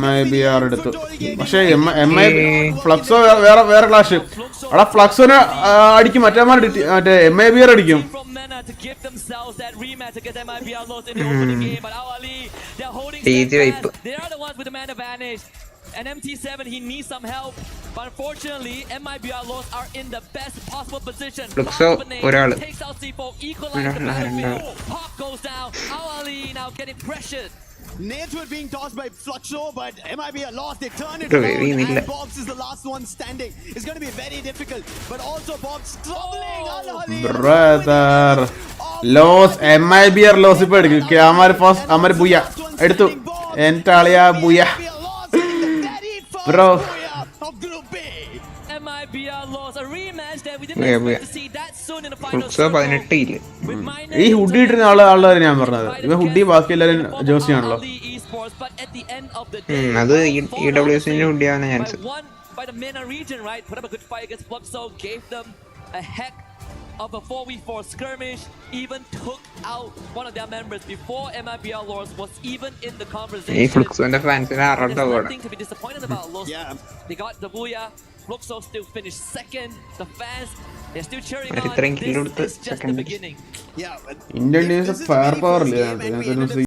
MIBR എടുത്തു. പക്ഷെ ഫ്ലക്സോ വേറെ ക്ലാഷ്. അവിടെ ഫ്ലക്സോനെ അടിക്കും, മറ്റേ MIBR അടിക്കും. And MT7, he needs some help, but unfortunately, MIBR.LOS are in the best possible position. Fluxo takes out C4, equalizes the battlefield. Pop goes down. Ali now getting pressured. Nades were being tossed by Fluxo, but MIBR.LOS, they turn it around, and Bobs is the last one standing. It's going to be very difficult, but also Bobs struggling. Brother LOS MIBR.LOS ഇപ്പൊ എടുക്കും. അമർ ബുയ എടുത്തു. എന്റെ ആളിയാ ബുയ bro. MIBR.LOS, a rematch that we didn't expect to see that soon in the final circle. ഈ hoodie ഇട്ടിരുന്ന ആളുകാരെ ഞാൻ പറഞ്ഞത്. ഇവ hoodie ബാക്കി എല്ലാവരും ജേഴ്സി ആണല്ലോ. അത് EWC ഹുഡിയാണ് chance. By the MENA region, right? Put up a good fight against Fluxo, gave them a heck of a 4v4 skirmish, even took out one of their members before MIBR.LOS was even in the conversation. Hey, Fluxoന്റെ ഫാൻസിനെ അറണ്ട There's nothing to be disappointed about. LOS, they got the Booyah. Fluxo still finished second. The fans, they're still cheering on. This is just the beginning. Indian teams are firepower.